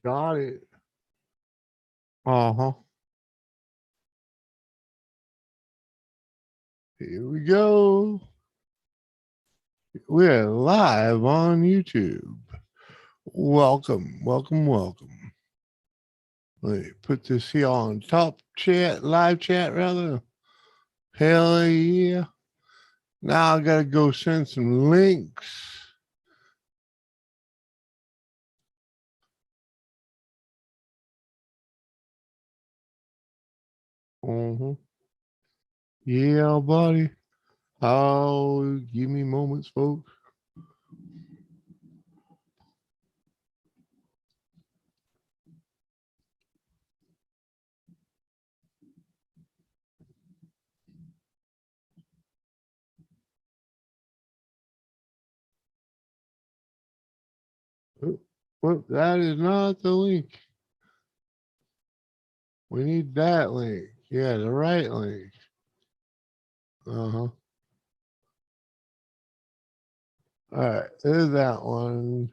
Got it. Uh-huh. Here we go. We're live on YouTube. Welcome, welcome, welcome. Let me put this here on top chat, live chat rather. Hell yeah. Now I gotta go send some links. Yeah, buddy. Oh, give me moments, folks. Well, that is not the link. We need that link. Yeah, the right link. Uh-huh. All right, there's that one.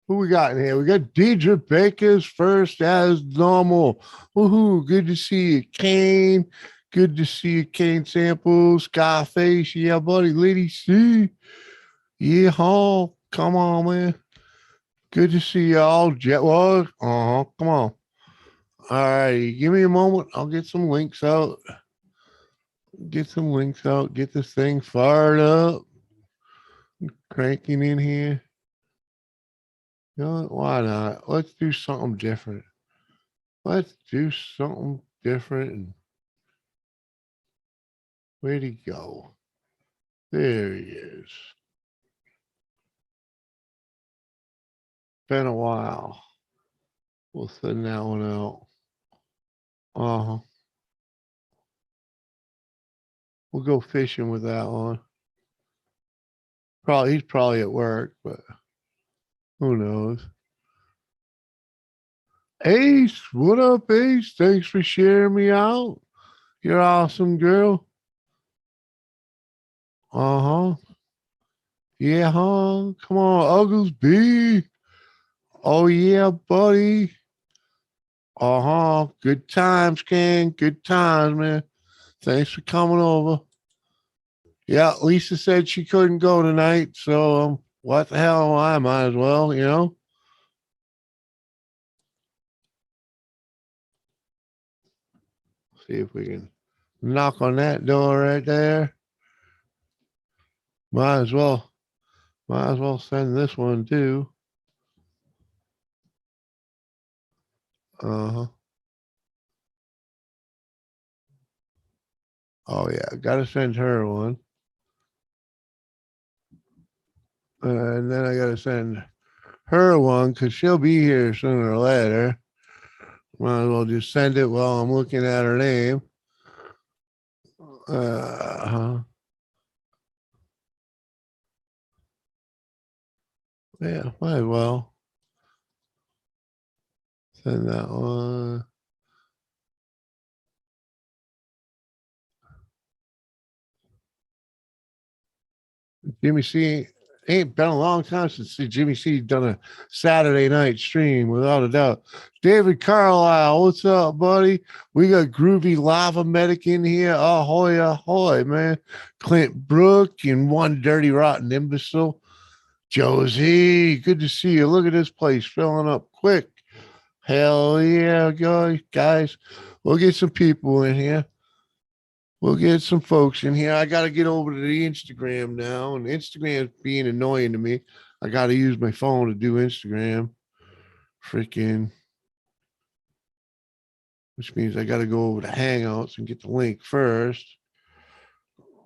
Who we got in here? We got Deidre Baker's first as normal. Woohoo! Good to see you, Kane. Good to see you, Kane Samples, Scarface. Yeah, buddy. Lady C. Yeah, Hall. Come on, man. Good to see y'all. Jetwag. Uh-huh. Come on. All right. Give me a moment. I'll get some links out. Get some links out. Get this thing fired up. Cranking in here. You know what? Why not? Let's do something different. Let's do something different. And where'd he go? There he is. Been a while. We'll send that one out. Uh-huh. We'll go fishing with that one. He's probably at work, but who knows? Ace, what up, Ace? Thanks for sharing me out. You're awesome, girl. Uh-huh. Yeah, huh? Come on, Uggles B. Oh, yeah, buddy. Uh-huh. Good times, King. Good times, man. Thanks for coming over. Yeah, Lisa said she couldn't go tonight, so what the hell? I might as well, you know? See if we can knock on that door right there. Might as well send this one too. Uh-huh. Oh yeah, gotta send her one. And then I gotta send her one because she'll be here sooner or later. Might as well just send it while I'm looking at her name. Yeah, might as well send that one. Jimmy C, ain't been a long time since Jimmy C done a Saturday night stream, without a doubt. David Carlisle, what's up, buddy? We got Groovy Lava Medic in here. Ahoy, ahoy, man. Clint Brook and One Dirty Rotten Imbecile. Josie, good to see you. Look at this place filling up quick. Hell yeah, guys. We'll get some people in here. We'll get some folks in here. I got to get over to the Instagram now, and Instagram's being annoying to me. I got to use my phone to do Instagram. Freaking, which means I got to go over to Hangouts and get the link first.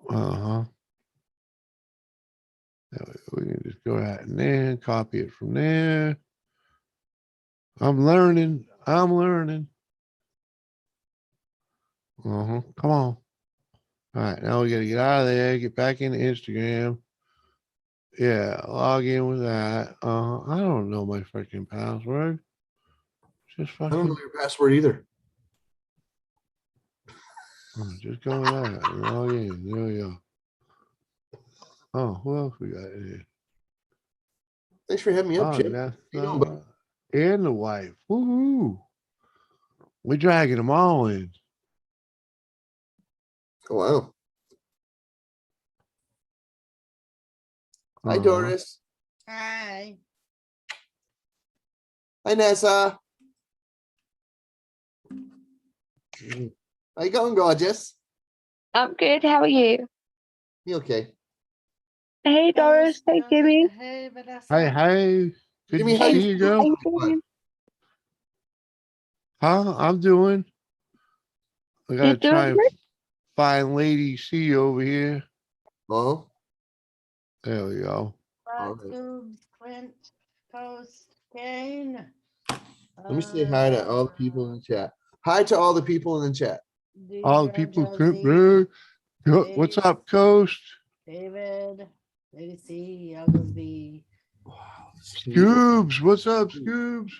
Uh huh. We can just go ahead and then copy it from there. I'm learning. I'm learning. Uh huh. Come on. All right, now we got to get out of there, get back into Instagram. Yeah, log in with that. I don't know my freaking password. Just I fucking. don't know your password either. Just go with that. Log in. There we go. Oh, who else we got in here? Thanks for having me up, Chip. Nessa. You know, and the wife. Woohoo! We're dragging them all in. Oh, wow. Hi, Uh-huh. Doris. Hi. Hi, Nessa. How you going, gorgeous? I'm good. How are you? You okay? Hey, Doris. Hey, Jimmy. Hey, Vanessa. Hey, hey. Good Jimmy, to how you see you, feeling? girl. How you doing? Huh? I'm doing. I You gotta doing try and good? find Lady C over here. Oh, There we go. all right. Tube, Clint, Toast, Kane. Let me say hi to all the people in the chat. Hi to all the people in the chat. All the people could be. What's up, Coast? David, Lady C, Oglesby. Scoobs, what's up, Scoobs?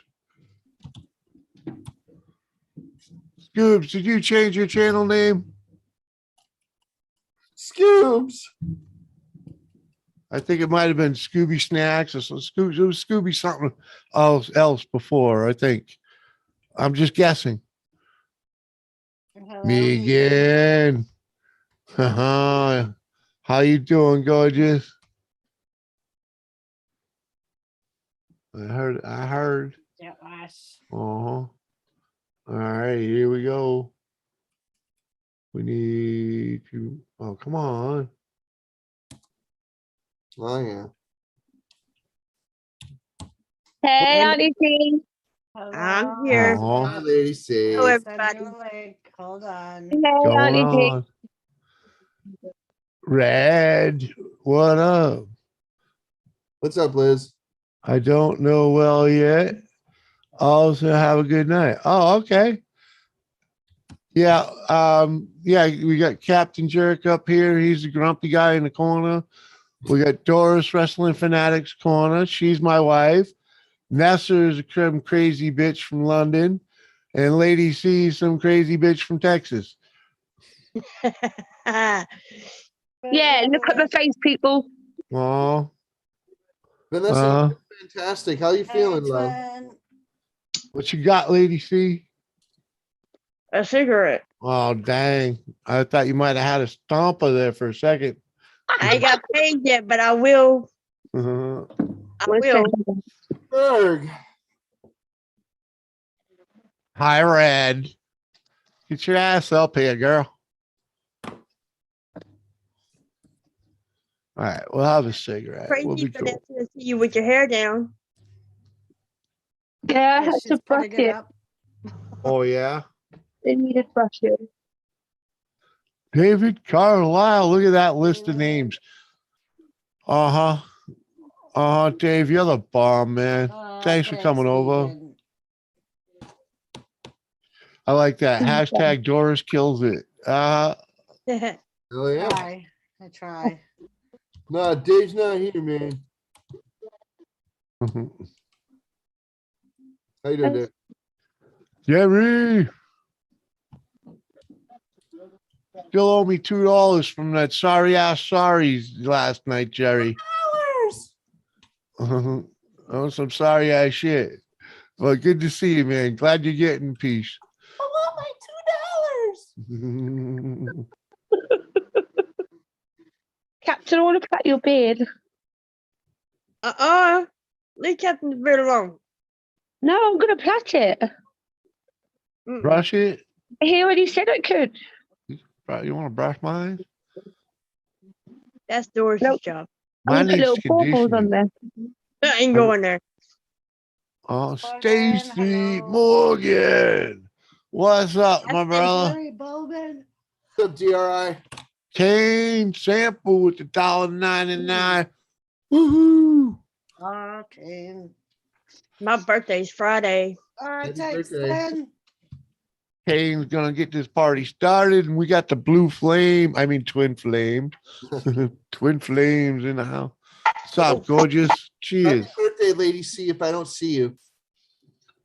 Scoobs, did you change your channel name? Scoobs. I think it might have been Scooby Snacks or some Scooby. It was Scooby something else before, I think. I'm just guessing. Hello, Megan. How you doing, gorgeous? I heard. Yeah, Ash. Uh-huh. All right, here we go. We need to, oh, come on. Oh, yeah. Hey, Well, Auntie T. I'm here. Oh, hi, Lady C. Hello, Send everybody. you a link. Hold on. Hey, going Auntie T. on. Red, what up? What's up, Liz? I don't know well yet. Also, have a good night. Oh, okay. Yeah, yeah, we got Captain Jerk up here. He's the grumpy guy in the corner. We got Doris Wrestling Fanatics corner. She's my wife. Nessa is a crazy bitch from London. And Lady C is some crazy bitch from Texas. Yeah, look at the face, people. Oh, Vanessa, fantastic. How you feeling, love? what you got, Lady C? A cigarette. Oh, dang. I thought you might have had a stomper there for a second. I ain't got paid yet, but I will. Uh-huh. I will. Berg. Hi, Red. Get your ass up here, girl. All right, we'll have a cigarette. We'll Crazy be for cool. that to see you with your hair down. Yeah, I had to brush it. Oh, yeah? They needed brush it. David Carlisle. Look at that list of names. Uh-huh. Uh-huh, Dave, you're the bomb, man. Thanks for coming over. I like that. Hashtag Doris kills it. Oh, yeah. I try. No, Dave's not here, man. How you doing, Dave? Jerry. Still owe me $2 from that sorry ass sorries last night, Jerry. Oh, some sorry ass shit. Well, good to see you, man. Glad you're getting peace. I want my $2. Captain, I want to plait your beard. Leave Captain's beard alone. No, I'm going to plait it. Brush it? He already said I could. You want to brush mine? That's Doris's Nope. job. I'm Mine going to put needs little baubles on conditioning. there. I ain't going there. Oh, Morgan, Stacy hello. Morgan. What's up, my That's brother? Jerry Bowman. What's up, DRI? Kane sample with the $1.99. Woohoo! Okay. My birthday's Friday. All right, Happy thanks, birthday. Glenn. Kane's gonna get this party started, and we got the blue flame. I mean, twin flame. Twin flames in the house. What's up, gorgeous? Happy Cheers. birthday, Lady C, if I don't see you.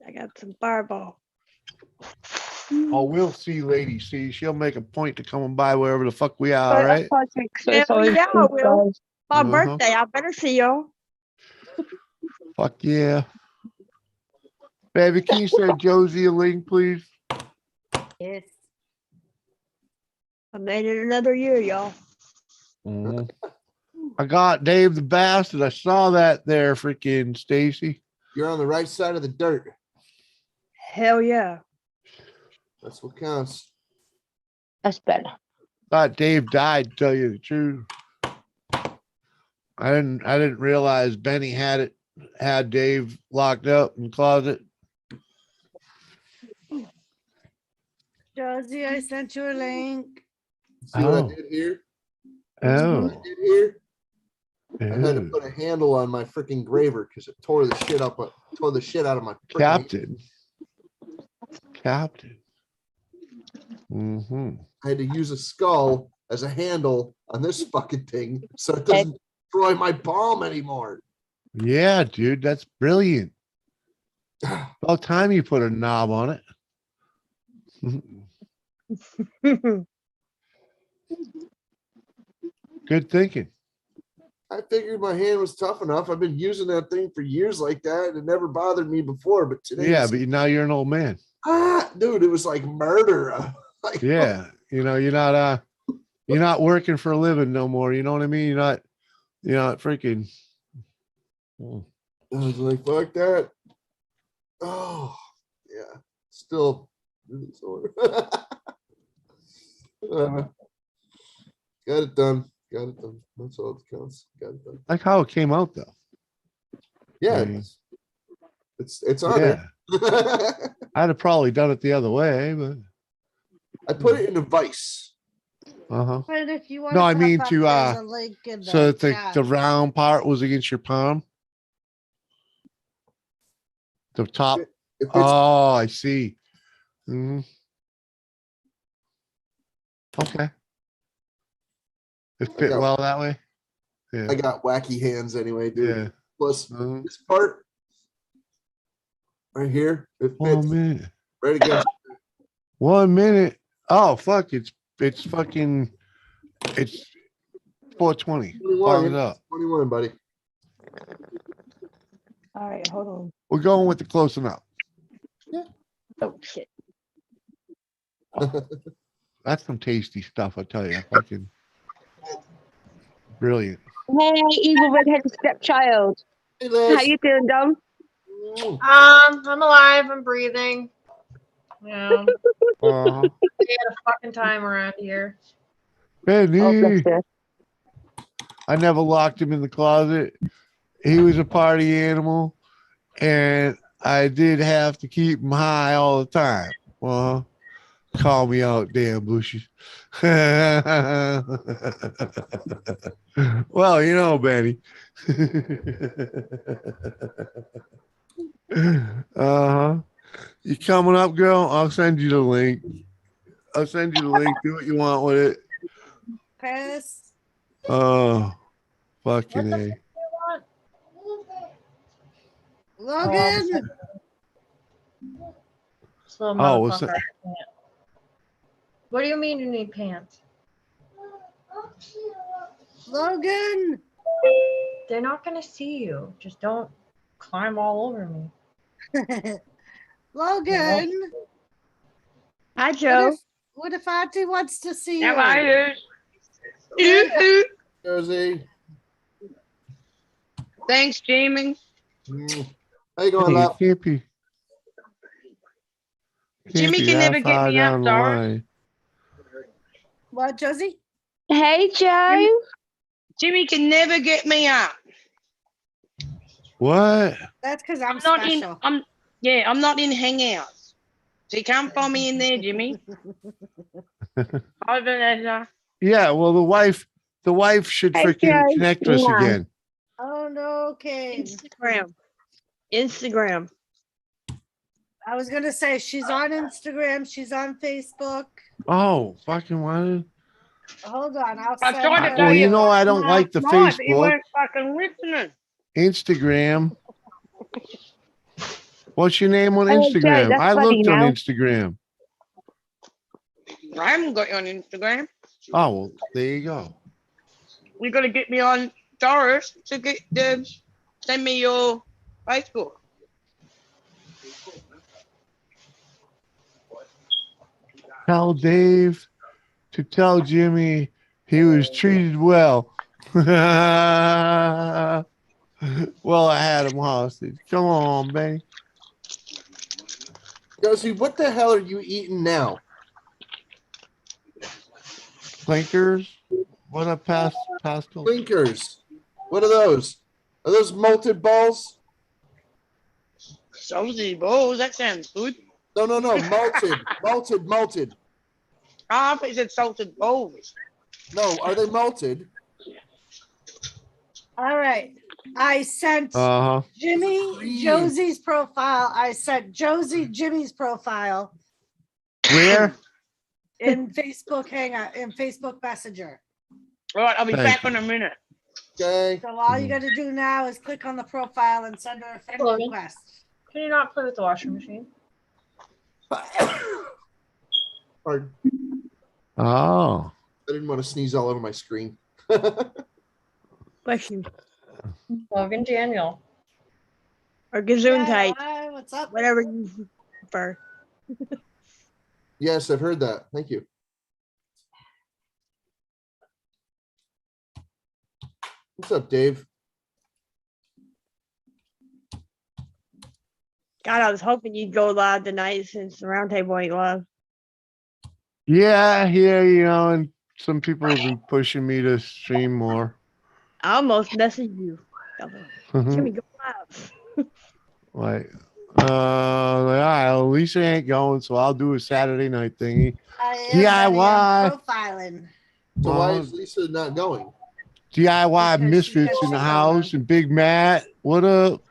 I got some fireball. Oh, we'll see, Lady C. She'll make a point to come by wherever the fuck we are, But I right? can't take so Hell sorry. yeah, I will. guys. My Uh-huh. birthday, I better see y'all. Fuck yeah. Baby, can you send Josie a link, please? Yes. I made it another year, y'all. Mhm. I got Dave the Bastard. I saw that there, freaking Stacy. You're on the right side of the dirt. Hell yeah. That's what counts. That's better. Thought Dave died, to tell you the truth. I didn't realize Benny had Dave locked up in the closet. Josie, I sent you a link. See what I Oh. did here? Oh. What I did here? I had to Oh. put a handle on my freaking graver because it tore the shit out of my frickin' Captain. Captain. Mm-hmm. I had to use a skull as a handle on this fucking thing so it doesn't destroy my palm anymore. Yeah, dude, that's brilliant. About time you put a knob on it. Good thinking. I figured my hand was tough enough. I've been using that thing for years like that, and it never bothered me before. But today, Yeah, but now you're an old man. dude, it was like murder. Like, Yeah, you know, you're not working for a living no more. You know what I mean? You're not freaking. Oh. I was like, fuck that. Oh, yeah. Still really sore. Got it done. Got it done. That's all that counts. Got it done. Like how it came out though. Yeah, Mm. it's on Yeah, there. I'd have probably done it the other way, but I put it in a vice. uh-huh. But if you want No, I mean pop to up, there's a link in so that chat. the round part was against your palm. The top. If it's Oh, I see. Mhm. Okay. It fit got- well that way. Yeah. I got wacky hands anyway, dude. Yeah. Plus Mhm. this part right here, it fits 1 minute. right against. 1 minute. Oh fuck! It's fucking. It's 4:20. 21, Fog it up. 21, buddy. All right, hold on. We're going with the close enough. Oh shit. That's some tasty stuff, I tell you. Fucking brilliant. Hey, evil redheaded stepchild. Hey, How Liz. you doing, Dom? I'm alive. I'm breathing. Yeah, Uh, we had a fucking time around here. Oh, Benny. bless you. I never locked him in the closet. He was a party animal, and I did have to keep him high all the time. Well, call me out, damn bushes. Well, you know, Benny. Uh-huh. You coming up, girl? I'll send you the link. I'll send you the link. Do what you want with it. Chris, Oh, fucking A. Logan, Slow Oh, what's motherfucker. that? I can't. What do you mean you need pants? Logan. They're not gonna see you. Just don't climb all over me. Logan. Hi, Joe. What if Auntie wants to see How you? are you? Josie. Thanks, Jamie. How you going, Hey, love? can't be. Jimmy be can that never get far me up, down the Doris. line. What, Josie? Hey, Joe. Jimmy can never get me up. What? That's because I'm not special. I'm not in Hangouts. So you can't find me in there, Jimmy. Hi, Vanessa. Yeah, well, the wife should Hey, freaking Joe. connect us Yeah. again. Oh no, Kane. Instagram. I was gonna say she's on Instagram, she's on Facebook. Oh, fucking what? Hold on, I'll I send tried to her- tell Well, you you know I don't like the last night, but you Facebook, weren't fucking listening. Instagram. What's your name on Oh, Joe, Instagram? that's I funny looked on now. Instagram. I haven't got you on Instagram. Oh, well, there you go. You got to get me on Doris to send me your Facebook. Tell Dave to tell Jimmy he was treated well. Well, I had him hostage. Come on, baby. Josie, what the hell are you eating now? Clinkers. What a pastel. Blinkers. What are those? Are those malted balls? Sausage balls, that sounds good. No, malted. Oh, I thought you said salted balls. No, are they malted? All right. I sent Uh-huh. Jimmy Josie's profile. I sent Josie Jimmy's profile Where? in Facebook Hangout, in Facebook Messenger. All right, I'll be Thank back in a minute. Okay. So all you got to do now is click on the profile and send her a friend Logan. request. Can you not play with the washing machine? Pardon. Oh. I didn't want to sneeze all over my screen. Bless you. Logan Daniel. Or Gazoon Hey, type. hi, what's up? Whatever you prefer. Yes, I've heard that. Thank you. What's up, Dave? God, I was hoping you'd go live tonight since the roundtable ain't live. Yeah, here, and some people have been pushing me to stream more. I almost messaged you. Jimmy, go live. Like, all right, Lisa ain't going, so I'll do a Saturday night thingy. I am, buddy, I'm profiling. So why is Lisa not going? DIY Because she's Misfits got in the shit house going on. and Big Matt. What up?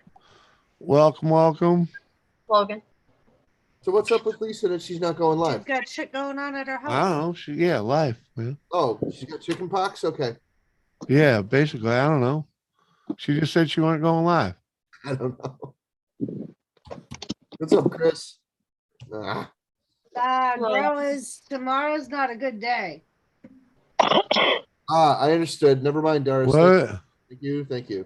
Welcome. Logan. So what's up with Lisa that she's not going She's live? got shit going on at her I don't house. know. Life, man. Oh, she's got chicken pox? Okay. Yeah, basically, I don't know. She just said she wasn't going live. I don't know. What's up, Chris? Growers, tomorrow's not a good day. I understood. Never mind, Doris. What? Thank you.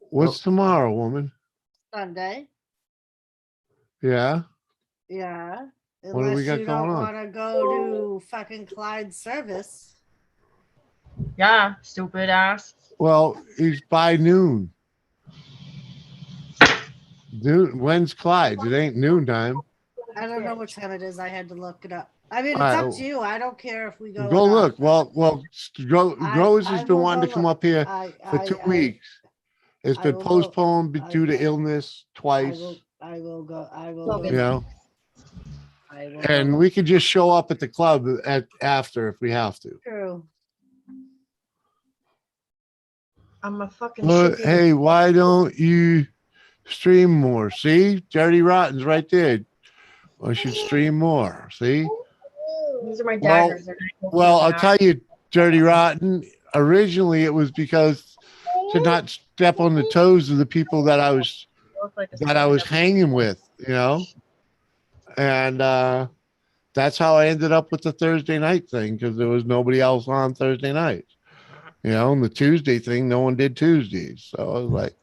What's tomorrow, woman? Sunday. Yeah. Yeah. What do we Unless got you going don't on? want to go to fucking Clyde's service. Yeah, stupid ass. Well, he's by noon. When's Clyde? It ain't noontime. I don't know what time it is. I had to look it up. I mean, it's All up right. to you. I don't care if we go. Go or not. look. Well, Growers has been will wanting go to come look. up here I- for I- 2 I- weeks. It's I been will go- postponed I due to will- illness twice. I will go. I will. Logan. You know, I will and go we look. could just show up at the club after if we have to. True. I'm a fucking But chicken. hey, why don't you stream more? See, Dirty Rotten's right there. I should stream more. See. These are my Well, daggers. They're gonna go Well, through I'll my tell you, Dirty Rotten. Originally, it was because to not step on the toes of the people that I was eye. Look like a hanging with, and that's how I ended up with the Thursday night thing because there was nobody else on Thursday nights. And the Tuesday thing, no one did Tuesdays, so I was like,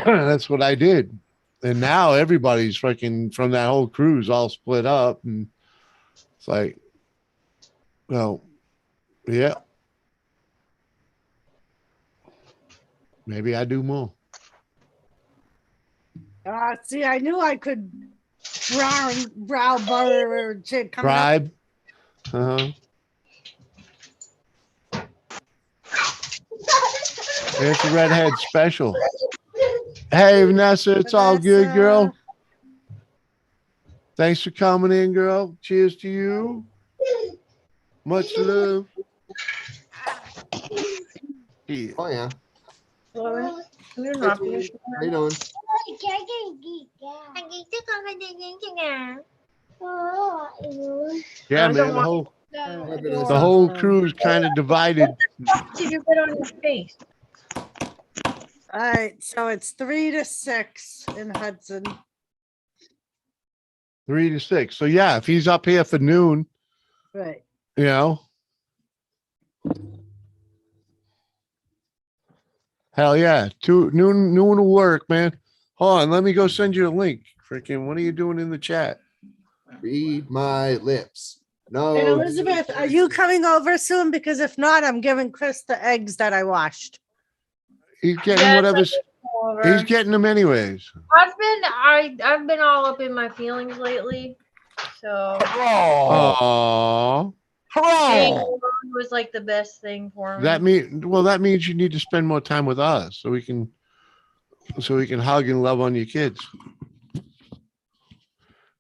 that's what I did. And now everybody's freaking from that whole cruise all split up, and it's like, well, yeah. Maybe I do more. See, I knew I could brow butter to come up. Bribe. Uh-huh. It's a redhead special. Hey, Vanessa, it's all good, girl. Thanks for coming in, girl. Cheers to you. Much love. Yeah. Oh, yeah. Logan, you're Hey, not Tweety. finished. How you doing? Yeah, I don't man. want- The whole crew's kind of divided. Did you put on your face? All right, so it's 3 to 6 in Hudson. 3 to 6. So yeah, if he's up here for noon, Right. Hell yeah. Noon will work, man. Hold on, let me go send you a link. Freaking, what are you doing in the chat? Read my lips. No. And Elizabeth, are you coming over soon? Because if not, I'm giving Chris the eggs that I washed. He's getting Yes, whatever's. Over. He's getting them anyways. I've been all up in my feelings lately. So Oh, being hello. alone was like the best thing for me. That means you need to spend more time with us so we can hug and love on your kids.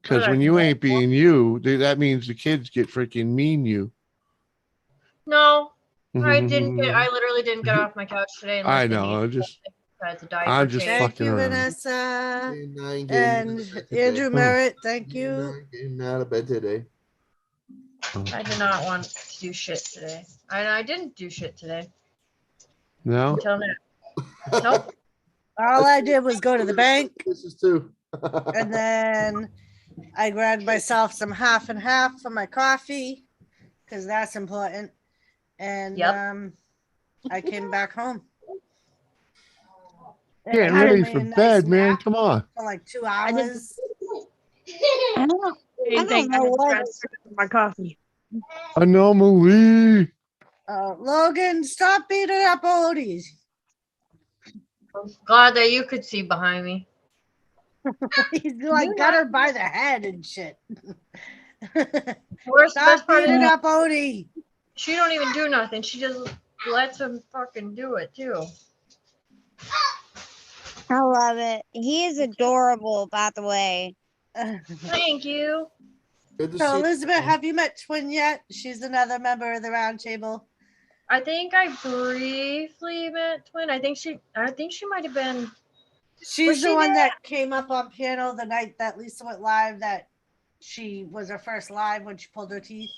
Because when you ain't being you, that means the kids get freaking mean you. No, I literally didn't get off my couch today. I know. I'm just Thank fucking you, around. Vanessa. And Andrew Merritt, thank you. Getting out of bed today. I did not want to do shit today. I didn't do shit today. No? Until now. Nope. All I did was go to the bank. This is too. And then I grabbed myself some half and half for my coffee because that's important. And I came back home. Getting ready for bed, man. Come on. For like 2 hours. I don't know what. My coffee. Anomaly. Logan, stop beating up oldies. I'm glad that you could see behind me. He's like got her by the head and shit. Worst Stop part beating is up Odie. she don't even do nothing. She just lets him fucking do it too. I love it. He is adorable, by the way. Thank you. Good to So see Elizabeth, you. have you met Twin yet? She's another member of the round table. I think I briefly met Twin. I think she might have been. She's the she one there? that came up on piano the night that Lisa went live. That she was her first live when she pulled her teeth.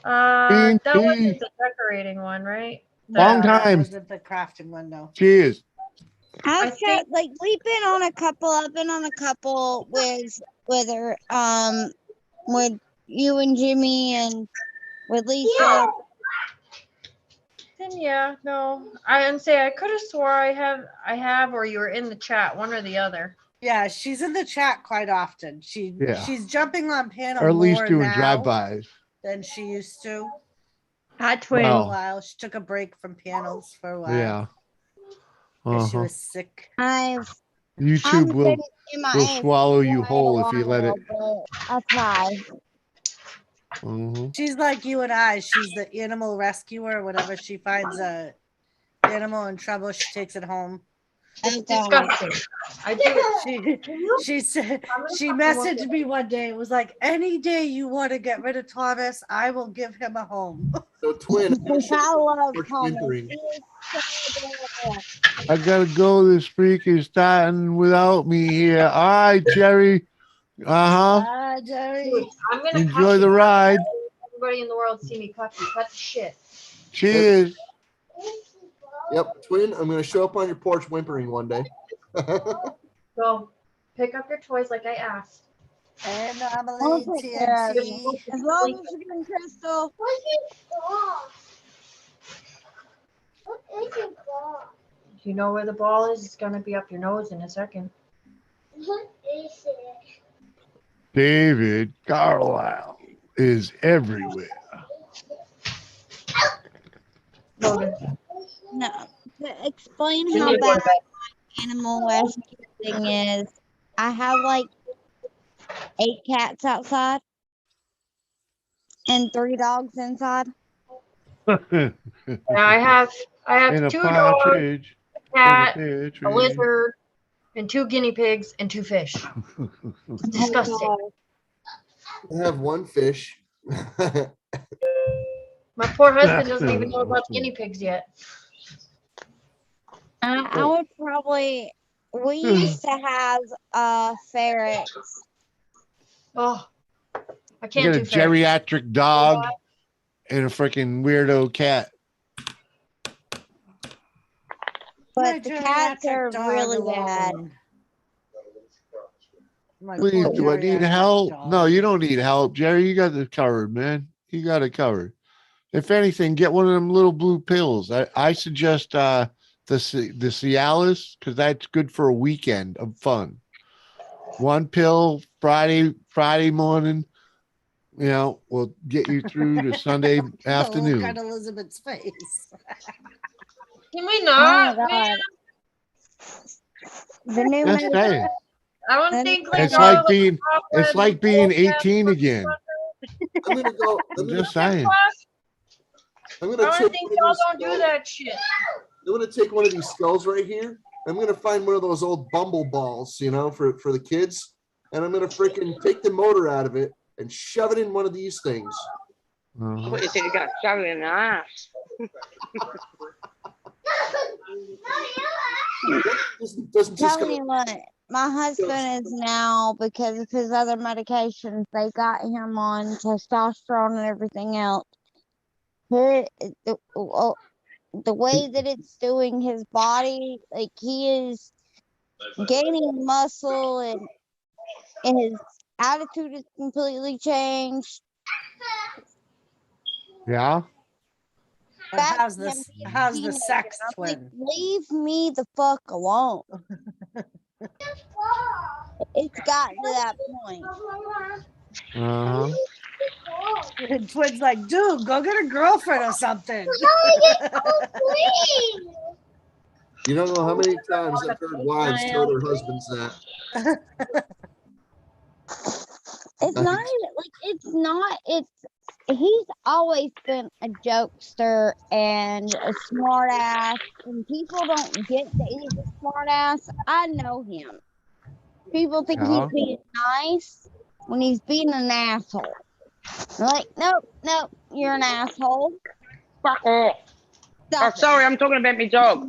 That wasn't the decorating one, right? Long That time. wasn't the crafting one, though. Cheers. I've we've been on a couple. I've been on a couple with her, with you and Jimmy and with Lisa. Then no. I didn't say I could have swore I have, or you were in the chat, one or the other. Yeah, she's in the chat quite often. She's jumping on piano Or at least more doing now drive-bys. than she used to. Hi, Twin. For a Well, while, she took a break from pianos for a while. yeah. 'Cause she was sick. YouTube will MIA swallow for you quite a whole if you let it. while, but I try. She's like you and I. She's the animal rescuer. Whenever she finds a animal in trouble, she takes it home. It's disgusting. I do. She said she messaged me one day. It was like, any day you want to get rid of Thomas, I will give him a home. So Twin. I love Torch Thomas. whimpering. He is so adorable. I gotta go. This freak is starting without me here. All right, Jerry. Jerry. I'm gonna Enjoy cut the you. ride. Everybody in the world see me cut you. Cut the shit. Cheers. Yep, Twin. I'm gonna show up on your porch whimpering one day. Go pick up your toys like I asked. Anomaly I'll take care of TNT. you. As long as you're getting Crystal. You know where the ball is? It's gonna be up your nose in a second. David Carlisle is everywhere. Logan. No. To explain You how need one bad my animal rescue thing is, I have like 8 cats outside and 3 dogs inside. Yeah, I have In a 2 dogs, partridge. a cat, In a lizard, and 2 guinea pigs and 2 fish. It's disgusting. I have one fish. My poor husband doesn't even know about the guinea pigs yet. I would probably. We used to have ferrets. Oh, I You can't got a do ferrets. geriatric dog and a freaking weirdo cat. My But the cats are geriatric dog really bad. alone. My Please, poor do I need geriatric help? dog. No, you don't need help, Jerry. You got it covered, man. You got it covered. If anything, get one of them little blue pills. I suggest the Cialis because that's good for a weekend of fun. One pill Friday Friday morning, you know, will get you through to Sunday The look afternoon. on Elizabeth's face. Can we Oh not? my man? God. The new Just man. saying. I don't And think like It's all like of us being, are it's like being 18 again. I'm gonna go. I'm just saying. I'm I gonna don't take think one of y'all these don't do skulls- that shit. I'm gonna take one of these skulls right here. I'm gonna find one of those old bumble balls, you know, for the kids, and I'm gonna freaking take the motor out of it and shove it in one of these things. Uh-huh. What you said you got shot in the ass. Doesn't just Tell go. me what, my husband is now, because of his other medications, they got him on testosterone and everything else. The way that it's doing his body, like he is gaining muscle and his attitude is completely changed. Yeah. But Back how's to him this? being a How's the teenager. sex I'm like, twin? leave me the fuck alone. It's gotten to that point. Uh-huh. And twin's like, dude, go get a girlfriend or something. You don't know how many times I've heard wives tell their husbands that. It's not even like he's always been a jokester and a smart ass, and people don't get that he's a smart ass. I know him. People think Yeah. he's being nice when he's being an asshole. I'm like, nope, you're an asshole. Fuck off. Stop Oh, it. sorry, I'm talking about my dog.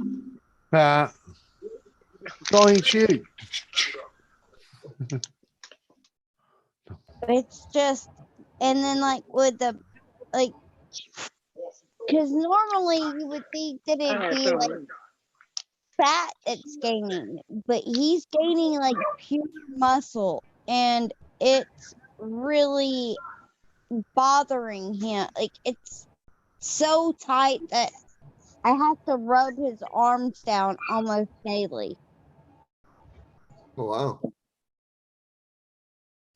Go and shoot. It's just, and then like with the, like, because normally you would think that it'd be like fat that's gaining, but he's gaining like pure muscle, and it's really bothering him. Like it's so tight that I have to rub his arms down almost daily. Oh, wow.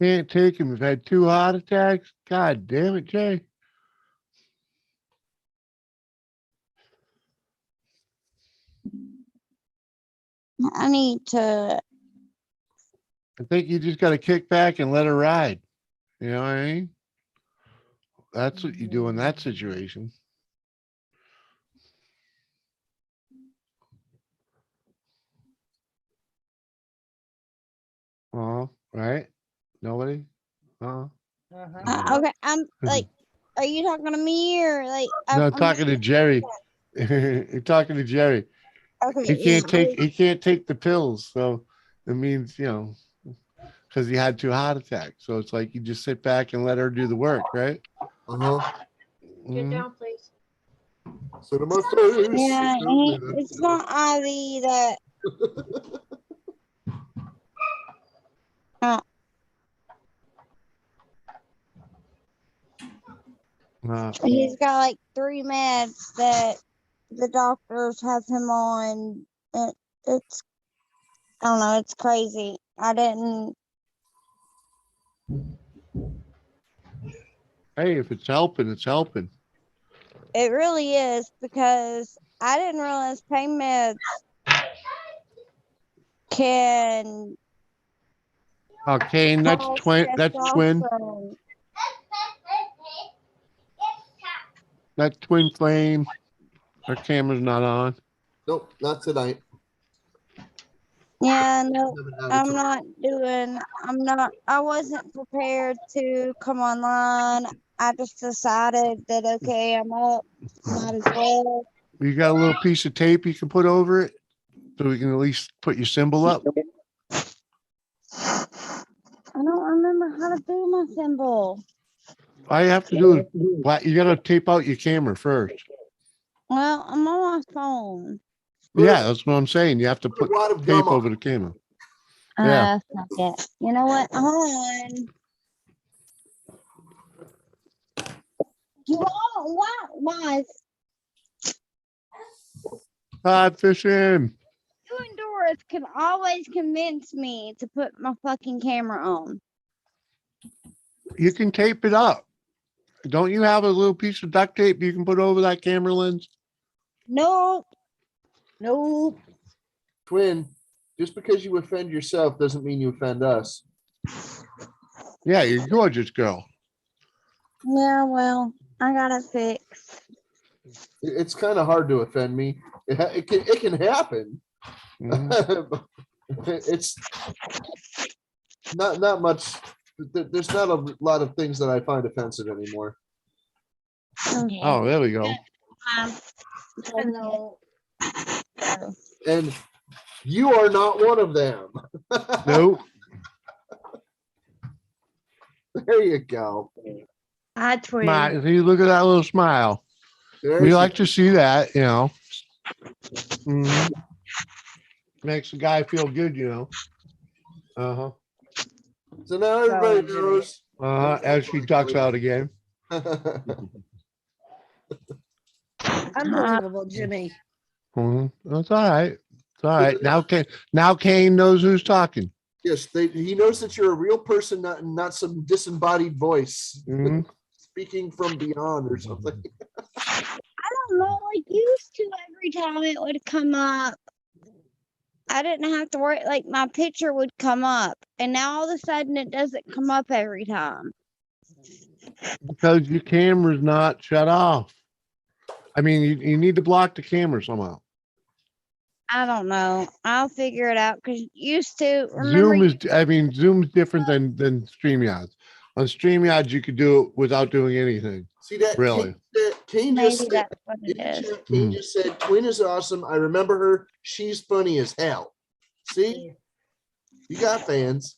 Can't take him. We've had 2 heart attacks. God damn it, Jay. I need to. I think you just got to kick back and let her ride. You know what I mean? That's what you do in that situation. Right? Nobody? Okay, I'm like, are you talking to me or like? No, I'm talking to Jerry. You're talking to Jerry. Okay, He can't take the pills. So it means, you know, because he had 2 heart attacks. So it's like you just sit back and let her do the work, right? Uh-huh. Get down, please. So to my face. yeah, it's not Ivy that. He's got like 3 meds that the doctors have him on. It's, I don't know, it's crazy. I didn't. Hey, if it's helping, it's helping. It really is, because I didn't realize pain meds can. Okay, that's cause twin. That's twin. testosterone. That twin flame. Our camera's not on. Nope, not tonight. Yeah, no, Haven't I wasn't prepared to come online. I just decided that, okay, I'm up, might as well. You got a little piece of tape you can put over it so we can at least put your symbol up. I don't remember how to do my symbol. All you have to do is you got to tape out your camera first. Well, I'm on my phone. Yeah, that's what I'm saying. You have to put wad of tape gum on over the camera. Yeah. Not yet. You know what? Hold on. You all why? Hot fishing. You and Doris can always convince me to put my fucking camera on. You can tape it up. Don't you have a little piece of duct tape you can put over that camera lens? Nope. Nope. Twin, just because you offend yourself doesn't mean you offend us. Yeah, you're gorgeous, girl. Yeah, well, I got it fixed. It's kind of hard to offend me. It can happen. Mhm. It's not much. There's not a lot of things that I find offensive anymore. Okay. Oh, there we go. No. And you are not one of them. Nope. There you go. Hi, twin. See, look at that little smile. There We she like to see that, you know. Mhm. Makes the guy feel good, you know. Uh-huh. So now everybody Jimmy. knows. As she ducks out again. Unbelievable, Jimmy. That's all right. It's all right. Now Kane knows who's talking. Yes, he knows that you're a real person, not some disembodied voice Mhm. speaking from beyond or something. I don't know, like used to every time it would come up. I didn't have to worry, like my picture would come up, and now all of a sudden it doesn't come up every time. Because your camera's not shut off. I mean, you need to block the camera somehow. I don't know. I'll figure it out because used to Zoom's different than StreamYard. On StreamYard, you could do it without doing anything. See that? Really? Kane maybe just said, that's what it is. Kane just said, Twin is awesome. I remember her. She's funny as hell. See? You got fans.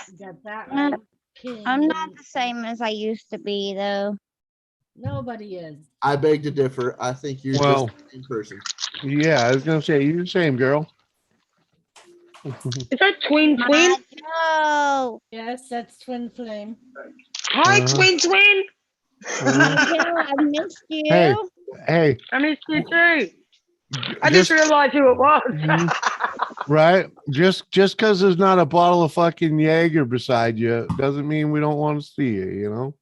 You got that Yeah. right. King. I'm not the same as I used to be though. Nobody is. I beg to differ. I think you're Well, just the same person. Yeah, I was gonna say you're the same girl. Is that twin? No. Yes, that's Twin Flame. Hi, twin. I missed you. Hey, I missed you too. I just realized who it was. Right? Just because there's not a bottle of fucking Jaeger beside you doesn't mean we don't want to see you, you know?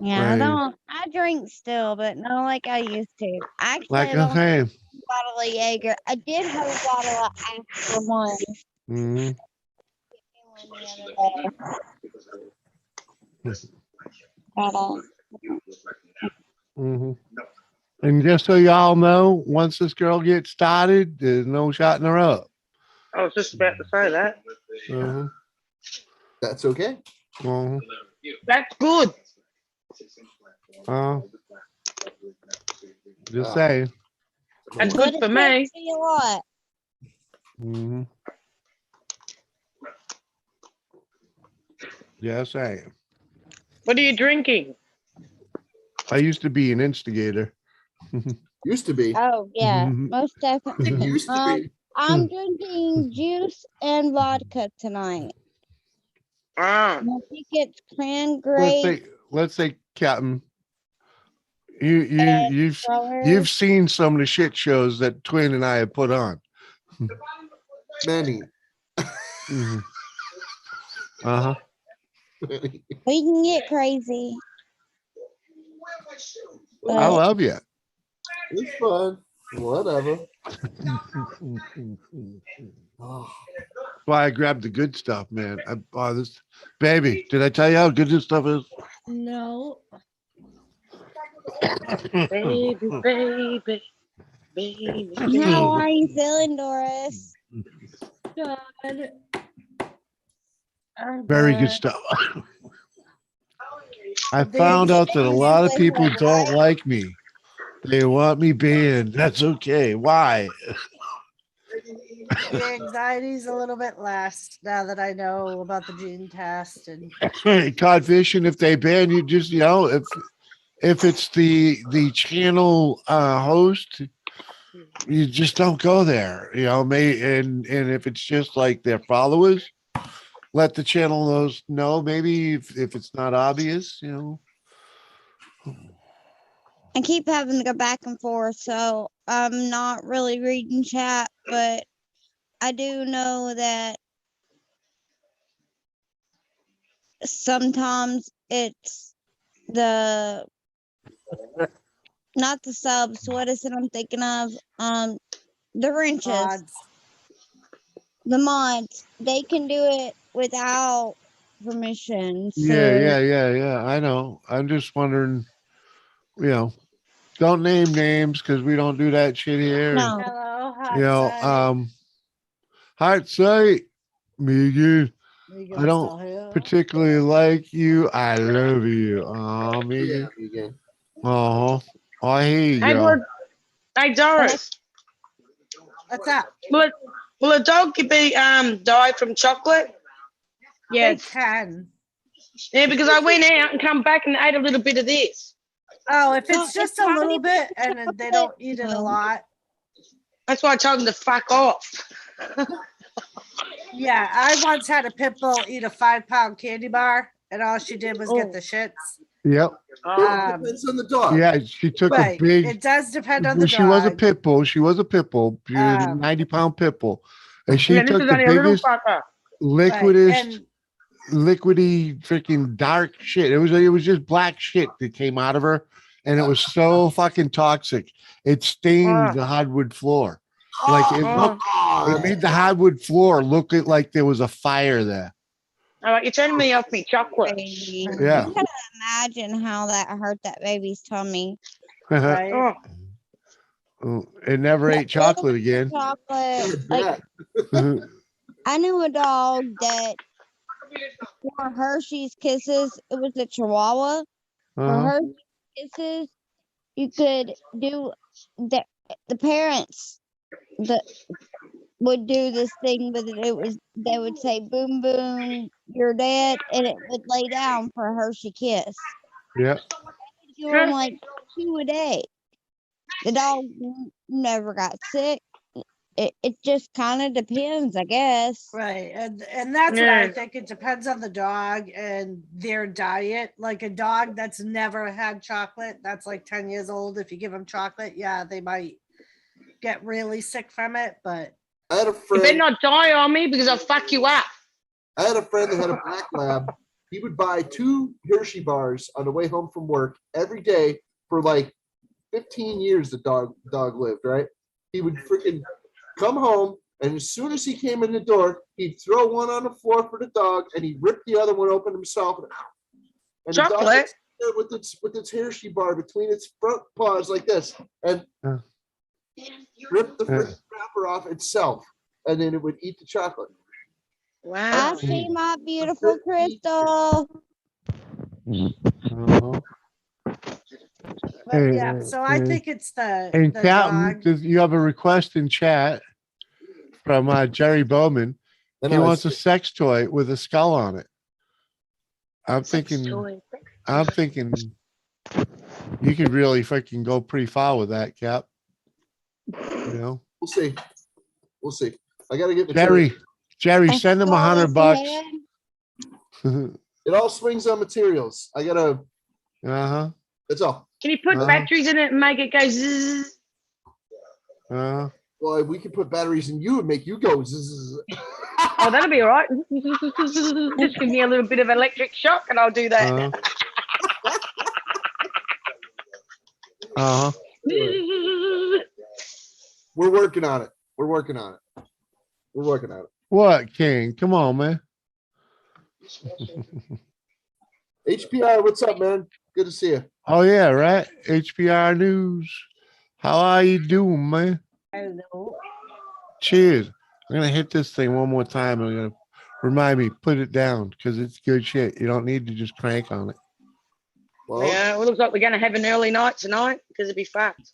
Yeah, Right. I drink still, but not like I used to. Actually, Like I I don't have say. a bottle of Jaeger. I did have a bottle of Extra One. Mhm. Mhm. And just so y'all know, once this girl gets started, there's no shotting her up. I was just about to say that. Mhm. That's okay. Mhm. That's good. Just saying. That's good for me. See a lot. Mhm. Just saying. What are you drinking? I used to be an instigator. Used to be. Oh yeah, most definitely. Used to be. I'm drinking juice and vodka tonight. Ah. I think it's cranberry. Let's say, Captain, you've seen some of the shit shows that Twin and I have put on. Many. Mhm. Uh-huh. We can get crazy. I love you. It's fun. Whatever. Why I grabbed the good stuff, man. This baby. Did I tell you how good this stuff is? No. Baby. How are you feeling, Doris? Good. Very good stuff. I found out that a lot of people don't like me. They want me banned. That's okay. Why? The anxiety's a little bit less now that I know about the gene test and Codfishing, if they ban you, just if it's the channel host, you just don't go there. And if it's just like their followers, let the channel know. Maybe if it's not obvious, I keep having to go back and forth, so I'm not really reading chat, but I do know that sometimes it's the not the subs. What is it I'm thinking of? The wrenches, Odds. the mods. They can do it without permission. So Yeah. I know. I'm just wondering, you know, don't name names because we don't do that shit here. no. Hello, hot You know, side. hot sight, Megan. Megan's I don't still here. particularly like you. I love you. Yeah, Megan. Megan. Oh, I hear you, Hey, girl. hey, Doris. What's up? Will a dog be die from chocolate? They Yes. can. Yeah, because I went out and come back and ate a little bit of this. Oh, if No, it's just it's a not little even bit and they don't eat it a lot. That's why I told him to fuck off. Yeah, I once had a pit bull eat a 5-pound candy bar, and all she did was get the shits. Yep. It depends on the dog. Yeah, she took Right. a big. It does depend on the Well, dog. she was a pit bull. She was a pit bull. She was a 90-pound pit bull, and she Yeah, this took is the only a little biggest, fucker. liquidest, and liquidy, freaking dark shit. It was just black shit that came out of her, and it was so fucking toxic. It stained the hardwood floor. Like it made the hardwood floor look like there was a fire there. All right, you're turning me off me chocolate. Crazy. Yeah. You gotta imagine how that hurt that baby's tummy. right. It never ate chocolate again. Chocolate. Like I knew a dog that for Hershey's Kisses, it was a Chihuahua. For Hershey's Kisses, you could do the parents that would do this thing with it. It was they would say boom boom, you're dead, and it would lay down for a Hershey kiss. Yeah. You were like 2 a day. The dog never got sick. It just kind of depends, I guess. Right. And that's what I think. It depends on the dog and their diet. Like a dog that's never had chocolate, that's like 10 years old. If you give them chocolate, yeah, they might get really sick from it. But I had a You friend. better not die on me because I'll fuck you up. I had a friend that had a black lab. He would buy 2 Hershey bars on the way home from work every day for like 15 years. The dog lived, right? He would freaking come home, and as soon as he came in the door, he'd throw one on the floor for the dog, and he'd rip the other one open himself. And the dog would sit there with its Hershey bar between its front paws like this, and rip the freaking wrapper off itself, and then it would eat the chocolate. Wow. I see my beautiful crystal. But yeah, so I think it's the Captain, dog. you have a request in chat from Jerry Bowman. He wants a sex toy with a skull on it. I'm thinking you could really freaking go pretty far with that, Cap. You know, We'll see. I gotta get Jerry, send him $100. It all swings on materials. I gotta. That's all. Can you put batteries in it and make it go zzz? Well, we could put batteries in you and make you go zzz. Oh, that'll be all right. Just give me a little bit of electric shock and I'll do that. We're working on it. What, King? Come on, man. HPI, what's up, man? Good to see you. Oh yeah, right. HPR News. How are you doing, man? Hello. Cheers. I'm gonna hit this thing one more time. I'm gonna remind me, put it down because it's good shit. You don't need to just crank on it. Well, yeah, it looks like we're gonna have an early night tonight because it'd be fucked.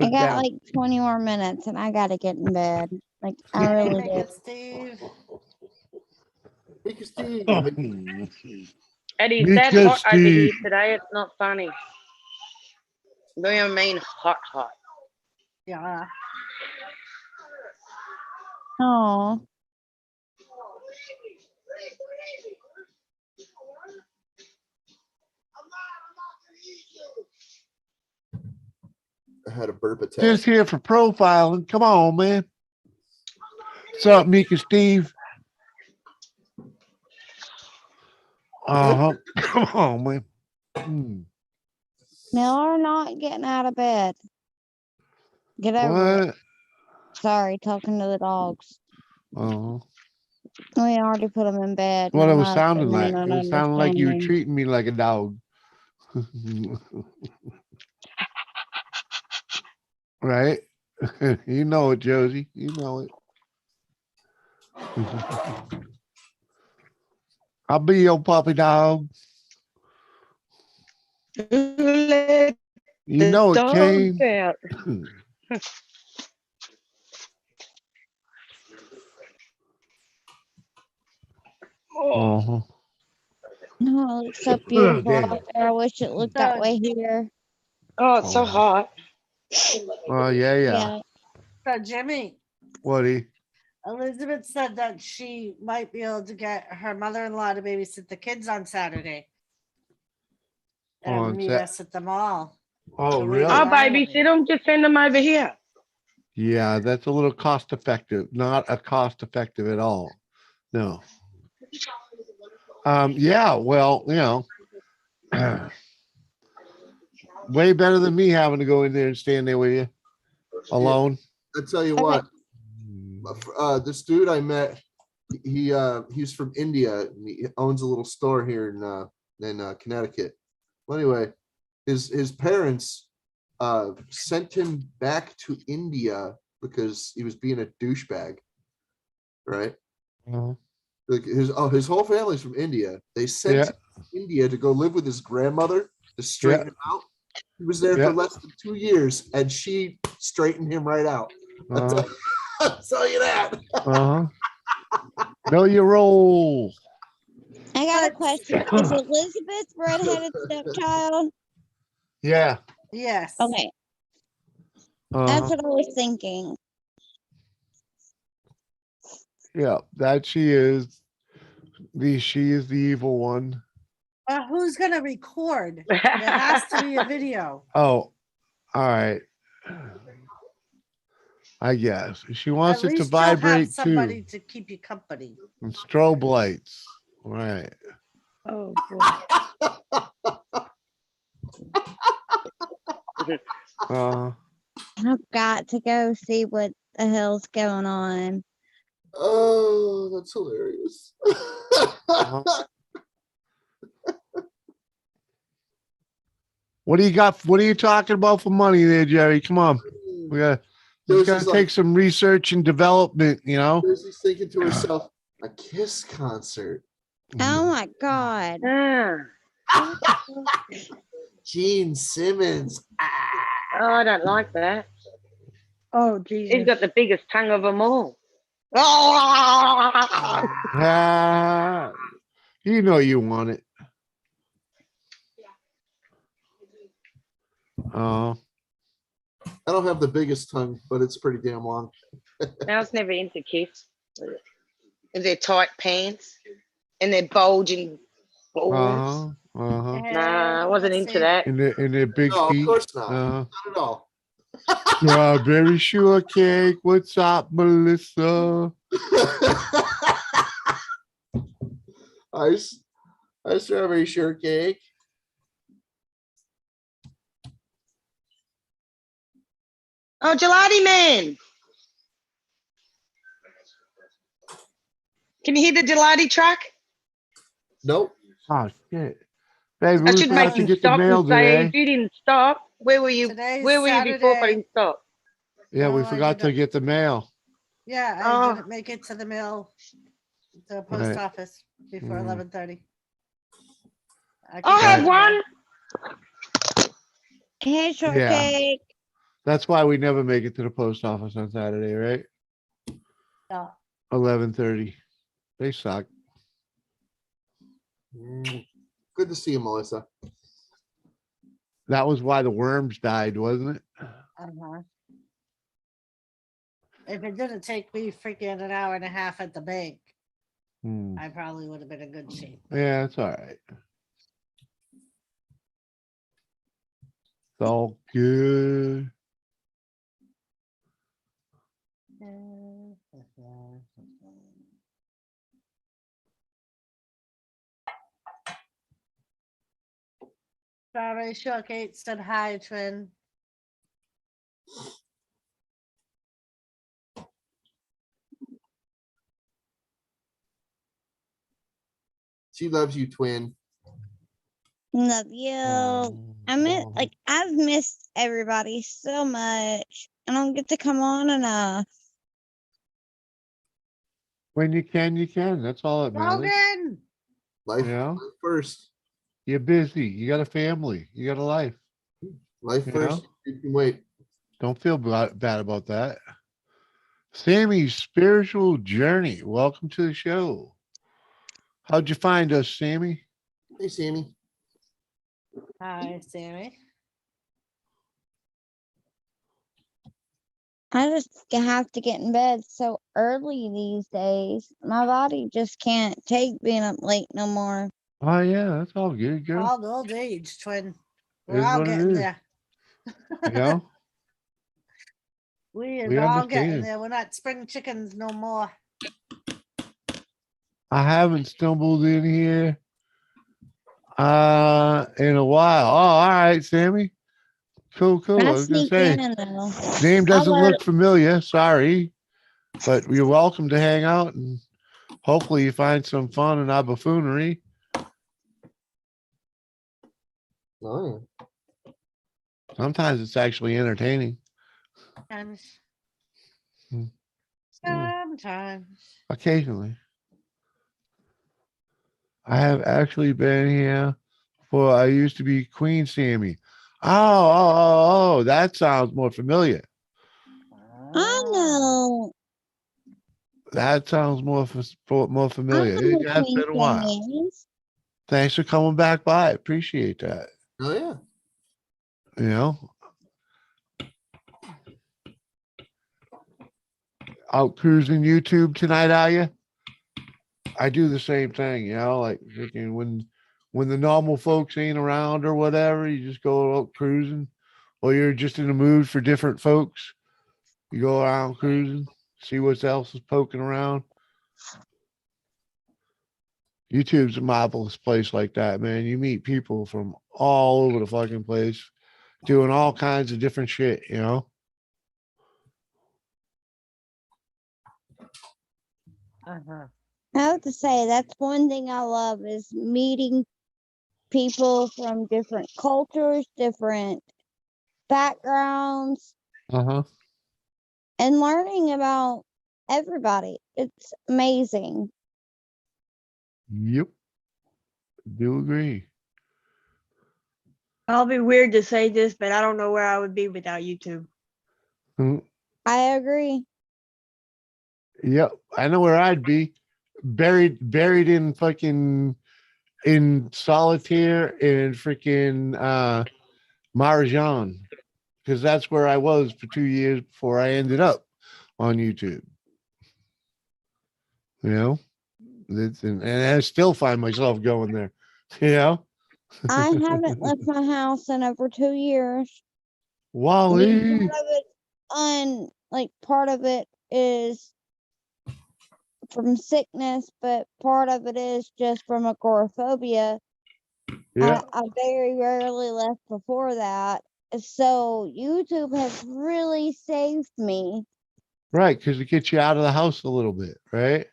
I got like 20 more minutes and I gotta get in bed. Like I really do. Steve. Eddie, it's that hot over here today. It's not funny. Do you mean hot? Yeah. Oh. I had a burp attack. Just here for profiling. Come on, man. What's up, Mika Steve? Come on, man. Miller not getting out of bed. Get over it. What? Sorry, talking to the dogs. Uh-huh. We already put them in bed. What and it I'm was not sounding sitting there like. It not was sounding like you were understanding. treating me like a dog. Right? You know it, Josie. You know it. I'll be your puppy dog. Let You the know it, dog Kane. out. Uh-huh. No, it's so beautiful Damn. out there. I wish it looked that way here. Oh, it's so hot. Oh, yeah. Yeah. So Jimmy, Woody. Elizabeth said that she might be able to get her mother-in-law to babysit the kids on Saturday and On meet Sat- us at the mall. Oh, to really? raise Oh, money. baby, sit them. Just send them over here. Yeah, that's a little cost effective. Not a cost effective at all. No. Yeah, well, way better than me having to go in there and stand there with you alone. I tell you what, this dude I met, he's from India. And he owns a little store here in Connecticut. Well, anyway, his parents sent him back to India because he was being a douchebag, right? Like his whole family's from India. They sent him to India to go live with his grandmother to straighten him out. He was there for less than 2 years, and she straightened him right out. I'll tell you that. Know your role. I got a question. Is Elizabeth redheaded stepchild? Yeah. Yes. Okay. That's what I was thinking. Yeah, that she is. She is the evil one. Who's gonna record? There has to be a video. Oh, all right. I guess she wants At it to least you'll have vibrate somebody too. to keep you company. And strobe lights. Right. Oh boy. I've got to go see what the hell's going on. Oh, that's hilarious. What do you got? What are you talking about for money there, Jerry? Come on. We got to take some research and development, Rosie's thinking to herself, a Kiss concert. Oh my God. Gene Simmons. Oh, I don't like that. Oh, Jesus. He's got the biggest tongue of them all. You know you want it. I don't have the biggest tongue, but it's pretty damn long. I was never into Kiss. And their tight pants and their bulging balls. Nah, I wasn't into that. And their big No, feet. of course not. Not at all. Strawberry shortcake. What's up, Melissa? Ice strawberry shortcake. Oh, Gelati Man. Can you hear the Gelati truck? Nope. Oh, shit. Babe, I we should make forgot to him get the stop mail and say, today. if you didn't stop, where were you? Today's Where were you before if I Saturday. didn't stop? Yeah, we No, I forgot to didn't. get the mail. Yeah, I didn't make it to the mail, the post Right. office before 11:30. I'll have one. Hey, shortcake. That's why we never make it to the post office on Saturday, right? No. 11:30. They suck. Good to see you, Melissa. That was why the worms died, wasn't it? If it didn't take me freaking an hour and a half at the bank, Hmm. I probably would have been in good shape. Yeah, it's all right. It's all good. Strawberry shortcake said hi, twin. She loves you, twin. Love you. I've missed everybody so much. I don't get to come on enough. When you can, you can. That's all that matters. Logan! Life, Yeah. life first. You're busy. You got a family. You got a life. Life You first. know? You can wait. Don't feel bad about that. Sammy's spiritual journey. Welcome to the show. How'd you find us, Sammy? Hey, Sammy. Hi, Sammy. I just have to get in bed so early these days. My body just can't take being up late no more. Oh yeah, that's all good, girl. All old age, twin. We're Is all what it getting is. there. You know? We is We all getting understand. there. We're not spring chickens no more. I haven't stumbled in here in a while. Oh, all right, Sammy. Cool. I I was gonna sneak say in though. name doesn't I'll look familiar. Sorry. But you're welcome to hang out and hopefully you find some fun in our buffoonery. Oh, Sometimes it's actually entertaining. Sometimes. Hmm. Sometimes. Occasionally. I have actually been here for I used to be Queen Sammy. Oh, that sounds more familiar. I know. That sounds more I familiar. know It who has Queen been a while. Sammy is. Thanks for coming back by. Appreciate that. oh yeah. You know, out cruising YouTube tonight, are you? I do the same thing, like freaking when the normal folks ain't around or whatever, you just go out cruising, or you're just in the mood for different folks. You go around cruising, see what else is poking around. YouTube's a marvelous place like that, man. You meet people from all over the fucking place doing all kinds of different shit, Uh-huh. I have to say that's one thing I love is meeting people from different cultures, different backgrounds, Uh-huh. and learning about everybody. It's amazing. Yep. Do agree. I'll be weird to say this, but I don't know where I would be without YouTube. I agree. Yep. I know where I'd be. Buried in fucking in solitaire and freaking Mahjong. Because that's where I was for 2 years before I ended up on YouTube. And I still find myself going there. I haven't left my house in over 2 years. Wally. Part of it is from sickness, but part of it is just from agoraphobia. Yeah. I very rarely left before that. So YouTube has really saved me. Right, because it gets you out of the house a little bit, right?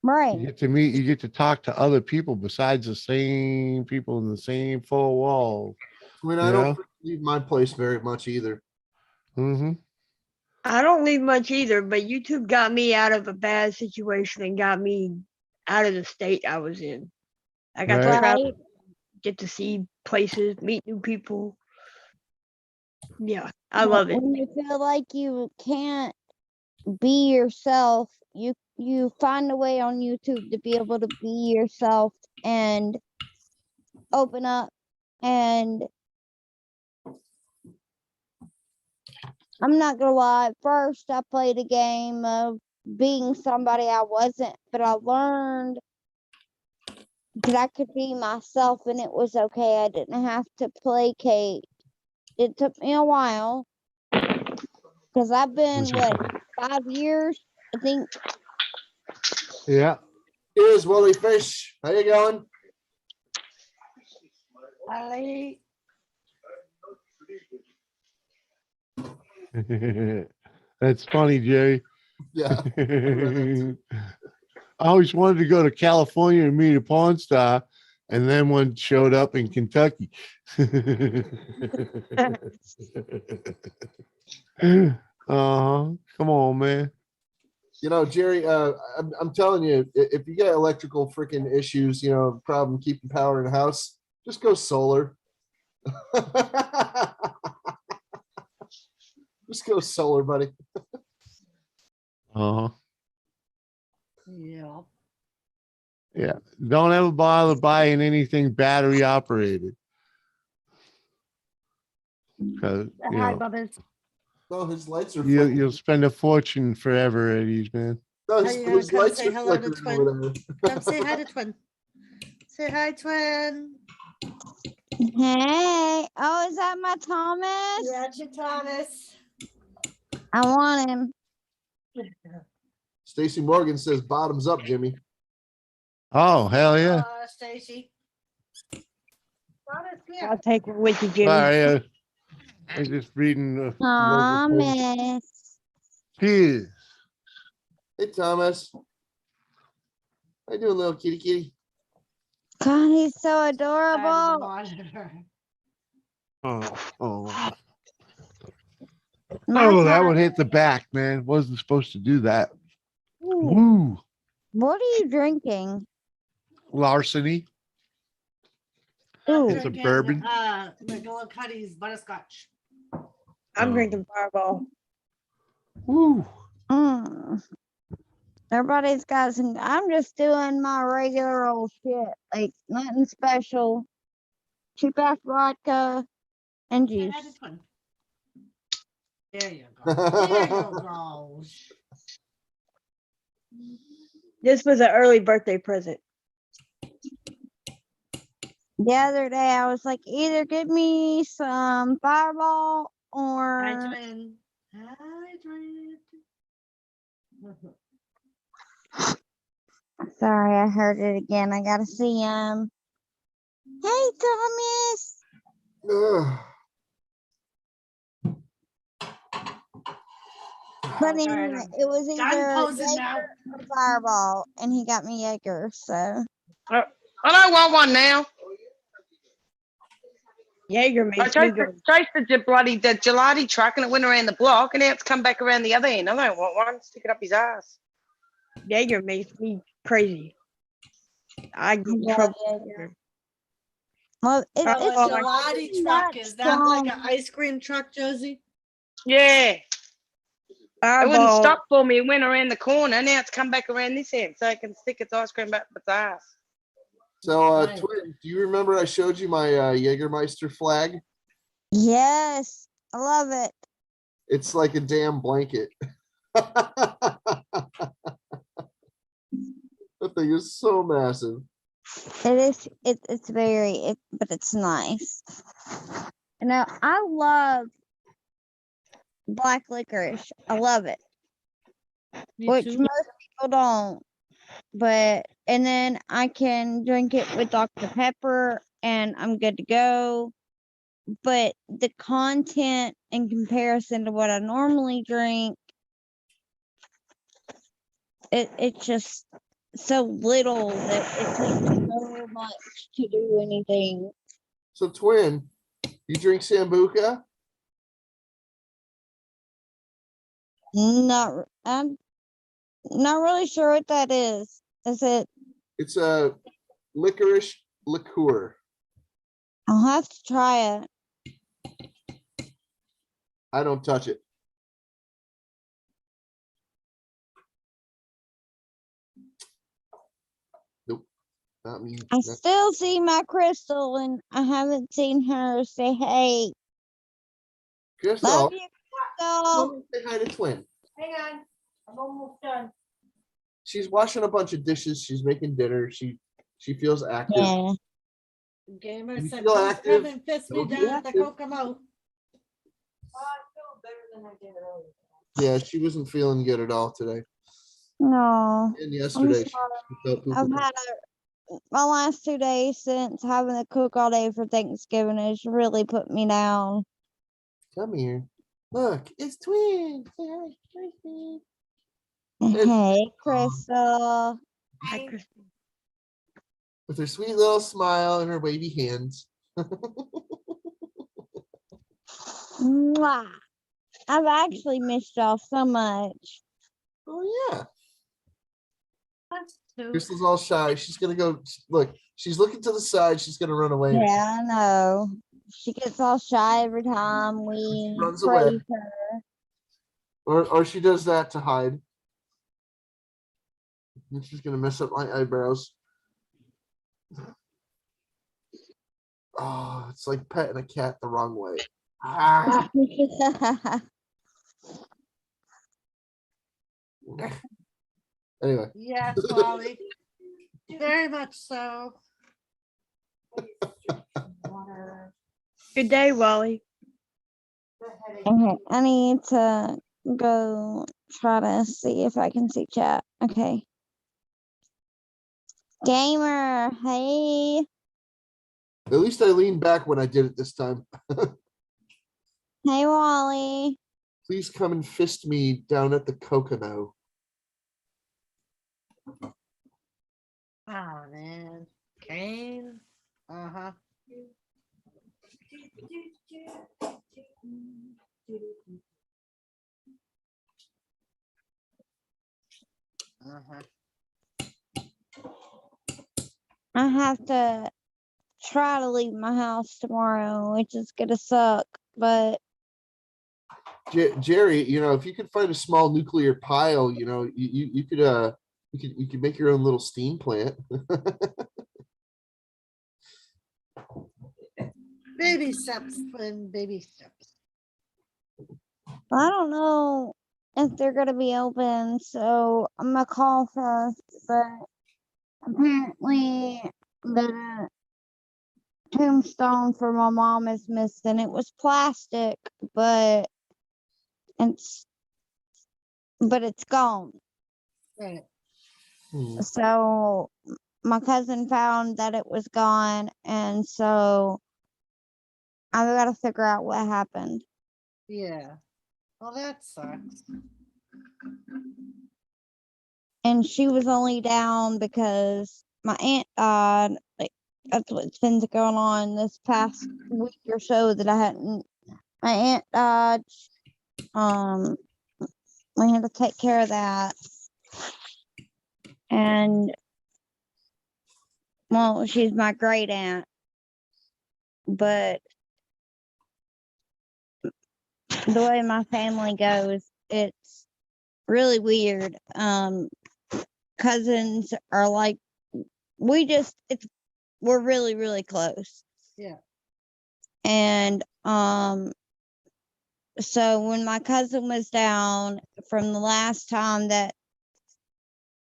Right. You get to talk to other people besides the same people in the same four walls. I mean, I don't leave my place very much either. Mm-hmm. I don't leave much either, but YouTube got me out of a bad situation and got me out of the state I was in. I got to travel, get to see places, meet new people. Yeah, I love it. When you feel like you can't be yourself, you find a way on YouTube to be able to be yourself and open up. And I'm not gonna lie, at first I played a game of being somebody I wasn't, but I learned that I could be myself and it was okay. I didn't have to placate. It took me a while because I've been 5 years, I think. Yeah. Here's Willie Fish. How you going? Wally. That's funny, Jerry. Yeah. I always wanted to go to California and meet a porn star, and then one showed up in Kentucky. Come on, man. You know, Jerry, I'm telling you, if you get electrical freaking issues, you know, problem keeping power in the house, just go solar. Just go solar, buddy. Uh-huh. Yeah. Yeah. Don't ever bother buying anything battery operated. Because Hi, Bubbles. No, his lights are you'll spend a fortune forever at these, man. No, How his, you gonna his come lights say are hello to flickering Twin? over there. Come say hi to Twin. Say hi, Twin. Hey, oh, is that my Thomas? Yeah, it's your Thomas. I want him. Stacy Morgan says bottoms up, Jimmy. Oh, hell yeah. Stacy. I'll take one with you, Jimmy. Sorry, I'm just reading the local page. Thomas. Cheers. Hey, Thomas. How you doing, little kitty kitty? God, he's so Side of the adorable. monitor. Oh, My oh, that one Thomas. hit the back, man. Wasn't supposed to do that. Ooh, Woo. what are you drinking? Larceny. Ooh. It's a bourbon. McGillicuddy's butterscotch. I'm Oh. drinking Fireball. Woo. Everybody's got some. I'm just doing my regular old shit, like nothing special. Cheap ass vodka and Say hi to juice. Twin. There you go. There you go. This was an early birthday present. The other day, I was like, either give me some Fireball or Hi, Twin. Hi, Twin. sorry, I heard it again. I gotta see him. Hey, Thomas. Ugh. But anyway, it was Done either posing now. Jaeger or Fireball, and he got me Jaeger. So I don't want one now. Jaeger I makes me chased go. the gelati truck and it went around the block and now it's come back around the other end. I don't want one. Stick it up his ass. Jaeger makes me crazy. I get in yeah, trouble. Jaeger. Well, So a Oh, gelati it's truck, not is that like strong. an ice cream truck, Josie? Yeah. It wouldn't Fireball. stop for me. It went around the corner. Now it's come back around this end so I can stick its ice cream up its ass. So, Right. Twin, do you remember I showed you my Jägermeister flag? Yes, I love it. It's like a damn blanket. That thing is so massive. It is. It's very. But it's nice. You know, I love black licorice. I love it, Me which too. most people don't. But and then I can drink it with Dr. Pepper, and I'm good to go. But the content in comparison to what I normally drink, it's just so little that it takes so much to do anything. So, Twin, you drink Sambuca? I'm not really sure what that is. Is it? It's a licorice liqueur. I'll have to try it. I don't touch it. Nope, not me. I still see my Crystal, and I haven't seen her say hey. Crystal, Love you, Crystal. say hi to Twin. Hang on. I'm almost done. She's washing a bunch of dishes. She's making dinner. She feels active. Yeah. Gamer You said, feel "Don't active? come and fist me Don't be down at the active. Kokomo." Yeah, she wasn't feeling good at all today. No. And yesterday, sorry. she felt I've poopy. had my last 2 days since having to cook all day for Thanksgiving has really put me down. Come here. Look, it's twins. Hey, Crystal. Hi, Kristen. With her sweet little smile and her wavy hands. Mwah. I've actually missed y'all so much. Oh yeah. That's cute. Crystal's all shy. She's gonna go look. She's looking to the side. She's gonna run away. Yeah, I know. She gets all shy every time we Runs away. praise her. Or she does that to hide. And she's gonna mess up my eyebrows. Oh, it's like petting a cat the wrong way. Ah. Anyway. Yes, Wally. Very much so. Water. Good day, Wally. Okay, I need to go try to see if I can see chat. Okay. Gamer, hey. At least I leaned back when I did it this time. Hey, Wally. Please come and fist me down at the Kokomo. Oh man. Kane. Uh-huh. Uh-huh. I have to try to leave my house tomorrow, which is gonna suck, but Jerry, you know, if you could find a small nuclear pile, you know, you could make your own little steam plant. Baby steps, twin, baby steps. I don't know if they're gonna be open, so I'm gonna call first, but apparently the tombstone for my mom is missing. It was plastic, but it's gone. Right. So my cousin found that it was gone, and so I've got to figure out what happened. Yeah. Well, that sucks. And she was only down because my aunt died. Like, that's what's been going on this past week or so that I hadn't. My aunt died. We had to take care of that. And well, she's my great aunt, but the way my family goes, it's really weird. Cousins are like, we're really, really close. Yeah. And so when my cousin was down from the last time that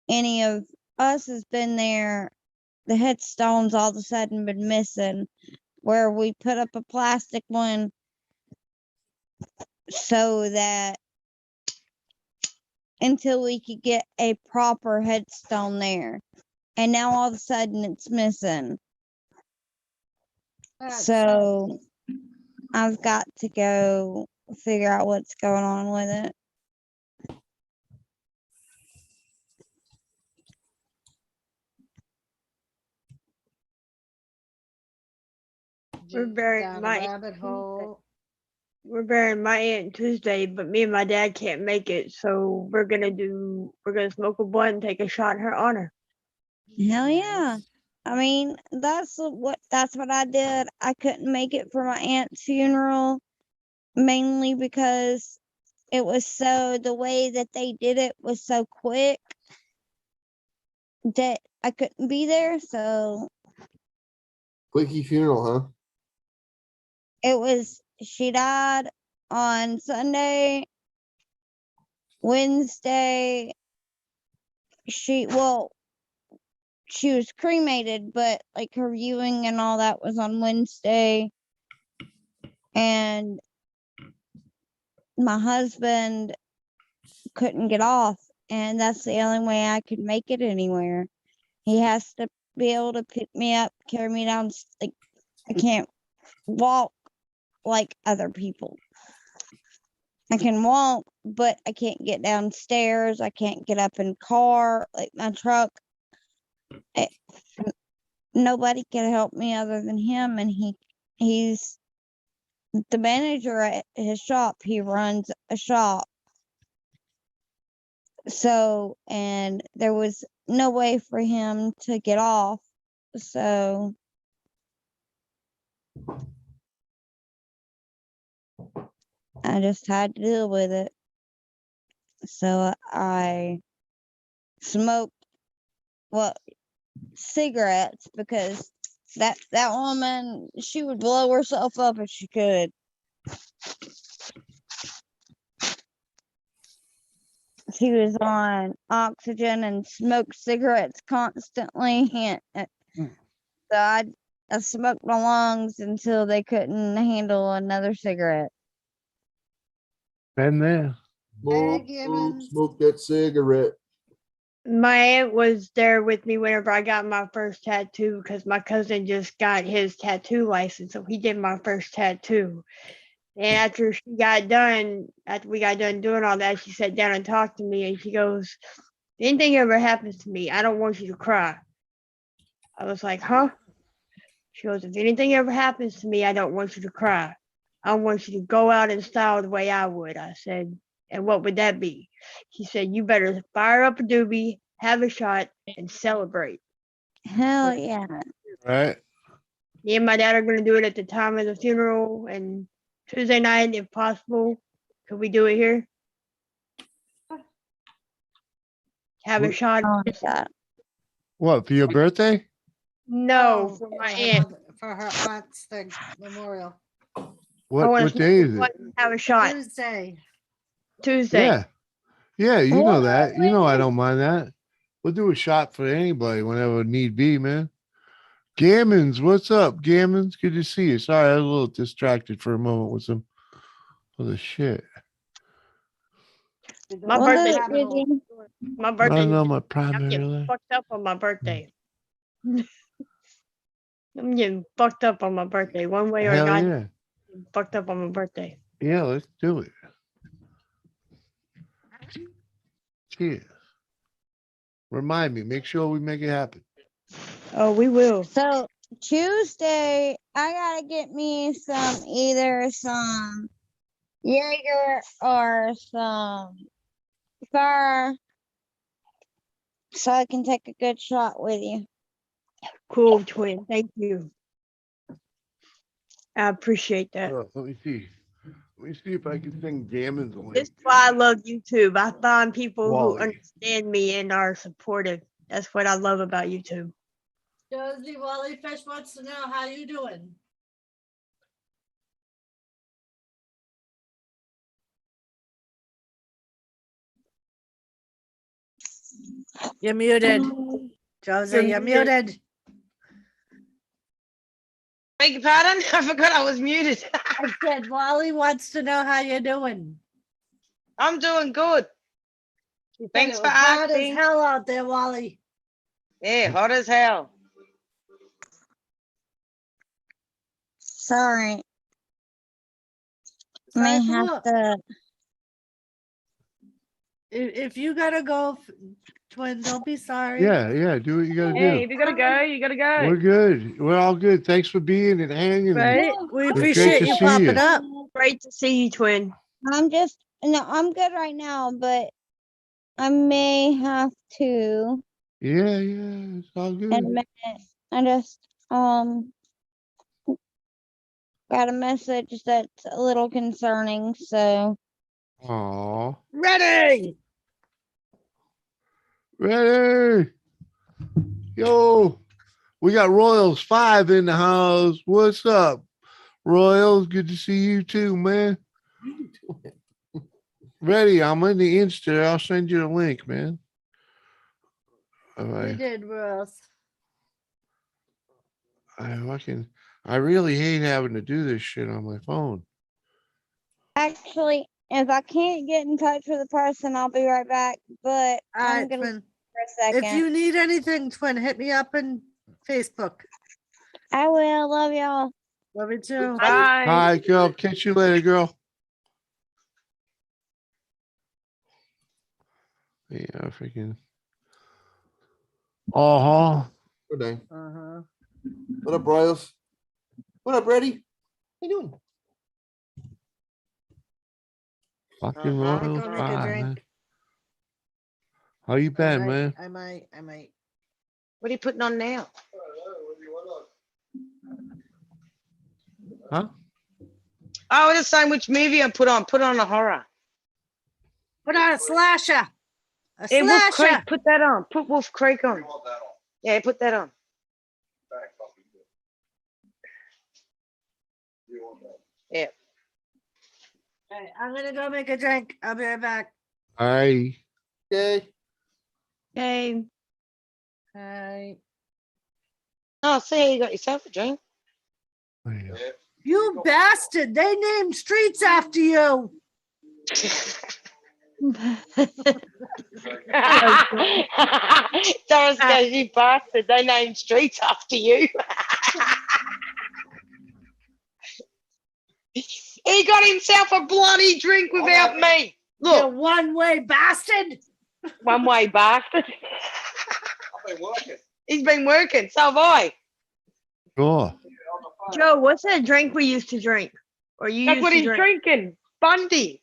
any of us has been there, the headstones all of a sudden been missing, where we put up a plastic one so that until we could get a proper headstone there. And now all of a sudden it's missing. That So I've got to go figure out what's going on with it. We're Just burying down a my rabbit hole. We're burying my aunt Tuesday, but me and my dad can't make it, so we're gonna smoke a blunt and take a shot in her honor. Hell yeah. Nice. I mean, that's what I did. I couldn't make it for my aunt's funeral, mainly because it was the way that they did it was so quick that I couldn't be there. So Quickie funeral, huh? she died on Sunday. Wednesday, she was cremated, but like her viewing and all that was on Wednesday. And my husband couldn't get off, and that's the only way I could make it anywhere. He has to be able to pick me up, carry me down. Like, I can't walk like other people. I can walk, but I can't get downstairs. I can't get up in car, like my truck. Eh, Nobody can help me other than him, and he's the manager at his shop. He runs a shop. So, and there was no way for him to get off. So I just had to deal with it. So I smoked, well, cigarettes, because that woman, she would blow herself up if she could. She was on oxygen and smoked cigarettes constantly. And so I smoked my lungs until they couldn't handle another cigarette. Been there. Smoke, Hey, smoke, Gibbons. smoke that cigarette. My aunt was there with me whenever I got my first tattoo because my cousin just got his tattoo license. So he did my first tattoo. And after we got done doing all that, she sat down and talked to me and she goes, if anything ever happens to me, I don't want you to cry. I was like, huh? She goes, if anything ever happens to me, I don't want you to cry. I want you to go out in style the way I would. I said, and what would that be? She said, you better fire up a doobie, have a shot, and celebrate. Hell yeah. Right. Me and my dad are going to do it at the time of the funeral and Tuesday night, if possible. Could we do it here? Have a What- shot? Oh, yeah. What, for your birthday? No, Oh, for my her aunt. for her aunt's thing, memorial. What day is it? Have a shot. Tuesday. Tuesday. Yeah. Yeah, you know that. You know I What? don't mind that. We'll do a shot for anybody whenever need be, man. Gammons, what's up, Gammons? Good to see you. Sorry, I was a little distracted for a moment with some other shit. My Well, birthday. look, Gigi, My I birthday. know my I'm primary. getting fucked up on my birthday. I'm getting fucked up on my birthday. One way or Hell another. yeah. I'm fucked up on my birthday. Yeah, let's do it. Cheers. Remind me, make sure we make it happen. Oh, we will. so Tuesday, I gotta get me either some Jaeger or some fire, so I can take a good shot with you. Cool, twin. Thank you. I appreciate that. Let me see. Let me see if I can sing Gammons away. This is why I love YouTube. I find people who Wally. understand me and are supportive. That's what I love about YouTube. Josie Wally Fish wants to know how you doing. You're muted. Josie, you're muted. Beg your pardon? I forgot I was muted. I said Wally wants to know how you're doing. I'm doing good. She said Thanks it for was hot as asking. hell out there, Wally. Yeah, hot as hell. Sorry, Sorry may for have what? to. If you gotta go, twin, don't be sorry. Yeah, do what you gotta Hey, do. if you gotta go, you gotta go. We're good. We're all good. Thanks for being and hanging. Right? We It's appreciate great to you see popping you. up. Great to see you, twin. I'm good right now, but I may have to Yeah, it's all in a good. minute. I just got a message that's a little concerning, so Aw. Ready. Ready? Yo, we got Royals 5 in the house. What's up, Royals? Good to see you too, man. Ready? I'm in the Insta. I'll send you the link, man. All We right. did, Rose. I really hate having to do this shit on my phone. actually, if I can't get in touch with the person, I'll be right back. But All I'm right, gonna twin. for a second. If you need anything, twin, hit me up on Facebook. I will. Love y'all. Love you too. Bye. All right, girl. Catch you later, girl. Yeah, freaking. Uh-huh. Good day. Uh-huh. What up, Royals? What up, Reddy? How you doing? Fucking Uh-huh. Go Royals. make a Bye, drink. man. How you been, man? I might. What are you putting on now? Huh? Oh, it's the same which movie I put on. Put on a horror. Put on a slasher. A Yeah, Wolf Creek. slasher. Put that on. Put Wolf Creek on. Yeah, put that on. Yeah. All right, I'm gonna go make a drink. I'll be right back. All right. Okay. Okay. Hi. Oh, see, you got yourself a drink. You bastard! They named streets after you. Doris goes, you bastard. They named streets after you. He got himself a bloody drink without me. You Look, one-way bastard. one way bastard. He's been working, so have I. Sure. Joe, what's that drink we used to drink? Or you That's used what to he's drink? drinking. Bundy.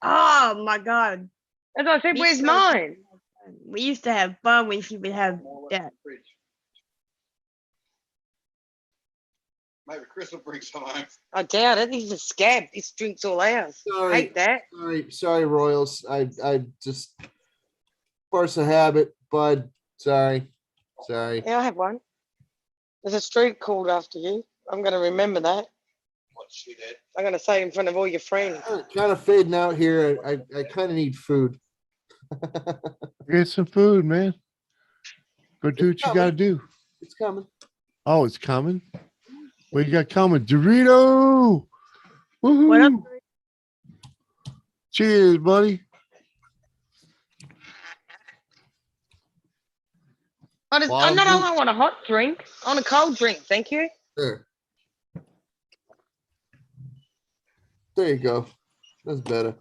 Oh my God. As I said, Me where's too. mine? We used to have fun when she would have that. Maybe Chris will bring some home. I doubt it. He's a scab. This drink's all ours. Sorry. Hate that. Sorry, Royals. I just force a habit, bud. Sorry. Yeah, I have one. There's a street called after you. I'm going to remember that. What she did. I'm going to say it in front of all your friends. Kind of fading out here. I kind of need food. Get some food, man. Go do what you gotta do. It's coming. Oh, it's coming. What you got coming? Dorito. Woohoo. What up? Cheers, buddy. I don't want a hot drink. I want a cold drink. Thank you. There you go. That's better.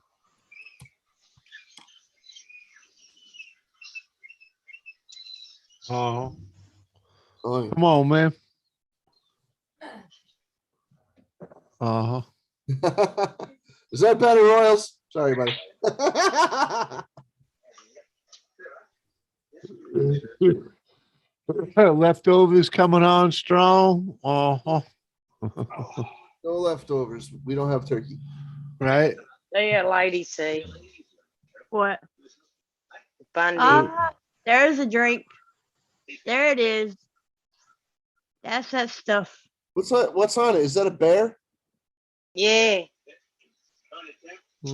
Oh, Oh, come on, man. Uh-huh. Is that better, Royals? Sorry, buddy. Leftovers coming on strong. Uh-huh. No leftovers. We don't have turkey. Right? There, lady, see. What? Bundy. There's a drink. There it is. That's that stuff. What's on it? Is that a bear? Yeah.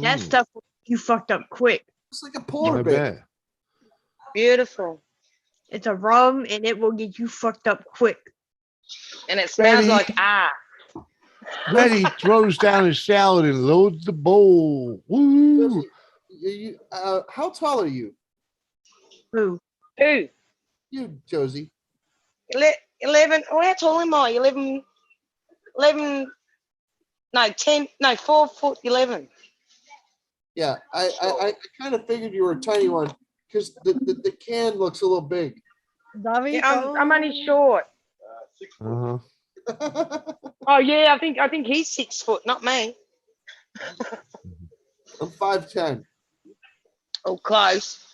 That stuff you fucked up quick. It's like a polar I bear. bet. Beautiful. It's a rum and it will get you fucked up quick. And it smells Betty. like Betty throws down his salad and loads the bowl. Woo! How tall are you? Who? Who? You, Josie. 11. Oh, how tall am I? 11. No, 10. No, 4'11". Yeah, I kind of figured you were a tiny one because the can looks a little big. Yeah, I'm only short. Uh-huh. Oh yeah, I think he's 6 foot, not me. I'm 5'10". Oh, close.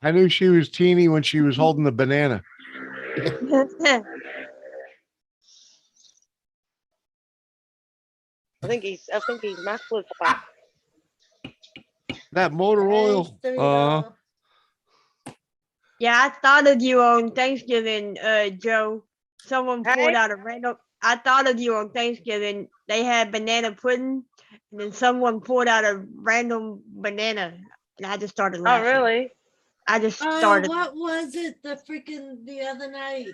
I knew she was teeny when she was holding the banana. I think he's muscles fat. That motor oil. Yeah, I thought of you on Thanksgiving, Joe. Someone pulled Hey. out a random. I thought of you on Thanksgiving. They had banana pudding, and then someone pulled out a random banana, and I just started Oh, laughing. really? I just Oh, started. what was it? The other night.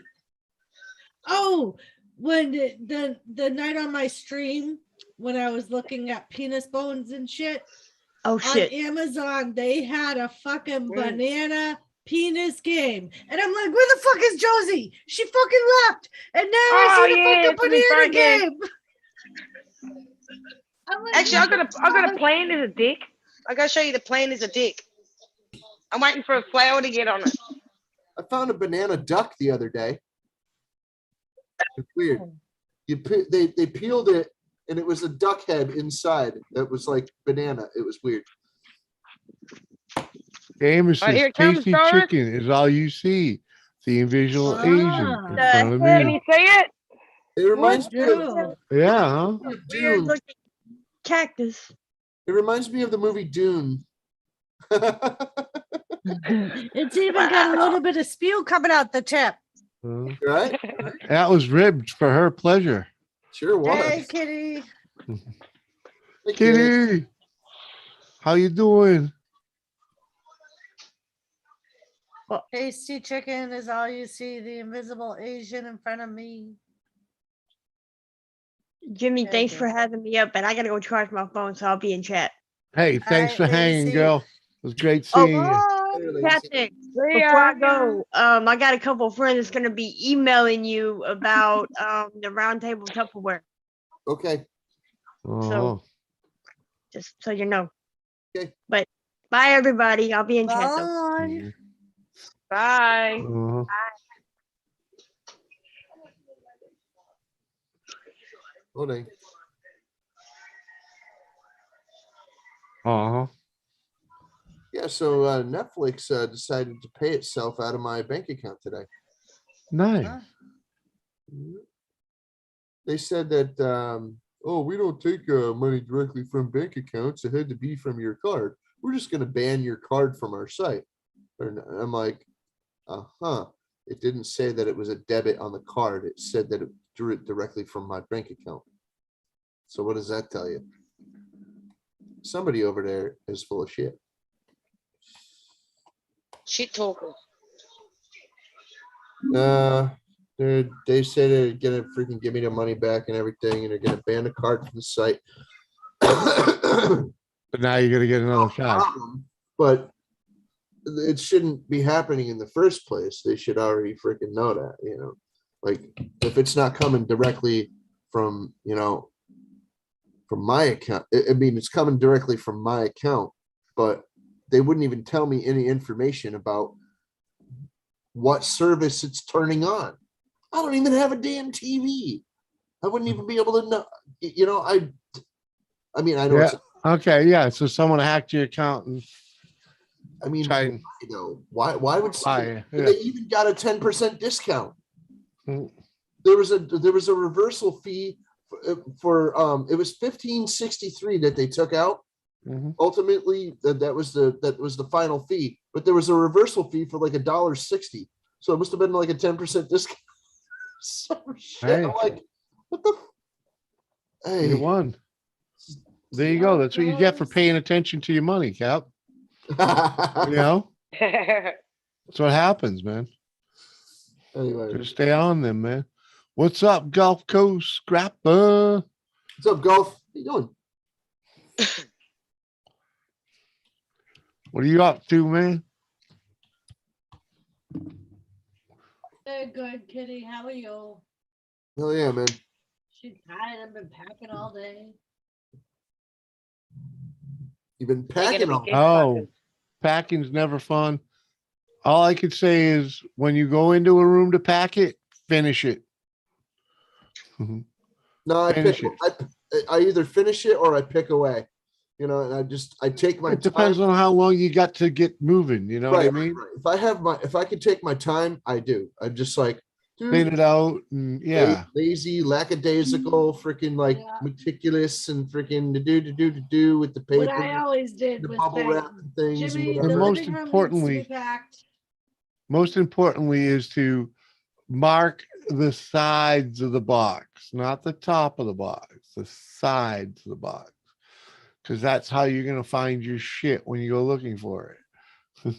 Oh, when the night on my stream when I was looking at penis bones and shit. Oh shit! On Amazon, they had a fucking banana penis game, and I'm like, where the fuck is Josie? She fucking left, and now I see the fucking banana game. I'm like, Actually, I got a plan as a dick. I gotta show you the plan as a dick. I'm waiting for a flower to get on it. I found a banana duck the other day. It's weird. They peeled it, and it was a duck head inside that was like banana. It was weird. Amos Right, says, here it comes, tasty Doris. chicken is all you see. The invisible Asian in Ah. front of Can me. you see it? It reminds What me do? of Yeah, huh? Weird Dune. looking cactus. It reminds me of the movie Dune. It's even got a little bit of spew coming out the tip. Right? That was ribbed for her pleasure. Sure was. Hey, kitty. Hey, kitty. Kitty, how you doing? Tasty chicken is all you see. The invisible Asian in front of me. Jimmy, Very thanks good. for having me up, but I gotta go charge my phone, so I'll be in chat. Hey, thanks for right, hanging, Lacey. girl. It was great Oh, seeing you. Later, ladies. Patrick, See before I ya. go, I got a couple of friends that's gonna be emailing you about the round table Tupperware. Okay. Oh, Just so you know. Okay. But bye everybody. I'll be in chat though. Bye. Bye. Loading. Yeah, so Netflix decided to pay itself out of my bank account today. nice. They said that, oh, we don't take money directly from bank accounts. It had to be from your card. We're just going to ban your card from our site. And I'm like, uh-huh. It didn't say that it was a debit on the card. It said that it drew it directly from my bank account. So what does that tell you? Somebody over there is full of shit. Shit talker. They say they're gonna freaking give me the money back and everything, and they're gonna ban the card from the site. But now you're gonna get another shot. But it shouldn't be happening in the first place. They should already freaking know that, you know. Like if it's not coming directly from, you know, from my account. I mean, it's coming directly from my account, but they wouldn't even tell me any information about what service it's turning on. I don't even have a damn TV. I wouldn't even be able to know. You know, I mean, I know. Yeah. Okay. Yeah. So someone hacked your account and I mean, tried. you know, why would Buy, yeah. they even got a 10% discount? Mm. There was a reversal fee for it was $15.63 that they took out. Mhm. Ultimately, that was the final fee, but there was a reversal fee for like $1.60. So it must have been like a 10% discount. Some shit. Hey. I'm like, what the? Hey, You won. There you go. That's what you get for paying attention to your money, Cap. You know, that's what happens, man. Anyway, Just stay on them, man. What's up, Gulf Coast Scrapper? what's up, Golf? How you doing? What are you up to, man? Hey, good kitty. How are you? Hell yeah, man. She's tired. I've been packing all day. You've been They're gonna packing be all. good Oh, fuckers. packing's never fun. All I could say is when you go into a room to pack it, finish it. No, I Finish I either finish it or I pick away. You know, and I take my It depends time. on how long you got to get moving. You know what I mean? Right. If I could take my time, I do. I'm just like, Clean dude, it out. And yeah. lazy, lackadaisical, freaking like Yeah. meticulous and freaking to do with the What paper, I always did the was bubble say, wrap and things and Jimmy, the whatever. most living room needs to importantly- be packed. Most importantly is to mark the sides of the box, not the top of the box, the sides of the box. Because that's how you're going to find your shit when you go looking for it.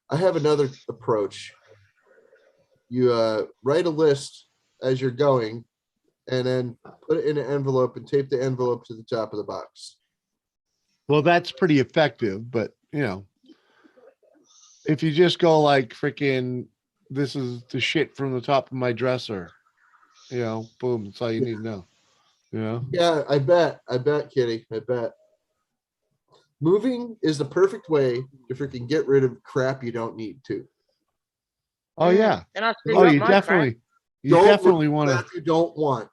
I have another approach. You write a list as you're going, and then put it in an envelope and tape the envelope to the top of the box. Well, that's pretty effective, but you know, if you just go like freaking, this is the shit from the top of my dresser, you know, boom, that's all you need to know. You know? Yeah, I bet, Kitty. I bet. Moving is the perfect way to freaking get rid of crap you don't need to. Oh yeah. And I still Oh, got you my crap. definitely want to. Crap you don't want.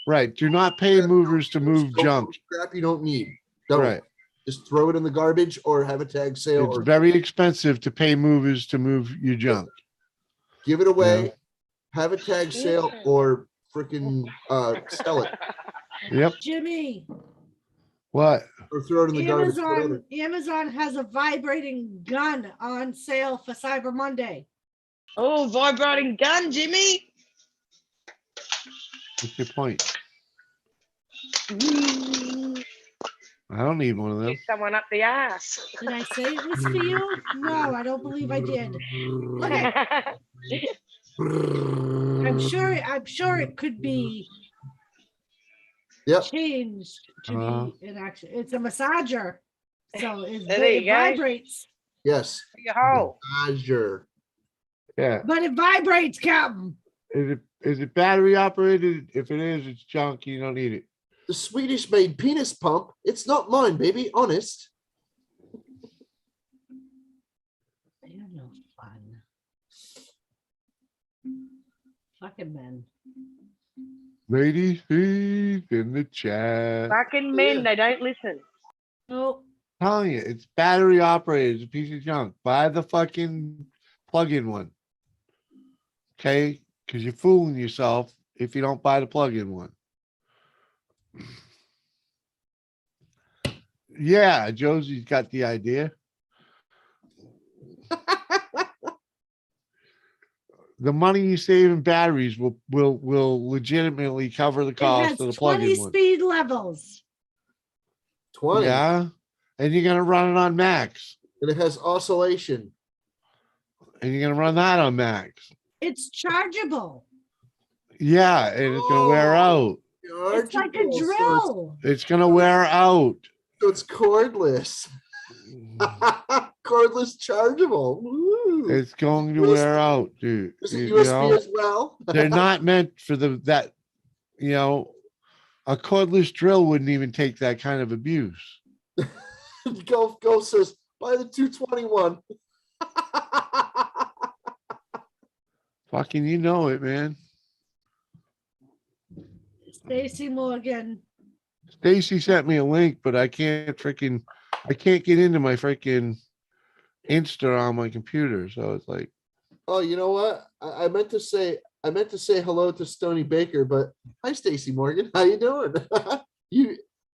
Right. Do not pay movers to move Don't junk. move crap you don't need. Don't. Right. Just throw it in the garbage or have a tag sale It's or very expensive to pay movers to move your junk. give it away, Yeah. have a tag sale or freaking sell it Yep. Jimmy, What? or throw it in the garbage. whatever. Amazon has a vibrating gun on sale for Cyber Monday. Oh, vibrating gun, Jimmy. What's your point? I don't need one of them. Hit someone up the ass. Did I say it was for you? No, I don't believe I did. Look at, I'm sure it could be Yep. changed to be an action. It's a massager. So There you it go. vibrates. Yes. Your hole. Azure. Yeah. But it vibrates, Captain. Is it battery operated? If it is, it's junk. You don't need it. The Swedish made penis pump. It's not mine, baby. Honest. They're no fun. Fucking men. Ladies, please in the chat. Fucking men, they don't listen. Oh, Telling you, it's battery operated. It's a piece of junk. Buy the fucking plug-in one. Okay? Because you're fooling yourself if you don't buy the plug-in one. Yeah, Josie's got the idea. The money you save in batteries will legitimately cover the it cost has of the 20 plug-in one. speed levels. 20. Yeah, and you're gonna run it on max, And it has oscillation. and you're gonna run that on max. It's chargeable. Yeah, and it's gonna wear out. It's like a Chargeable, so drill. It's gonna wear out. So it's cordless. Cordless chargeable. Woo. It's going to USB. wear out, dude. Is it You USB know, as well? they're not meant for that. You know, a cordless drill wouldn't even take that kind of abuse. Go, sis. Buy the 221. Fucking, you know it, man. Stacy Morgan. Stacy sent me a link, but I can't get into my freaking Insta on my computer. So it's like, Oh, you know what? I meant to say hello to Stony Baker, but hi, Stacy Morgan. How you doing?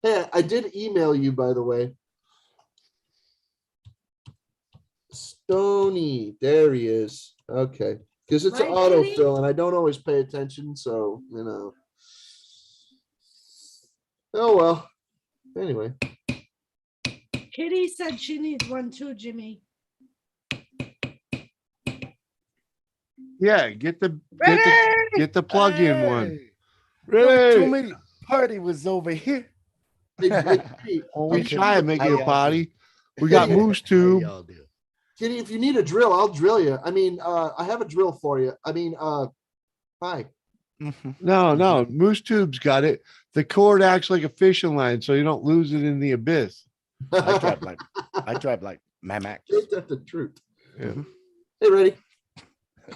Hey, I did email you, by the way. Stony, there he is. Okay, because it's an Right, Kitty? autofill, and I don't always pay attention, so you know. Oh well. Anyway, Kitty said she needs one too, Jimmy. yeah, get the plug-in one. Hey, Really? Too many party was over here. hey, Well, we Kitty, try to make it How a y'all party. We got Moose How Tube. y'all do? Kitty, if you need a drill, I'll drill you. I mean, I have a drill for you. I mean, hi. No, Moose Tube's got it. The cord acts like a fishing line, so you don't lose it in the abyss. I drive like Max. Ain't that the truth? Yeah. Hey, ready?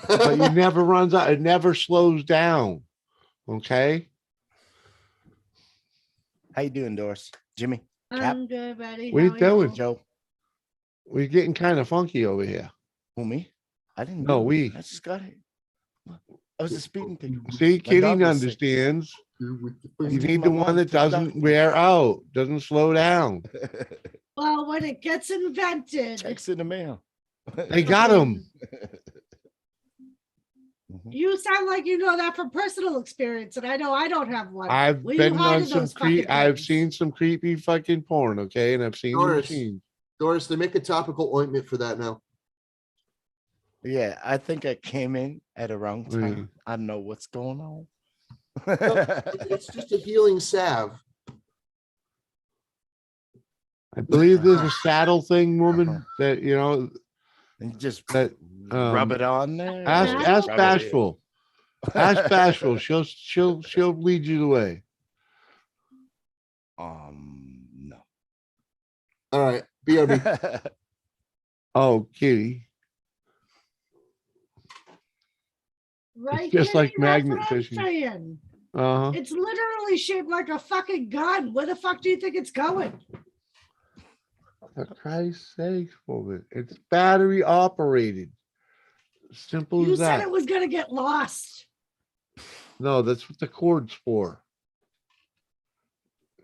But it never runs out. It never slows down. Okay. How you doing, Doris? Jimmy? Cap? I'm good, buddy. What are you How doing, Joe? We're getting kind of funky over here. Who, me? I didn't No, do it. we. I just got it. I was a speeding ticket. See, My Kitty dog was sick. understands. You need My the mom one that took dog- doesn't wear out, doesn't slow down. Well, when it gets invented, Checks in the mail. They got them. you sound like you know that from personal experience, and I know I don't have one. I've Where been you hiding on some those fucking I've things? seen some creepy fucking porn, okay, and I've seen the Doris. machines. Doris, they make a topical ointment for that now. Yeah, I think I came in at a wrong Yeah. time. I don't know what's going on. It's just a healing salve. I believe there's a saddle thing, woman, that you know And just that rub it on there. ask or ask rub it in? Bashful. Ask Bashful. She'll lead you the way. No. All right. BRB. Oh, kitty. Right? just like Kitty? That's magnet what I'm fishing. saying. Uh-huh. It's literally shaped like a fucking gun. Where the fuck do you think it's going? For Christ's sake, woman. It's battery operated. Simple You as said that. it was gonna get lost. No, that's what the cord's for.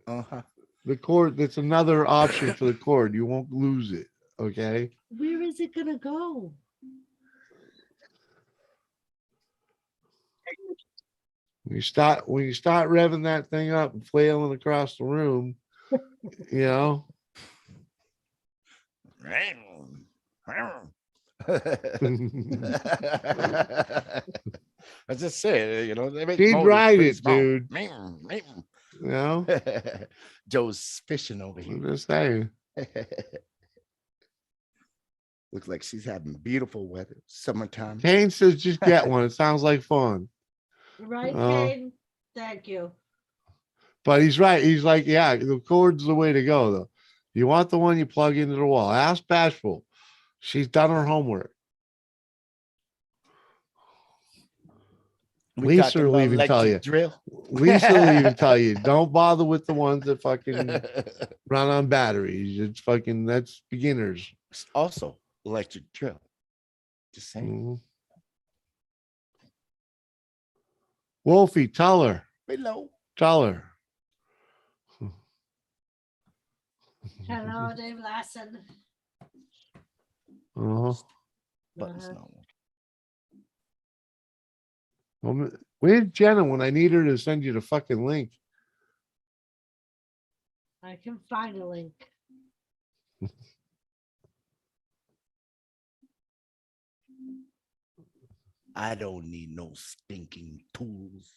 Uh-huh. The cord, that's another option for the cord. You won't lose it. Okay. Where is it gonna go? When you start revving that thing up and flailing across the room, you know. I just say, you know, they make He'd motors ride pretty it, small. dude. You know, Joe's fishing over I'm here. just saying. Looks like she's having beautiful weather, summertime. Kane says just get one. It sounds like fun. Right, Uh, Kane? Thank you. But he's right. He's like, yeah, the cord's the way to go, though. You want the one you plug into the wall. Ask Bashful. She's done her homework. We Lisa talking will about even tell you. electric drill. Lisa will even tell you, don't bother with the ones that fucking run on batteries. It's fucking, that's beginners. It's also electric drill. Just saying. Mhm. Wolfie, tell her. Hello. Tell her. Hello, Dave Lassen. Uh-huh. Buttons Uh-huh. no. Well, where's Jenna when I need her to send you the fucking link? I can find a link. I don't need no stinking tools.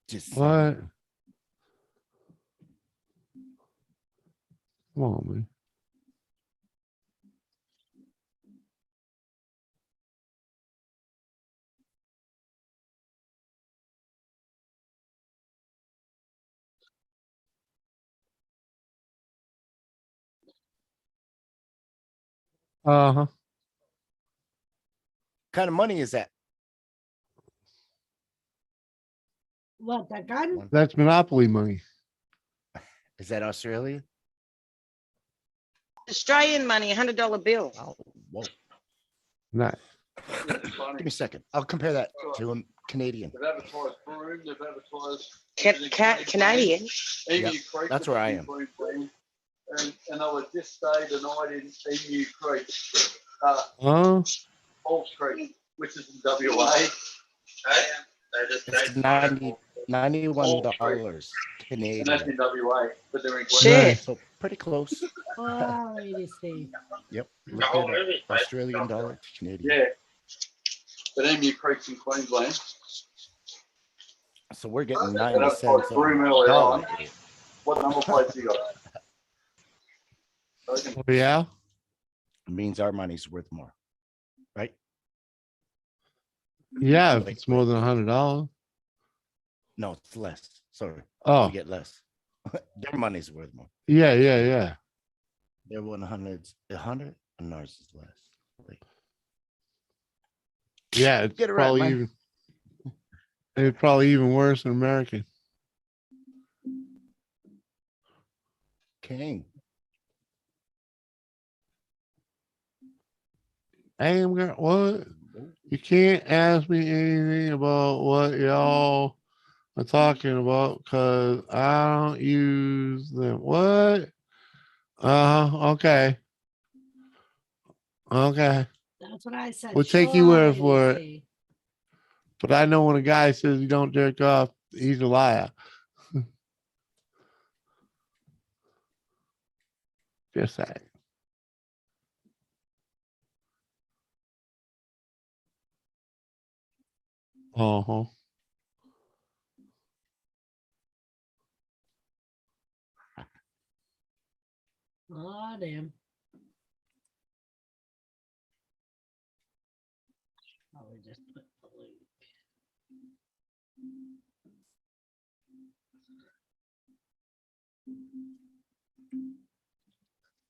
Just What? saying. Come on, man. Uh-huh. What kind of money is that? What, that gun? That's Monopoly money. Is that Australian? Australian money, $100 bill. Oh, whoa. Not. Give me a second. I'll compare that to a Canadian. Canadian. Yeah, that's where I am. And I was just stayed the night in Emu Creek, Falls Creek, which is in WA. It's $91 And that's Canadian. in WA, but they're in Shit. So pretty close. Oh, let me see. Yep. Look at it. Australian dollar to Canadian. Yeah. But Emu Creek's in Queensland. So we're getting And 90 that's cents like on 3 the mil dollar. on. What number plates you got? Oh, yeah? It means our money's worth more, right? Yeah, if Wait, it's more than $100. No, it's less. Sorry. Oh, We get less. Their money's worth more. yeah, yeah, yeah. They're 100, and ours is less. Wait. Yeah, it's Get it right, probably man. even. It's probably even worse in American. King. Hey, I'm gonna what? You can't ask me anything about what y'all are talking about because I don't use them. What? Okay. Okay. That's what I said. We'll take you word Sure, for it. Lucy. But I know when a guy says you don't jerk off, he's a liar. Just saying. Uh-huh. Oh, damn. Oh, we just put the link.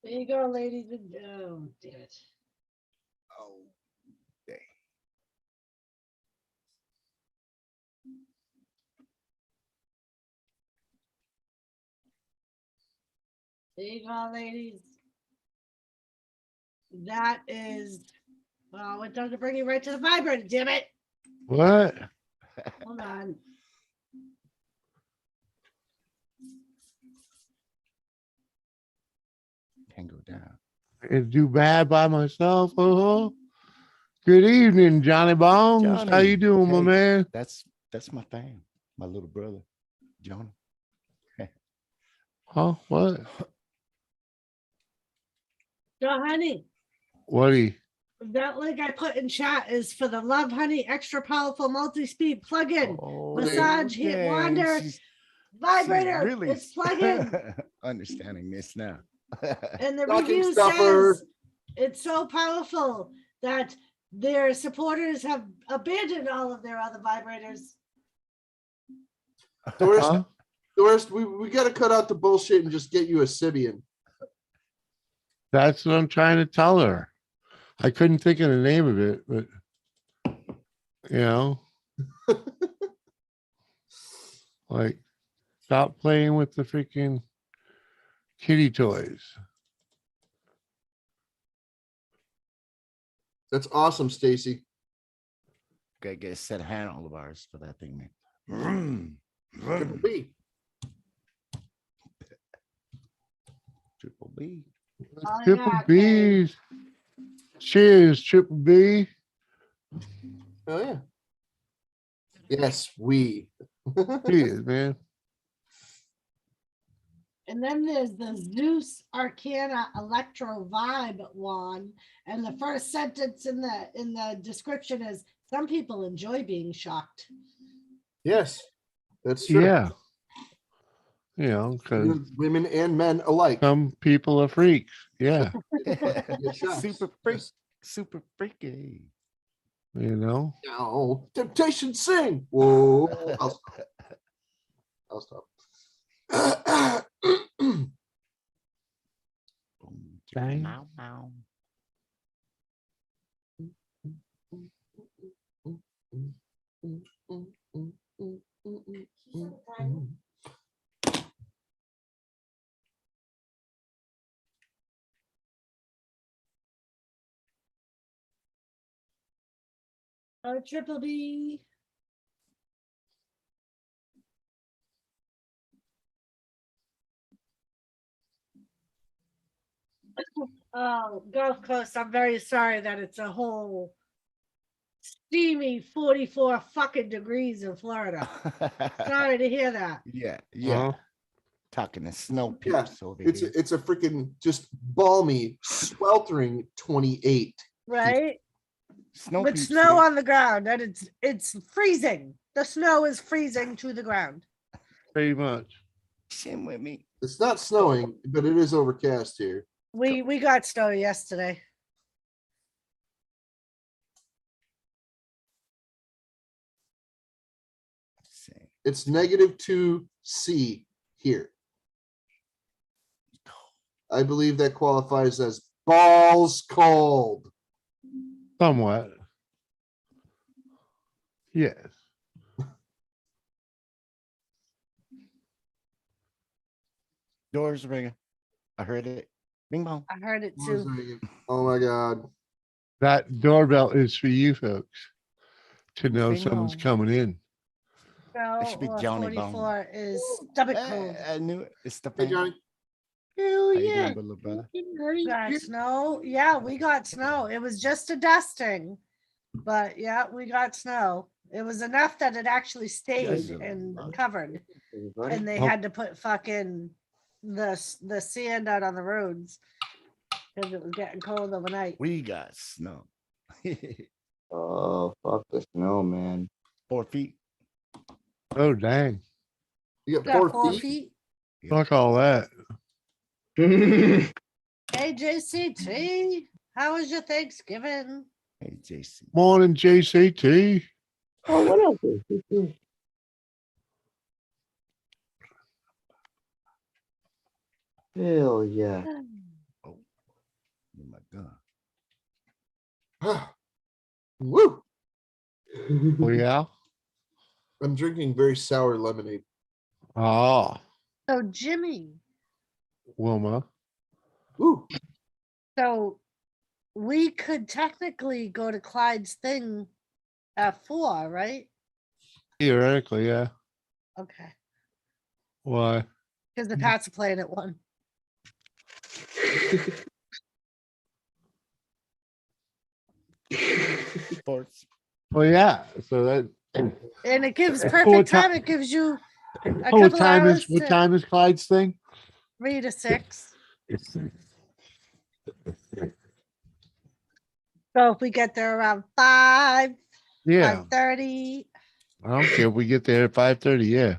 There you go, ladies and oh, damn it. Oh, dang. There you go, ladies. That is, well, it doesn't bring you right to the vibrator, damn it. What? Hold on. Can't go down. It's do bad by myself. Good evening, Johnny Bones. How Johnny, you doing, my hey, man? That's my fam, my little brother, Johnny. Huh? What? So, honey, What'dy? that link I put in chat is for the Love Honey Extra Powerful Multi-Speed plug-in. Massage, hit, dang, wander, she's vibrator. really It's plug-in. understanding this now. And the Stocking review stuffer. says it's so powerful that their supporters have abandoned all of their other vibrators. Doris, Huh? Doris, we got to cut out the bullshit and just get you a Sibian. That's what I'm trying to tell her. I couldn't think of the name of it, but you know, like stop playing with the freaking kitty toys. That's awesome, Stacy. Gotta get a set of handlebars for that thing, man. Triple B. Triple B. Oh, Triple yeah, okay. B's. Cheers, Triple B. Oh yeah. Yes, we. Cheers, man. And then there's the Zeus Arcana Electro Vibe one. And the first sentence in the description is some people enjoy being shocked. Yes, that's true. Yeah. You know, because Women and men alike. some people are freaks. Yeah. Super freak, super freaky. You know, No, Temptation sing. Whoa. I'll stop. Dang. Meow, meow. Oh, Triple B. Oh, Gulf Coast, I'm very sorry that it's a whole steamy 44 fucking degrees in Florida. Sorry to hear that. Yeah, yeah. Uh-huh. Talking to snow Yeah, peeps over it's here. a freaking just balmy, sweltering 28. Right? Snow With peeps snow here. on the ground, and it's freezing. The snow is freezing to the ground. Pretty much. Same with me. It's not snowing, but it is overcast here. We got snow yesterday. Same. It's -2 C here. I believe that qualifies as balls cold. Somewhat. Yes. Doors ringing. I heard it. Bing bong. I heard it too. Oh my God. That doorbell is for you folks to know Bing someone's bong. coming in. That should be Johnny Bone. 44 is stomach cold. I knew it. It's the Hey, fan. Johnny. Hell yeah. Little brother. Got snow. Yeah, we got snow. It was just a dusting, but yeah, we got snow. It was enough that it actually stayed Yes. and covered, and they Oh. had to put fucking the sand out on the roads because it was getting cold overnight. We got snow. Oh, fuck the snow, man. 4 feet. Oh, dang. You got Got 4 feet? Fuck all that. Hey JCT, how was your Thanksgiving? Hey, JC. Morning, JCT. Oh, what else is this? Hell yeah. Oh, God. Woo! Oh yeah. I'm drinking very sour lemonade. Oh, So Jimmy, Wilma. Ooh. so we could technically go to Clyde's thing at 4, right? Theoretically, yeah. Okay. Why? Because the Pats are playing at 1. Sports. Well, yeah. So that. And it gives What perfect ti- time. It gives you a What couple time hours is what to time is Clyde's thing? 3 to 6. So if we get there around 5, Yeah. 5:30. I don't care if we get there at 5:30. Yeah.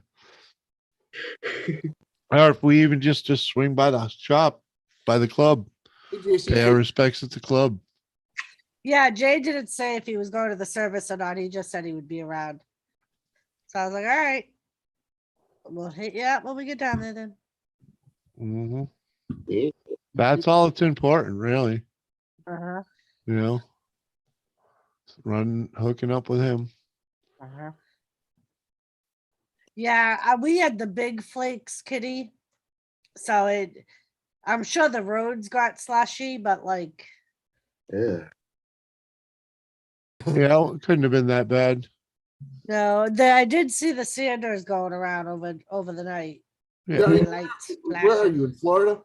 Or if we even just swing by the shop, by the club, Hey, JC, pay our respects at the club. Yeah, Jay didn't say if he was going to the service or not. He just said he would be around. So I was like, all right. We'll hit you up when we get down there then. Mm-hmm. Yeah. That's all that's important, really. Uh-huh. You know, hooking up with him. Uh-huh. Yeah, we had the big flakes, Kitty. So I'm sure the roads got slushy, but like, Yeah. Yeah, it couldn't have been that bad. no, I did see the Sanders going around over the night. Yeah. Johnny, The lights where are flashing. you in Florida?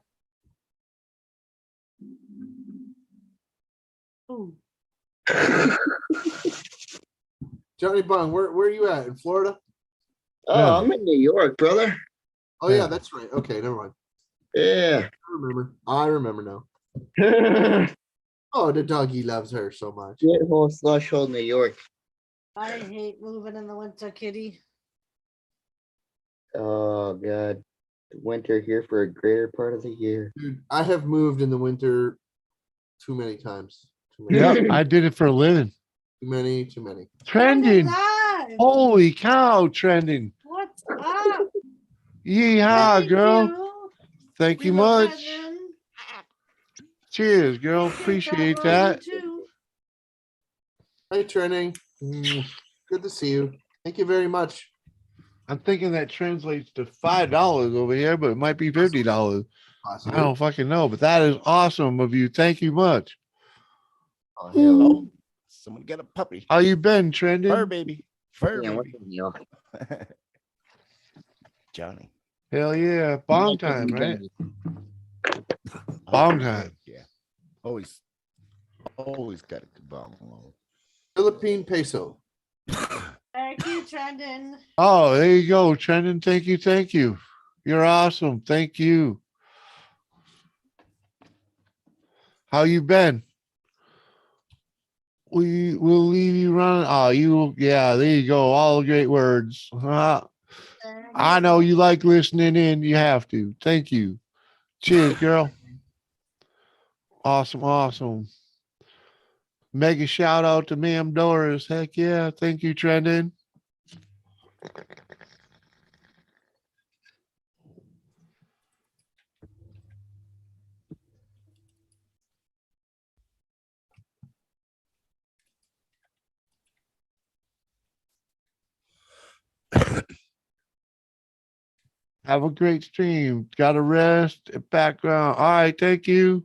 Ooh. Johnny Bung, where are you at in Florida? Oh, Yeah. I'm in New York, brother. Oh yeah, that's right. Okay, never mind. Yeah. I remember now. Oh, the doggy loves her so much. Shithole slush hole, New York. I hate moving in the winter, Kitty. Oh God, winter here for a greater part of the year. Dude, I have moved in the winter too many times. Yeah, I did it for a living. Too many. Trending. Live. Holy cow, trending. What's up? Yeehaw, Thank girl. you. Thank We you love much. Brendan. Cheers, girl. Thanks, Appreciate Admiral, you that. too. Hey, Training. Good to see you. Thank you very much. I'm thinking that translates to $5 over here, but it might be $50. I Possibly. don't fucking know, but that is awesome of you. Thank you much. Oh, hell. Oh, someone get a puppy. How you been, Trending? Fur baby. Fur Yeah, baby. what's the deal? Johnny. Hell yeah. Bong time, right? Bong time. Yeah. Always got a bong along. Philippine peso. Thank you, Trendon. Oh, there you go, Trending. Thank you. Thank you. You're awesome. Thank you. How you been? We will leave you running. Oh, yeah, there you go. All great words. I know you like listening in. You have to. Thank you. Cheers, girl. Awesome. Awesome. Mega shout out to Ma'am Doris. Heck yeah. Thank you, Trendon. Have a great stream. Got to rest. Background. All right. Thank you.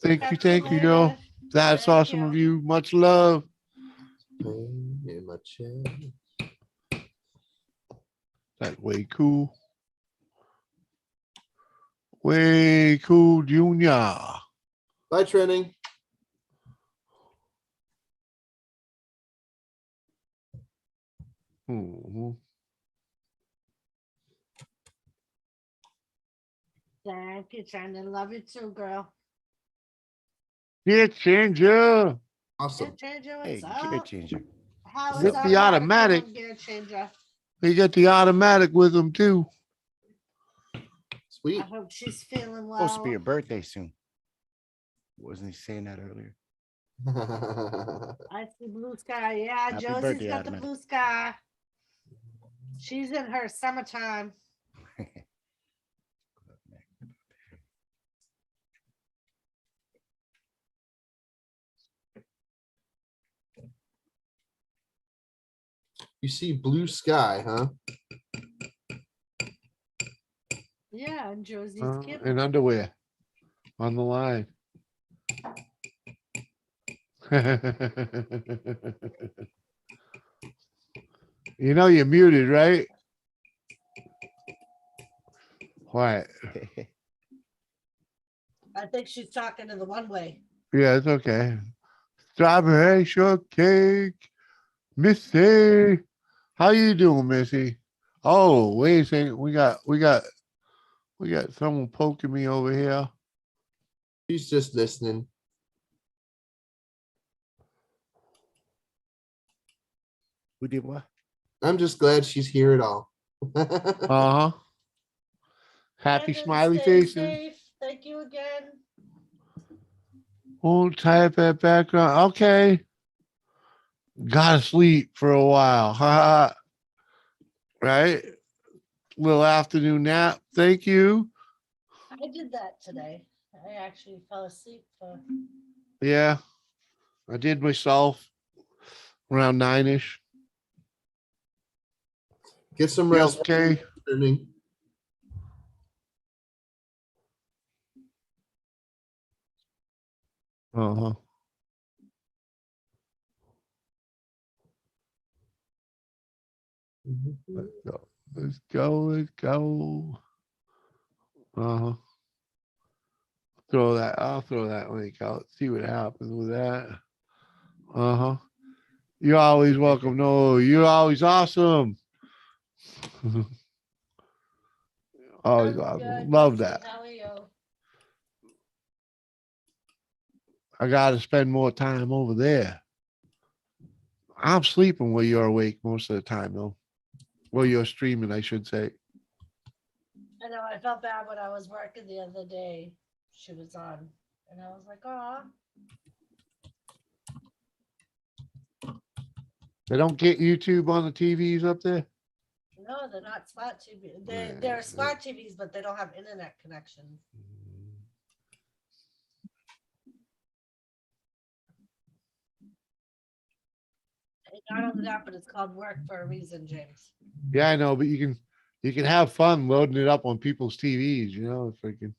Thank you, girl. That's Thank awesome you. of you. Much love. In my chest. That's way cool. Way cool, Junior. Bye, Training. Thank you, Trendon. Love you too, girl. Gear changer. Awesome. Gear changer, Hey, what's gear up? changer. How Zip is our the automatic. going, Gear changer? They got the automatic with them too. Sweet. I hope she's feeling Supposed to be well. your birthday soon. Wasn't he saying that earlier? I see blue sky. Yeah, Happy Josie's birthday, got the Automatic. blue sky. She's in her summertime. You see blue sky, huh? Yeah, and Josie's kid. in underwear on the line. You know you're muted, right? What? I think she's talking to the one way. Yeah, it's okay. Strawberry shortcake, Missy. How you doing, Missy? Oh, wait a second. We got someone poking me over here. She's just listening. We did what? I'm just glad she's here at all. Uh-huh. Happy Brandon, smiley stay faces. safe. Thank you again. Won't type that background. Okay. Gotta sleep for a while. Ha. Right? Little afternoon nap. Thank you. I did that today. I actually fell asleep for Yeah. I did myself around 9-ish. Get some You rest. okay? Uh-huh. Let's go. Let's go. Let's go. Uh-huh. I'll throw that link out. See what happens with that. Uh-huh. You're always welcome. No, you're always awesome. Always awesome. good. Love Missy, that. how are you? I gotta spend more time over there. I'm sleeping while you're awake most of the time, though. Well, you're streaming, I should say. I know I felt bad when I was working the other day. She was on, and I was like, "Oh, They don't get YouTube on the TVs up there. no, they're not smart TV. They're smart TVs, but they don't have internet connections." And not only that, but it's called work for a reason, James. Yeah, I know, but you can have fun loading it up on people's TVs, you know, freaking.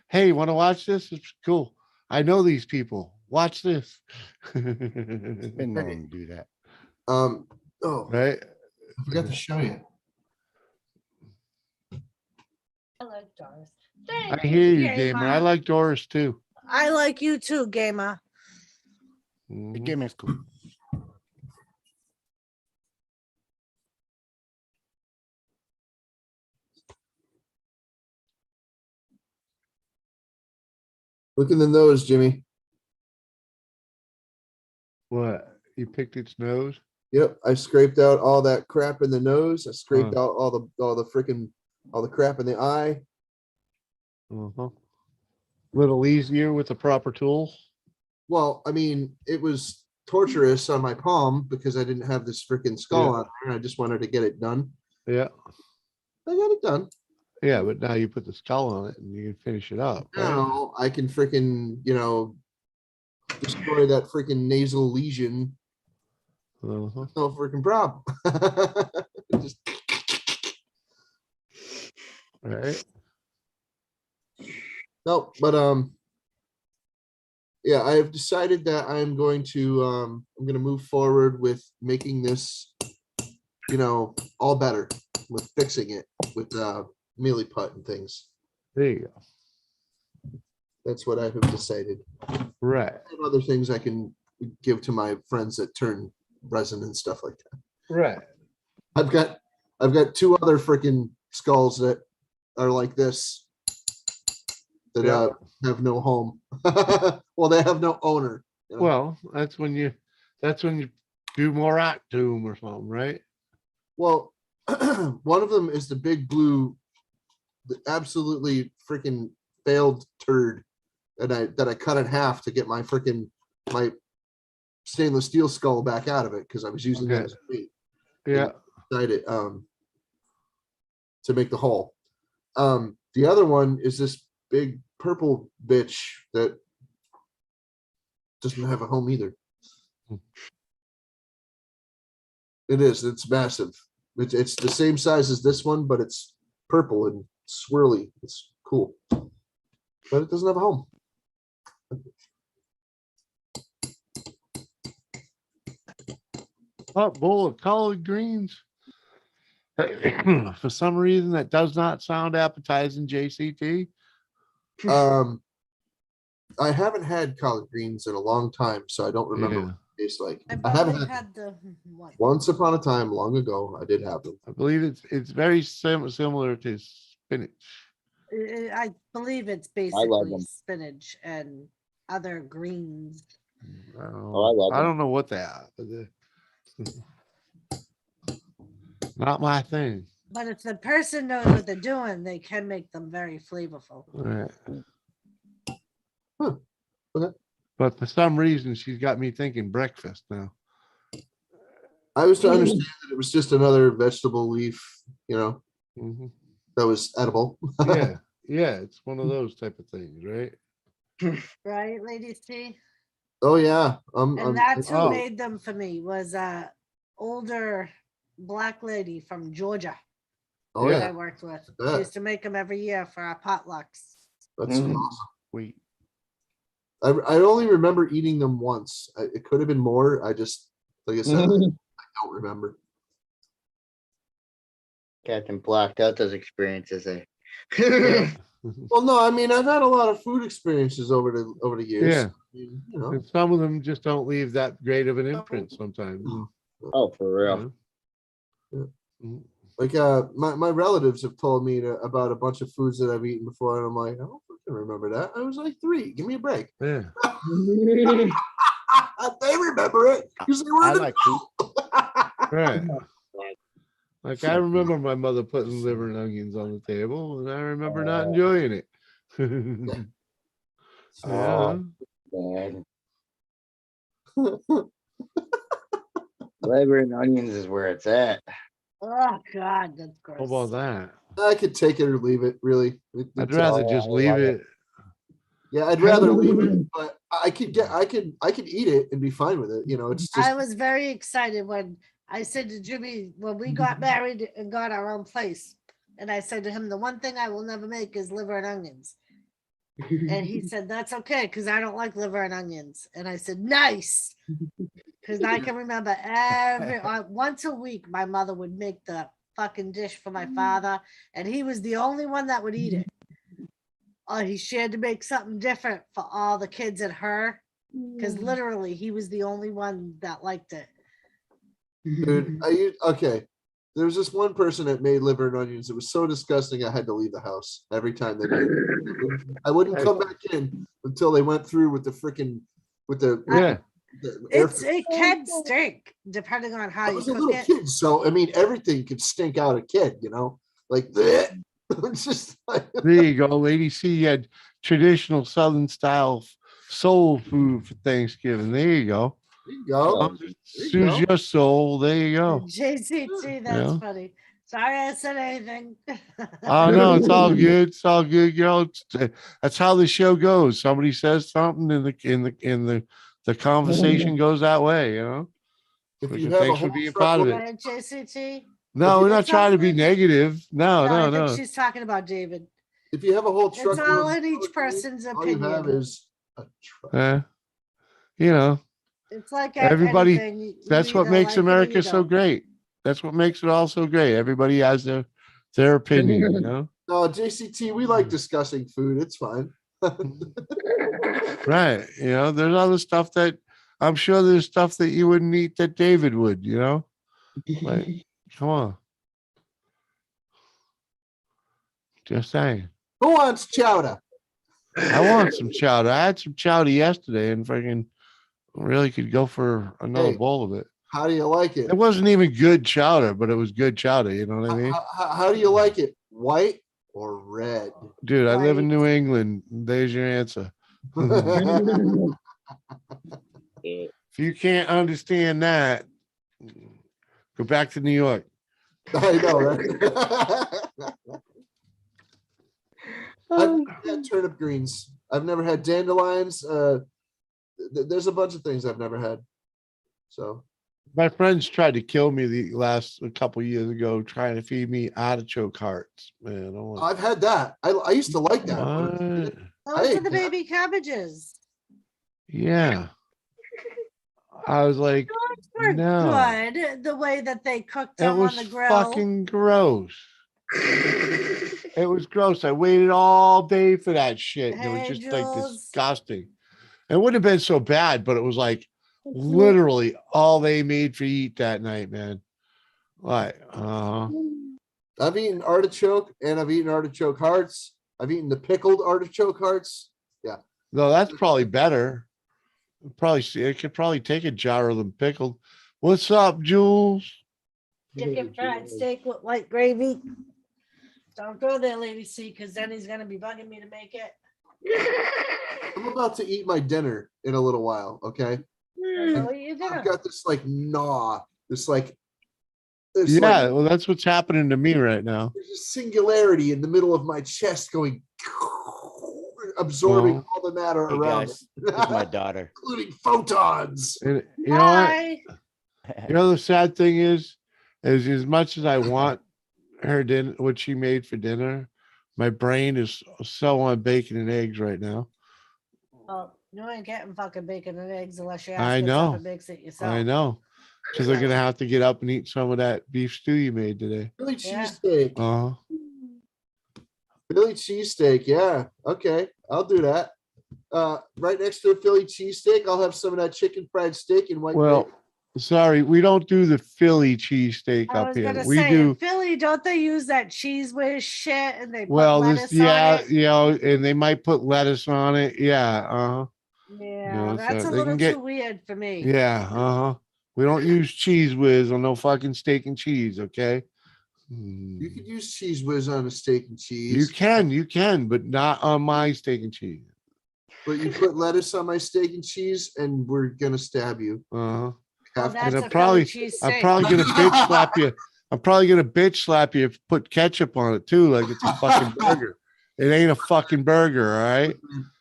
Hey, want to watch this? It's cool. I know these people. Watch this. Been known to do that. Oh, right. I forgot to show you. I like Doris. I hear you, gamer. I like Doris too. I like you too, gamer. The gamer's cool. Look in the nose, Jimmy. What? You picked its nose? Yep, I scraped out all that crap in the nose. I scraped out all the crap in the eye. Uh-huh. Little easier with the proper tool. Well, I mean, it was torturous on my palm because I didn't have this freaking skull on there. I just wanted to get it done. Yeah. I got it done. Yeah, but now you put the skull on it and you can finish it up. Right? Now I can freaking, destroy that freaking nasal lesion. Uh-huh. No freaking problem. Just... Right. No, but yeah, I have decided that I'm going to move forward with making this, all better with fixing it with mealy putt and things. There you go. That's what I have decided. Right. I have other things I can give to my friends that turn resin and stuff like that. Right. I've got two other freaking skulls that are like this that have no home. Well, they have no owner. Well, that's when you do more act to them or something, right? Well, one of them is the big blue, the absolutely freaking failed turd that I cut in half to get my stainless steel skull back out of it because I was using that as a weight. Yeah. Decided to make the hole. The other one is this big purple bitch that doesn't have a home either. It is. It's massive. It's the same size as this one, but it's purple and swirly. It's cool, but it doesn't have a home. Hot bowl of collard greens. For some reason, that does not sound appetizing, JCT. I haven't had collard greens in a long time, so I don't remember what it tastes like. I haven't had the what? once upon a time, long ago, I did have them. I believe it's very similar to spinach. I believe it's love basically them. spinach and other greens. I love them. don't know what they are. But not my thing. But if the person knows what they're doing, they can make them very flavorful. All right. Huh. Okay. But for some reason, she's got me thinking breakfast now. I was to understand that it was just another vegetable leaf, Mhm. that was edible. Yeah, it's one of those type of things, right? Right, Lady C? Oh yeah. And that's who oh. made them for me, was a older black lady from Georgia Oh that yeah. I worked with. Yeah. She used to make them every year for our potlucks. That's awesome. Wait. I only remember eating them once. It could have been more. I just, like I said, I don't remember. Captain blacked out those experiences. Well, no, I mean, I've had a lot of food experiences over the years. Yeah. I mean, And some of them just don't leave that great of an imprint sometimes. Oh, for real. Mhm. Like my relatives have told me about a bunch of foods that I've eaten before, and I'm like, I don't fucking remember that. I was like 3. Give me a break. Yeah. They remember it because they were I in like the food. Right. Like I remember my mother putting liver and onions on the table, and I remember not enjoying it. Yeah. Man. Liver and onions is where it's at. Oh God, that's How about gross. that? I could take it or leave it. Really, I'd rather just leave it. Yeah, I'd rather leave it, but I could eat it and be fine with it. It's just I was very excited when I said to Jimmy, when we got married and got our own place, and I said to him, the one thing I will never make is liver and onions. And he said, that's okay, because I don't like liver and onions. And I said, nice. Because I can remember once a week, my mother would make the fucking dish for my father, and he was the only one that would eat it. She had to make something different for all the kids and her, because literally he was the only one that liked it. dude. Okay. There was this one person that made liver and onions. It was so disgusting. I had to leave the house every time they made it. I wouldn't come back in until they went through with the freaking Yeah. It can stink depending on how I you was a cook little it. kid, so I mean everything could stink out a kid, like that. It's just like There you go, Lady C. You had traditional Southern style soul food for Thanksgiving. There you go. there you go. Soothes your soul. There you go. JCT, that's Yeah. funny. Sorry I said anything. Oh no, it's all good. It's all good, girl. That's how the show goes. Somebody says something, and the conversation goes that way. If you Freaking have a thanks for whole being part of it. Right, JCT? No, we're not It's trying to all be good. negative. No, I think no. she's talking about David. If you have a whole truck, It's all in each person's all you have opinion. is a truck. It's like Everybody. anything, you That's what either makes like it or America you so don't. great. That's what makes it all so great. Everybody has their opinion. No, JCT, we like discussing food. It's fine. Right. There's other stuff that I'm sure there's stuff that you wouldn't eat that David would. Like, come on. Just saying. Who wants chowder? I want some chowder. I had some chowder yesterday and freaking really could go for another Hey, bowl of it. How do you like it? It wasn't even good chowder, but it was good chowder. You know what I mean? How do you like it? White or red? Dude, I live in New England. There's your answer. If you can't understand that, go back to New York. I know, right? I've never had turnip greens. I've never had dandelions. There's a bunch of things I've never had. So My friends tried to kill me a couple years ago, trying to feed me artichoke hearts. Man, I'm like, I've had that. I used to like that. what? Those I are the ate that. baby cabbages. Yeah. I was like, Those were no. good. The way that they cooked It them was on the grill. fucking gross. It was gross. I waited all day for that shit. And it was Hey, just like Jules. disgusting. It wouldn't have been so bad, but it was like literally all they made for eat that night, man. Like, I've eaten artichoke and I've eaten artichoke hearts. I've eaten the pickled artichoke hearts. Yeah. no, that's probably better. It could probably take a jar of them pickled. What's up, Jules? Chicken fried steak with white gravy. Don't go there, Lady C, because then he's gonna be bugging me to make it. I'm about to eat my dinner in a little while. Okay. What are you I've doing? got this like gnaw, this like, Yeah, well, that's what's happening to me right now. there's a singularity in the middle of my chest going, absorbing all the matter Hey around, guys, this is my daughter. including photons. And you know what? Bye. You know the sad thing is as much as I want her dinner, what she made for dinner, my brain is so on bacon and eggs right now. Well, you ain't getting fucking bacon and eggs unless you ask I yourself know. and makes it yourself. I know. Because they're gonna have to get up and eat some of that beef stew you made today. Philly Yeah. cheesesteak. Philly cheesesteak. Yeah. Okay. I'll do that. Right next to a Philly cheesesteak, I'll have some of that chicken fried steak and white. Well, gravy. sorry, we don't do the Philly cheesesteak I up was here. gonna We say do in Philly, don't they use that cheese whiz shit and they put well. lettuce This, yeah, on it? you know, and they might put lettuce on it. Yeah, Yeah, know, that's so a they can little get- too weird for me. yeah, We don't use cheese whiz on no fucking steak and cheese. Okay. You could use cheese whiz on a steak and cheese. You can, but not on my steak and cheese. But you put lettuce on my steak and cheese, and we're gonna stab you. Uh-huh. Well, Have to. that's And a Philly cheese I'm steak. probably gonna bitch slap you. I'm probably gonna bitch slap you if you put ketchup on it too, like it's a fucking burger. It ain't a fucking burger, all right?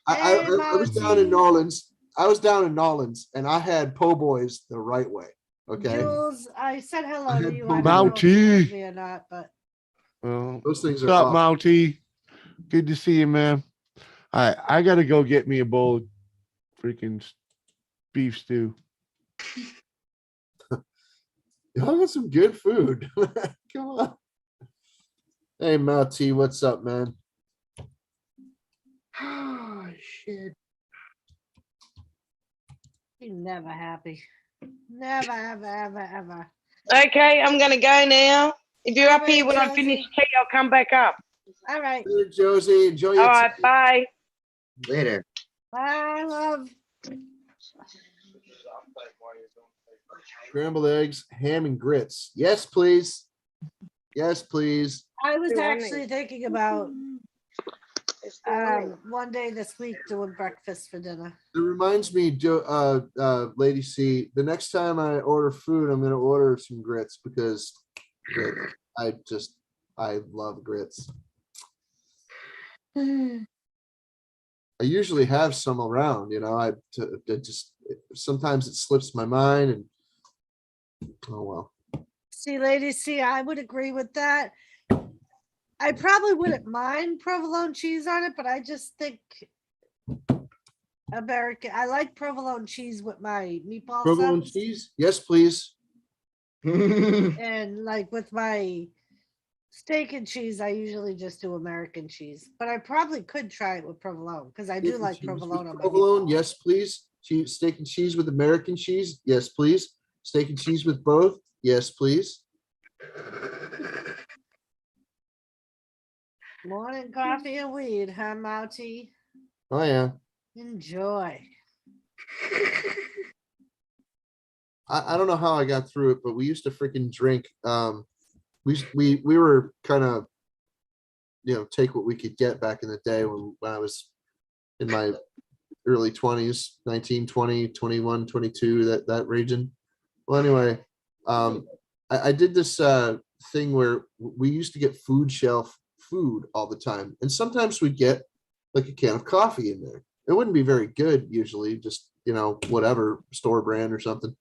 I was down in Nolans. I was down in Nolans, and I had po' boys the right way. Okay. Jules, I said hello to you. I don't know if Mountie. you heard me or not, but Well, Those things what's are up, awesome. Mountie? Good to see you, man. All right, I gotta go get me a bowl of freaking beef stew. Y'all got some good food. Come on. Hey, Mount T, what's up, man? Oh, shit. he's never happy. Never, ever, ever, ever. Okay, I'm gonna go now. If you're up All right, here when I Josie. finish tea, I'll come back up. All right. Hey, Josie, enjoy All your right, tea. bye. Later. Bye, love. Scrambled eggs, ham, and grits. Yes, please. Yes, please. I was Good actually morning. thinking about one day this week doing breakfast for dinner. It reminds me, Lady C, the next time I order food, I'm going to order some grits because I love grits. I usually have some around, you know, sometimes it slips my mind and oh, well. See, ladies, see, I would agree with that. I probably wouldn't mind provolone cheese on it, but I just think American. I like provolone cheese with my meatball Provolone subs, cheese? Yes, please. and like with my steak and cheese, I usually just do American cheese. But I probably could try it with provolone because I do Steak and like cheese with provolone on my provolone, meatballs. yes, please. Steak and cheese with American cheese? Yes, please. Steak and cheese with both? Yes, please. Morning coffee and weed, huh, Mouty? Oh, yeah. Enjoy. I don't know how I got through it, but we used to freaking drink. We were kind of, take what we could get back in the day when I was in my early 20s, 19, 20, 21, 22, that region. Well, anyway, I did this thing where we used to get food shelf food all the time. And sometimes we'd get like a can of coffee in there. It wouldn't be very good usually, just, whatever, store brand or something.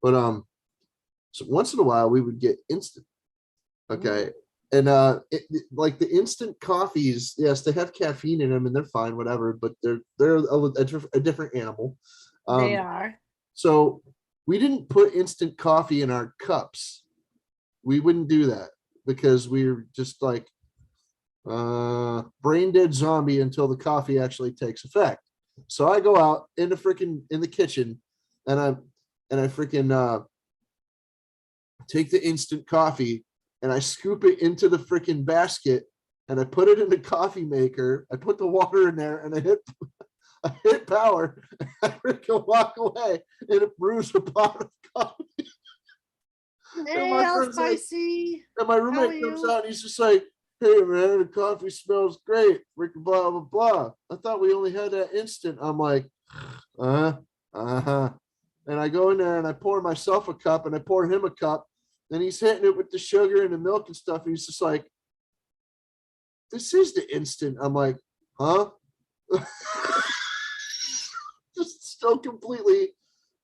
But So once in a while we would get instant. Okay. And like the instant coffees, yes, they have caffeine in them and they're fine, whatever, but they're a different animal. They are. So we didn't put instant coffee in our cups. We wouldn't do that because we were just like brain dead zombie until the coffee actually takes effect. So I go out in the kitchen and I freaking take the instant coffee and I scoop it into the freaking basket and I put it in the coffee maker. I put the water in there and I hit power. And I freaking walk away and it brews a pot of coffee. Hey, how spicy. And my roommate comes out and he's just like, "Hey man, the coffee smells great. Freaking blah blah blah. I thought we only had that instant." I'm like, and I go in there and I pour myself a cup and I pour him a cup. And he's hitting it with the sugar and the milk and stuff. And he's just like, "This is the instant." I'm like, huh? Just still completely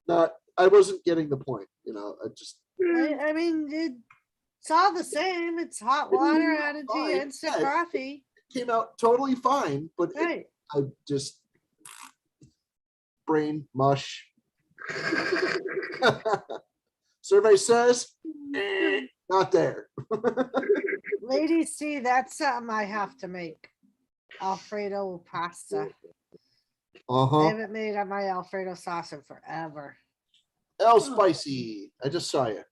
not. I wasn't getting the point, I just. I mean, it's all the same. It's hot water added to your instant coffee. It came out totally fine, but right. I just brain mush. Survey says not there. Ladies, see, that's something I have to make. Alfredo pasta. I haven't made my Alfredo sauce in forever. El Spicy. I just saw you.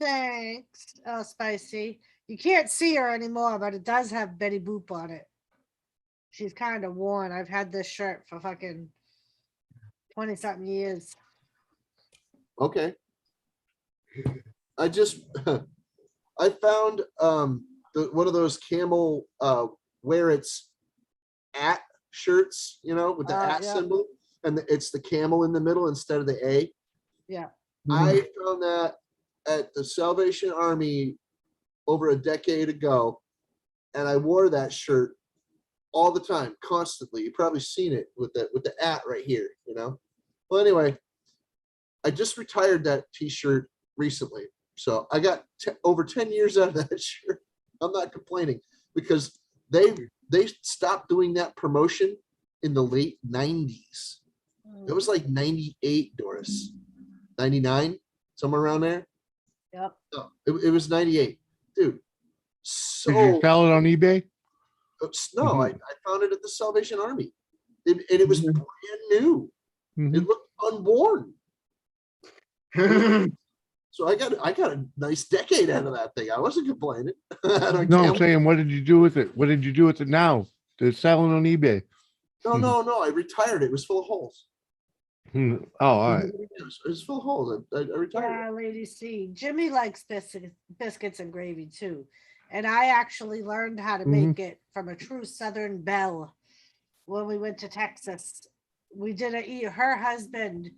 Thanks, El Spicy. You can't see her anymore, but it does have Betty Boop on it. She's kind of worn. I've had this shirt for fucking 20-something years. Okay. I found one of those camel where it's at shirts, with the at symbol, and it's the camel in the middle instead of the A. Yeah. I found that at the Salvation Army over a decade ago, and I wore that shirt all the time, constantly. You've probably seen it with the at right here, Well, anyway, I just retired that t-shirt recently. So I got over 10 years out of that shirt. I'm not complaining because they stopped doing that promotion in the late 90s. It was like 98, Doris. 99, somewhere around there. Yep. No, it was 98. Dude. So did you sell it on eBay? No, I found it at the Salvation Army. And it was brand new. It looked unworn. So I got a nice decade out of that thing. I wasn't complaining. No, I'm saying, what did you do with it? What did you do with it now? To sell it on eBay? No. I retired it. It was full of holes. Oh, all right. It was full of holes. I retired. Yeah, Lady C. Jimmy likes biscuits and gravy too. And I actually learned how to make it from a true Southern belle when we went to Texas. We did her husband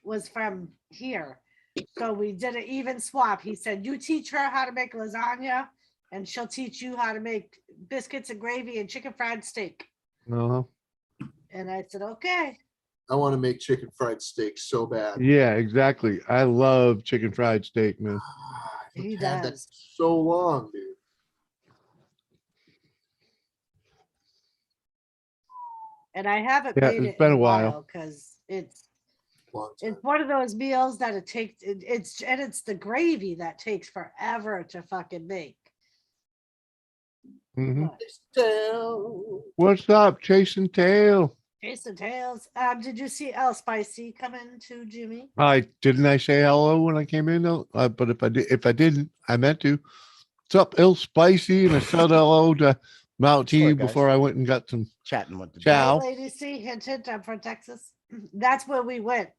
was from here. So we did an even swap. He said, "You teach her how to make lasagna and she'll teach you how to make biscuits and gravy and chicken fried steak." Uh-huh. And I said, okay. I want to make chicken fried steak so bad. Yeah, exactly. I love chicken fried steak, man. He Had that does. so long, dude. And I haven't Yeah, made it's it been in a while because it's one of those meals that it's the gravy that takes forever to fucking make. What's up, chasing tail? Chasing tails. Did you see El Spicy come in too, Jimmy? I say hello when I came in, but if I didn't, I meant to. What's up, El Spicy? And I said hello to Mount T before I went and got some chatting with the chow. Lady C, hint, hint, I'm from Texas. That's where we went.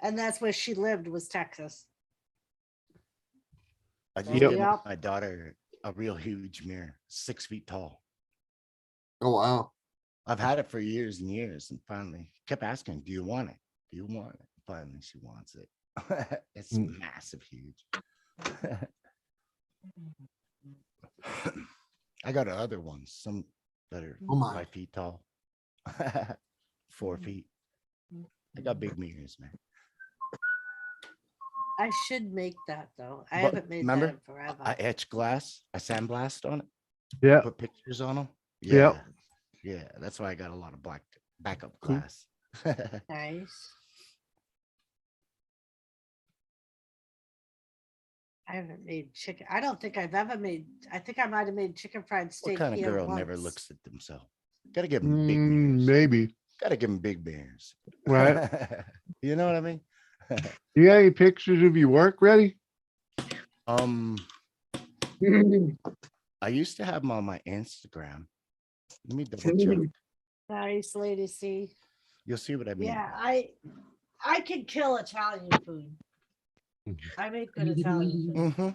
And that's where she lived, was Texas. I just gave my daughter a real huge mirror, 6 feet tall. Oh, wow. I've had it for years and years, and finally kept asking, "Do you want it? Do you want it?" Finally, she wants it. It's massive, huge. I got other ones, some that are 5 feet tall, 4 feet. I got big mirrors, man. I should make that though. I But haven't made remember, that in forever. I etch glass. I sandblast on it. Yeah. Put pictures on them. Yep. Yeah. That's why I got a lot of black backup Cool. glass. Nice. I haven't made chicken. I don't think I've ever made. I think I might have made chicken fried steak. What kind of here girl never once. looks at themselves? Gotta give them big bears. Maybe. Gotta give them big bears. Right. You know what I mean? You got any pictures of your work ready? I used to have them on my Instagram. Let me double check. Nice, lady. See. You'll see what I mean. Yeah, I can kill Italian food. I make good Italian food. Mm-hmm.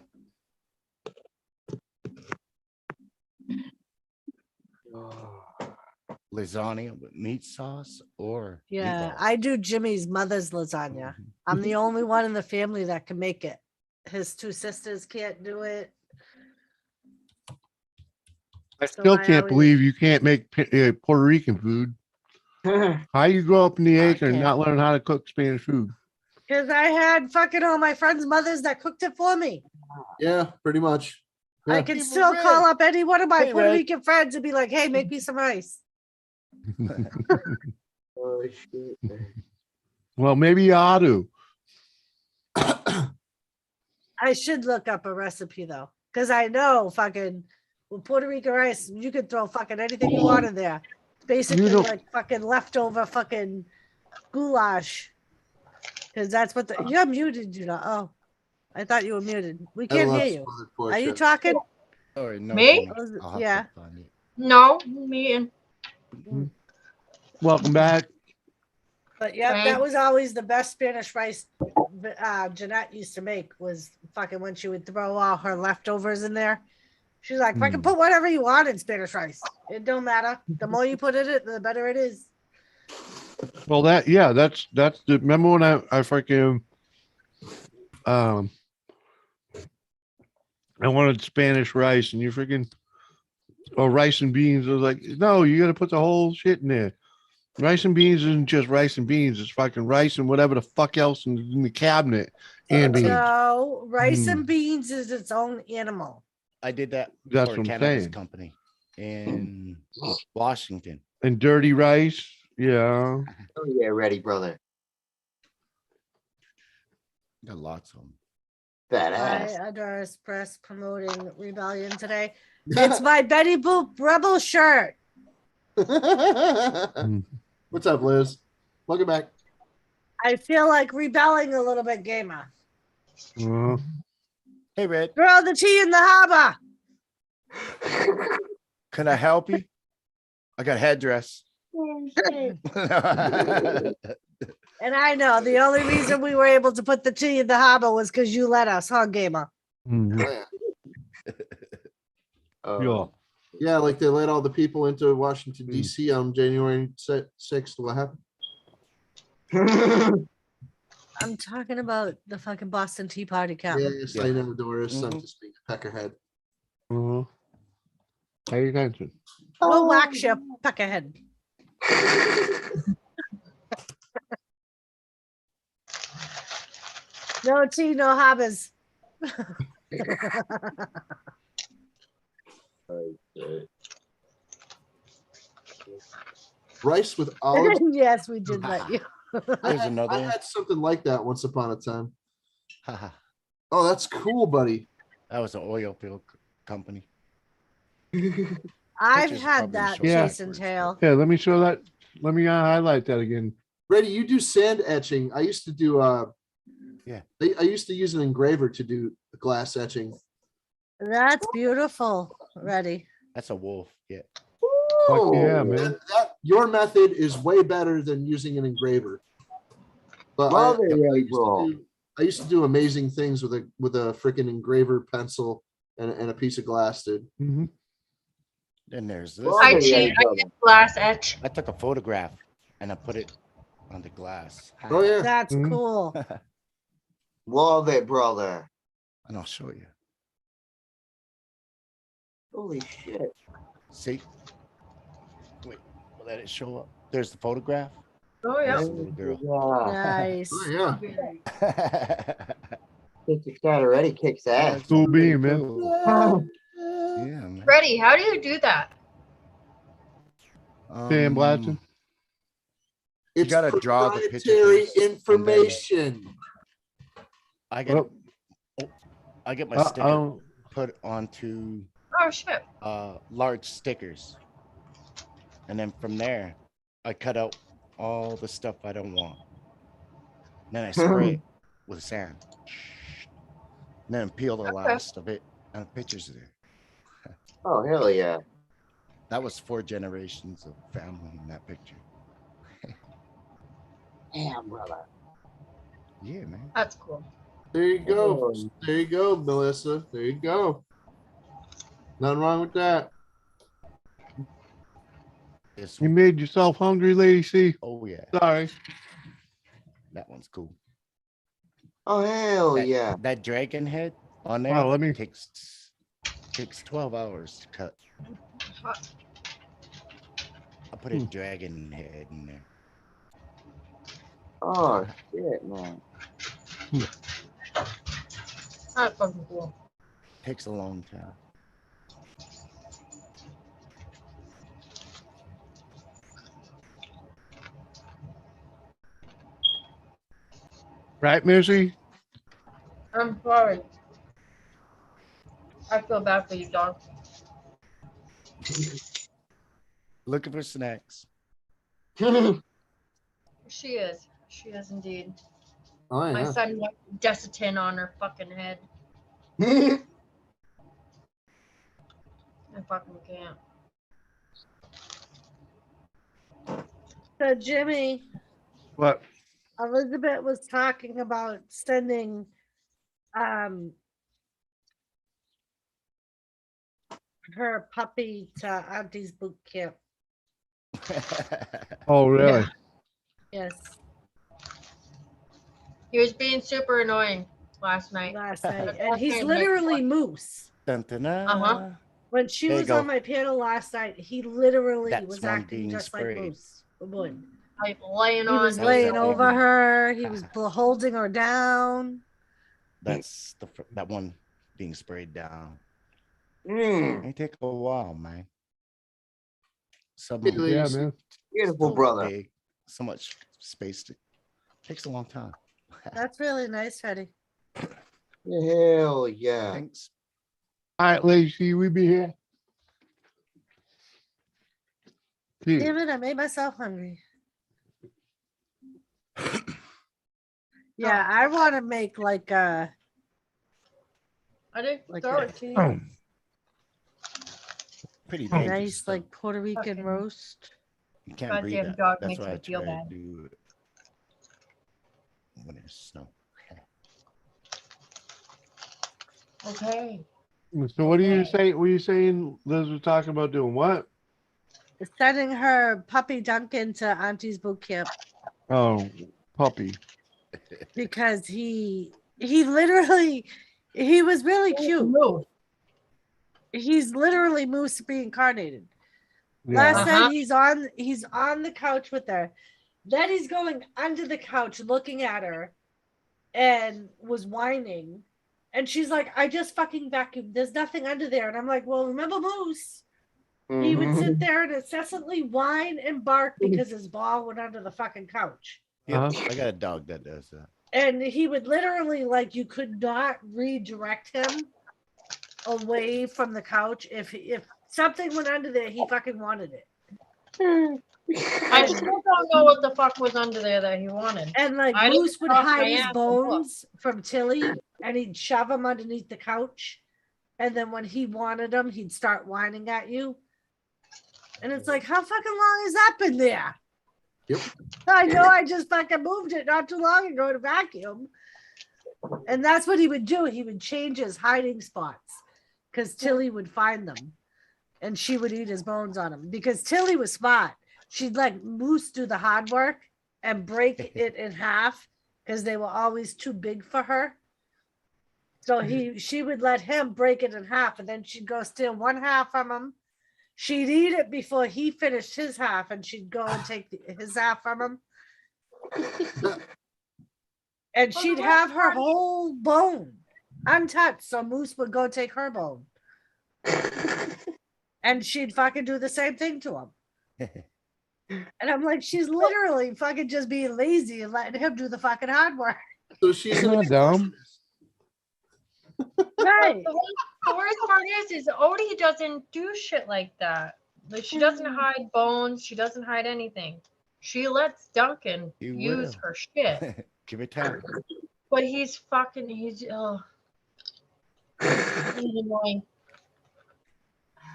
Lasagna with meat sauce or Yeah, meatballs. I do Jimmy's mother's lasagna. I'm the only one in the family that can make it. His two sisters can't do it. I still can't believe you can't make Puerto Rican food. How you grow up in the acre and not learn how to cook Spanish food? Because I had fucking all my friends' mothers that cooked it for me. Yeah, pretty much. I Yeah. can still call up any one of my Hey, Puerto Red. Rican friends and be like, hey, make me some rice. Oh, shoot. Well, maybe you ought to. I should look up a recipe though. Because I know fucking with Puerto Rican rice, you could throw fucking anything you want in there. Basically don't- like fucking leftover fucking goulash. Because that's what you're muted, you know. Oh, I thought you were muted. We can't hear you. Are you talking? Or no, Me? Jimmy, I'll have Yeah. to find it. No, me and Welcome back. But yeah, that was always the best Spanish rice Jeanette used to make was fucking when she would throw all her leftovers in there. She's like, fucking put whatever you want in Spanish rice. It don't matter. The more you put in it, the better it is. Well, that's the. Remember when I freaking I wanted Spanish rice and you freaking rice and beans. I was like, no, you got to put the whole shit in there. Rice and beans isn't just rice and beans. It's fucking rice and whatever the fuck else in the cabinet and beans. So rice and beans is its own animal. I did that That's for what I'm Canada's saying. company in Washington. And dirty rice. Yeah. Oh yeah, ready, brother. Got lots of them. Badass. I Adonis Press promoting Rebellion today. It's my Betty Boop Rebel shirt. What's up, Liz? Welcome back. I feel like rebelling a little bit, gamer. Hey, Red. Throw the tea in the harbor. Can I help you? I got headdress. And I know the only reason we were able to put the tea in the harbor was because you let us, huh, gamer? Yeah. Yeah, like they let all the people into Washington, D.C. on January 6th. What happened? I'm talking about the fucking Boston Tea Party camp. Yes, I know, Doris. I'm just being a peckerhead. Pay attention. We'll wax your peckerhead. No tea, no harbors. Rice with olives. Yes, we did let you. I There's another one. had something like that once upon a time. Oh, that's cool, buddy. That was an oil field company. I've Pictures had probably that show chase and backwards, tail. Yeah, let me show that. Let me highlight that again. Reddy, you do sand etching. I used to do Yeah. I used to use an engraver to do glass etching. That's beautiful. Ready. That's a wolf. Yeah. Fuck yeah, man. Your method is way better than using an engraver. But Love it, Reddy bro. I used to do amazing things with a freaking engraver pencil and a piece of glass, dude. Mm-hmm. Then there's this. Love I it, cheat. Reddy I brother. did glass etch. I took a photograph and I put it on the glass. Oh yeah. That's Mhm. cool. Love it, brother. And I'll show you. Holy shit. See? Wait, will let it show up? There's the photograph. Oh yeah. That's the little girl. Yeah. Nice. Oh yeah. kicked your cat already. Kicks ass. Cool bean, man. Yeah, man. Freddie, how do you do that? Dan Blatton. You It's gotta draw the picture proprietary first, and then information. I get I get my sticker put onto Oh shit. large stickers, and then from there I cut out all the stuff I don't want. Then I spray it with sand, and then peel the last of it, and the pictures are there. Oh, hell yeah. That was 4 generations of family in that picture. Damn, brother. Yeah, man. That's cool. There you go. There you go, Melissa. There you go. Nothing wrong with that. You made yourself hungry, Lady C. Oh yeah. Sorry. That one's cool. Oh, hell yeah. That dragon head on there takes 12 hours to cut. I put a dragon head in there. Oh, shit, man. That's fucking cool. Takes a long time. Right, Missy? I'm sorry. I feel bad for you, dog. Looking for snacks. She is. She is indeed. Oh, yeah. My son wants Desitin on her fucking head. I fucking can't. So Jimmy, What? Elizabeth was talking about sending her puppy to Auntie's boot camp. Oh, really? Yes. He was being super annoying last night. And he's literally Moose. Uh-huh. When she There you was go. on my panel last night, he literally That's was one acting being just like sprayed. Moose would. Like laying He on. was me. laying over her. He was holding her down. That's that one being sprayed down. Mm. It take a while, man. Some Yeah, man. Beautiful so brother. big, so much space. Takes a long time. That's really nice, Eddie. Hell yeah. Thanks. All right, Lady C, we be here. Damn it, I made myself hungry. Yeah, I want to make like a I didn't like throw a it to you. Pretty dangerous. nice stuff. like Puerto Rican Okay. roast. You can't breathe Goddamn that. dog That's makes why me I feel try bad. to do it when there's snow. Okay. So what do you say? What are you saying? Liz was talking about doing what? Sending her puppy Duncan to Auntie's boot camp Oh, puppy. because he literally he was really cute. He's literally Moose reincarnated. Last Yeah. night he's on the couch with her. Then he's going under the couch looking at her and was whining. And she's like, I just fucking vacuumed. There's nothing under there. And I'm like, well, remember Moose? He would sit there and incessantly whine and bark because his ball went under the fucking couch. Yep, I got a dog that does that. And he would literally, like, you could not redirect him away from the couch. If something went under there, he fucking wanted it. I still don't know what the fuck was under there that he wanted. And like I Moose didn't would cross my hide his ass and look. bones from Tilly and he'd shove them underneath the couch. And then when he wanted them, he'd start whining at you. And it's like, how fucking long has that been there? Yep. I know I just fucking moved it not too long ago to vacuum. And that's what he would do. He would change his hiding spots because Tilly would find them and she would eat his bones on him because Tilly was smart. She'd let Moose do the hard work and break it in half because they were always too big for her. So she would let him break it in half and then she'd go steal one half from him. She'd eat it before he finished his half and she'd go and take his half from him. And she'd have her whole bone. untouched. So Moose would go take her bone. And she'd fucking do the same thing to him. And I'm like, she's literally fucking just being lazy and letting him do the fucking hard work. So she's Not dumb. Right. The worst part is Odie doesn't do shit like that. Like, she doesn't hide bones. She doesn't hide anything. She lets Duncan use her shit. Give it time. But he's annoying.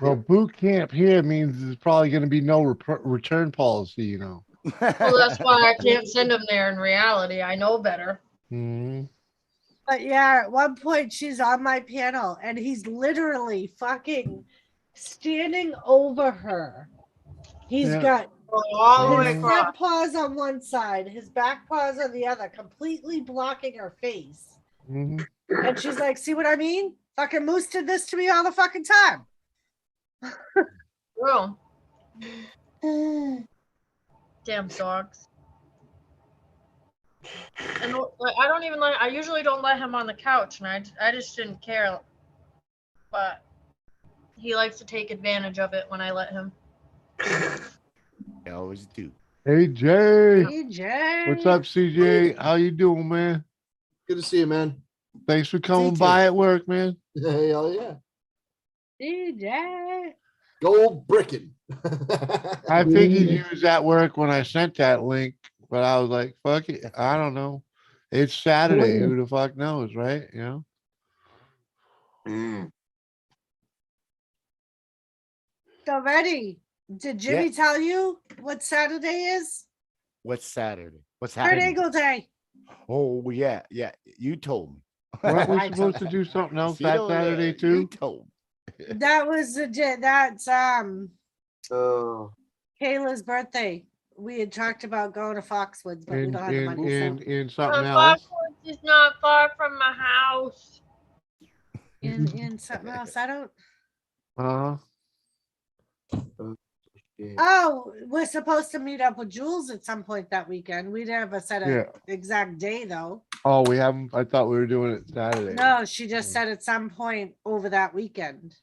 Well, boot camp here means there's probably going to be no return policy, you know. Well, that's why I can't send him there in reality. I know better. Mm-hmm. But yeah, at one point she's on my panel and he's literally fucking standing over her. He's got all the way his across. front paws on one side, his back paws on the other, completely blocking her face. Mm-hmm. And she's like, see what I mean? Fucking Moose did this to me all the fucking time. Bro. Damn dogs. And I don't even I usually don't let him on the couch, and I just didn't care. But he likes to take advantage of it when I let him. I always do. Hey, Jay. Hey, Jay. What's up, CJ? How you doing, man? Good to see you, man. Thanks for coming by at work, man. Hey, hell yeah. Hey, Jay. Gold bricking. I figured you was at work when I sent that link, but I was like, fuck it. I don't know. It's Saturday. Who the fuck knows, right? You know? So ready. Did Jimmy tell you what Saturday is? What's Saturday? What's Kurt happening? Angle Day. Oh, yeah. You told me. Weren't we supposed to do something else that Saturday too? You told me. That was that's Oh. Kayla's birthday. We had talked about going to Foxwoods, but we don't have the money. In something else. Foxwoods is not far from my house. In something else. I don't. Oh, we're supposed to meet up with Jules at some point that weekend. We never set an exact day though. Oh, we haven't. I thought we were doing it Saturday. No, she just said at some point over that weekend.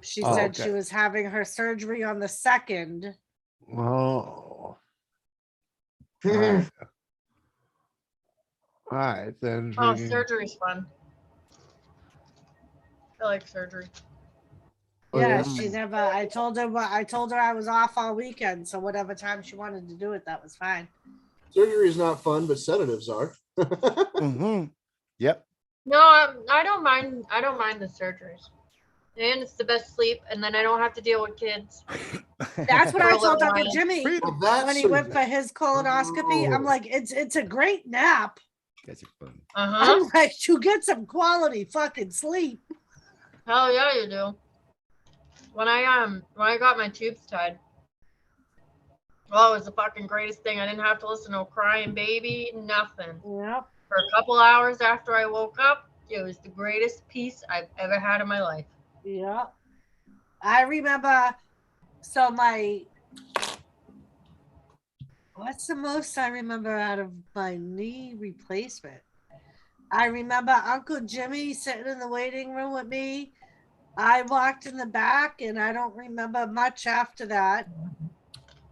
She said she was having her surgery on the 2nd. Oh. All right, then. Oh, surgery's fun. I like surgery. Yeah, she never. I told her I was off all weekend, so whatever time she wanted to do it, that was fine. Surgery is not fun, but sedatives are. Yep. No, I don't mind. I don't mind the surgeries. And it's the best sleep, and then I don't have to deal with kids. That's what I told Uncle Jimmy Well, when he went for his colonoscopy. I'm like, it's a great nap. That's fun. I'm like, you get some quality fucking sleep. Hell yeah, you do. When I got my tubes tied, oh, it was the fucking greatest thing. I didn't have to listen to a crying baby, nothing. Yep. For a couple hours after I woke up, it was the greatest peace I've ever had in my life. Yeah. I remember, so what's the most I remember out of my knee replacement? I remember Uncle Jimmy sitting in the waiting room with me. I walked in the back and I don't remember much after that.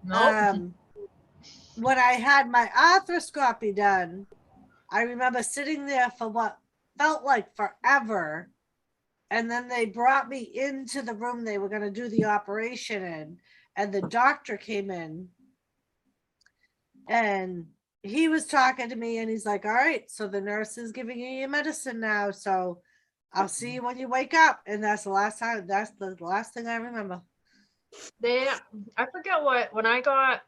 Nope. When I had my arthroscopy done, I remember sitting there for what felt like forever. And then they brought me into the room they were going to do the operation in. And the doctor came in and he was talking to me and he's like, all right, so the nurse is giving you your medicine now. So I'll see you when you wake up. And that's the last time. That's the last thing I remember. I forget when I got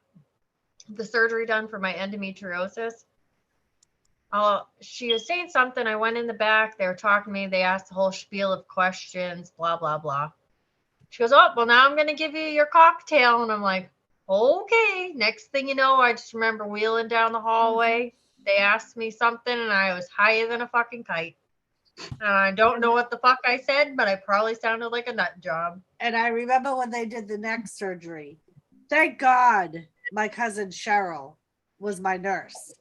the surgery done for my endometriosis. She was saying something. I went in the back. They were talking to me. They asked the whole spiel of questions, blah, blah, blah. She goes, oh, well, now I'm going to give you your cocktail. And I'm like, okay. Next thing you know, I just remember wheeling down the hallway. They asked me something and I was higher than a fucking kite. And I don't know what the fuck I said, but I probably sounded like a nut job. And I remember when they did the neck surgery. Thank God my cousin Cheryl was my nurse.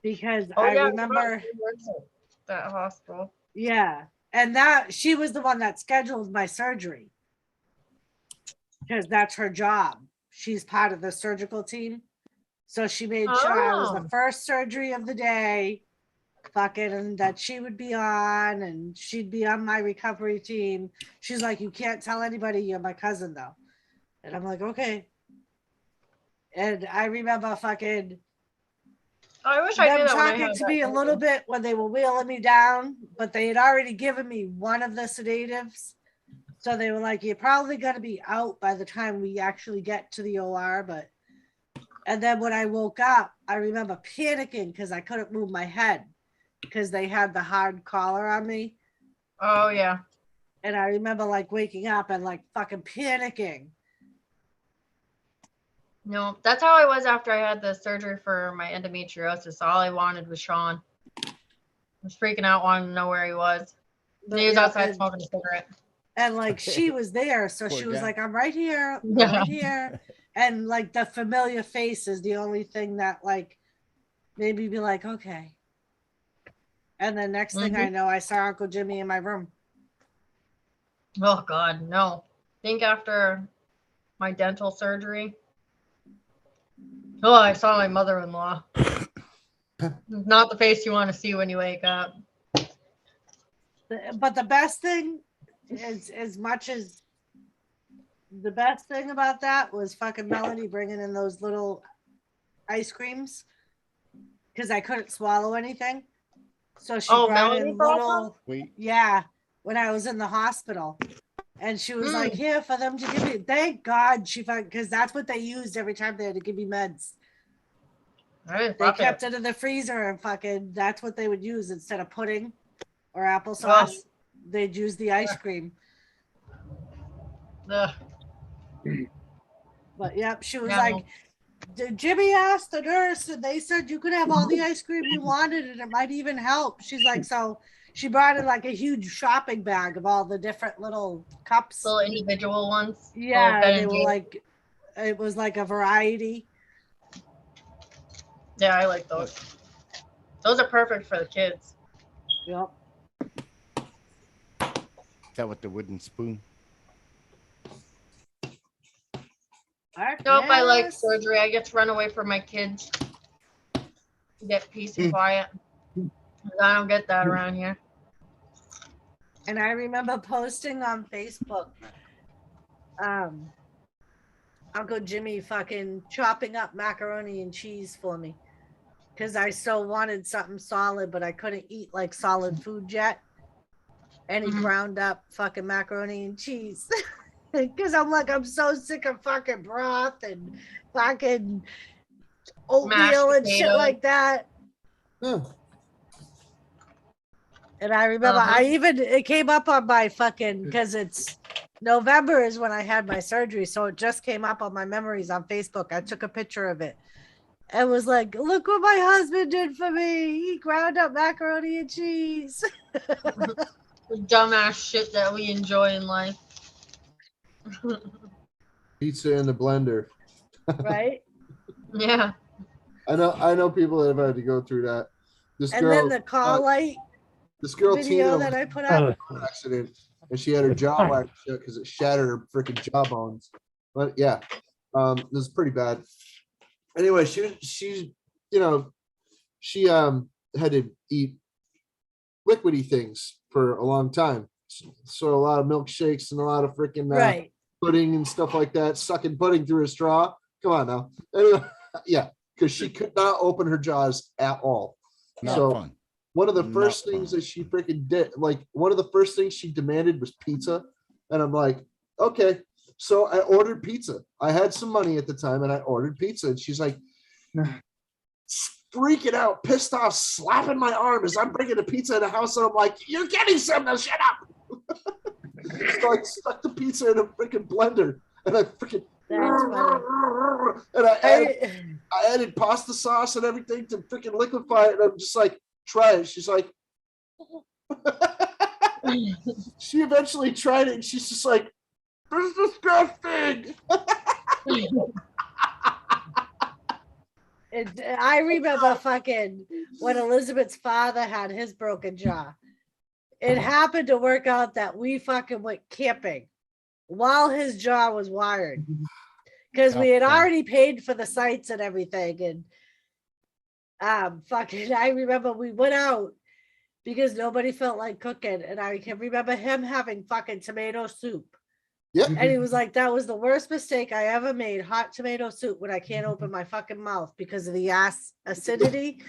because Oh, I yeah, remember that hospital. Yeah. And that she was the one that scheduled my surgery because that's her job. She's part of the surgical team. So she made sure I was the Oh. first surgery of the day, fucking, and that she would be on and she'd be on my recovery team. She's like, you can't tell anybody you're my cousin though. And I'm like, okay. And I remember fucking I wish I knew them that when I talking had to me a that. little bit when they were wheeling me down, but they had already given me one of the sedatives. So they were like, you're probably going to be out by the time we actually get to the OR. But, and then when I woke up, I remember panicking because I couldn't move my head because they had the hard collar on me. Oh, yeah. And I remember like waking up and like fucking panicking. No, that's how I was after I had the surgery for my endometriosis. All I wanted was Sean. I was freaking out, wanting to know where he was. And he was outside smoking a cigarette. And like she was there, so Poor she was guy. like, I'm right here, I'm Yeah. right here. And like the familiar face is the only thing that like made me be like, okay. And the next thing I know, I saw Uncle Jimmy in my room. Oh, God, no. I think after my dental surgery, I saw my mother-in-law. Not the face you want to see when you wake up. But the best thing is, as much as the best thing about that was fucking Melanie bringing in those little ice creams because I couldn't swallow anything. So she brought Melanie in brought little, yeah, when I was in the hospital. And she was like, here for them to give me. Thank God she found, because that's what they used every time they had to give me meds. They kept it in the freezer and fucking, that's what they would use instead of pudding or applesauce. They'd use the ice cream. But yep, she was like, Jimmy asked the nurse and they said you could have all the ice cream you wanted and it might even help. She's like, so she brought in like a huge shopping bag of all the different little cups. Little individual ones. Yeah, they were like, it was like a variety. Yeah, I like those. Those are perfect for the kids. Yep. Is that with the wooden spoon? Nope, I like surgery. I get to run away from my kids. Get peace and quiet. I don't get that around here. And I remember posting on Facebook, Uncle Jimmy fucking chopping up macaroni and cheese for me. Because I so wanted something solid, but I couldn't eat like solid food yet. And he ground up fucking macaroni and cheese. Because I'm like, I'm so sick of fucking broth and fucking oatmeal and shit like that. And I remember it came up on my fucking, because it's November is when I had my surgery. So it just came up on my memories on Facebook. I took a picture of it. And was like, look what my husband did for me. He ground up macaroni and cheese. The dumbass shit that we enjoy in life. Pizza in the blender. Right? Yeah. I know people that have had to go through that. This and girl, then the call light this girl video Tina that I put up. Accident, and she had her jaw whacked shut because it shattered her freaking jawbones. But yeah, this is pretty bad. Anyway, she had to eat liquidy things for a long time. So a lot of milkshakes and a lot of freaking pudding and stuff like that, sucking pudding through a straw. Come on now. Anyway, yeah, because she could not open her jaws at all. Not so fun. one of the first things that she freaking did, like one of the first things she demanded was pizza. And I'm like, okay. So I ordered pizza. I had some money at the time and I ordered pizza. And she's like, freaking out, pissed off, slapping my arm as I'm bringing the pizza in the house. And I'm like, you're getting some now, shut up. So I stuck the pizza in a freaking blender and I freaking, and I added pasta sauce and everything to freaking liquefy it. And I'm just like, try it. She's like, she eventually tried it and she's just like, this is disgusting. I remember fucking when Elizabeth's father had his broken jaw. It happened to work out that we fucking went camping while his jaw was wired. Because we had already paid for the sites and everything. And fucking I remember we went out because nobody felt like cooking. And I can remember him having fucking tomato soup. Yep. And he was like, that was the worst mistake I ever made, hot tomato soup when I can't open my fucking mouth because of the acidity.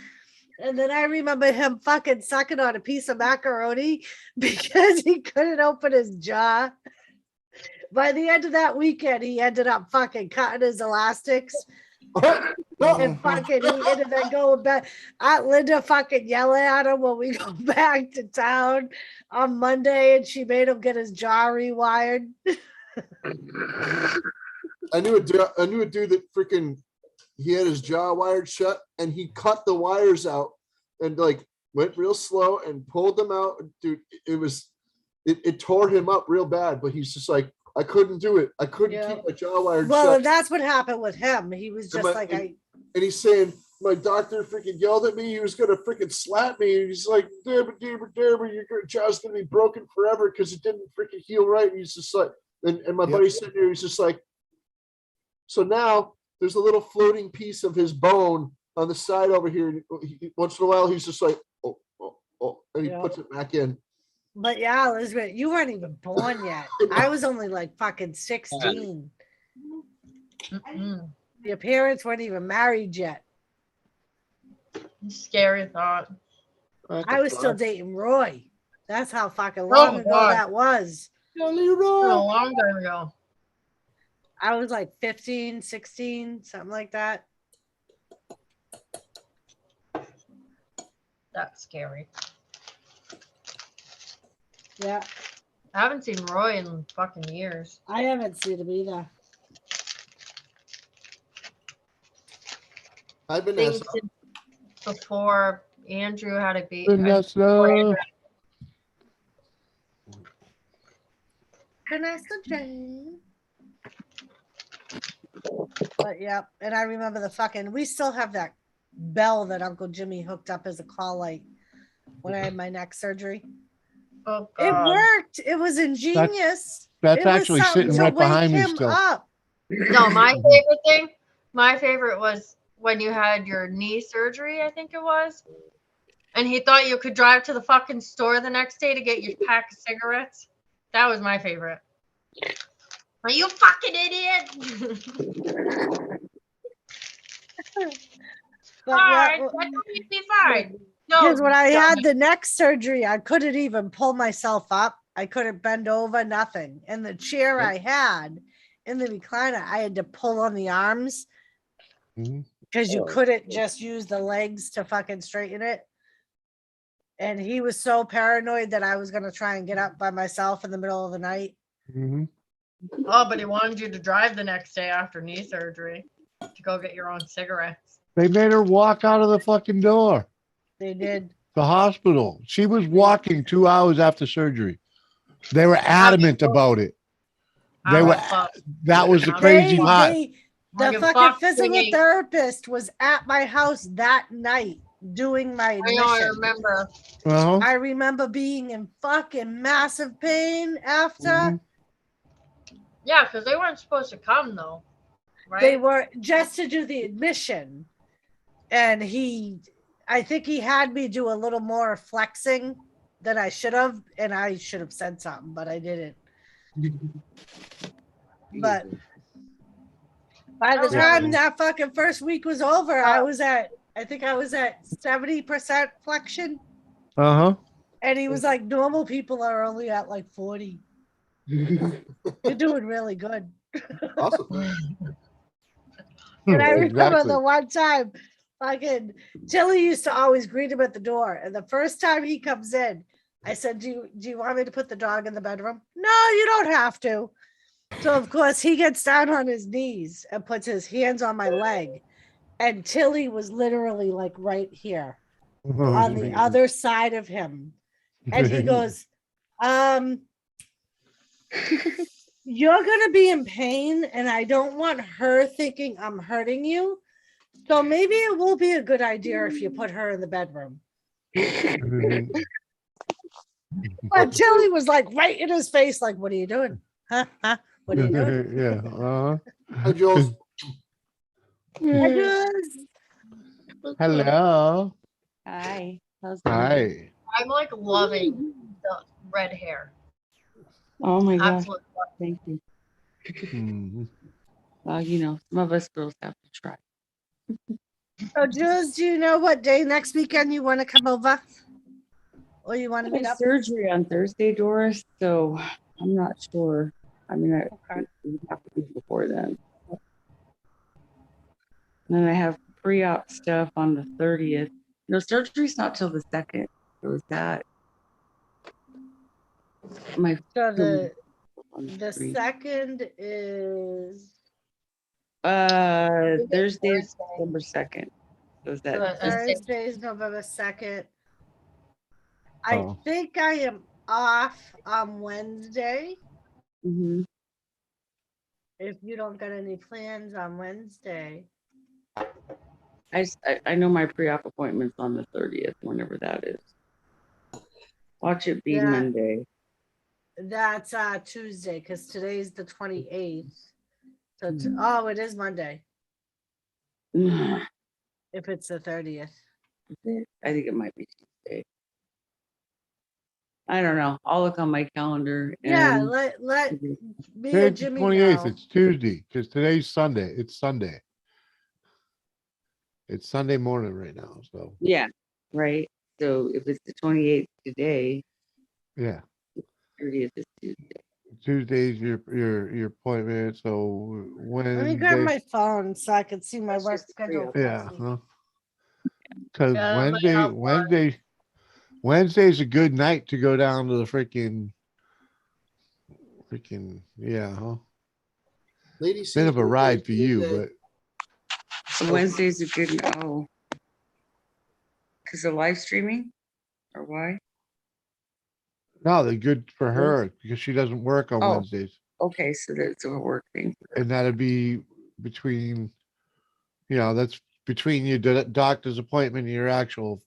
And then I remember him fucking sucking on a piece of macaroni because he couldn't open his jaw. By the end of that weekend, he ended up fucking cutting his elastics. And fucking he ended up going back. Aunt Linda fucking yelling at him when we go back to town on Monday, and she made him get his jaw rewired. I knew a dude that freaking he had his jaw wired shut, and he cut the wires out and like went real slow and pulled them out. Dude, it tore him up real bad, but he's just like, I couldn't do it. I couldn't keep my jaw wired shut. Well, and that's what happened with him. He was just and he's saying, my doctor freaking yelled at me. He was gonna freaking slap me. And he's like, damn it, your jaw's gonna be broken forever because it didn't freaking heal right. And he's just like, and my buddy sitting there, he's just like, so now there's a little floating piece of his bone on the side over here. And once in a while, he's just like, oh, and he puts it back in. But yeah, Elizabeth, you weren't even born yet. I was only like fucking 16. Your parents weren't even married yet. Scary thought. I was still dating Roy. That's how fucking long ago that was. A long time ago. I was like 15, 16, something like that. That's scary. Yeah. I haven't seen Roy in fucking years. I haven't seen him either. Hi, Vanessa. Before Andrew had a baby. Vanessa. Jane. But yeah, and I remember we still have that bell that Uncle Jimmy hooked up as a call light when I had my neck surgery. Oh, it worked. It was ingenious. That's actually sitting right behind me still. No, my favorite was when you had your knee surgery, I think it was. And he thought you could drive to the fucking store the next day to get your pack of cigarettes. That was my favorite. Are you fucking idiot? Fine, I thought you'd be fine. No, because when I had the neck surgery, I couldn't even pull myself up. I couldn't bend over, nothing. And the chair I had in the recliner, I had to pull on the arms because you couldn't just use the legs to fucking straighten it. And he was so paranoid that I was going to try and get up by myself in the middle of the night. Oh, but he wanted you to drive the next day after knee surgery to go get your own cigarettes. They made her walk out of the fucking door. They did. The hospital. She was walking 2 hours after surgery. They were adamant about it. That was the crazy part. The fucking physical therapist was at my house that night doing my admission. I remember. I remember being in fucking massive pain after. Yeah, because they weren't supposed to come though. Right? They were just to do the admission. And I think he had me do a little more flexing than I should have, and I should have said something, but I didn't. But by the time that fucking first week was over, I think I was at 70% flexion. And he was like, normal people are only at like 40. You're doing really good. Awesome. And I remember the one time fucking Tilly used to always greet him at the door. And the first time he comes in, I said, do you want me to put the dog in the bedroom? No, you don't have to. So of course he gets down on his knees and puts his hands on my leg. And Tilly was literally like right here on the other side of him. And he goes, you're going to be in pain, and I don't want her thinking I'm hurting you. So maybe it will be a good idea if you put her in the bedroom. But Tilly was like right in his face, like, "What are you doing? Huh? Huh? What are you doing?" Yeah. Hi, Jules. I just Hello. Hi. How's Hi. I'm like loving the red hair. Oh my gosh. Absolutely. Thank you. Mhm. Well, you know, some of us girls have to try. So, Jules, do you know what day next weekend you want to come over? Or you want to I meet have up? surgery on Thursday, Doris, so I'm not sure. I mean, Okay. it would have to be before then. And then I have pre-op stuff on the 30th. No, surgery's not till the 2nd. So is that my So the on the second is Thursday's December 2nd. So is that Thursday is November 2nd. I Oh. think I am off on Wednesday. Mm-hmm. If you don't got any plans on Wednesday. I know my pre-op appointment's on the 30th, whenever that is. Watch it be Monday. That's Tuesday, because today's the 28th. So it is Monday. If it's the 30th. I think it might be Tuesday. I don't know. I'll look on my calendar. Yeah, And let me Today's and the Jimmy 28th. know. It's Tuesday because today's Sunday. It's Sunday. It's Sunday morning right now. So yeah, right. So if it's the 28th today, yeah, 30th is Tuesday. Tuesday's your appointment. So Let me grab Wednesday. my phone so I can see my work schedule. Yeah. Because Yeah, Wednesday's a good night to go down to the freaking Lady bit of a ride for you, but Wednesday's a good because of live streaming, or why? no, they're good for her because she doesn't work on Wednesdays. Okay, so that's a work thing. And that'd be between, that's between your doctor's appointment and your actual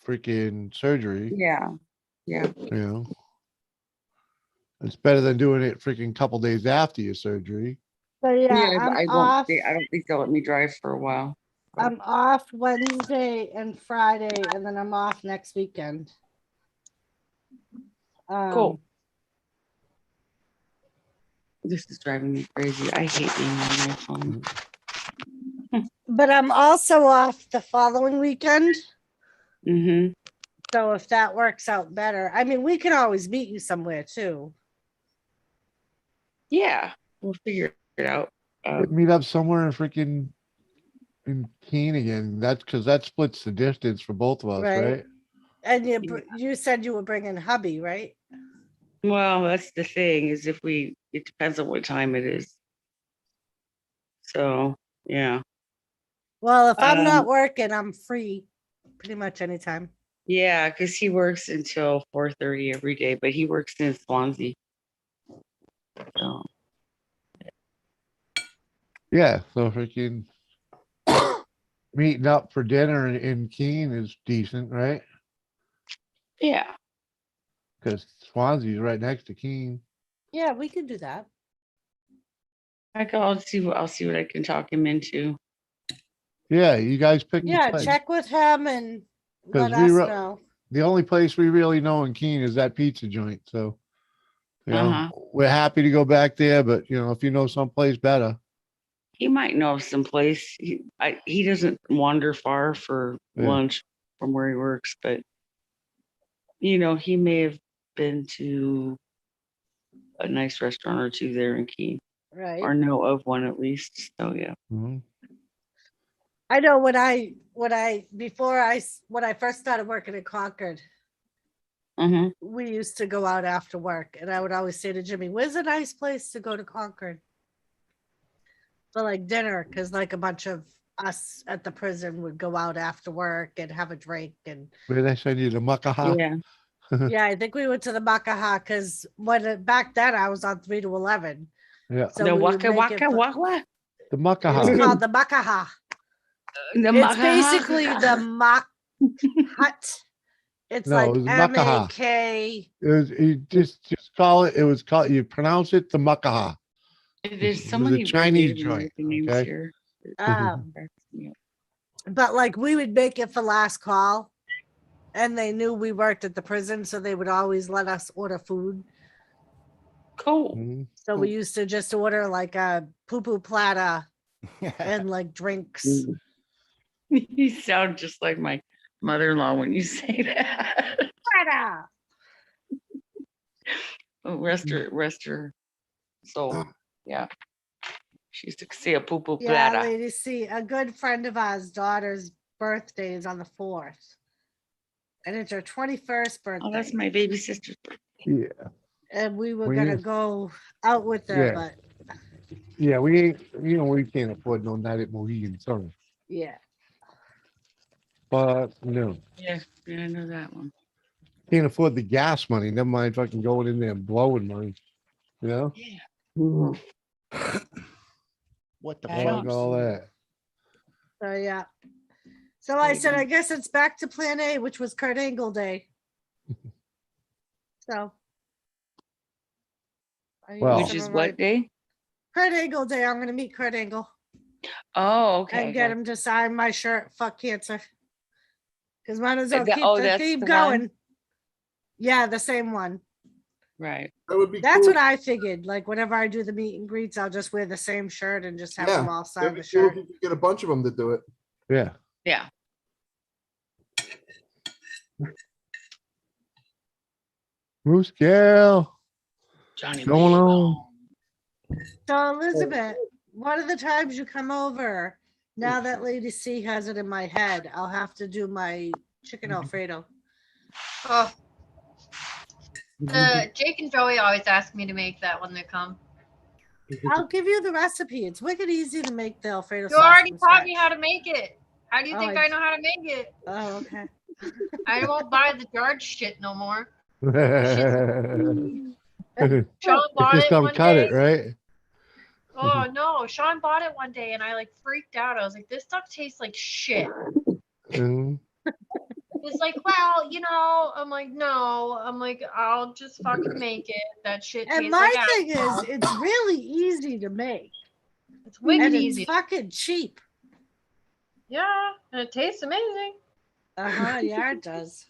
freaking surgery. Yeah. It's better than doing it freaking couple days after your surgery. So yeah, I'm I off. I don't think they'll let me drive for a while. I'm off Wednesday and Friday, and then I'm off next weekend. Cool. This is driving me crazy. I hate being on my phone. But I'm also off the following weekend. Mm-hmm. So if that works out better, I mean, we can always meet you somewhere too. Yeah, we'll figure it out. Meet up somewhere in Keene again. That's because that splits the distance for both of us, right? And you said you were bringing hubby, right? Well, that's the thing is it depends on what time it is. So, yeah. Well, if I'm not working, I'm free pretty much anytime. Yeah, because he works until 4:30 every day, but he works in Swansea. So. Yeah, so freaking meeting up for dinner in Keene is decent, right? Yeah. Because Swansea's right next to Keene. Yeah, we could do that. I'll see what I can talk him into. Yeah, you guys pick. Yeah, check with him and let us know. The only place we really know in Keene is that pizza joint. So, we're happy to go back there. But if you know someplace better, he might know of someplace. He doesn't wander far for lunch from where he works, but he may have been to a nice restaurant or two there in Keene, right? Or know of one at least. So yeah. Mm-hmm. I know when I first started working at Concord, we used to go out after work, and I would always say to Jimmy, "Where's a nice place to go to Concord for like dinner?" Because like a bunch of us at the prison would go out after work and have a drink. And where they send you to Muckaha? Yeah. Yeah, I think we went to the Muckaha because back then I was on 3 to 11. Yeah. So the we would Waka make Waka it Waka. The It's Muckaha. called the Muckaha. It's basically the mock hut. It's No, like it was Makaha. MAK. It was you just call it. It was called. You pronounce it the Makaha. There's so It was many a Chinese Native joint. American names Okay. here. But like we would make it for last call, and they knew we worked at the prison, so they would always let us order food. Cool. Mhm. So we used to just order like a poo-poo platter and like drinks. You sound just like my mother-in-law when you say that. Platter. Oh, rest her soul. Yeah. She used to say a poo-poo Yeah, platter. ladies, see, a good friend of ours' daughter's birthday is on the 4th. And it's her 21st birthday. Oh, that's my baby sister's birthday. Yeah. And we were Well, gonna yeah. go out with her, Yeah. but Yeah, we ain't. We can't afford no night at Mohegan Sun. yeah. But no, Yeah, I know that one. can't afford the gas money. Never mind fucking going in there and blowing money. You know. Yeah. What the I Fuck fuck? all that. So yeah. So I said, I guess it's back to plan A, which was Kurt Angle Day. So I used Well- Which some is of what my- day? Kurt Angle Day. I'm gonna meet Kurt Angle Oh, okay. and get him to sign my shirt. Fuck cancer. Because mine is That- keep oh, the that's theme the going. one? Yeah, the same one. Right. That would be That's cool. what I figured. Like whenever I do the meet and greets, I'll just wear the same shirt and just have Yeah, them all sign That'd the be cool shirt. if you could get a bunch of them to do it. Yeah. Yeah. Moose Gal. Johnny Going on. So Elizabeth, one of the times you come over, now that Lady C has it in my head, I'll have to do my chicken Alfredo. Oh. Jake and Joey always ask me to make that when they come. I'll give you the recipe. It's wicked easy to make the Alfredo You sauce. already from taught me scratch. how to make it. How do you Oh, think I know how to make it? Oh, okay. I won't buy the jarred shit no more. It Sean bought just it don't one cut day. it, right? Oh no, Sean bought it one day and I like freaked out. I was like, this stuff tastes like shit. Mhm. It's like, well, you know, I'm like, no, I'm like, I'll just fucking make it. That shit And tastes my like thing asshole. is, it's really easy to make. It's wicked And easy. it's fucking cheap. Yeah, and it tastes amazing. Yeah, it does.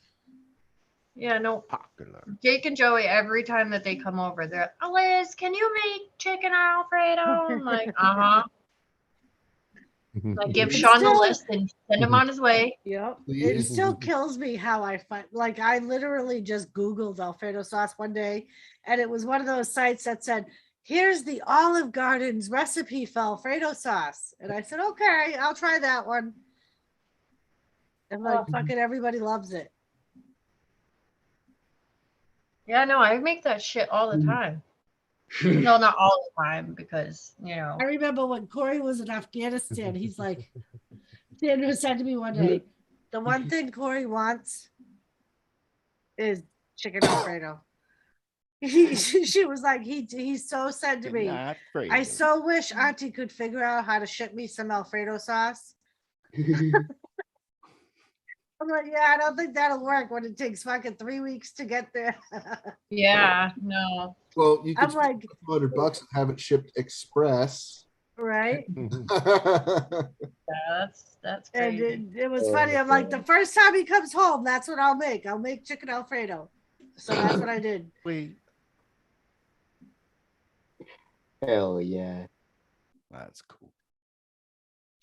Yeah, no. Popular. Jake and Joey, every time that they come over, they're like, oh, Liz, can you make chicken Alfredo? I'm like, uh-huh. I give It's Sean the still- list and send him on his way. Yep. It Please. still kills me how I find, like, I literally just Googled Alfredo sauce one day, and it was one of those sites that said, here's the Olive Garden's recipe for Alfredo sauce. And I said, okay, I'll try that one. And like, fucking everybody loves it. Yeah, no, I make that shit all the time. No, not all the time because, you know. I remember when Corey was in Afghanistan, he's like, Sandra said to me one day, the one thing Corey wants is chicken Alfredo. She was like, he so said to me, Not afraid. I so wish Auntie could figure out how to ship me some Alfredo sauce. I'm like, yeah, I don't think that'll work when it takes fucking 3 weeks to get there. Yeah, no. Well, you could I'm spend like, $200 and have it shipped express. right? Yeah, that's And crazy. it was funny. I'm like, the first time he comes home, that's what I'll make. I'll make chicken Alfredo. So that's what I did. Wait. Hell yeah. That's cool.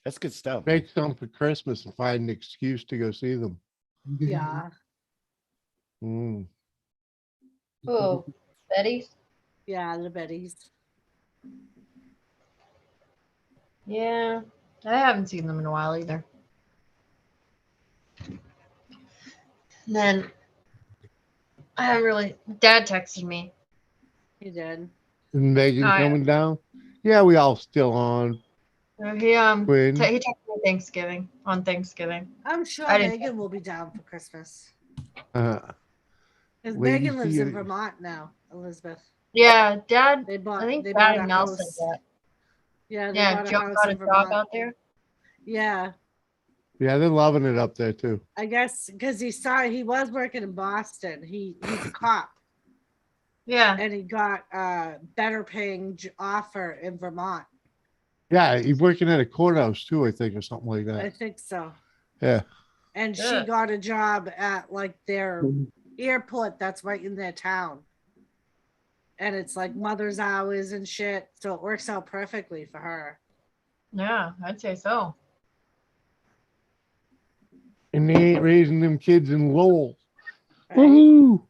That's good stuff. Make some for Christmas and find an excuse to go see them. Yeah. Mm. Oh, Betty's? Yeah, the Betty's. Yeah, I haven't seen them in a while either. And then I haven't really. Dad texted me. He did. Is Megan Oh, yeah. coming down? Yeah, we all still on. He Quinn. he texted me Thanksgiving on Thanksgiving. I'm sure I didn't- Megan will be down for Christmas. Uh, Because Lady Megan lives in C- Vermont now, Elizabeth. Yeah, Dad. They bought, I think they Dad bought a and Mel house. said that. Yeah, they Yeah, bought a Joe house got a in job Vermont. out there. Yeah. Yeah, they're loving it up there too. I guess because he was working in Boston. He's a cop. Yeah. And he got a better paying offer in Vermont. Yeah, he's working at a courthouse too, I think, or something like I that. think so. Yeah. And she got a job at like their airport that's right in their town. And it's like mother's hours and shit. So it works out perfectly for her. Yeah, I'd say so. And they ain't raising them kids in Lowell. Right? Woohoo!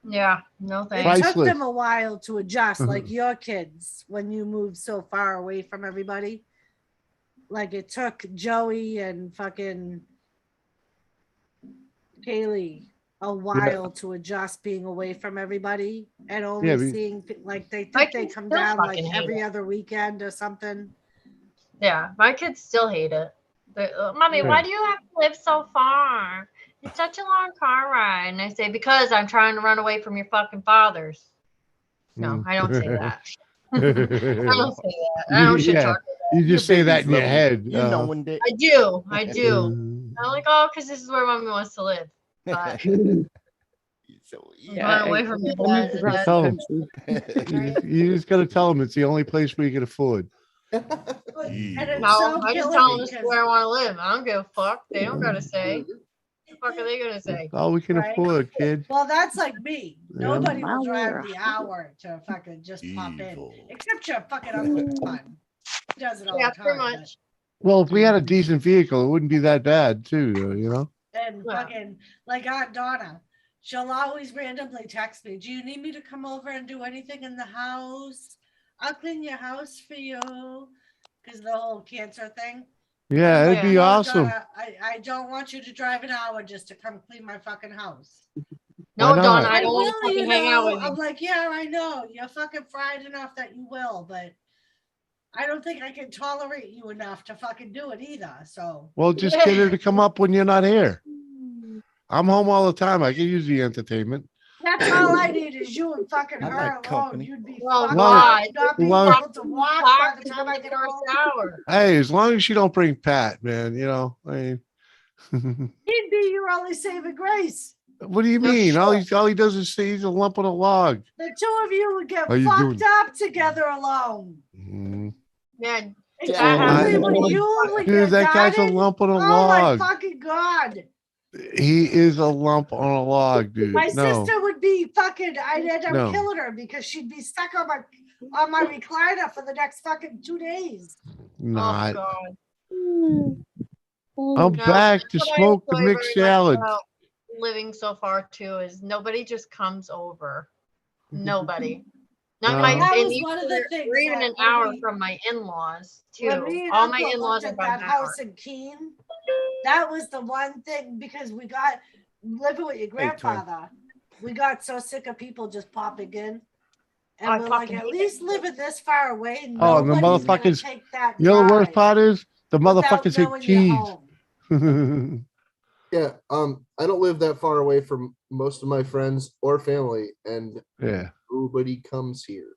Yeah, no It thanks. took them a while to adjust, like your kids, when you moved so far away from everybody. Like it took Joey and fucking Kaylee a while to adjust being away from everybody and only seeing like they think they come down like every other weekend or something. Yeah, my kids still hate it. Mommy, why do you have to live so far? It's such a long car ride. And I say, because I'm trying to run away from your fucking fathers. No, I don't say that. I don't say that. I don't shit talk. You just say that in your head. You know when they... I do. I'm like, oh, because this is where mommy wants to live. But run away from your dad. You just got to tell them it's the only place we can afford. No, I just tell them this is where I want to live. I don't give a fuck. They don't gotta say. What the fuck are they gonna say? All we can afford, kid. Well, that's like me. Nobody will drive the hour to fucking just pop in, except your fucking Uncle John. He does it all the time. Pretty much. Well, if we had a decent vehicle, it wouldn't be that bad, too. You know. And fucking like Aunt Donna, she'll always randomly text me, "Do you need me to come over and do anything in the house? I'll clean your house for you," because the whole cancer thing. Yeah, it'd be awesome. I don't want you to drive an hour just to come clean my fucking house. No, Donna, I don't want to fucking hang out with you. I'm like, yeah, I know. You're fucking fried enough that you will, but I don't think I can tolerate you enough to fucking do it either. So well, just get her to come up when you're not here. I'm home all the time. I can use the entertainment. That's all I need is you and fucking her alone. You'd be fucking God. not being able to walk by the time I get our home. shower. Hey, as long as she don't bring Pat, man, you know. I mean, He'd be your only saving grace. what do you mean? All he does is say he's a lump on a log. The two of you would get How you fucked doing? up together alone. Yeah. Exactly what you would Dude, get that guy's a started. lump on a Oh log. my fucking God. He is a lump on a log, dude. My No. sister would be fucking, I'd end up No. killing her because she'd be stuck on my recliner for the next fucking 2 days. Not. Oh, God. I'm back to That's what I smoke the enjoy mixed very much salad. about living so far too is nobody just comes over. Nobody. Not my, That and was one of the things we're even that an when hour we- from my in-laws When too. me and All my Uncle in-laws looked are at about that an hour. house in Keene, that was the one thing because we got living with your grandfather. We got so sick of people just popping in. And I we're like, fucking at hate least living this far away. Oh, and the nobody's gonna motherfuckers. take that You know the worst drive part is the without motherfuckers hit knowing you're keys. home. Yeah, I don't live that far away from most of my friends or family, and Yeah. nobody comes here.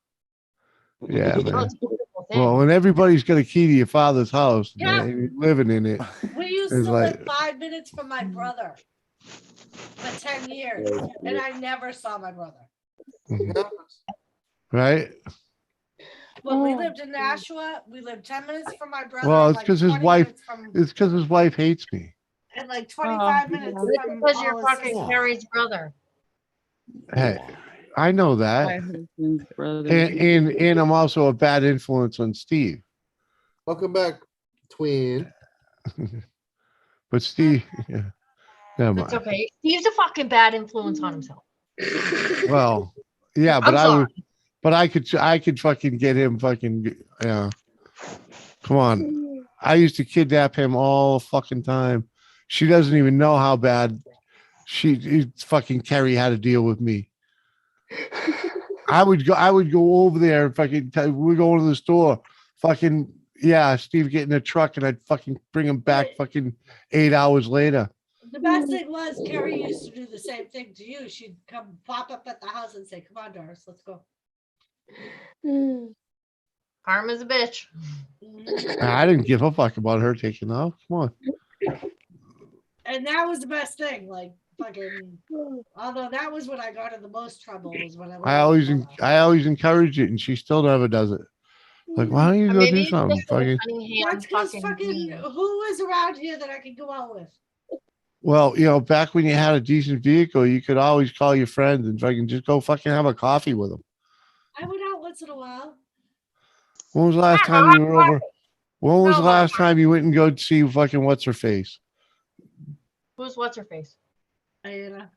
Yeah, Oh, man. it's a beautiful thing. Well, when everybody's got a key to your father's house, Yeah. and you're living in it, We used It's to like- live 5 minutes from my brother for 10 years, and I never saw my brother. right? When we lived in Nashua, we lived 10 minutes from my brother. Well, and it's like because his 20 wife. minutes from- It's because his wife hates me. and like 25 minutes It's from because all you're his fucking sisters. Carrie's brother. Hey, I know My that, husband's brother. and I'm also a bad influence on Steve. Welcome back, twin. But Steve, yeah, never It's mind. okay. Steve's a fucking bad influence on himself. Well, yeah, but I'm I sorry. would, but I could fucking get him fucking, yeah. Come on, I used to kidnap him all fucking time. She doesn't even know how bad fucking Carrie had to deal with me. I would go over there and fucking we go to the store, fucking yeah, Steve get in the truck and I'd fucking bring him back fucking 8 hours later. The best thing was Carrie used to do the same thing to you. She'd come pop up at the house and say, "Come on, Doris, let's go." Karma's a bitch. I didn't give a fuck about her taking off. Come on. And that was the best thing. Like fucking. Although that was when I got in the most trouble. Was when I always encourage it, and she still never does it. Like, why don't you go Maybe do it's something? just Fucking. That's because fucking fucking mean. who is around here that I could go out with? Well, back when you had a decent vehicle, you could always call your friends and fucking just go fucking have a coffee with them. I went out once in a while. When was the last time you were over? When was the last time you went and go see fucking what's her face? What's her face? Diana.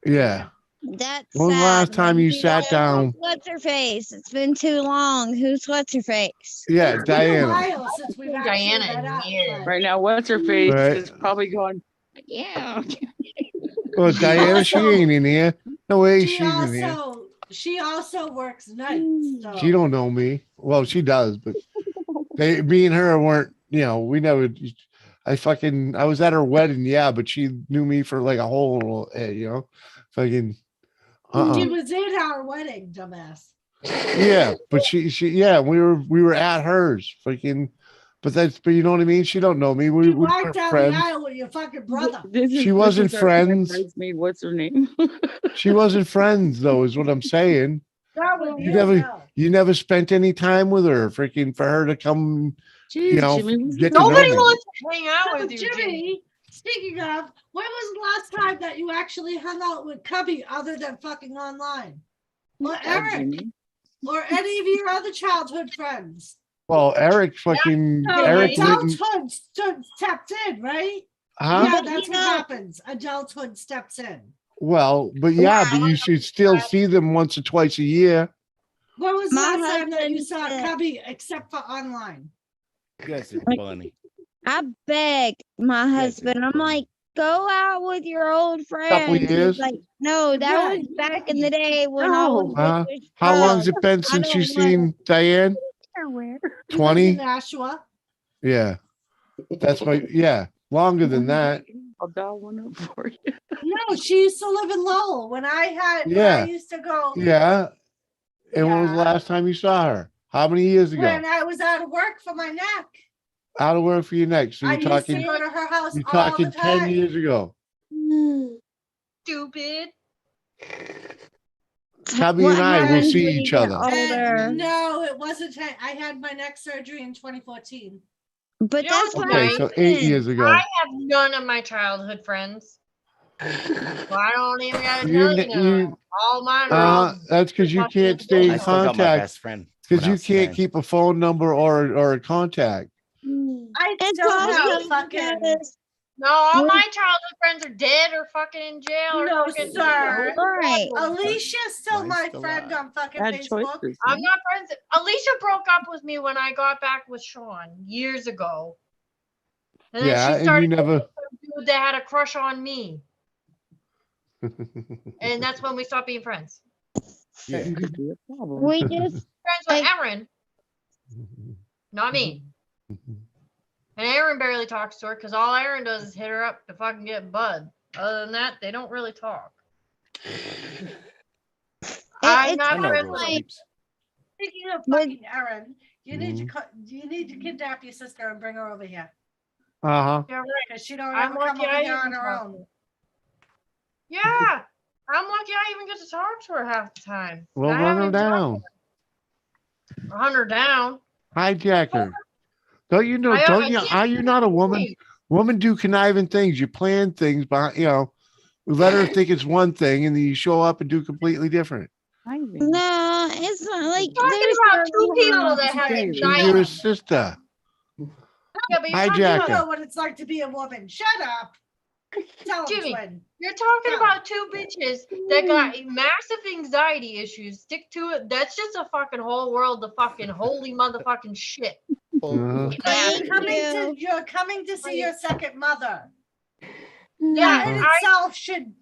Yeah. That's When was the sad. last time you You sat don't know down? What's her face? It's been too long. Who's what's her face? Yeah, It's been a Diana. while since we've actually met up. but- Right now, what's her face Right. is probably going, yeah. Well, Diana, she ain't in here. No way She she's in here. also works nights. So. She don't know me. Well, she does, but me and her weren't. We never. I was at her wedding, yeah, but she knew me for like a whole, fucking. She was in our wedding, dumbass. Yeah, but she, we were at hers, fucking. But you know what I mean. She don't know me. We walked were down friends. the aisle with your fucking brother. She wasn't friends. Bridesmaid, what's her name? She wasn't friends, though, is what I'm saying. That would be You never spent any time with her, freaking, for her to come. Jeez, get to know Nobody me. wants to hang out with you, Jimmy. Speaking of, when was the last time that you actually hung out with Cubby other than fucking online? Or Eric? Or any of your other childhood friends? Well, Eric fucking Eric didn't. Adulthood stepped in, right? Huh? Yeah, that's what happens. Adulthood steps in. Well, but yeah, but you should still see them once or twice a year. When was the My last time that you husband saw said- Cubby except for online? You guys are funny. I beg my husband. I'm like, go out with your old friends. He's years? like, no, that was back in the day when all. How long's it been since you've seen Diane? 20? Nashua. Yeah. That's longer than that. I'll dial one up for you. No, she used to live in Lowell when I Yeah. used to go. Yeah. And when was the last time you saw her? How many years ago? When I was out of work for my neck. Out of work for your neck. So I you're used talking to go to her house you're all talking the 10 time. years ago. Stupid. Cubby and I will see each other. And no, it wasn't. I had my neck surgery in 2014. But that's what Okay, so 8 years ago. I have none of my childhood friends. Well, I don't even gotta tell you now. All mine are That's because you can't stay in I still got my contact. best friend. Because you else can't there. keep a phone number or a contact. I It's still also have fucking. because- No, all my childhood friends are dead or fucking in jail or No, fucking. sir. Right. Alicia's still my still friend alive. on fucking Bad Facebook. choices. I'm not friends. Alicia broke up with me when I got back with Sean years ago. And then Yeah, she and started you never. dating some dude that had a crush on me. And that's when we stopped being friends. Yeah. That could be a problem. We just Friends with Erin, not me. And Erin barely talks to her because all Erin does is hit her up to fucking get bud. Other than that, they don't really talk. I'm it's not I know friends Rose with sleeps. Speaking of fucking Erin, you need to kidnap your sister and bring her over here. Uh-huh. You're right, because she don't I'm ever come lucky over I here on even her talk own. to her. Yeah, I'm lucky I even get to talk to her half the time. Well, I run haven't her even talked down. to her. Hunt her down. Hijack her. Don't you know? I Are you not a woman? Women do conniving things. You plan things, but let her think it's one thing, and then you show up and do completely different. no, it's not like Talking there's about two people that have She's your anxiety. sister. Yeah, but you're I talking don't Hijack her. know what it's like to be a woman. Shut up. Tell him, Jimmy, twin. you're talking about two bitches that got massive anxiety issues. Stick to it. That's just a fucking whole world of fucking holy motherfucking shit. Uh-huh. You're coming to see your second mother. Yeah, That in I- itself should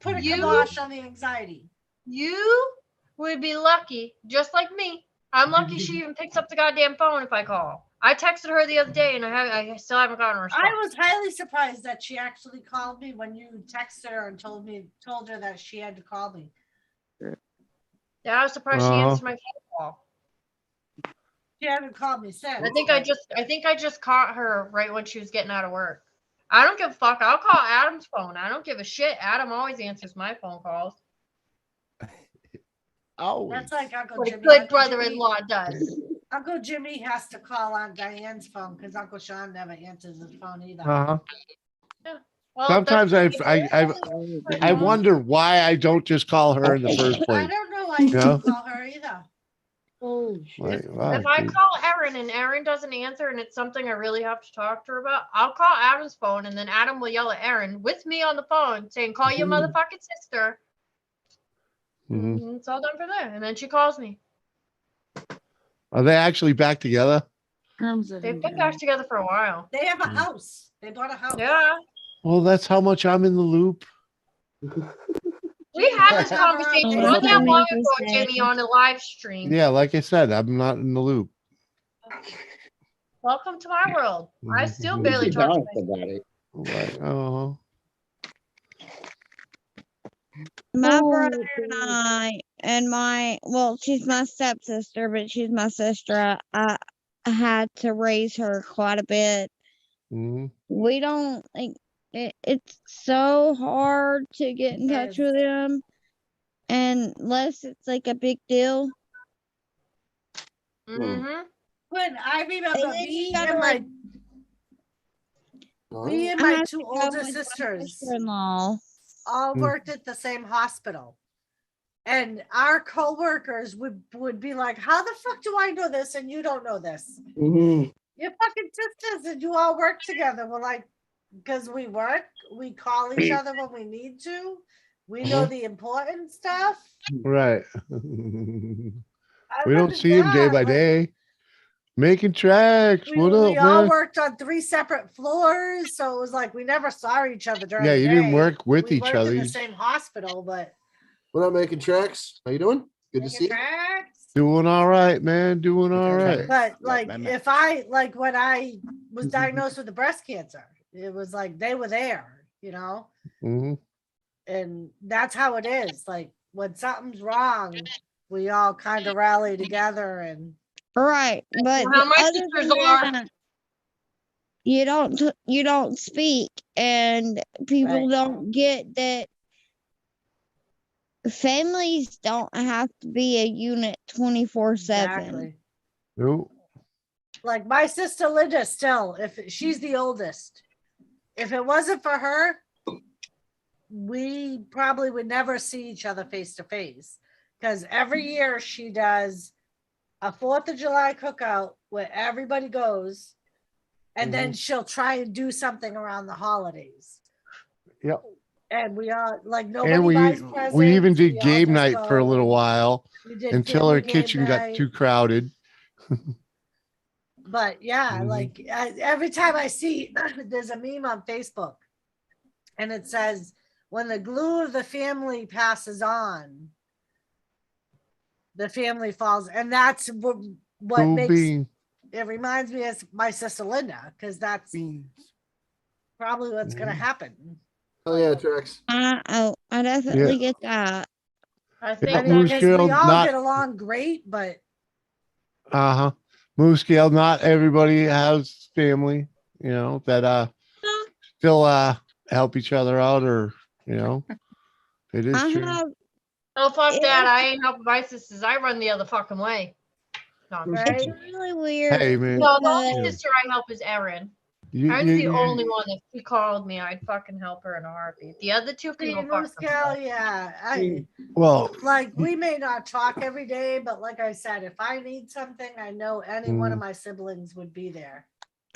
put a kibosh on the anxiety. You would be lucky, just like me. I'm lucky she even picks up the goddamn phone if I call. I texted her the other day and I still haven't gotten a response. I was highly surprised that she actually called me when you texted her and told her that she had to call me. Yeah, I was surprised she answered my phone call. She hasn't called me since. I think I just caught her right when she was getting out of work. I don't give a fuck. I'll call Adam's phone. I don't give a shit. Adam always answers my phone calls. That's like Uncle What a Jimmy. good Uncle Jimmy- brother-in-law does. Uncle Jimmy has to call Aunt Diane's phone because Uncle Sean never answers his phone either. Uh-huh. Well, Sometimes I wonder why I don't just call her in the first I place. don't know why you Yeah. don't call her either. Like, wow, If I dude. call Erin and Erin doesn't answer and it's something I really have to talk to her about, I'll call Adam's phone and then Adam will yell at Erin with me on the phone saying, "Call your motherfucking sister." Mhm. And it's all done from there. And then she calls me. Are they actually back together? They've been back together for a while. They have a house. They bought a house. Yeah. Well, that's how much I'm in the loop. We had this conversation not that long ago, Jimmy, on a live stream. Yeah, like I said, I'm not in the loop. Welcome to my world. I still barely talk to my about it. Like, oh, My brother and she's my stepsister, but she's my sister. I had to raise her quite a bit. mhm. We don't like it's so hard to get in touch with him unless it's like a big deal. Mm-hmm. When I remember And then me you gotta, and like, me and I my had two to go older with my sisters sister-in-law. all Mm. worked at the same hospital. And our co-workers would be like, how the fuck do I know this and you don't know this? Mhm. You're fucking sisters and you all work together. We're like, because we work, we call each other when we need to. We know the important stuff. Right. Other We don't than see him day that, by like, day. Making tracks. We, What up, we all man? worked on 3 separate floors, so it was like we never saw each other during Yeah, the you day. didn't work with We each worked other. in the You same hospital, but What up, making tracks? How you doing? Good to see you. tracks. doing all right, man. Doing all right. But like, if I like when I was diagnosed with the breast cancer, it was like they were there, you know, hmm and that's how it is. Like when something's wrong, we all kind of rally together and. Right, but How my other sisters than are. that, you don't speak, and people don't get that families don't have to be a unit 24/7. Exactly. Nope. Like my sister Linda, still, if she's the oldest, if it wasn't for her, we probably would never see each other face to face. Because every year she does a 4th of July cookout where everybody goes, and then she'll try and do something around the holidays. Yep. And we all like nobody And buys presents. we even did we all game just night for a little go. while We did until our family game kitchen got night. too crowded. But yeah, Mhm. like every time I see there's a meme on Facebook and it says, when the glue of the family passes on, the family falls. And that's what Cool makes bean. it reminds me of my sister Linda, because that's probably what's going to happen. Oh yeah, tracks. I definitely get that. I Yeah, think Moose Because we Girl, all not get along great, but uh-huh. Moose Scale, not everybody has family, you know, that still help each other out, or you know, it is I true. have oh fuck that. I ain't helping my sisters. I run the other fucking way. No, I'm right. it's really weird. Hey man. No, the only Yeah. sister I help is Erin. You, Erin's you- the you- only one that she called me. I'd fucking help her in a heartbeat. The other two can go fuck Moose Gal, themselves. yeah. well, Like we may not talk every day, but like I said, if I need something, I know any one of my siblings would be there.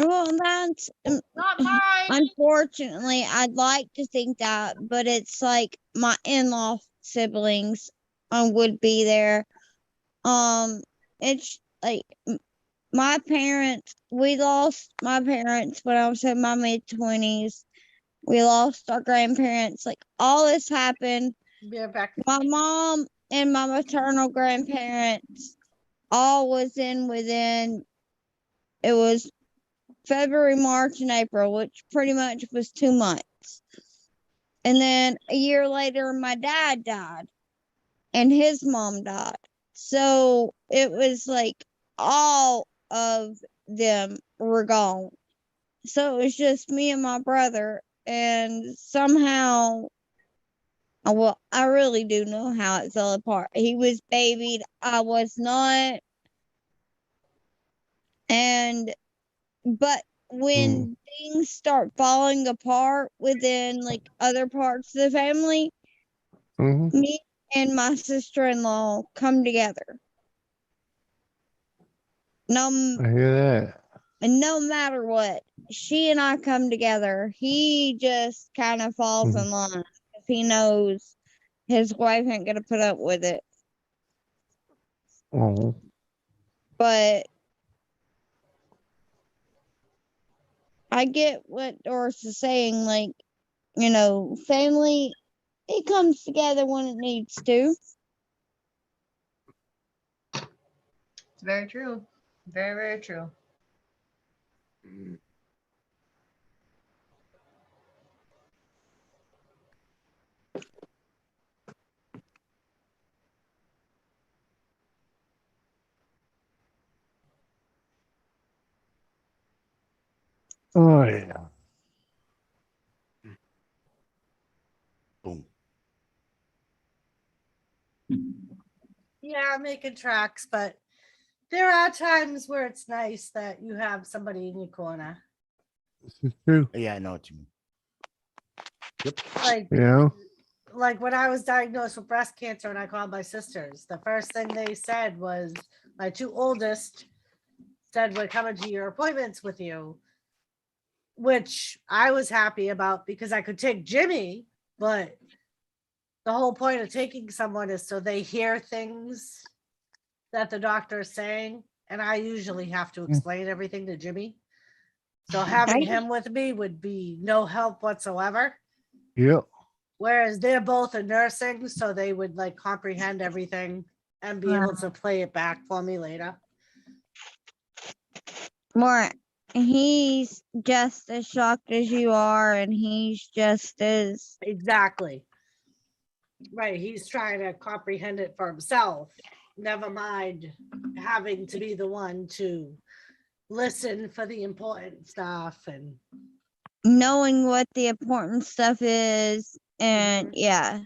Well, that's Not mine. unfortunately, I'd like to think that, but it's like my in-law siblings would be there. It's like my parents. We lost my parents when I was in my mid-20s. We lost our grandparents. Like all this happened. Yeah, back. My mom and my maternal grandparents all was within. It was February, March, and April, which pretty much was 2 months. And then a year later, my dad died and his mom died. So it was like all of them were gone. So it was just me and my brother. And somehow, well, I really do know how it fell apart. He was babied, I was not. But when things start falling apart within like other parts of the family, me and my sister-in-law come together. No, I hear that. and no matter what, she and I come together. He just kind of falls in line because he knows his wife ain't gonna put up with it. Oh. But I get what Doris is saying. Like, family, it comes together when it needs to. It's very true. Very, very true. Oh yeah. Boom. Yeah, I'm making tracks, but there are times where it's nice that you have somebody in your corner. This is true. Yeah, I know what you mean. Yep. Like when I was diagnosed with breast cancer and I called my sisters, the first thing they said was, my two oldest said, we're coming to your appointments with you, which I was happy about because I could take Jimmy, but the whole point of taking someone is so they hear things that the doctor is saying, and I usually have to explain everything to Jimmy. So having him with me would be no help whatsoever. Yep. Whereas they're both in nursing, so they would like comprehend everything and be able to play it back for me later. More, he's just as shocked as you are, and he's just as exactly right. He's trying to comprehend it for himself. Never mind having to be the one to listen for the important stuff and knowing what the important stuff is. And yeah,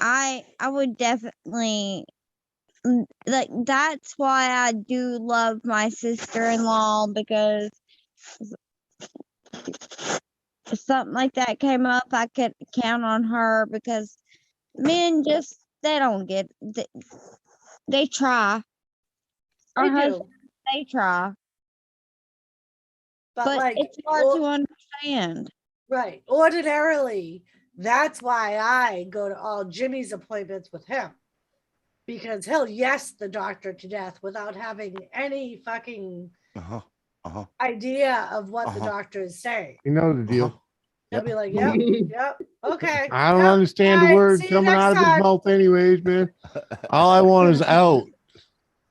I would definitely like, that's why I do love my sister-in-law, because if something like that came up, I could count on her, because men just, they don't get, they try. They do. They try. But like, it's hard to understand. Right. Ordinarily, that's why I go to all Jimmy's appointments with him. Because he'll yes the doctor to death without having any fucking idea of what the doctor is saying. You know the deal. He'll be like, yep, yep, okay. I don't understand the word coming out of his mouth anyways, man. All I want is out.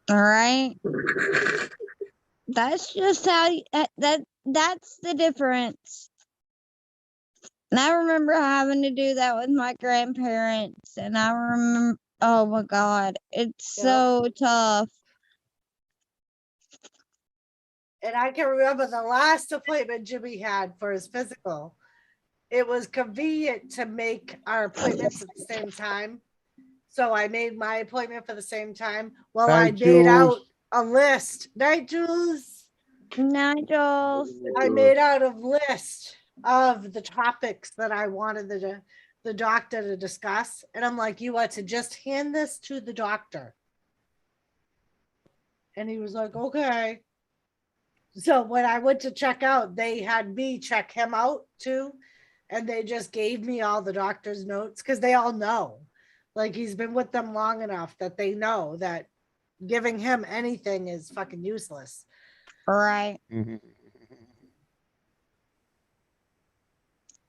All right. That's just how that's the difference. And I remember having to do that with my grandparents, and I remember, oh my God, it's so tough. And I can remember the last appointment Jimmy had for his physical. It was convenient to make our appointments at the same time. So I made my appointment for the same time. Well, I made out a list. Night, Jules. Night, Jules. I made out a list of the topics that I wanted the doctor to discuss. And I'm like, you want to just hand this to the doctor. And he was like, okay. So when I went to check out, they had me check him out too. And they just gave me all the doctor's notes because they all know. Like, he's been with them long enough that they know that giving him anything is fucking useless. Right.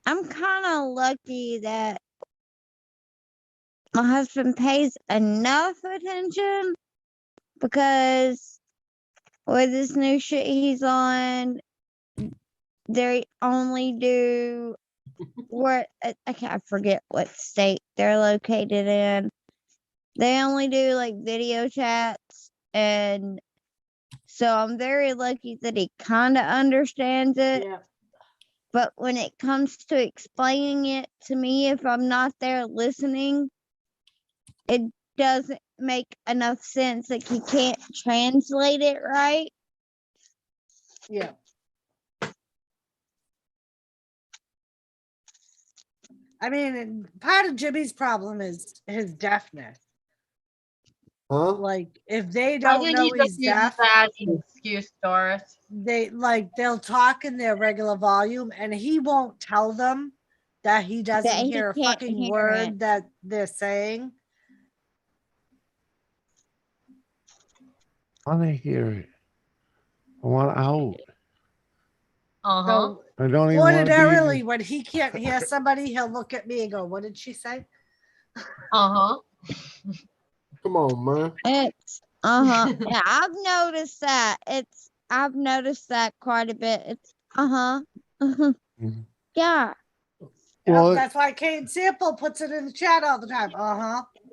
I'm kind of lucky that my husband pays enough attention, because with this new shit he's on, they only do what I forget what state they're located in. They only do like video chats, and So I'm very lucky that he kind of understands it. Yeah. But when it comes to explaining it to me, if I'm not there listening, it doesn't make enough sense. Like he can't translate it right. Yeah. I mean, and part of Jimmy's problem is his deafness. Huh? Like, if they I don't think know he he's just uses deaf, that as an excuse, Doris. they'll talk in their regular volume, and he won't tell them that he doesn't That he hear a can't fucking hear word it. that they're saying. I want to hear it. I want out. Uh huh. So I don't even want to be. ordinarily, when he can't hear somebody, he'll look at me and go, "What did she say?" Uh huh. Come on, man. It's Yeah, I've noticed that. I've noticed that quite a bit. It's Mhm. yeah. Well, That's why Kate Sample puts it in the chat all the time.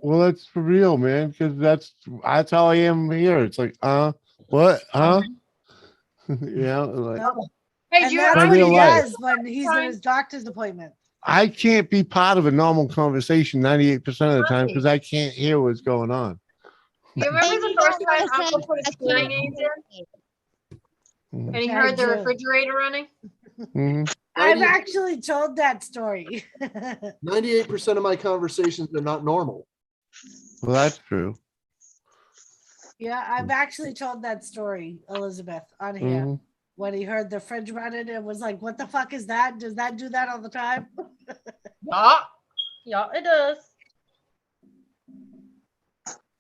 well, that's for real, man. Because that's how I am here. It's like, what, yeah, like Hey, And do you that's my what he real life. does when he's in his doctor's appointment. I can't be part of a normal conversation 98% of the time Right. because I can't hear what's going on. Do you remember And the you know first what time I Uncle said? put his I hearing can't aids in Mhm. and he I heard the do. refrigerator running? Mhm. I've actually told that story. 98% of my conversations are not normal. Well, that's true. Yeah, I've actually told that story, Elizabeth, on here. Mhm. When he heard the fridge running, it was like, what the fuck is that? Does that do that all the time? Yeah. Yeah, it does.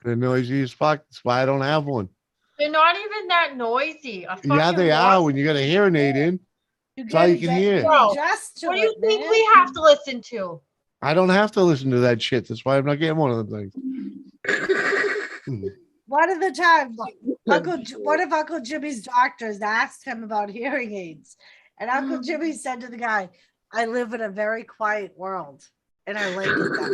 The noisiest fuck. That's why I don't have one. They're not even that noisy. Yeah, they are when you got a hearing aid in. That's all you can hear. Bro, Adjust to what do you it, think man. we have to listen to? I don't have to listen to that shit. That's why I'm not getting one of them things. One of the times, one of Uncle Jimmy's doctors asked him about hearing aids. And Uncle Jimmy said to the guy, I live in a very quiet world. And I like it that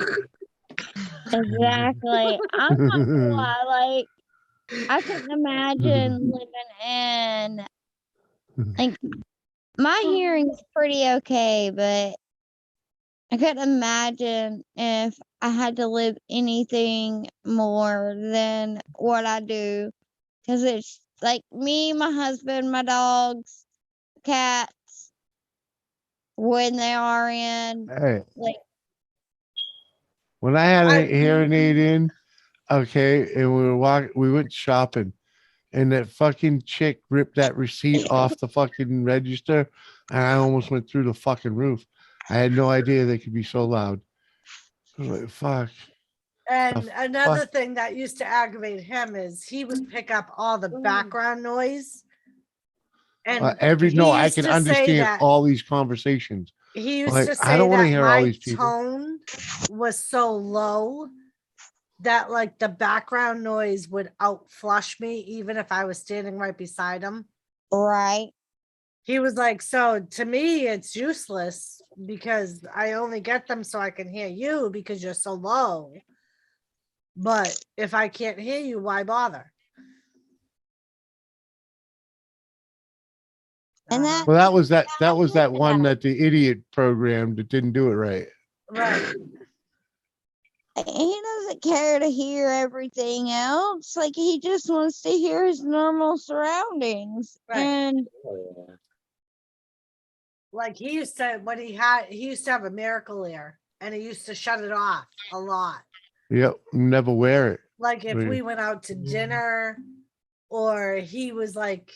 way. Exactly. I'm not gonna lie, like I couldn't imagine living in like my hearing's pretty okay, but I couldn't imagine if I had to live anything more than what I do. Cause it's like me, my husband, my dogs, cats, when they are in Hey, like when I had a hearing aid in, okay, and we went shopping, and that fucking chick ripped that receipt off the fucking register, and I almost went through the fucking roof. I had no idea they could be so loud. I was like, fuck. And another fuck? thing that used to aggravate him is he would pick up all the background noise. And No, I used can to say understand that- all these conversations. He used Like, to I say don't want to that hear all my these people. tone was so low that like the background noise would outflush me even if I was standing right beside him. right. He was like, so to me, it's useless because I only get them so I can hear you because you're so low. But if I can't hear you, why bother? And that Well, that was that one that the idiot programmed that didn't do it right. Right. he doesn't care to hear everything else. Like he just wants to hear his normal surroundings. Right. And Like he used to have a miracle ear and he used to shut it off a lot. Yep, never wear it. Like if Right. we went out to dinner or he was like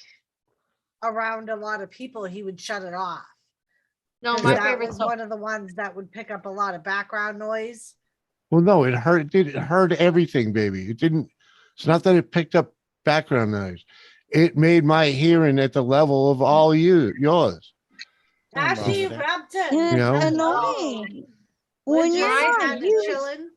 around a lot of people, he would shut it off. No, 'Cause my that favorite was song. one of the ones that would pick up a lot of background noise. Well, no, it hurt. It heard everything, baby. It didn't. It's not that it picked up background noise. It made my hearing at the level of all yours. After you rubbed it, it's You know? annoying. When you're not used, chilling.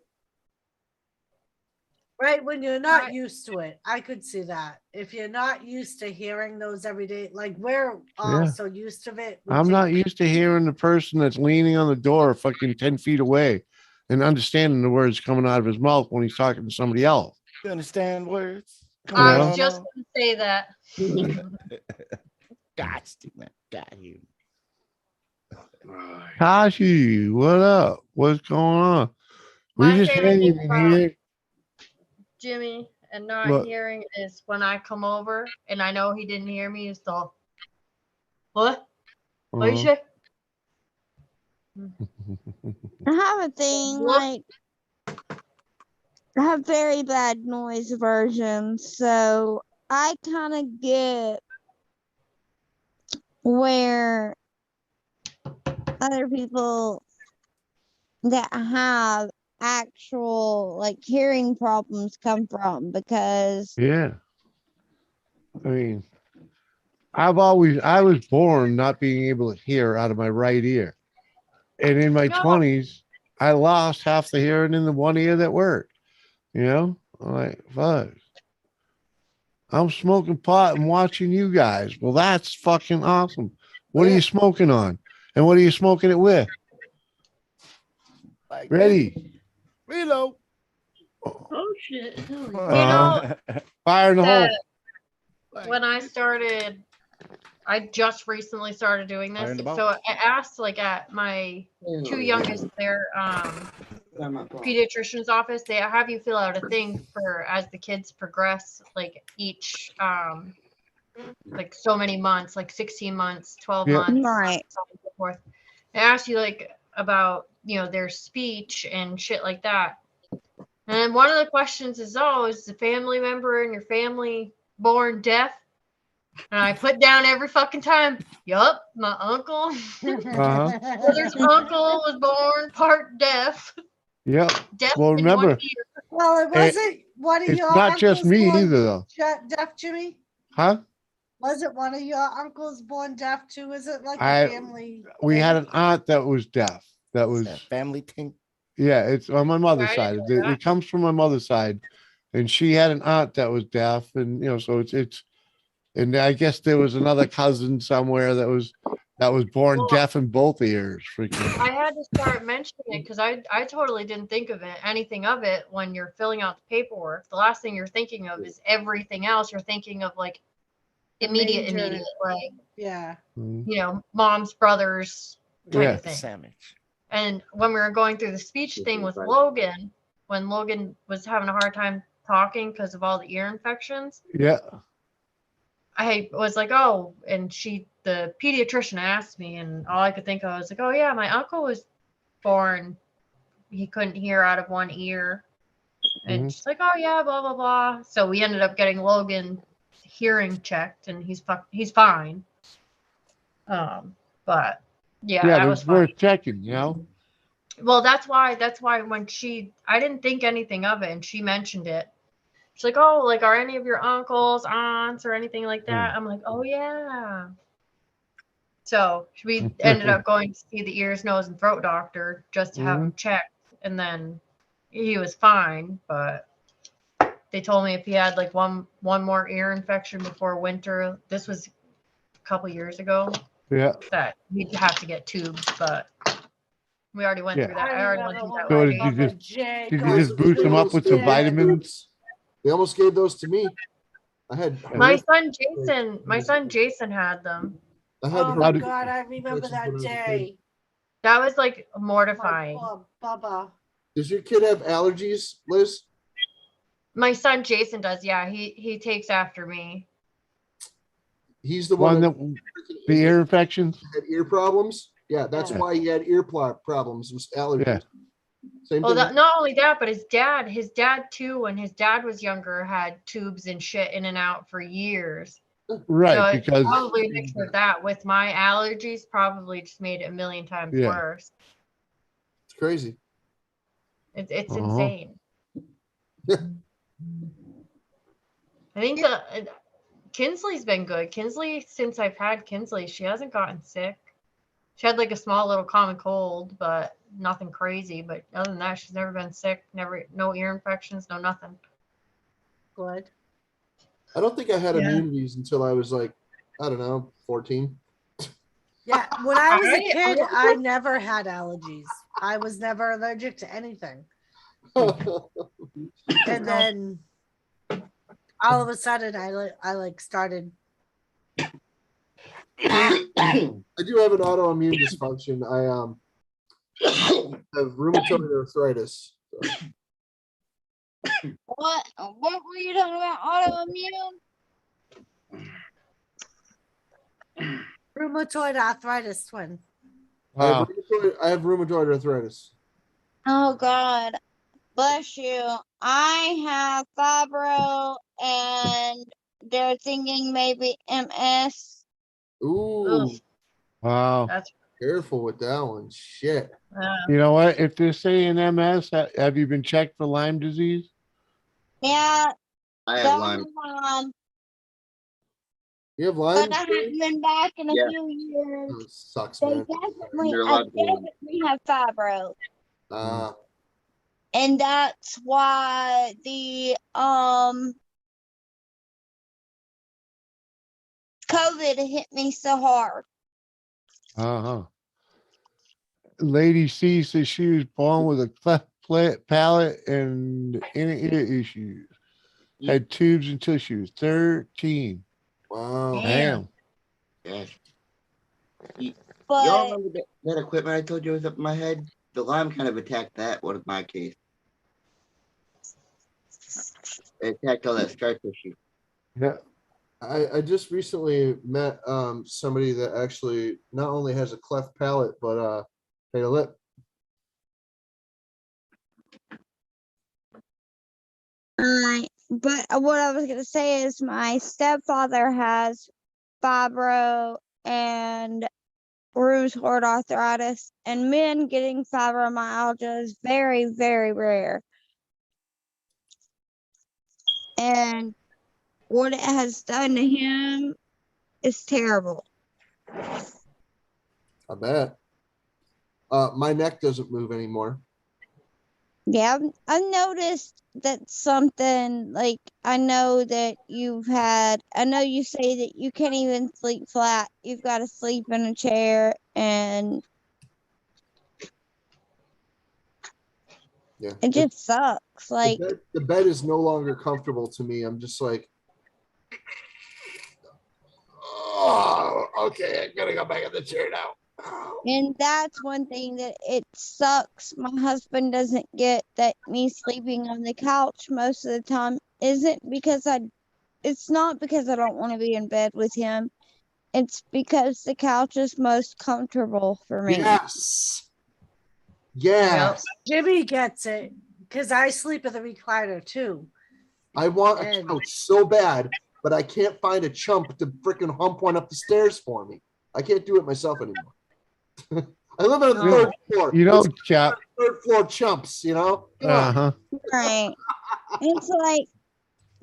Right, when you're not used to it, I could see that. If you're not used to hearing those every day, like we're all Yeah. so used to it. we I'm take- not used to hearing the person that's leaning on the door fucking 10 feet away and understanding the words coming out of his mouth when he's talking to somebody else. You understand words? I was just going to say that. God, Steven. Got you. Kashi, what up? What's going on? My We just favorite hanging thing in about here. Jimmy and not What? hearing is when I come over and I know he didn't hear me, he's still, what? What you say? I have a thing like I have very bad noise aversion, so I kind of get where other people that have actual like hearing problems come from because Yeah. I mean, I was born not being able to hear out of my right ear. And in my 20s, I lost half the hearing in the one ear that worked. You know, I'm like, fuck. I'm smoking pot and watching you guys. Well, that's fucking awesome. What are you smoking on? And what are you smoking it with? Ready. Reload. Oh shit. Fire in the hole. When I started, I just recently started doing this. So I asked like at my two youngest, their pediatrician's office, they have you fill out a thing for as the kids progress, like each like so many months, like 16 months, 12 months, right. so on and so forth. They ask you like about, you know, their speech and shit like that. And one of the questions is, oh, is the family member in your family born deaf? And I put down every fucking time, yup, my uncle. Brother's uncle was born part deaf. Yep. Deaf Well, in one remember, ear. Well, it wasn't one of it's your not just uncles me born either, though. deaf, Jimmy? Huh? Was it one of your uncles born deaf too? Is it like a I family? we thing? had an aunt that was deaf. That was a family thing. Yeah, it's on my mother's I side. didn't know It comes from my mother's side, and she had an aunt that was deaf, and you know, so it's, and I guess there was another cousin somewhere that was born Well, deaf in both ears. Freaking. I had to start mentioning it because I totally didn't think of it, anything of it when you're filling out the paperwork. The last thing you're thinking of is everything else. You're thinking of like immediate, like yeah, you know, mom's brothers type of thing. Sandwich. And when we were going through the speech thing with Logan, when Logan was having a hard time talking because of all the ear infections, Yeah. I was like, oh, and the pediatrician asked me, and all I could think of was like, oh yeah, my uncle was born, he couldn't hear out of one ear. And she's like, oh yeah, blah, blah, blah. So we ended up getting Logan hearing checked, and he's fine. But yeah, that was fun. Worth checking, you know. Well, that's why when I didn't think anything of it, and she mentioned it. She's like, oh, like, are any of your uncles, aunts, or anything like that? I'm like, oh yeah. So we ended up going to see the ears, nose, and throat doctor just to have him checked, and then he was fine. But they told me if he had like one more ear infection before winter, this was a couple years ago. Yeah. That he'd have to get tubes, but we already went through that. I already went through that. So did you just boost them up with some vitamins? They almost gave those to me. I had my son Jason had them. Oh my God, I remember that day. That was like mortifying. Oh, Bubba. Does your kid have allergies, Liz? My son Jason does. Yeah, he takes after me. He's the one that the ear infections had ear problems. Yeah, that's why he had ear problems, was allergies. Yeah. Same well, thing. not only that, but his dad too, when his dad was younger, had tubes and shit in and out for years. Right, so because probably a mixture of that with my allergies probably just made it a million times worse. It's crazy. It's insane. I think Kinsley's been good. Kinsley, since I've had Kinsley, she hasn't gotten sick. She had like a small little common cold, but nothing crazy. But other than that, she's never been sick. No ear infections, no nothing. Good. I don't think I had immunities until I was like, I don't know, 14. Yeah, when I was a kid, I never had allergies. I was never allergic to anything. And then all of a sudden I like started. I do have an autoimmune dysfunction. I have rheumatoid arthritis. So. What were you talking about? Autoimmune? Rheumatoid arthritis twin. Wow. I have rheumatoid arthritis. Oh God, bless you. I have fibro, and they're thinking maybe MS. Ooh, Wow. That's careful with that one. Shit. You know what? If they're saying MS, have you been checked for Lyme disease? Yeah, I have that Lyme. was mom. You have Lyme? But I haven't been back in a Yeah. few years. Oh, sucks, They man. definitely, You're I allowed to go in. definitely have fibro. Ah, And that's why the COVID hit me so hard. Uh-huh. Lady C says she was born with a cleft palate and inner ear issues. Had tubes and tissues. 13. wow. Damn. Yes. Y'all But remember that equipment I told you was up in my head? The Lyme kind of attacked that one in my case. It attacked all that scar tissue. Yeah. I just recently met somebody that actually not only has a cleft palate, but a lip. but what I was gonna say is my stepfather has fibro and rheumatoid arthritis, and men getting fibromyalgia is very, very rare. And what it has done to him is terrible. I bet. My neck doesn't move anymore. Yeah, I've noticed that something like I know that I know you say that you can't even sleep flat. You've got to sleep in a chair, and Yeah. it just sucks. Like, The bed is no longer comfortable to me. I'm just like, oh, okay, I'm gonna go back in the chair now. and that's one thing that it sucks. My husband doesn't get that me sleeping on the couch most of the time isn't because it's not because I don't want to be in bed with him. It's because the couch is most comfortable for me. Yes. Yes. Jimmy gets it because I sleep in the recliner too. I want a couch so bad, but I can't find a chump to freaking hump one up the stairs for me. I can't do it myself anymore. I live on the third floor. You know, Let's chap. third floor chumps, you know? Come on. Uh-huh. Right. It's like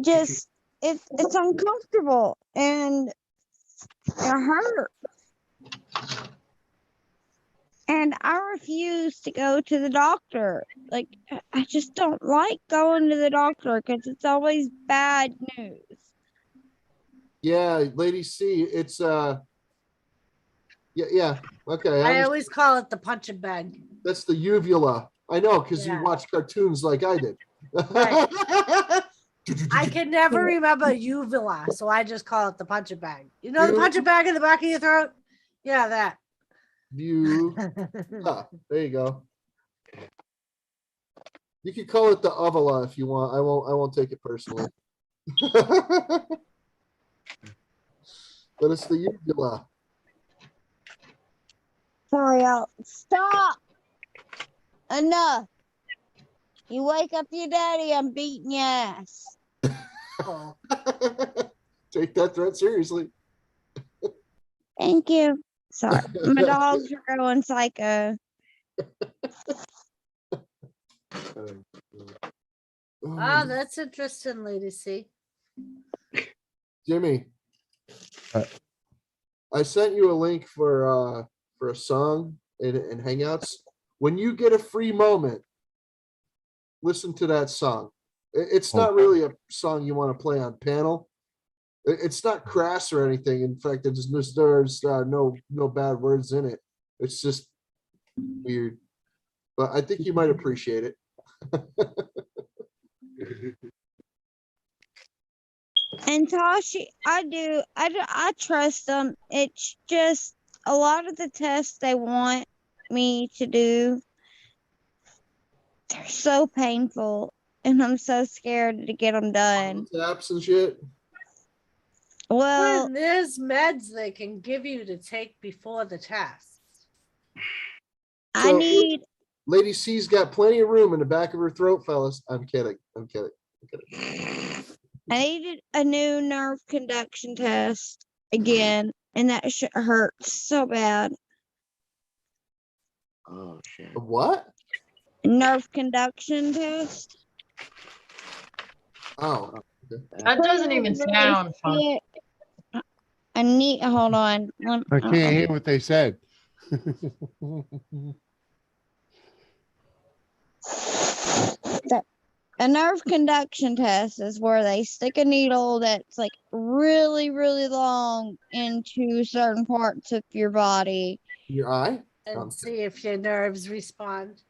just it's uncomfortable and it hurts. And I refuse to go to the doctor. Like I just don't like going to the doctor because it's always bad news. Yeah, Lady C, it's yeah. Okay. I always call it the punching bag. That's the uvula. I know, because Yeah. you watch cartoons like I did. Right. I can never remember uvula, so I just call it the punching bag. You know the punching bag in the back of your throat? Yeah, that. There you go. You can call it the uvula if you want. I won't take it personally. But it's the uvula. Sorry, I'll stop. Enough. You wake up your daddy, I'm beating your ass. Oh. Take that threat seriously. Thank you. Sorry. My dogs are going psycho. Oh, that's interesting, Lady C. Jimmy, I sent you a link for a song in Hangouts. When you get a free moment, listen to that song. It's not really a song you want to play on panel. It's not crass or anything. In fact, there's no bad words in it. It's just weird, but I think you might appreciate it. And Tashi, I trust them. It's just a lot of the tests they want me to do, they're so painful, and I'm so scared to get them done. Taps and shit. Well, When there's meds they can give you to take before the test. I need. Lady C's got plenty of room in the back of her throat, fellas. I'm kidding. I needed a new nerve conduction test again, and that shit hurts so bad. Oh shit. What? Nerve conduction test. Oh. That doesn't even sound fun. I need. Hold on. I can't hear what they said. A nerve conduction test is where they stick a needle that's like really, really long into certain parts of your body. Your eye? And see if your nerves respond.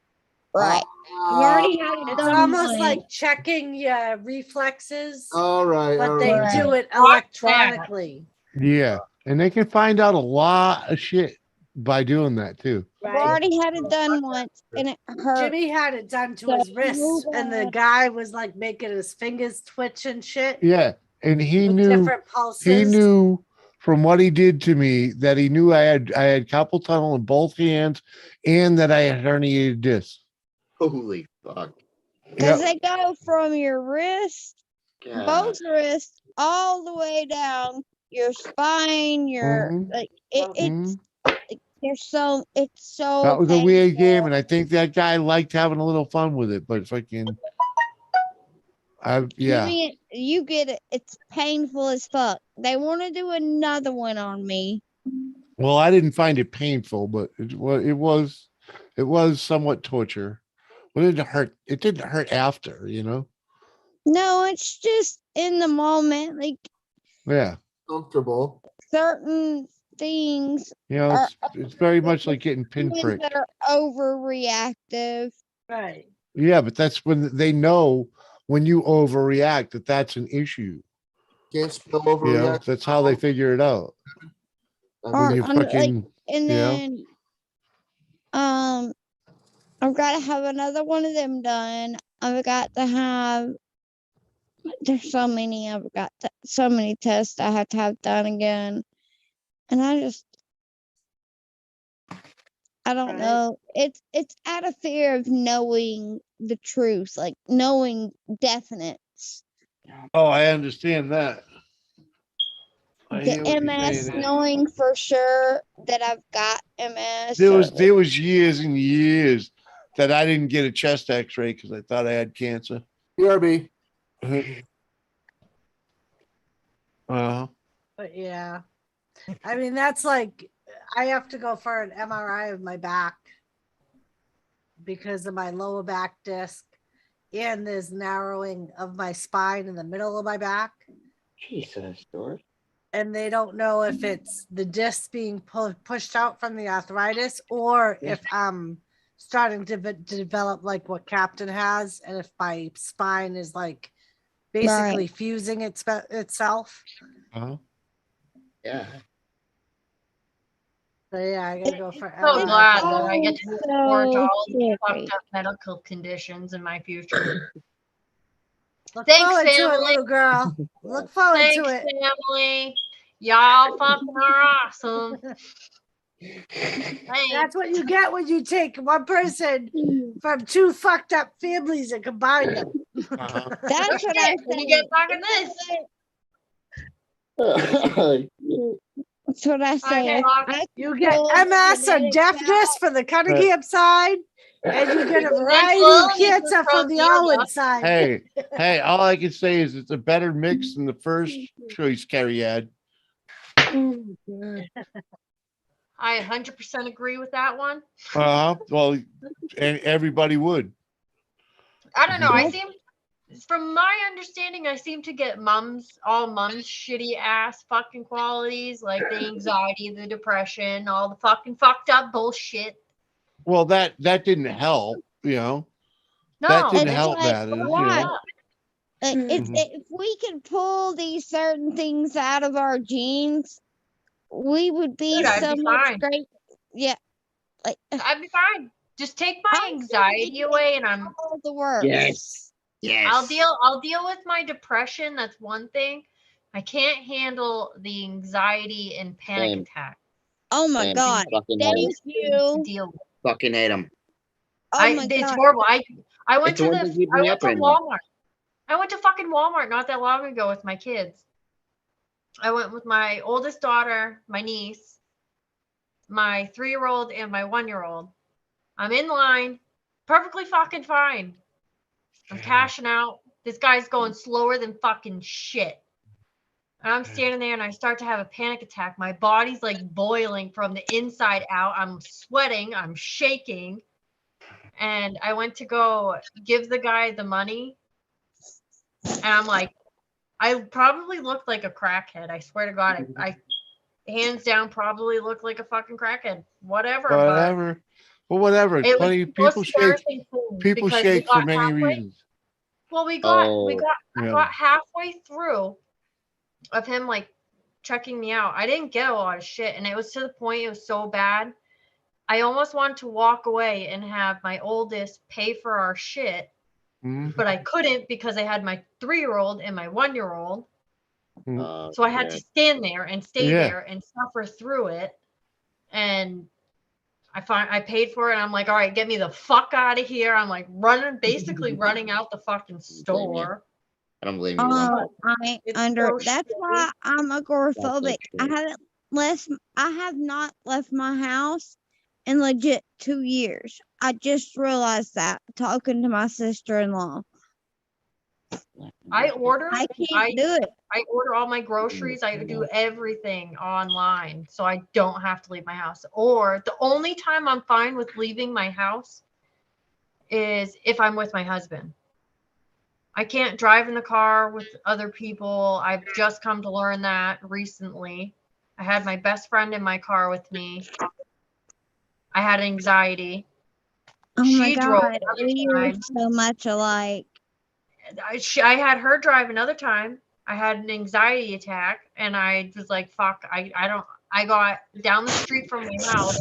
Right. I've already had it It's done almost once. like checking your reflexes, All right. but all they right. do it electronically. Yeah. And they can find out a lot of shit by doing that too. I've already had it done once, and it hurt. Jimmy had it done to his wrist, and the guy was like making his fingers twitch and shit. Yeah. And he with knew different pulses. he knew from what he did to me that he knew I had carpal tunnel in both hands and that I had herniated discs. Holy fuck. Because they go from your wrist, God. both wrists, all the way down your spine, your like it's so That was a weird painful. game, and I think that guy liked having a little fun with it, but fucking yeah. Jimmy, you get it. It's painful as fuck. They want to do another one on me. Well, I didn't find it painful, but it was somewhat torture. But it hurt. It didn't hurt after, you know. No, it's just in the moment, like Yeah. Comfortable. certain things. You know, it's very much like getting pinpricked. That are overreactive. Right. Yeah, but that's when they know when you overreact that's an issue. Can't spell overreact. You know, that's how they figure it out. When you fucking, and then, I've got to have another one of them done. I've got to have. There's so many. I've got so many tests I have to have done again, and I don't know. It's out of fear of knowing the truth, like knowing definites. Oh, I understand that. The MS, knowing for sure that I've got MS. There was years and years that I didn't get a chest X-ray because I thought I had cancer. BRB. But yeah, I mean, that's like, I have to go for an MRI of my back because of my lower back disc, and there's narrowing of my spine in the middle of my back. Jesus, George. And they don't know if it's the disc being pushed out from the arthritis, or if I'm starting to develop like what Captain has, and if my spine is like basically fusing itself. Yeah. So yeah, I gotta go for. So glad that I get to look forward to all these fucked up medical conditions in my future. Look Thanks, forward to it, family. little girl. Look forward Thanks, to it. family. Y'all fucking are awesome. That's what you get when you take one person from two fucked up families and combine them. That's what I When you get fucking this. That's what I say. You get MS or deafness for the Cunningham side, and you get a variety of cancer for the Owen side. Hey, all I can say is it's a better mix than the first choice Carrie had. I 100% agree with that one. Well, and everybody would. I don't know. From my understanding, I seem to get all mums shitty ass fucking qualities, like the anxiety, the depression, all the fucking fucked up bullshit. Well, that didn't help, you know. No, that didn't it's help like, matters, you why? know. If we could pull these certain things out of our genes, we would be Dude, I'd so be much fine. great. Yeah, like I'd be fine. Just take my anxiety away, and I'm all the works. Yes. Yes. I'll deal with my depression. That's one thing. I can't handle the anxiety and panic Same. attack. Oh my Same. god! Fucking hate 'em. Thank you. Deal with. Fucking hate them. Oh my It's god! horrible. I went It's the to one thing keeping I me went up to right now. Walmart. I went to fucking Walmart not that long ago with my kids. I went with my oldest daughter, my niece, my 3-year-old, and my 1-year-old. I'm in line, perfectly fucking fine. I'm cashing out. This guy's going slower than fucking shit. And I'm standing there and I start to have a panic attack. My body's like boiling from the inside out. I'm sweating. I'm shaking. And I went to go give the guy the money. And I'm like, I probably looked like a crackhead. I swear to God, I hands down probably looked like a fucking crackhead. Whatever. Whatever. Well, whatever. It was Plenty the people most shake. embarrassing thing People because we shake for got many halfway. reasons. Well, I Yeah. got halfway through of him like checking me out. I didn't get a lot of shit, and it was to the point it was so bad. I almost wanted to walk away and have my oldest pay for our shit, but I couldn't because I had my 3-year-old and my 1-year-old. So I had to stand there and stay there and suffer through it. And I paid for it. And I'm like, all right, get me the fuck out of here. I'm like basically running out the fucking store. I don't blame you. That's why I'm agoraphobic. I have not left my house in legit 2 years. I just realized that talking to my sister-in-law. I can't do it. I order all my groceries. I do everything online, so I don't have to leave my house. Or the only time I'm fine with leaving my house is if I'm with my husband. I can't drive in the car with other people. I've just come to learn that recently. I had my best friend in my car with me. I had anxiety. Oh my She drove god, we are so much alike. I had her drive another time. I had an anxiety attack, and I was like, "Fuck!" I got down the street from my house,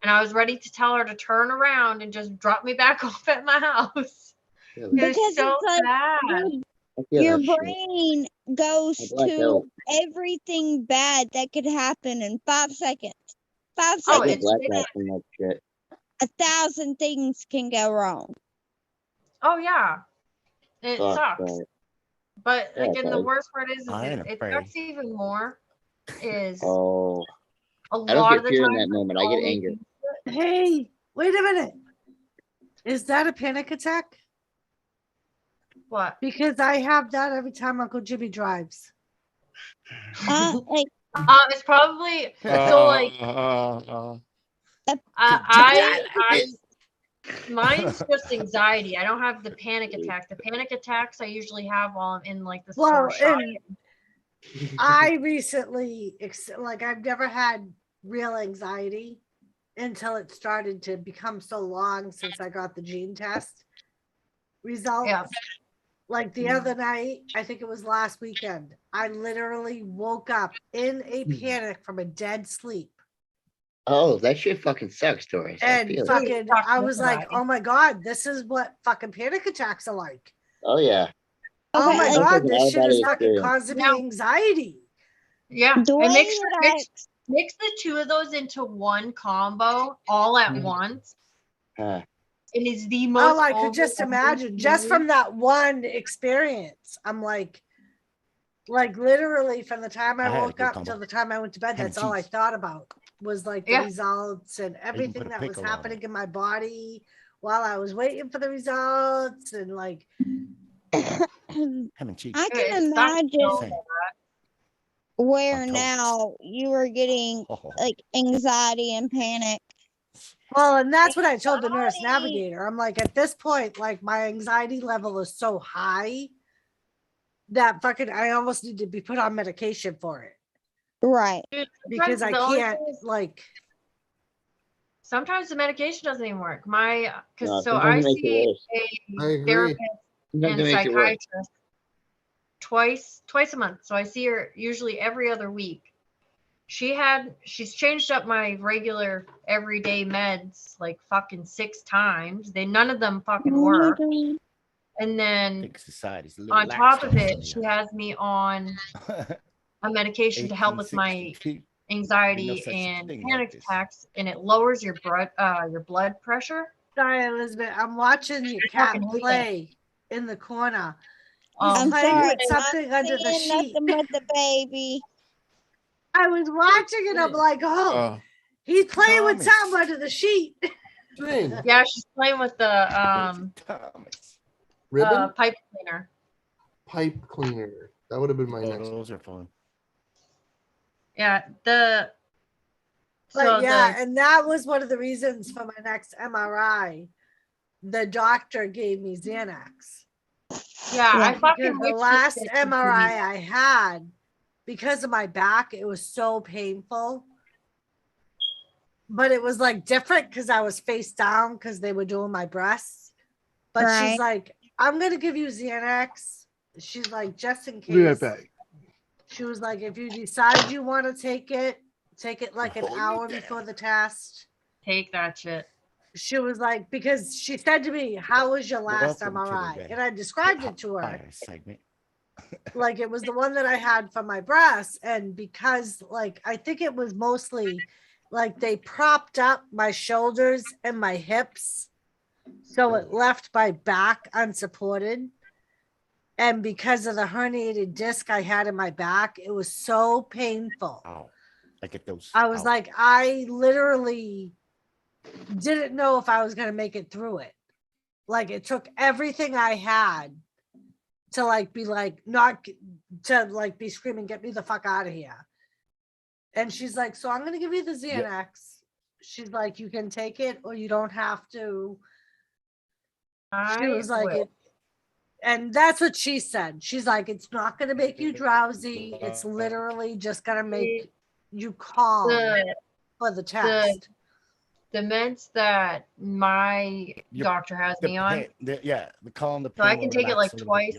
and I was ready to tell her to turn around and just drop me back off at my house. It was so bad. Your brain goes to everything bad that could happen in 5 seconds. 5 seconds. 1,000 things can go wrong. Oh yeah, it sucks. Right. But Yeah, again, the worst part is I ain't it afraid. sucks even more. Is I a don't lot get of the fear time in that moment. I get anger. Hey, wait a minute. Is that a panic attack? What? Because I have that every time Uncle Jimmy drives. It's probably so like mine's just anxiety. I don't have the panic attack. The panic attacks I usually have while I'm in like the store shopping. I recently, I've never had real anxiety until it started to become so long since I got the gene test results. Yeah. Like the other night, I think it was last weekend, I literally woke up in a panic from a dead sleep. Oh, that shit fucking sucks, Doris. And I was like, oh my God, this is what fucking panic attacks are like. Oh yeah. Oh my Sounds God, like an this shit is out-of-body fucking experience. causing me anxiety. Yeah, and mix the two of those into one combo all at once. It is the most. Oh, I could just imagine, just from that one experience. I'm like literally from the time I woke up till the time I went to bed, that's all I thought about was like the results and everything that was happening in my body while I was waiting for the results and like. I can imagine where now you are getting like anxiety and panic. Well, and that's what I told the nurse navigator. I'm like, at this point, like my anxiety level is so high that fucking I almost need to be put on medication for it. Right. Because I can't Sometimes the medication doesn't even work. I No, see sometimes it makes it a therapist and psychiatrist twice a month. So I see her usually every other week. She's changed up my regular everyday meds like fucking 6 times. None of them fucking work. And then on top of it, she has me on a medication to help with my anxiety and panic attacks, and it lowers your blood pressure. Sorry, Elizabeth. I'm watching your cat play in the corner. He's I'm playing sorry, with something I'm under the seeing sheet. nothing but the baby. I was watching it. I'm like, oh, he's playing with something under the sheet. Yeah, she's playing with the ribbon pipe cleaner. Pipe cleaner. That would have been my next. Those are fun. Yeah, But and that was one of the reasons for my next MRI. The doctor gave me Xanax. Yeah, I fucking the last MRI I had, because of my back, it was so painful. But it was like different because I was face down because they were doing my breasts. But she's like, I'm gonna give you Xanax. She's like, just in case. She was like, if you decide you want to take it like an hour before the test. Take that shit. She was like, because she said to me, how was your last MRI? And I described it to her. Like it was the one that I had for my breasts. And because like, I think it was mostly like they propped up my shoulders and my hips. So it left my back unsupported. And because of the herniated disc I had in my back, it was so painful. Oh, I get those. I was like, I literally didn't know if I was going to make it through it. Like it took everything I had to like be like, not to like be screaming, get me the fuck out of here. And she's like, so I'm going to give you the Xanax. Yep. She's like, you can take it or you don't have to. She was like, and that's what she said. She's like, it's not going to make you drowsy. It's literally just going to make you calm for the test. The meds that my doctor has me on. The calm, the pain. So I can take it like twice.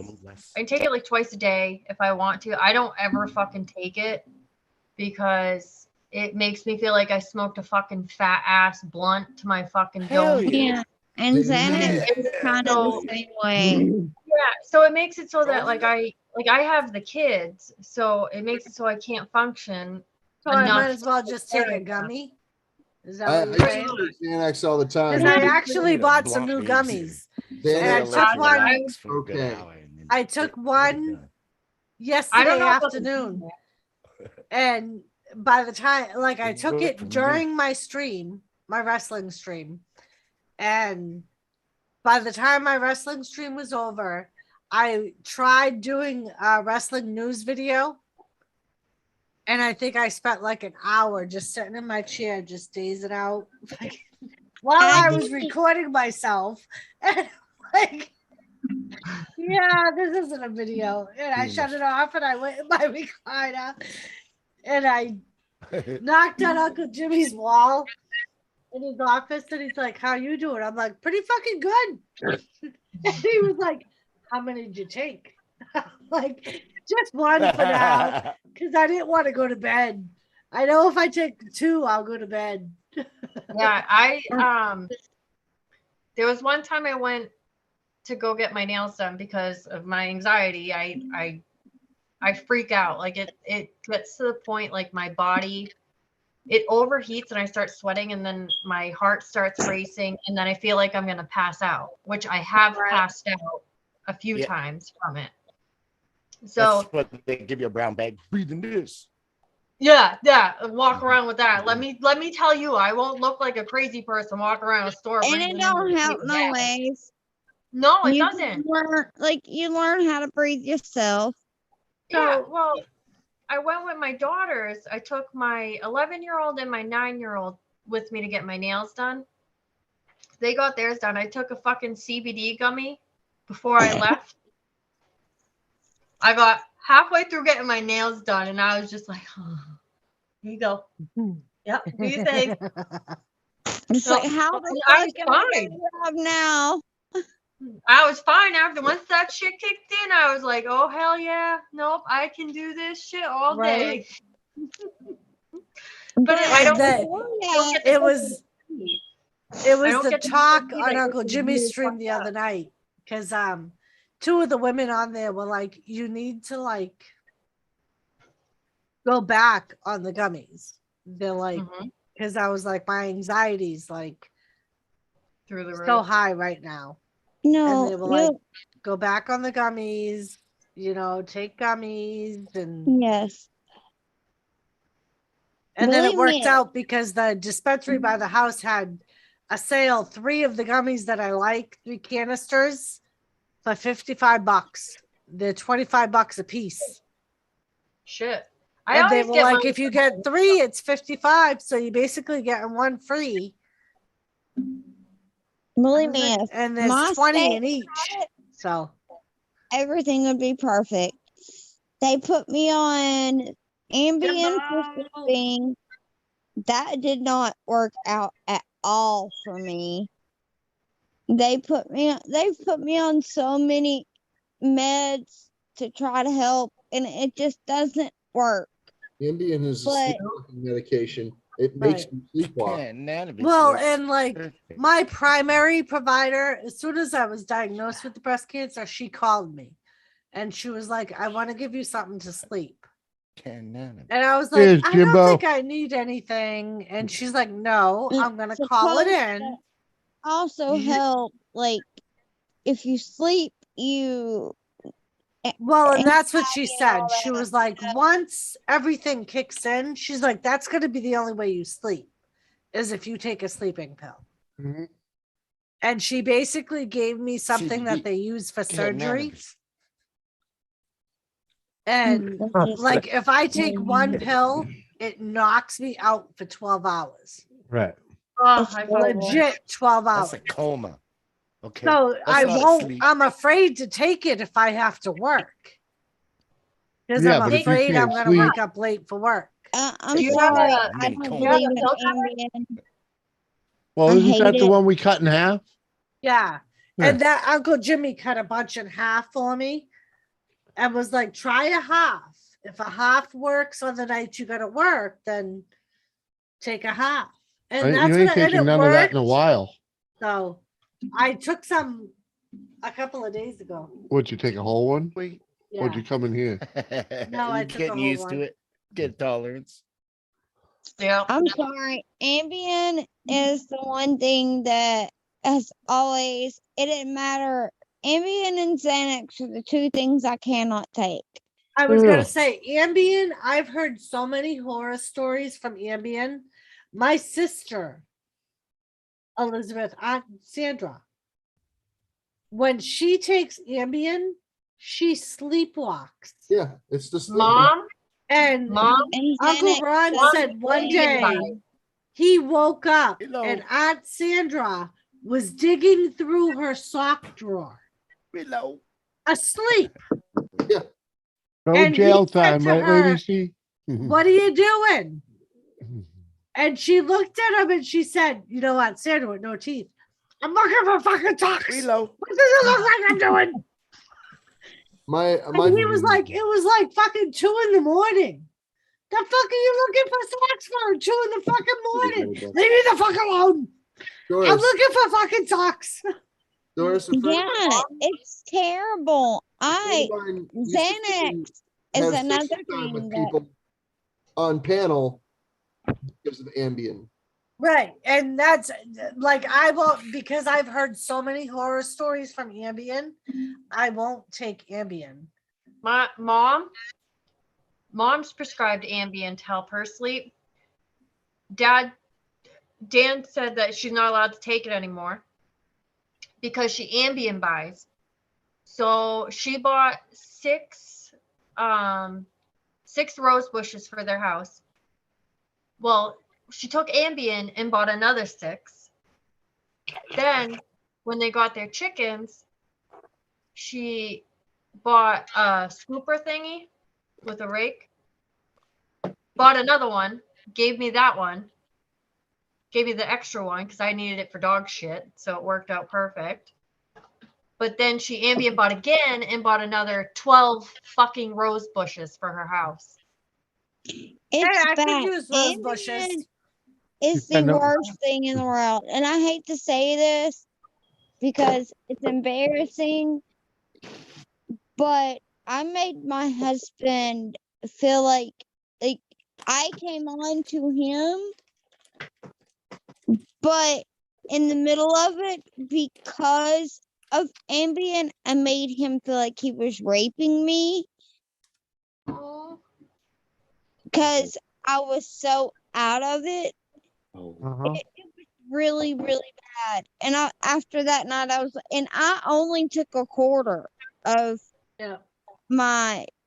I can take it like twice a day if I want to. I don't ever fucking take it because it makes me feel like I smoked a fucking fat ass blunt to my fucking dome. Yeah. And Xanax is kind of the same way. Yeah, so it makes it so that like I have the kids, so it makes it so I can't function. So I might as well just take a gummy. Is that what you're saying? Xanax all the time. Because I actually bought some new gummies. And I took one. Okay. I took one yesterday afternoon. And by the time, like, I took it during my stream, my wrestling stream. And by the time my wrestling stream was over, I tried doing a wrestling news video. And I think I spent like an hour just sitting in my chair, just dazing out while I was recording myself. And like, yeah, this isn't a video. And I shut it off and I went in my recliner and I knocked on Uncle Jimmy's wall in his office. And he's like, how you doing? I'm like, pretty fucking good. And he was like, how many did you take? I'm like, just one for now, because I didn't want to go to bed. I know if I take 2, I'll go to bed. Yeah, there was one time I went to go get my nails done because of my anxiety. I freak out. Like it gets to the point like my body, it overheats and I start sweating and then my heart starts racing and then I feel like I'm gonna pass out, which I have passed out a few times from it. So that's what they give you a brown bag. Breathe in this. Yeah, walk around with that. Let me tell you, I won't look like a crazy person walk around a store. And it don't help no ways. No, it doesn't. You learn how to breathe yourself. Yeah, well, I went with my daughters. I took my 11-year-old and my 9-year-old with me to get my nails done. They got theirs done. I took a fucking CBD gummy before I left. I got halfway through getting my nails done and I was just like, oh, here you go. Yep, do you think? It's like, how the fuck am I gonna job now? I was fine after once that shit kicked in. I was like, oh hell yeah, nope, I can do this shit all day. But I don't get it was the talk see on that Uncle this is Jimmy's really stream fucked the up. other night because two of the women on there were like, you need to like go back on the gummies. They're like, because I was like, my anxiety's like through the roof. so high right now. No, And they were like, go back on the gummies, take gummies and yes. And then it Believe worked me. out because the dispensary by the house had a sale, 3 of the gummies that I like, 3 canisters for $55. They're $25 a piece. Shit. And they were like, if you get 3, it's 55. So you basically getting 1 free. Believe me, if And my there's 20 state in each. So everything would be perfect. They put me on Ambien for sleeping. That did not work out at all for me. They've put me on so many meds to try to help, and it just doesn't work. Ambien is a But- sleepwalking medication. It makes you sleepwalk. Well, and like my primary provider, as soon as I was diagnosed with the breast cancer, she called me and she was like, I want to give you something to sleep. And I was like, Here's I Jimbo. don't think I need anything. And she's like, no, I'm going to call it in. Also help, like, if you sleep, you. Well, and that's what she said. She was like, once everything kicks in, she's like, that's going to be the only way you sleep is if you take a sleeping pill. Mhm. And she basically gave me something that they use for surgery. And like, if I take one pill, it knocks me out for 12 hours. Right. Oh, I Legit 12 hours. That's a coma. Okay. So That's I not won't, sleep. I'm afraid to take it if I have to work. Because Yeah, I'm but if you afraid I'm can't going to sleep- wake up late for work. I'm Do you sorry. have I mini don't coma. believe in Do you have a Ambien. Well, I isn't hate that the it. one we cut in half? Yeah. Yeah. And that Uncle Jimmy cut a bunch in half for me and was like, try a half. If a half works on the night you got to work, then take a half. And that's You ain't what and taking it none of that in a worked. while. So I took some a couple of days ago. Would you take a whole one? Wait. Yeah. Would you come in here? No, I You're took a getting whole used one. to it. Get tolerance. Yeah. I'm sorry. Ambien is the one thing that has always, it didn't matter. Ambien and Xanax are the 2 things I cannot take. I was gonna Ugh. say Ambien. I've heard so many horror stories from Ambien. My sister, Elizabeth, Aunt Sandra, when she takes Ambien, she sleepwalks. Yeah, it's the sleep. Mom, And Mom, And Uncle Xanax Ron doesn't said one do day that. he woke up Hello. and Aunt Sandra was digging through her sock drawer, Hello. asleep. Yeah. No And he jail said time, to right, her, Lady C? What are you doing? And she looked at him and she said, you know what, Sandra with no teeth. I'm looking for fucking talks. Hello. What does it look like I'm doing? My And he was like, it was like fucking 2 in the morning. The fuck are you looking for socks for? 2 in the fucking morning. Leave me the fuck alone. Doris, I'm looking for fucking socks. Doris, a friend Yeah, it's terrible. of mine used to Xanax is have sex another time thing with that. people on panel because of Ambien. Right. And that's like, I won't, because I've heard so many horror stories from Ambien, I won't take Ambien. my mom's prescribed Ambien to help her sleep. Dan said that she's not allowed to take it anymore because she Ambien buys. So she bought 6 rose bushes for their house. Well, she took Ambien and bought another 6. Then when they got their chickens, she bought a scooper thingy with a rake, bought another one, gave me that one, gave me the extra one because I needed it for dog shit. So it worked out perfect. But then she ambient bought again and bought another 12 fucking rose bushes for her house. It's I could bad. use rose bushes. Ambien is the worst thing in the world. And I hate to say this because it's embarrassing, but I made my husband feel like I came on to him, but in the middle of it, because of Ambien, I made him feel like he was raping me. Because I was so out of it. It was really, really bad. And after that night, I only took a quarter of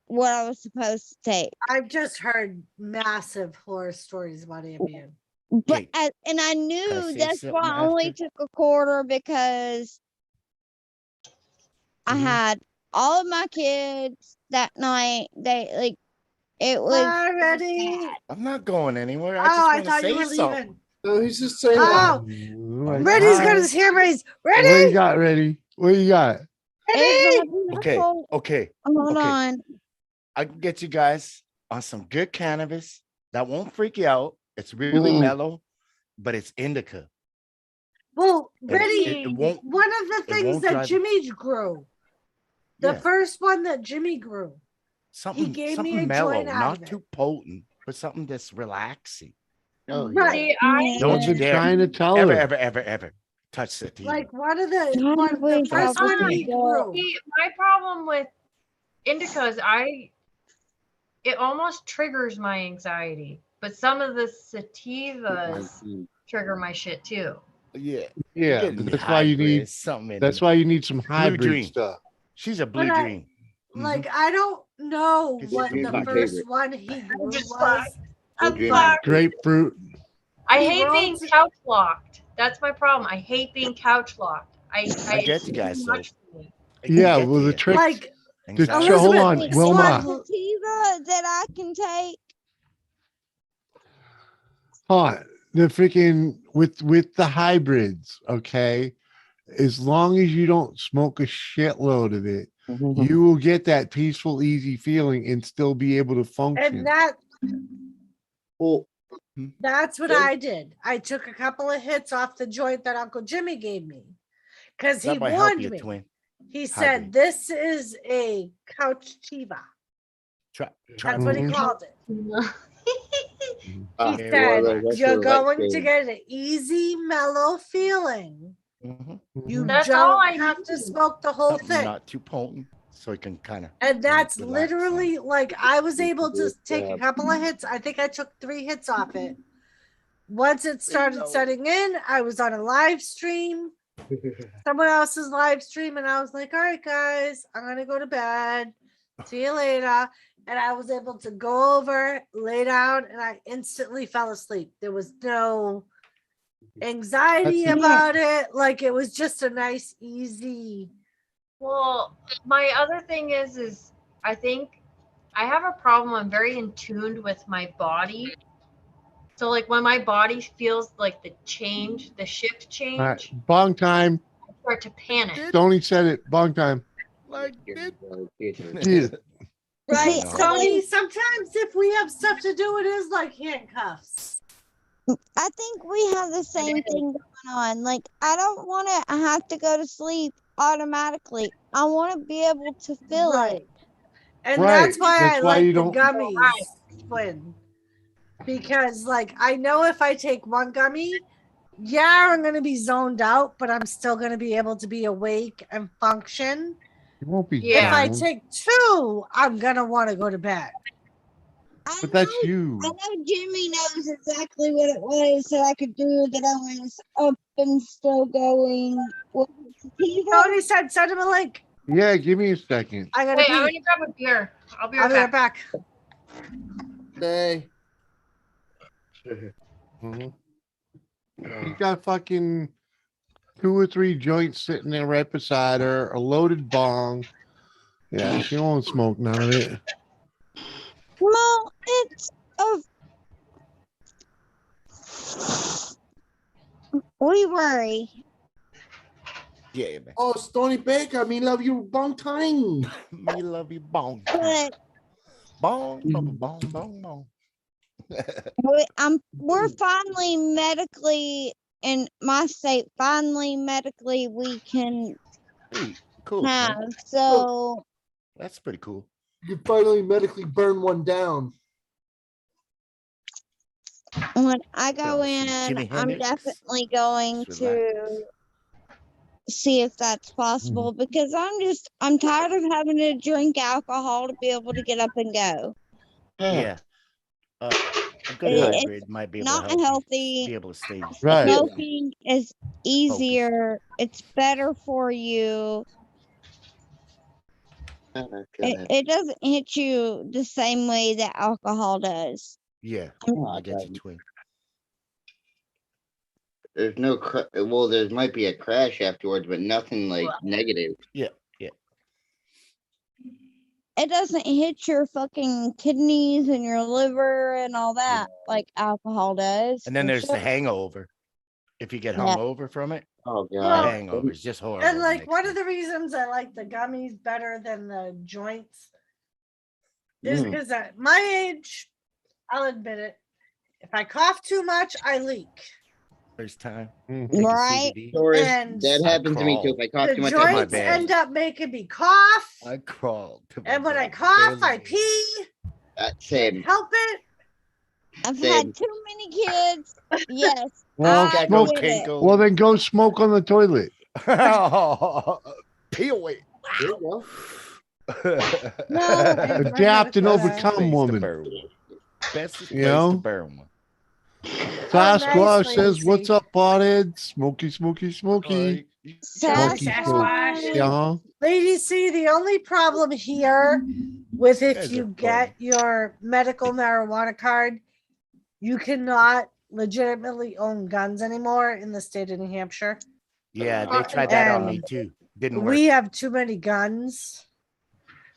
what I was supposed to take. I've just heard massive horror stories about Ambien. But and I knew that's why I only took a quarter, because I had all of my kids that night. It was already. I'm not going anywhere. I Oh, just I want to thought you say were something. leaving. No, he's just saying Oh, Reddy's got his hair raised. Ready? What you got, Ready? What you got? Okay, okay. Hold okay. on. I can get you guys on some good cannabis that won't freak you out. It's really mellow, but it's indica. Well, And Reddy, it won't. one of the things won't that drive- Jimmy grew, the Yeah. first one that Jimmy grew, Something, gave something me a mellow, joint out not of it. too potent, but something that's relaxing. Right. See, I Don't you been dare trying to tell ever, her. ever touch sativa. Like the first one he grew. See, my problem with indica is it almost triggers my anxiety, but some of the sativas trigger my shit too. Yeah, Yeah, getting but that's why you need. hybrid, something in That's there. why you need some Blue hybrid dream. stuff. She's a blue But dream. Like I don't know It's what your the blue first favorite. one he grew just was. I'm Grapefruit. sorry. Grapefruit. I He hate rolled being couch locked. That's my problem. I hate being couch locked. I get you guys, though. Yeah, well, the trick. Like Anxiety. Hold on, Elizabeth, Wilma. Sativa that I can take. Huh. The freaking with the hybrids, okay? As long as you don't smoke a shitload of it, you will get that peaceful, easy feeling and still be able to function. and that's what I did. I took a couple of hits off the joint that Uncle Jimmy gave me because he That might help warned you, me. twin. He said, "This is a couch tiva." Try That's what he blue called it. dream. He said, "You're going to get an easy, mellow feeling. You That's all don't I have to need. smoke the whole Something thing." not too potent, so it can kind of. And that's literally like I was able to take a couple of hits. I think I took 3 hits off it. Once it started setting in, I was on a live stream, someone else's live stream, and I was like, all right, guys, I'm going to go to bed. See you later. And I was able to go over, lay down, and I instantly fell asleep. There was no anxiety about it. Like it was just a nice, easy. Well, my other thing is I think I have a problem. I'm very in tune with my body. So like when my body feels like the shift change, All right, bong time. I start to panic. Stoney said it. Bong time. Like it. Yeah. Right. See, So sometimes if we have stuff to do, it is like handcuffs. I think we have the same thing going on. Like, I don't want to have to go to sleep automatically. I want to be able to feel it. And Right. that's why That's I why like you the don't- gummies, twin. Because like I know if I take one gummy, yeah, I'm gonna be zoned out, but I'm still gonna be able to be awake and function. You won't be. If I zoned. take 2, I'm gonna want to go to bed. But that's you. I know Jimmy knows exactly what it was that I could do that I was up and still going. Tony said, send him a link. Yeah, give me a second. I gotta Wait, pee. I'm gonna grab a beer. I'll be I'll right be right back. back. Nay. You got fucking 2 or 3 joints sitting there right beside her, a loaded bong. Yeah, she won't smoke none of it. Well, it's we worry. Yeah, man. Oh, Stony Baker, me love you bong time. Me love you, bong. But Bong, bong, bong, bong, bong. we're finally medically in my state. Finally, medically, we can Hey, cool. Man. have. So That's pretty cool. You can finally medically burn one down. when I go see in, Jimi I'm Hendrix. definitely going Just to see if that's possible because I'm tired of having to drink alcohol to be able to get up and go. Yeah. A good It's hybrid might be able to not help healthy. you be able to stay Right. Smoking is easier. It's better for you. It doesn't hit you the same way that alcohol does. Yeah, I get you, twin. There's no well, there might be a crash afterwards, but nothing like negative. Yeah. It doesn't hit your fucking kidneys and your liver and all that like alcohol does. And then for there's sure. the hangover. If you get Yeah. hungover from it, Oh the god. hangover is just horrible. And the like next one day. of the reasons I like the gummies better than the joints is because at my age, I'll admit it, if I cough too much, I leak. First time. Right. Doris, And that happened to me too. If I cough The too much, I joints bad. end up making me cough. I crawled. To my And when I bed, cough, I barely- pee. same. Help it. I've Same. had too many kids. Yes. Well, I smoke. get it. Well, then go smoke on the toilet. Pee away. There you go. No. Adapt and Ways to overcome, woman. Best place You know? to burn one. Sasquatch nice, says, Lacey. "What's up, potted? Smoky, smoky, smoky." Smoky Sasquatch. smoke. Yeah. Ladies, see, the only problem here with if Guys you are get your medical marijuana card, you cannot legitimately own guns anymore in the state of New Hampshire. Yeah, they tried that on me And too. Didn't work. We have too many guns.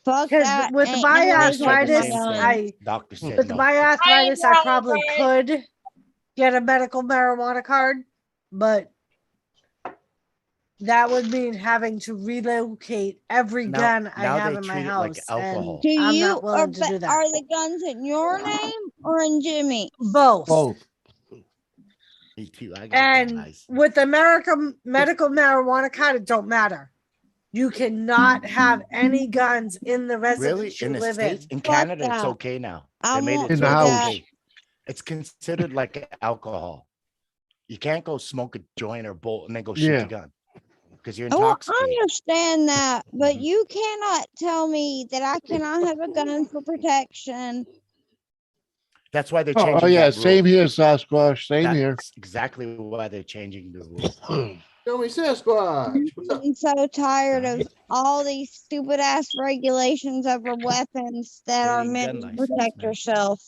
Fuck Because that. with Ain't my nobody taking my arthritis, gun. Doctor said with no. my arthritis, I probably could get a medical marijuana card, but that would mean having to relocate every gun I now have they in my treat it house. like alcohol. Do I'm you not willing to do that. are the guns in your name or in Jimmy? Both. Both. Me too. I got And with American medical marijuana card, it don't matter. You cannot have any guns in the really residence you in the live States. In Fuck Canada, it's that. okay now. I They made won't it In so the it's house. okay. It's considered like alcohol. You can't go smoke a joint or bolt and then go shoot Yeah. your gun because you're Well, I intoxicated. understand that, but you cannot tell me that I cannot have a gun for protection. That's why they're Oh, changing. yeah, that same rule. here, Sasquatch. Same here. That's exactly why they're changing the rules. Show me Sasquatch. What's up? I'm so tired of all these stupid ass regulations over weapons that are Hey, meant gun to license, protect man. yourself.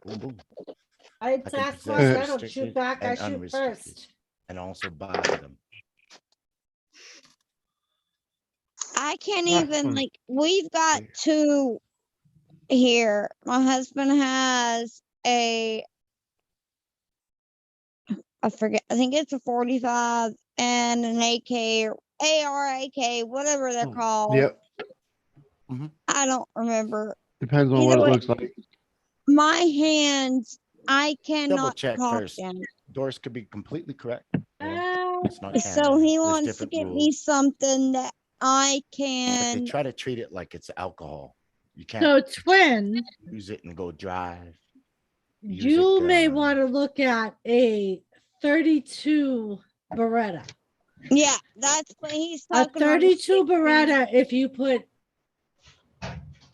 Boom, boom. I can Sasquatch, possess I don't restricted shoot back, I and shoot unrestricted. first. And also buy them. I can't even like we've got two here. My husband has I forget, I think it's a 45 and an AK or ARAK, whatever they're called. Yep. I don't remember. Depends on Either what it way, looks like. my hands, I Double cannot check cock first. them. Doris could be completely correct. It's not So Canada. he There's wants to different get me rules. something that I But they can. try to treat it like it's alcohol. You can't So, twin, use it and go drive. use you a may gun. want to look at a 32 Beretta. Yeah, that's what he's A talking about. 32 Beretta, if you put,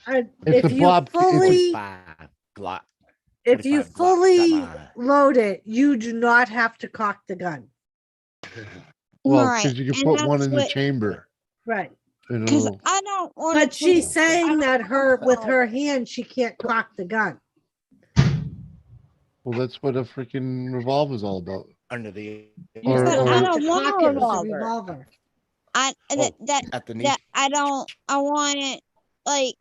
It's if a you Bob. fully, 45 Glock. if you 45 Glock, fully come on. load it, you do not have to cock the gun. Well, Right, because you can and put one that's in the what- chamber. Right. Because It'll, I don't want But she's saying that with her hand, she can't cock the gun. well, that's what a freaking revolver's all about. Under the You Or- still or- have I to don't want cock a it with a revolver. revolver. at the knee. That I don't. I want it like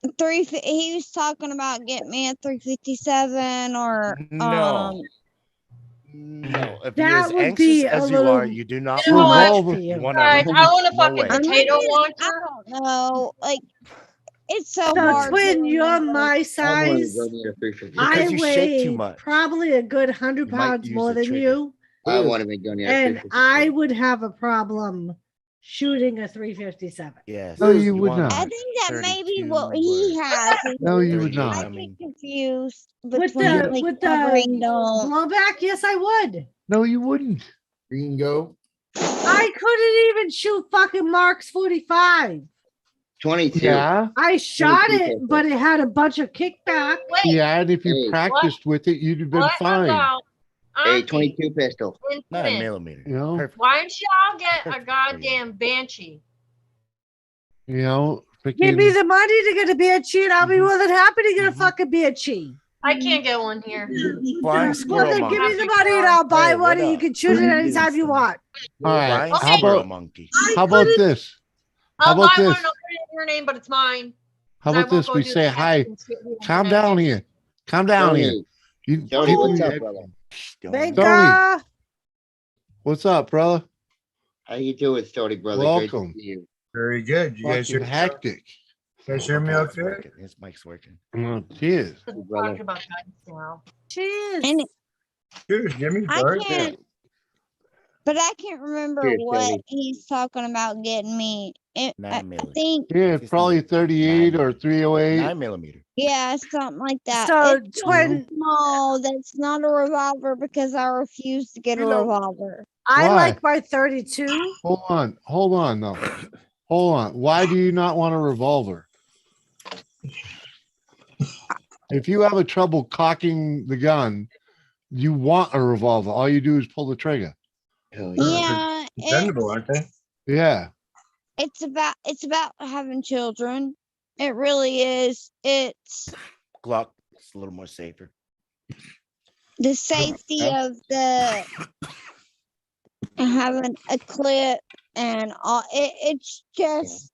he was talking about getting me a 357 or No. No, if That you're as would anxious be a as you are, little you do not too want much to. for You you. want Guys, I want a no fucking way. potato I launcher. don't know. Like, it's so So hard. twin, to you're remember. my I want to size. go near 350. I Because you shake too weigh much. probably a good 100 You might pounds use more the than trigger. you. I want to go near And 350. I would have a problem shooting a 357. Yes. No, you would want not. I like think that may be 32 what he or has. Is No, you would 38. not. I I get mean, confused With between the like with covering the don't. blowback, yes, I would. No, you wouldn't. Green go. I couldn't even shoot fucking Mark's 45. 22. Yeah. I shot 22 it, pistol. but it had a bunch of kickback. Wait, Yeah, and if you Hey, practiced with it, you'd have been what fine. about A Auntie 22 pistol. and 9mm. You know, Perfect. Why don't y'all get a Perfect for you. goddamn banshee? you know, Give me freaking. the money to get a banshee, and I'll be more than happy to get a fucking banshee. I can't get one here. Flying Well, squirrel then give me monkey. the money and I'll buy Hey, one, what and you up? can shoot it How you doing, anytime you son? want. All right. Flying How squirrel about monkey. how about this? How I'll buy about one this? and I'll put it in your name, but it's mine. How And I about won't this? go We do say the hi. taxes and shit we Calm have to down do. here. Calm down here. Tony, You, Tony, what's people- up, brother? Venga. What's up, brother? How you doing, Tony, brother? Welcome. Great to see you. Very good. You guys Fucking hear hectic. You guys hear me okay? Working. His mic's working. Oh, cheers. brother. Talking about guns now. Cheers. And Cheers, Jimmy. I Sorry. can't, but I can't remember Cheers, what Tony. he's talking about getting me. I 9mm. think, Yeah, probably 38 or 308. 9mm. yeah, something like that. So, It's twin, small. That's not a revolver because I refuse to get a Reload. revolver. I Why? like my 32. Hold on, though. Hold on. Why do you not want a revolver? If you have a trouble cocking the gun, you want a revolver. All you do is pull the trigger. Hell yeah. Yeah, Dependable, aren't they? Yeah. it's about having children. It really is. It's Glock. It's a little more safer. the safety of the having a clip and all. It's just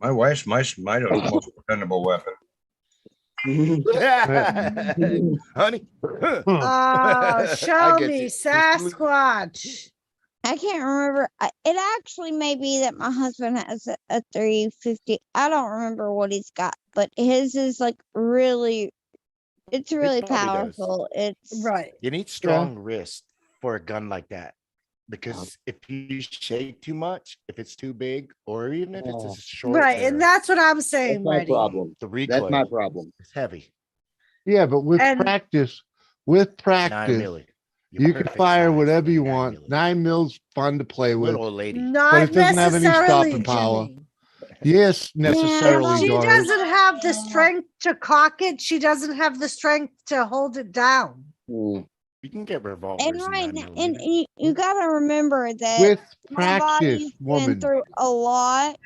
My wife's my most dependable weapon. Honey. Oh, I show get me you. Sasquatch. I can't remember. It actually may be that my husband has a 350. I don't remember what he's got, but his is like really. It's really probably does. powerful. It's Right. You need strong wrist for a gun like that. Because if you shake too much, if it's too big, or even if it's a short Right. And barrel, that's what I'm That's saying, my Reddy. problem. the recoil That's my problem. is heavy. Yeah, but with And- practice, 9mm. you can Perfect fire size whatever for you 9mm. want. 9mm fun to play with. Little old lady. Not it doesn't have any necessarily, stopping power. Jimmy. Yes, necessarily, She Doris. doesn't have the strength to cock it. She doesn't have the strength to hold it down. Mm. You can get revolvers. and in right now, 9mm. and you gotta remember that With my practice, body's been woman. through a lot,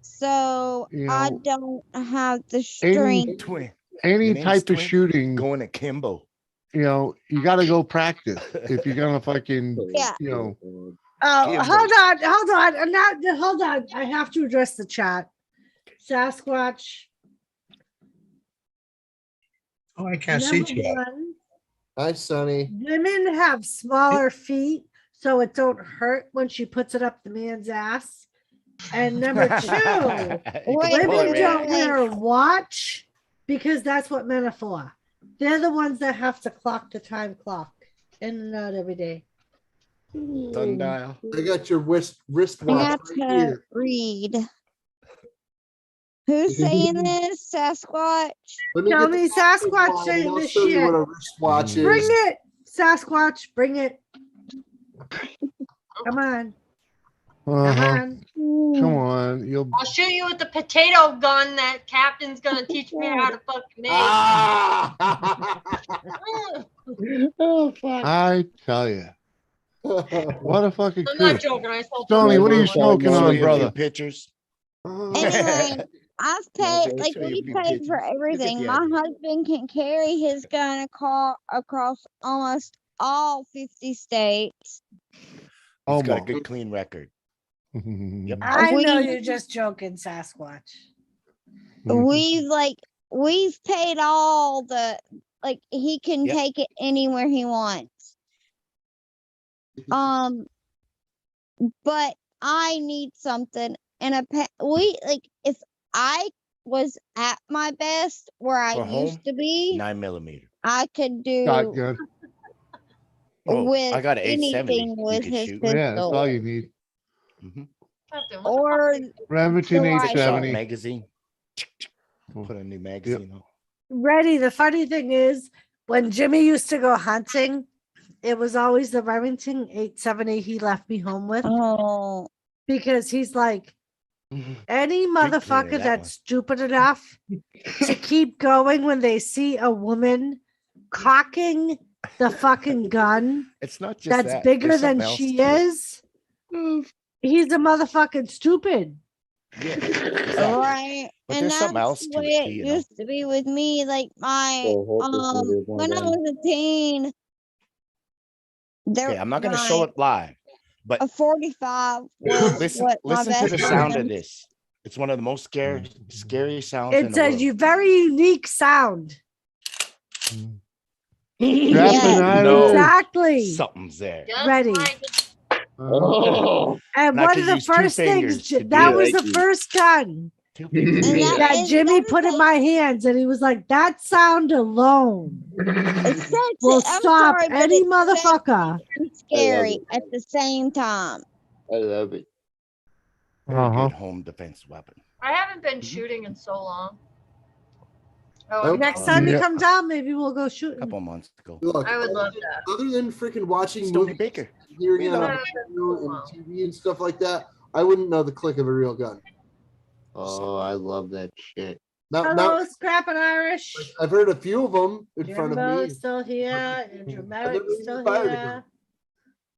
so You I know, don't have the any- strength. Twin. Any Your name's type of Twin? shooting, Going akimbo. you know, you got to go practice if you're gonna fucking, Yeah. you know. Oh, Kimbo. hold on. And now, hold on. I have to address the chat. Sasquatch. Oh, I can't see Number yet. one, Hi, Sonny. women have smaller feet, so it don't hurt when she puts it up the man's ass. And number two, women don't wear a watch because that's what men are for. They're the ones that have to clock the time clock in and out every day. Sundial. I got your wristwatch That's right to here. read. Who's saying this? Sasquatch? Let Tell get me the box Sasquatch line saying and I'll this show you shit. what a wristwatch Bring is. Bring it, Sasquatch. Bring it. Come on. Come Uh-huh. on. Come on. You'll I'll shoot you with the potato gun that Captain's gonna teach me how to fucking make. Ah! Oh, fuck. I tell you. What a fucking I'm not coup. joking. I sold Tony, what are you Show smoking you a on, few brother? Pictures. Anyway, I've paid, Okay, like, show you a we few paid pictures. for You'll get everything. the My idea. husband can carry his gun across almost all 50 states. He's got a Almost. good clean record. Yep. I know We- you're just joking, Sasquatch. We've paid all the like he can Yep. take it anywhere he wants. But I need something, and if I was at my best where I For used home, to be, 9mm. I could do Shotgun. Oh, with I got an 870. anything You with could his shoot. Yeah, that's all pistol you need. Mhm. Captain, what the fuck or are you- Remington The rifle. Six shot 870. magazine. Put a new magazine on. Reddy, the funny thing is, when Jimmy used to go hunting, it was always the Remington 870 he left me home with oh, because he's like, any cleaner, motherfucker that that's one. stupid enough to keep going when they see a woman cocking the fucking gun It's not just that's that. bigger There's than something else she to it. is, he's a motherfucking stupid. Yeah, exactly. right. But And there's something that's else the to way it too, it you know. used to be with me. Like when I was a teen, Okay, I'm not gonna show it live, but a 45 was listen, what my listen to best the sound of friend. this. It's one of the most scary sounds in It's the a world. very unique sound. Strapping Yes. Irish. Exactly. Something's there. Just Ready. like Uh-huh. And And I one could of the use two first fingers things to do that it. was the first gun Two fingers. And that is Jimmy that put in is my hands, and he was like, "That sound alone it's will I'm stop sorry, but any it's motherfucker." sexy and scary at the same time. I love it. Very Uh-huh. good home defense weapon. I haven't been shooting in so long. I would Next love- time he Yeah. comes out, maybe we'll go A shooting. couple months ago. Look, I would love that. other than freaking watching Stony movies, Baker. hearing We it on love it. radio and TV and stuff like that, I wouldn't know the click of a real gun. Oh, I love that shit. Now, Hello, Scrap and Irish. I've heard a few of them in front of Jimbo me. is still here. Andrew I've Merritt's never still even fired a here.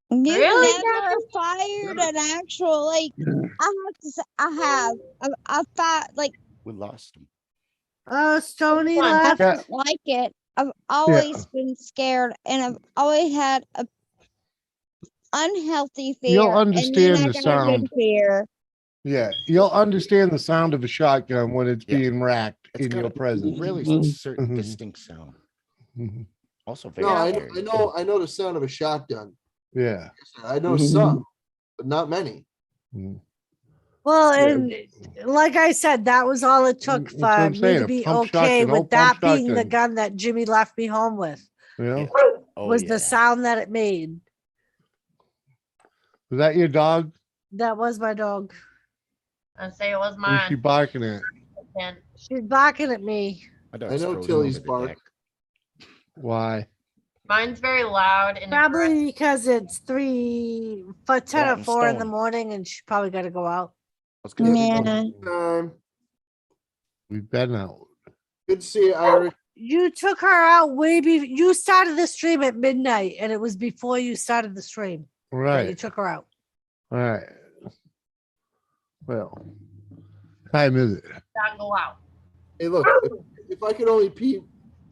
gun. You Really, never fired an actual I have to say I have. I fired like We lost him. Oh, Stony Come on. I left. don't like it. I've always been scared, and I've always had a unhealthy fear. You'll understand and the then I got a sound. good fear. Yeah, you'll understand the sound of a shotgun when it's Yeah. being racked It's in got your a presence. really certain distinct sound. Also very No, I scary. know the sound of a shotgun. Yeah. I know some, but not many. Well, and like I said, that was all it took That's what I'm for me saying, to a be pump okay shotgun, with old that pump being the shotgun. gun that Jimmy left me home with. You know, Yeah. Oh, Was yeah. the sound that it made. was that your dog? That was my dog. I'd say it was Who's she mine. barking at? And She's barking at me. My dog's I know frozen Tilly's over the bark. deck. Why? mine's very loud and aggressive. Probably because it's 3 for 10 or Rotten 4 in the stone. morning and she probably got to go out. Let's go. Yeah. We've been out. Good to see you, Irish. You took her out way before you started the stream at midnight, and it was before you started the stream. that You Right. took her out. All right. Well, time is it? Don't go out. Hey, look, if I could only pee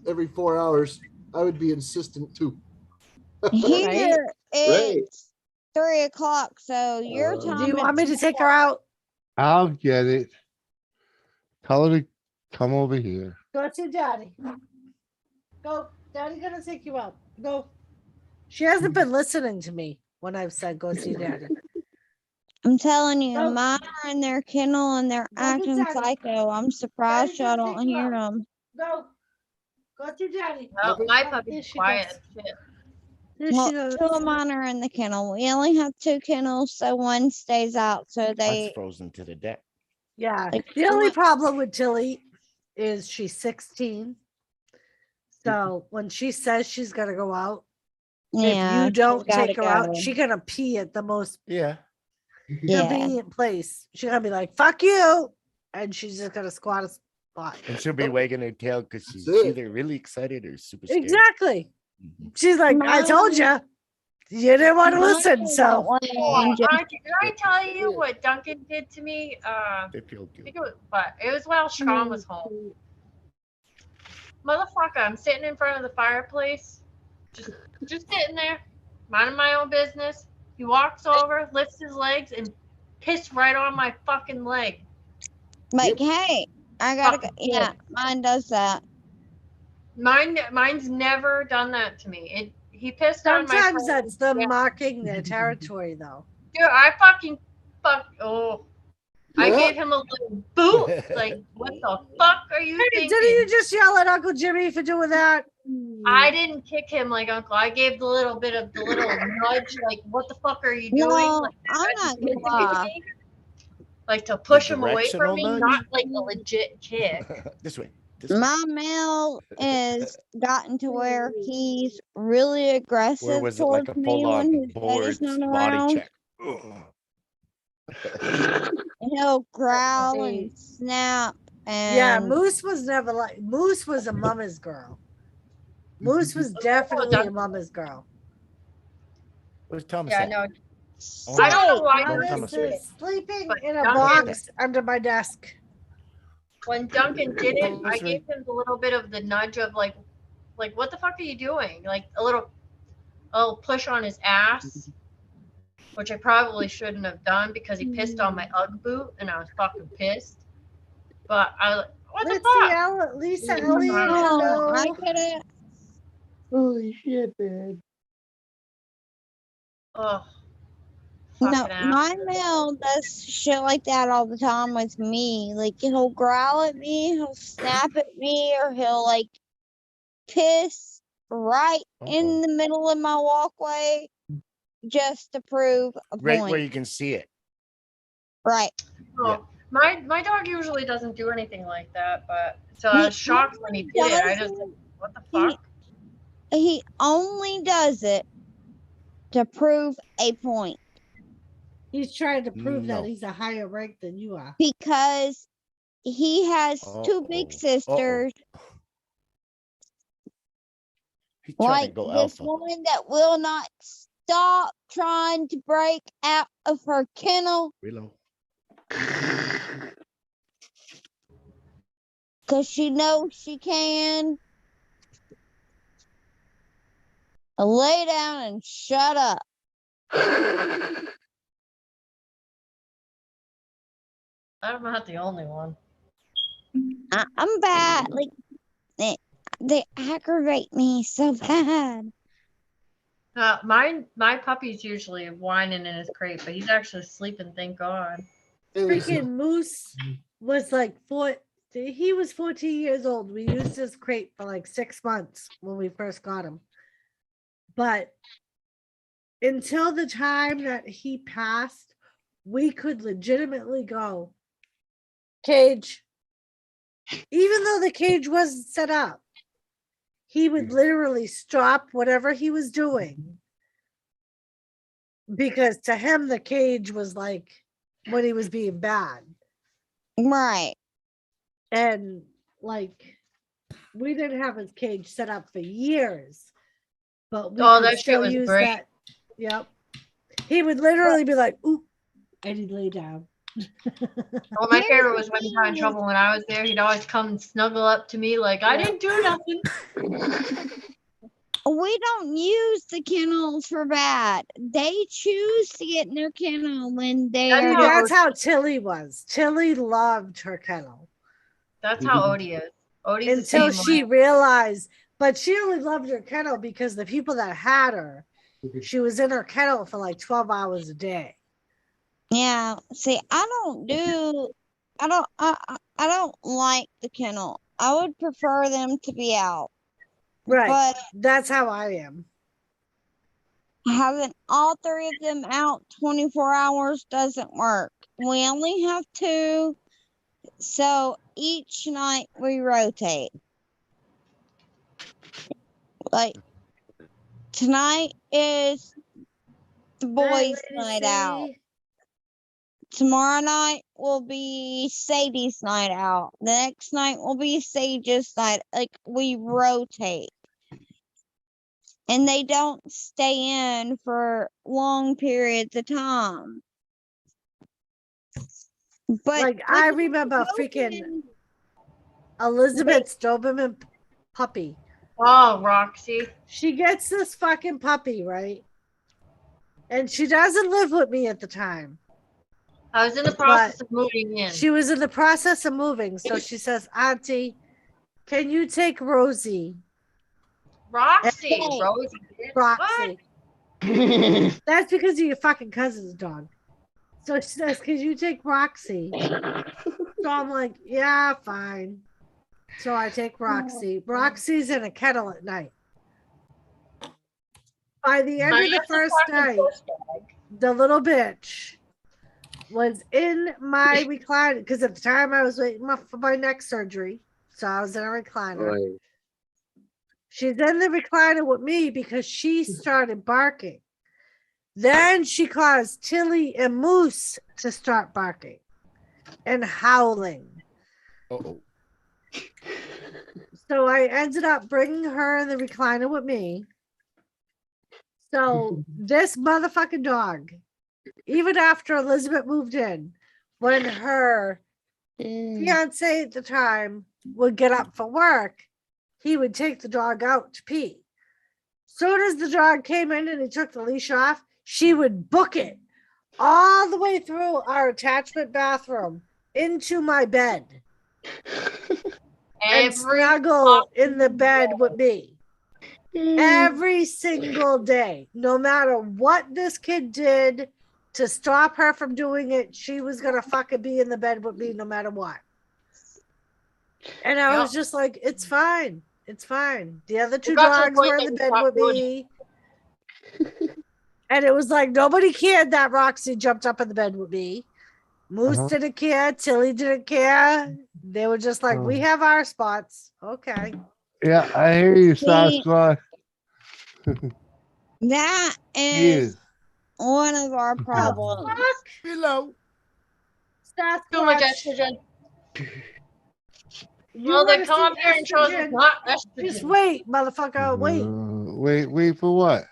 every 4 hours, I would be insistent too. Here it's 3 o'clock, so your time. Do you want me is to take her out? I'll get it. Tell her to come over here. Go to daddy. Go. Daddy gonna take you out. Go. She hasn't been listening to me when I've said go see daddy. I'm telling you, Go. mine are in their kennel and they're Go to acting daddy. psycho. I'm surprised Daddy's y'all gonna don't take you hear out. them. Go. Go to daddy. Well, my Here puppy's she quiet. goes. Shit. Here she Well, goes. 2 of mine are in the kennel. We only have 2 kennels, so one stays out. So Mine's they frozen to the deck. Yeah. Like, The only what? problem with Tilly is she's 16. So when she says she's gonna go out, yeah, if you don't she's gotta take her out, go. she's gonna pee at the most Yeah. Yeah. convenient place. She's gonna be like, "Fuck you," and she's just gonna squat a spot. And she'll be wagging her tail because she's That's it. either really excited or super scared. Exactly. Mhm. She's like, "I told you, you didn't want to Mine listen." don't So wanna Oh, enjoy- Auntie, did I tell you what Duncan did to me? They feel I think good. it was, but it was while Sean was home. Motherfucker, I'm sitting in front of the fireplace, just sitting there, minding my own business. He walks over, lifts his legs, and pissed right on my fucking leg. Like, hey, I gotta go. Fucking Yeah, mine does that. Mine's never done that to me. He pissed on my Sometimes friend. that's them marking their territory, though. Dude, I gave him a little boot. Like, what the fuck are you thinking? Didn't you just yell at Uncle Jimmy for doing that? I didn't kick him like Uncle. I gave the little nudge, like, what the fuck are you doing? No, Like, I'm not gonna lie. like to push him away directional from me, nudge? not like a legit kick. This way. My male is gotten to where he's really Or aggressive was it like towards a me full when on his daddy's boards not body around. check? And he'll growl and snap. And Yeah, Moose was never like Moose was a mama's girl. Moose was definitely a mama's girl. Where's Thomas Yeah, at? no. Oh, I don't know why Where Thomas Thomas is at? sleeping But in a Duncan- box under my desk. When Duncan did it, I Thomas, gave him the little bit of the nudge of like what the fuck are you doing? Like a little push on his ass, which I probably shouldn't have done because he pissed on my UGG boot and I was fucking pissed. But what the fuck? Lisa Elliott, no, hello. I get it. Holy shit, man. Ugh. No, Fucking ass. my male does shit like that all the time with me. Like he'll growl at me, he'll snap at me, or he'll like piss right in the middle of my walkway just to prove a Right point. where you can see it. Right. Oh, my dog usually doesn't do anything like that, but so I was shocked when he did it. I just what the fuck? He only does it to prove a point. He's trying to prove that No. he's a higher rank than you are. Because he has two big sisters. He's trying Like to go this alpha. woman that will not stop trying to break out of her kennel Reload. because she knows she can. Lay down and shut up. I'm not the only one. I'm bad. Like they aggravate me so bad. My puppy's usually whining in his crate, but he's actually sleeping, thank God. Freaking Moose was like he was 14 years old. We used his crate for like 6 months when we first got him. But until the time that he passed, we could legitimately go cage. Even though the cage wasn't set up, he would literally stop whatever he was doing. Because to him, the cage was like when he was being bad. Right. And like we didn't have his cage set up for years. But we could that shit still was use great. that. Yep. He would literally be like, "Ooh," and he'd lay down. Well, my favorite was when he got in trouble when I was there. He'd always come and snuggle up to me like, I didn't do nothing. We don't use the kennels for bad. They choose to get in their kennel when they I mean, are. that's how Tilly was. Tilly loved her kennel. That's how Odie is. Odie's Until the same she way. realized, but she only loved her kennel because the people that had her, she was in her kennel for like 12 hours a day. Yeah. See, I don't like the kennel. I would prefer them to be out. Right. But that's how I am. having all three of them out 24 hours doesn't work. We only have two. So each night we rotate. Like tonight is the boys' night out. Tomorrow night will be Sadie's night out. The next night will be Sage's night. Like we rotate. And they don't stay in for long periods of time. But like I remember freaking Elizabeth's Doberman puppy. Oh, Roxy. She gets this fucking puppy, right? And she doesn't live with me at the time. I was in the process of moving in. She was in the process of moving. So she says, Auntie, can you take Rosie Roxy, Hey, Rosie. Bitch. Roxy. What? That's because of your fucking cousin's dog. So she says, "Could you take Roxy?" So I'm like, "Yeah, fine." So I take Roxy. Roxy's in a kennel at night. By the end of the first night, the little bitch was in my recliner because at the time I was waiting for my neck surgery. So I was in a recliner. Right. She's in the recliner with me because she started barking. Then she caused Tilly and Moose to start barking and howling. Uh-oh. So I ended up bringing her in the recliner with me. So this motherfucking dog, even after Elizabeth moved in, when her fiance at the time would get up for work, he would take the dog out to pee. Soon as the dog came in and he took the leash off, she would book it all the way through our attachment bathroom into my bed and snuggle in the bed with me every single day. No matter what this kid did to stop her from doing it, she was gonna fucking be in the bed with me no matter what. And I was just like, it's fine. It's fine. The other two dogs were in the bed with me. And it was like nobody cared that Roxy jumped up in the bed with me. Moose didn't care. Tilly didn't care. They were just like, we have our spots. Okay. Yeah, I hear you, Sasquatch. That is one of our problems. Below. Too much Sasquatch. estrogen. You Well, they wanna come see up here and show us estrogen? it's not estrogen. Just wait, motherfucker. Wait. Wait for what?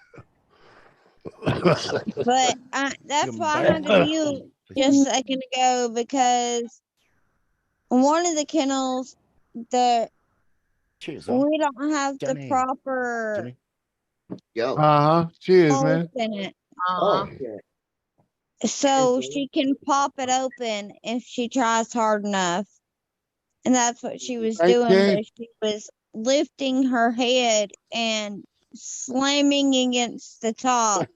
But that's why I had to mute just a second ago because one of the kennels, Cheers, we don't have the Johnny. proper Yo. Cheers, holes man. in it. Oh, So she can pop it open if she tries hard enough. And that's what she was doing. But she was lifting her head and slamming against the top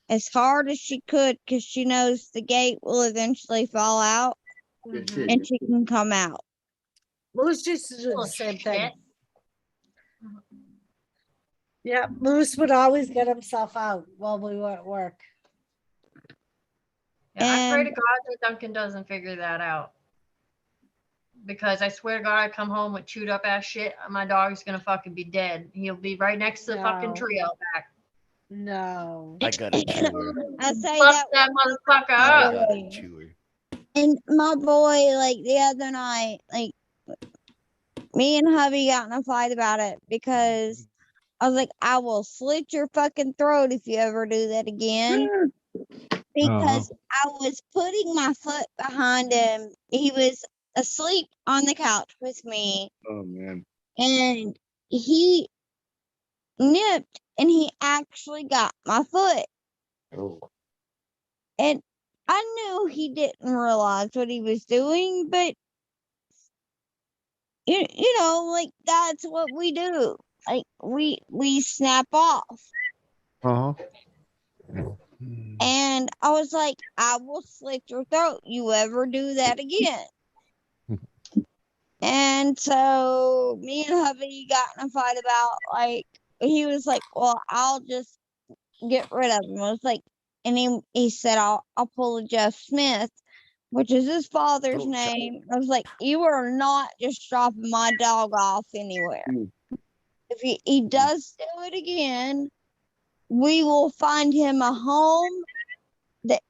as hard as she could because she knows the gate will eventually fall out and she can come out. Moose used to do the same thing. Yeah, Moose would always get himself out while we were at work. Yeah, I pray to God that Duncan doesn't figure that out. Because I swear to God, I come home with chewed up ass shit. My dog's gonna fucking be dead. He'll be right next to the fucking tree out back. No. I got a chewer. I say Fuck that motherfucker I up. got a chewer. And my boy, like the other night, like me and hubby got in a fight about it because I was like, I will slit your fucking throat if you ever do that again. Because I was putting my foot behind him. He was asleep on the couch with me. Oh man. And he nipped and he actually got my foot. Oh. And I knew he didn't realize what he was doing, but you know, like that's what we do. Like we snap off. And I was like, I will slit your throat. You ever do that again? And so me and hubby got in a fight about like he was like, well, I'll just get rid of him. I was like, and he said, I'll pull a Jeff Smith, which is his father's name. I was like, you are not just dropping my dog off anywhere. If he does do it again, we will find him a home that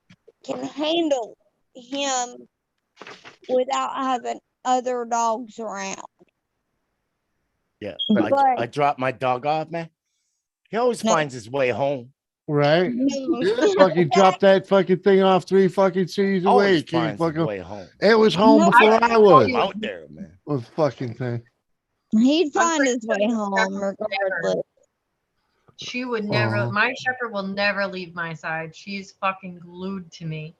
can handle him without having other dogs around. Yeah, But I dropped my dog off, man. He always finds his way home. Right? Fucking drop that fucking thing off 3 fucking cities away. Always King finds his fucking, way home. it was home before I was. Out there, man. With fucking thing. He'd find his way home regardless. She would never, my shepherd will never leave my side. She's fucking glued to me.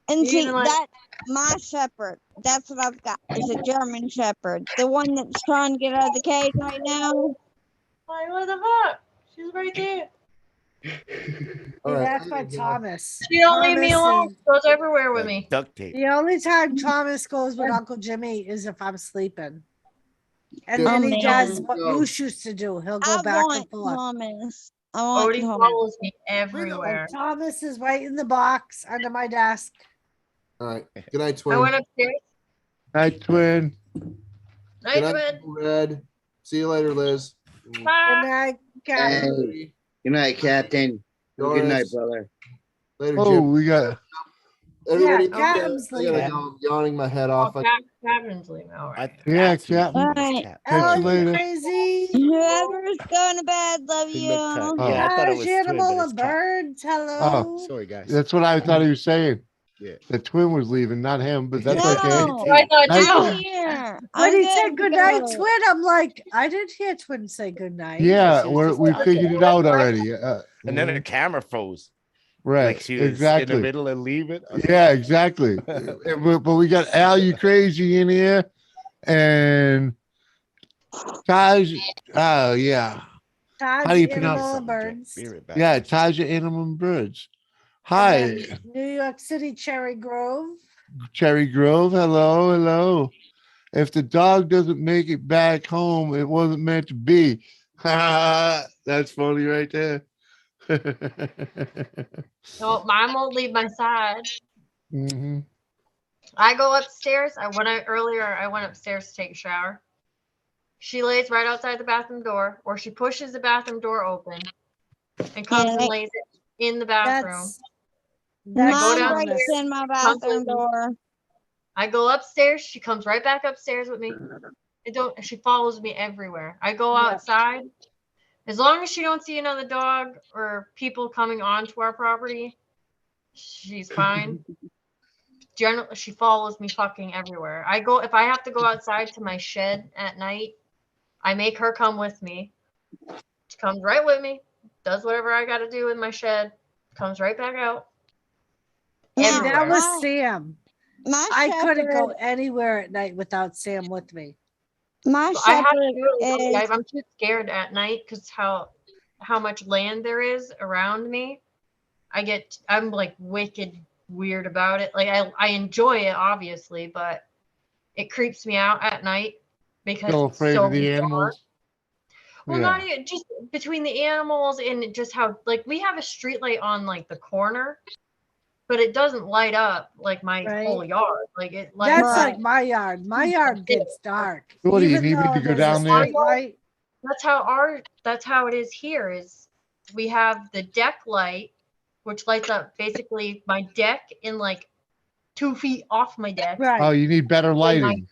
And see, that my shepherd, that's what I've got, is a German shepherd. The one that's trying to get out of the cage right now. Like, what the fuck? She's right there. All right. That's my Thomas. She don't leave me Thomas alone. is- She goes everywhere with me. Duct tape. The only time Thomas goes with Uncle Jimmy is if I'm sleeping. And Yeah. then Oh, he does man. what Moose used to do. He'll go I back and want forth. Thomas. I want Odie Thomas. follows me everywhere. And Thomas is right in the box under my desk. All right. Good night, I twin. went upstairs. Night, twin. Night, Good night, Red. Red. See you later, Liz. Good Bye. night, guys. Hey, good night, Captain. Good night, Doris. brother. Later, Oh, Jim. we got. Everybody, Yeah, Captain's I gotta leaving. go. I'm yawning my head Oh, off. Captain's leaving. All right. Yeah, That's who he Captain. was, Alright. Cap. Oh, Catch you you later. crazy. Whoever's going to bed, love He you. looked cut. Oh. Yeah, I thought it was Hush, twin, animal but and it's Cap. birds. Hello. Sorry, guys. That's what I thought he was saying. Yeah. The twin was leaving, not him, but that's No. okay. I thought Night- I'm too. here. When I'm he good said to good night, go. twin, I'm like, I didn't hear twin say good night. Yeah, She was just we talking. figured it out already. And then the camera froze. right, Like she was in the exactly. middle of leaving. Yeah, exactly. But we got Al, you crazy in here, and Taj. Oh yeah, Taj, How do you animal pronounce and birds. Be right back. yeah. Taja Animal and Birds. And Hi, then New York City, Cherry Grove. Cherry Grove. Hello, hello. If the dog doesn't make it back home, it wasn't meant to be. That's funny right there. No, mine won't leave my side. Mhm. I go upstairs. I went upstairs to take a shower. She lays right outside the bathroom door, or she pushes the bathroom door open and comes and lays it in the bathroom. That's go Mom down breaks there, in my comes bathroom with me. door. I go upstairs. She comes right back upstairs with me. She follows me everywhere. I go Yeah. outside. As long as she don't see another dog or people coming onto our property, she's fine. Generally, she follows me fucking everywhere. If I have to go outside to my shed at night, I make her come with me. She comes right with me, does whatever I got to do in my shed, comes right back out. Now, That Everywhere. was Sam. my I couldn't go shepherd, anywhere at night without Sam with me. my I have to shepherd really is I'm too scared at night because how much land there is around me. I'm like wicked weird about it. Like I enjoy it obviously, but it creeps me out at night because Still it's afraid so of the dark. animals. Well, Yeah. not even just between the animals and just how like we have a street light on like the corner, but it doesn't light up like my whole Right. yard. Like it lights That's up. like my yard. My yard gets dark. So what do you Even need me though to go there's a down there? street light. That's how it is here is we have the deck light, which lights up basically my deck in like 2 feet off my deck. Right. Oh, you need better lighting.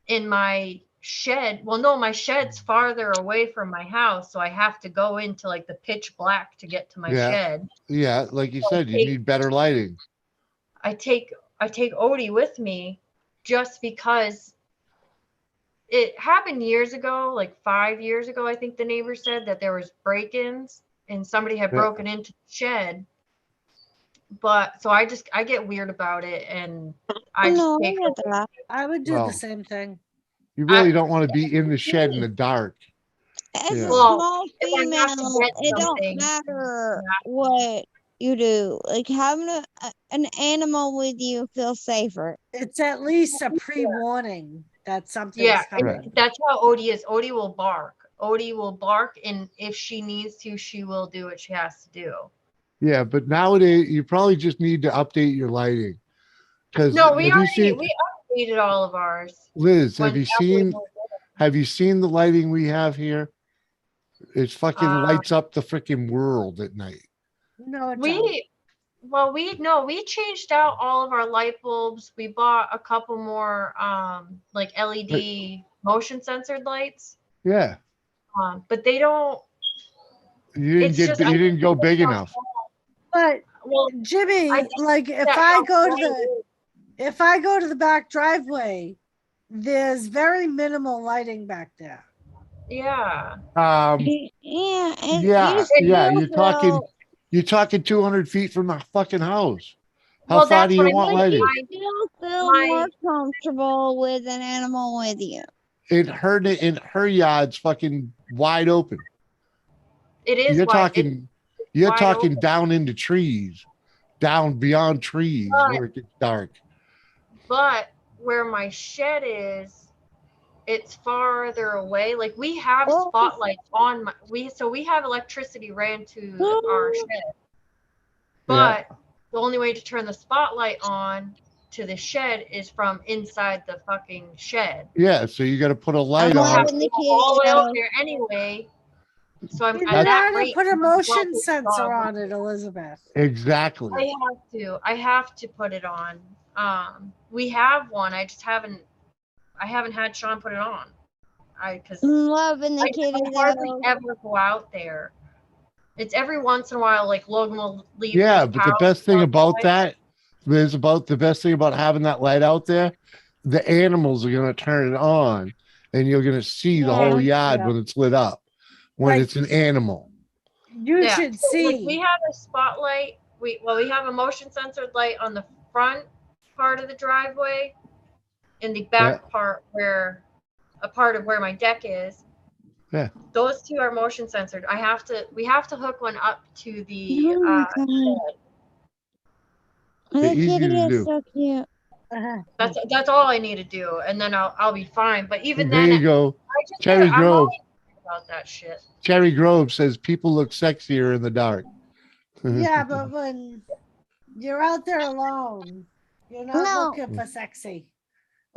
In my shed. Well, no, my shed's farther away from my house, so I have to go into like the pitch black to get to my Yeah. shed. Yeah, like you So said, you need better lighting. I take Odie with me just because it happened years ago, like 5 years ago. I think the neighbor said that there was break-ins and somebody had Yeah. broken into the shed. But so I get weird about it, and I just no, take I get that. I would do Well, the same thing. You really don't want to be in the shed in the dark. As Yeah. a Well, small if I have to female, get it something, don't matter what you do. Like having an animal with you feels safer. It's at least a pre-warning that something's yeah, and coming. that's how Odie is. Odie will bark. Odie will bark, and if she needs to, she will do what she has to do. Yeah, but nowadays you probably just need to update your lighting. Because No, we updated all of ours. Liz, when have you Emily seen was there. have you seen the lighting we have here? It's fucking Uh, lights up the freaking world at night. No, it don't. We changed out all of our light bulbs. We bought a couple more like LED motion censored lights. Yeah. But they don't. You didn't It's get just- you I didn't go big enough. But Well, Jimmy, I think like if that's I how go to bright the it is. if I go to the back driveway, there's very minimal lighting back there. Yeah. Yeah, and Yeah, you yeah. still You're talking 200 feet from the fucking house. How Well, far that's do what you I want mean. lighting? still feel more comfortable with an animal with you. In her yard's fucking wide open. It is You're wide. talking, you're wide talking open. down into trees, down beyond trees where it gets dark. But where my shed is, it's farther away. Like we have spotlights on my we have electricity ran to our shed. But the only way to turn the spotlight on to the shed is from inside the fucking shed. Yeah, so you got to put a light I on. have to go all the way out there anyway. So I'm You at that gotta rate. put a motion sensor on it, Elizabeth. Exactly. I have to put it on. We have one. I haven't had Sean put it on. Because loving the I kitty hardly though. ever go out there. It's every once in a while, like Logan will leave. Yeah, his but the cow best thing about outside. that is the best thing about having that light out there, the animals are going to turn it on and you're going to see the whole yard when it's lit up, when it's an animal. You should So, see. like, we have a spotlight. We have a motion censored light on the front part of the driveway, in the back part where a part of where my deck is. Yeah. Those two are motion censored. We have to hook one up to the shed. The easy kitty to is do. so cute. That's all I need to do, and then I'll be fine. But even There then, you go. I'm Grove. always about that shit. Cherry Grove says people look sexier in the dark. Yeah, but when you're out there alone, you're not looking for sexy.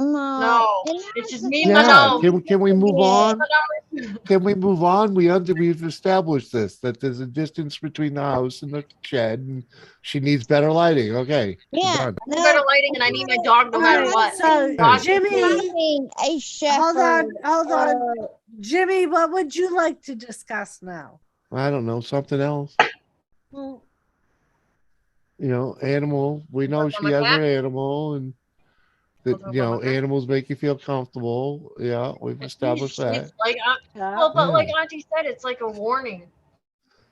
No, it's just me Yeah, alone. can we move on? Can we move on? We've established this, that there's a distance between the house and the shed, and she needs better lighting. Okay. Yeah. Better lighting, and I need my dog no matter what. So Jimmy, a shepherd. Hold on. Jimmy, what would you like to discuss now? I don't know, something else. Well, You know, animal. We know she has her animal, and that animals make you feel comfortable. Yeah, we've established that. It's like, like Auntie said, it's like a warning.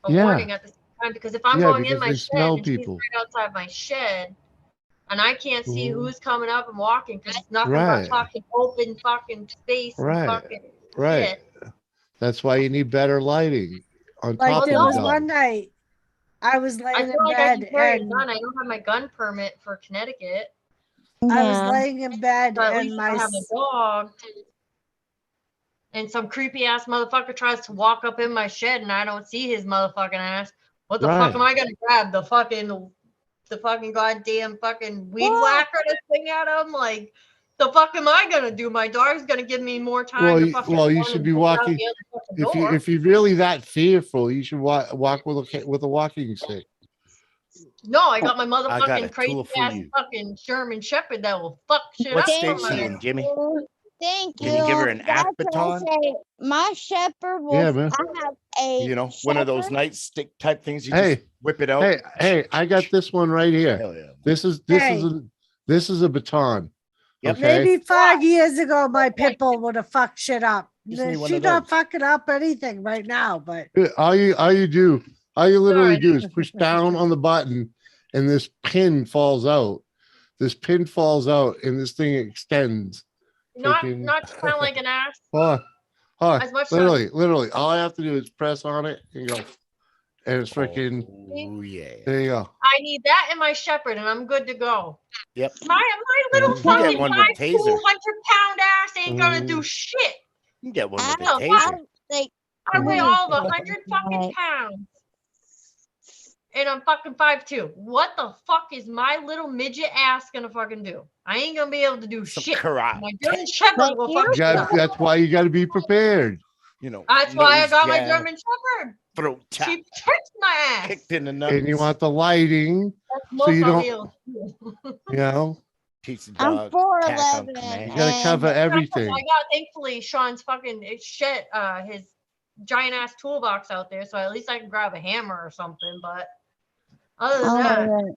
Warning at the same time, because if I'm going in my shed and she's right outside my shed, and I can't see who's coming up and walking because it's nothing but fucking open fucking space and fucking shit. That's why you need better lighting on like top of there the was dog. one night I was laying in I bed can carry a and gun. I don't have my gun permit for Connecticut. I was laying in bed But at and least I have a dog. And some creepy ass motherfucker tries to walk up in my shed and I don't see his motherfucking ass. What the fuck am I gonna grab? The fucking goddamn fucking weed whacker to swing at him? Like, the fuck am I gonna do? My dog's gonna give me more time to fucking you should be walking. If you're really that fearful, you should walk with a walking stick. No, I got my got a motherfucking crazy tool for ass you. fucking Sherman Shepherd that will fuck shit What up. state for she my in, Jimmy? Thank you. Can you give her an That's app what I baton? say. My shepherd will. Yeah, man. I have a. You know, one of those nightstick type things. You Hey, just whip it out. Hey, I got this one right here. Hell yeah. This is a baton. Yep. Okay. maybe 5 years ago my pit bull would have fucked shit up. Just need one She's of not those. fucking up anything right now, but All you literally do is push down on the button, and this pin falls out. This pin falls out, and this thing extends. Not to sound like an ass. As much Literally, all I have to do is press on it and go, and it's freaking. Oh yeah. There you go. I need that in my shepherd, and I'm good to go. Yep. My little You fucking get one with 5'2", taser. 100-pound ass ain't gonna do shit. You can get one with a No, taser. I weigh all the 100 fucking pounds, and I'm fucking 5'2". What the fuck is my little midget ass gonna fucking do? I ain't gonna be able to do shit. karate. My German Shepherd will fuck shit up. That's why you got to be prepared. You know. That's why I nose got my jab, German Shepherd. Throat tap. She kicked my ass. Kicked in the nuts. And you want the lighting, That's so you most don't. ideal. You know, Pizza I'm dog. 4'11". you got to cover everything. I got thankfully Sean's fucking shit, his giant ass toolbox out there, so at least I can grab a hammer or something. But other than that,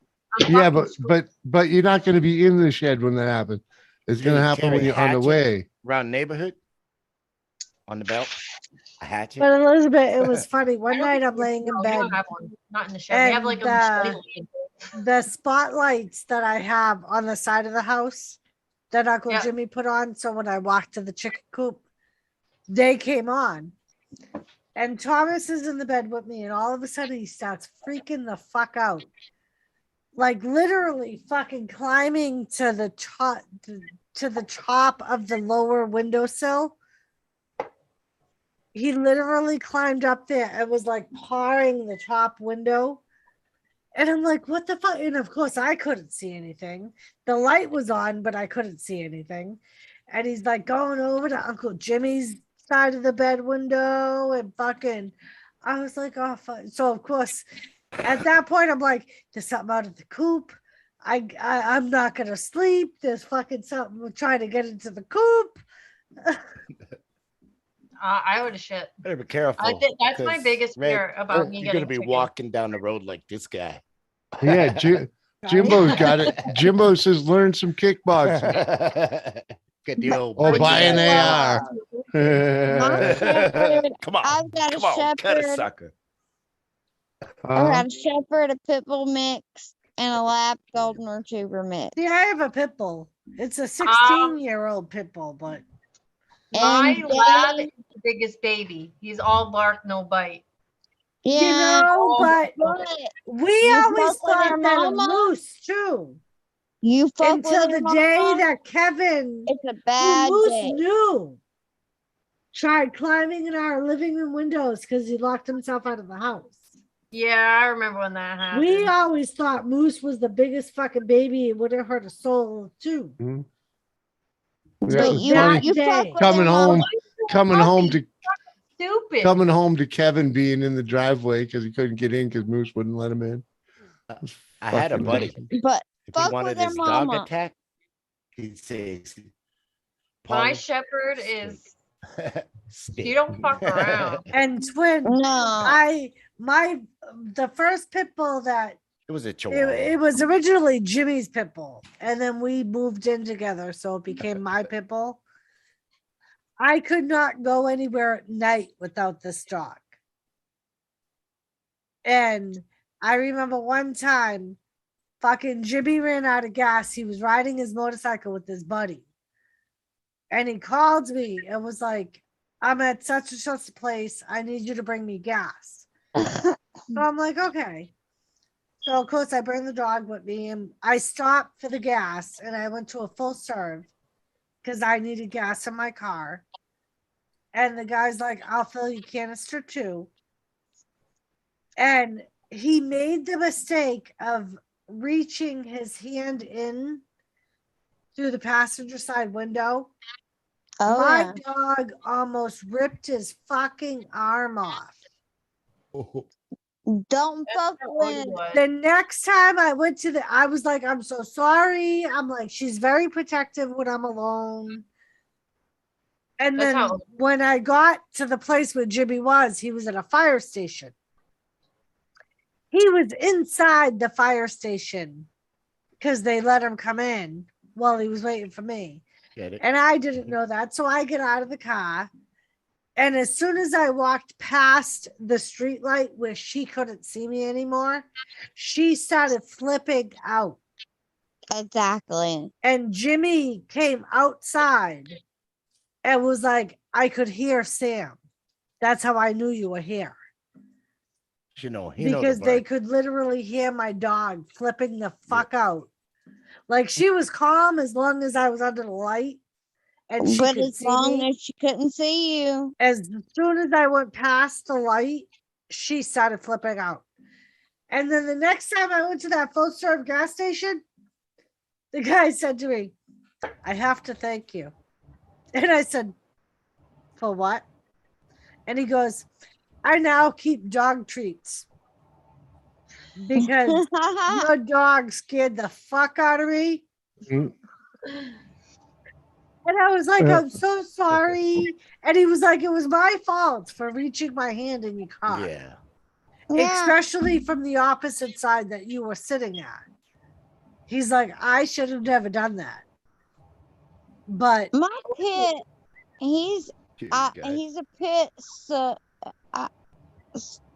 Yeah, but you're not going to be in the shed when that happens. It's going to happen when you're on the way. Around neighborhood. On the belt. A hatchet. But Elizabeth, it was funny. One night I'm laying in we bed. don't have one. Not in the shed. We have like a machete. The spotlights that I have on the side of the house that Uncle Jimmy put on. So when I walked to the chicken coop, they came on. And Thomas is in the bed with me, and all of a sudden he starts freaking the fuck out. Like literally fucking climbing to the top of the lower windowsill. He literally climbed up there and was like pawing the top window. And I'm like, what the fuck? And of course, I couldn't see anything. The light was on, but I couldn't see anything. And he's like going over to Uncle Jimmy's side of the bed window and fucking, I was like, oh, fuck. So of course, at that point, I'm like, there's something out of the coop. I'm not gonna sleep. There's fucking something. We're trying to get into the coop. I would have shit. Better be careful. I think that's my 'cause, biggest Red, fear about me you're getting gonna be chicken. walking down the road like this guy. Yeah, Jimbo's got it. Jimbo says learn some kickboxing. Get the old Or buy an AR. Come on. I've got Come a on, cut a shepherd. sucker. I got a shepherd, a pit bull mix, and a lap golden retriever mix. See, I have a pit bull. It's a 16-year-old pit bull, but My And lab they- is the biggest baby. He's all bark, no bite. you yeah, know, but but we You always fuck with thought your that of mama? Moose too. you fuck Until with the your day mama, that Kevin, it's a who bad Moose day. knew, tried climbing in our living room windows because he locked himself out of the house. Yeah, I remember when that happened. We always thought Moose was the biggest fucking baby. It would have hurt a soul too. Yeah, But it was you, funny. you fuck with Coming your home, mama. Stupid. coming home to Kevin being in the driveway because he couldn't get in because Moose wouldn't let him in. I had a Fucking buddy. awesome. But If he fuck wanted with their his dog mama. attack, he'd say, My "Paul, shepherd steak." is, Steak. you don't fuck around. And twin, No, the first pit bull that It was a chihuahua. it was originally Jimmy's pit bull, and then we moved in together, so it became my pit bull. I could not go anywhere at night without this dog. And I remember one time, fucking Jimmy ran out of gas. He was riding his motorcycle with his buddy. And he called me and was like, I'm at such and such a place. I need you to bring me gas. So I'm like, okay. So of course I bring the dog with me and I stopped for the gas and I went to a full serve because I needed gas in my car. And the guy's like, I'll fill your canister too. And he made the mistake of reaching his hand in through the passenger side window. oh My yeah. dog almost ripped his fucking arm off. Don't fuck with. The next time I went to I was like, I'm so sorry. I'm like, she's very protective when I'm alone. And That's then how- when I got to the place where Jimmy was, he was at a fire station. He was inside the fire station because they let him come in while he was waiting for me. Get it? And I didn't know that. So I get out of the car. And as soon as I walked past the street light where she couldn't see me anymore, she started flipping out. Exactly. And Jimmy came outside and was like, I could hear Sam. That's how I knew you were here. You know, he knows Because the they bird. could literally hear my dog flipping the fuck out. Like she was calm as long as I was under the light. And she But could as see long me. as she couldn't see you. As soon as I went past the light, she started flipping out. And then the next time I went to that full serve gas station, the guy said to me, I have to thank you. And I said, for what? And he goes, I now keep dog treats because your dog scared the fuck out of me. Mm. And I was like, I'm so sorry. And he was like, it was my fault for reaching my hand in your car. Yeah. Yeah. Especially from the opposite side that you were sitting at. He's like, I should have never done that. But My pit, he's God. he's a pit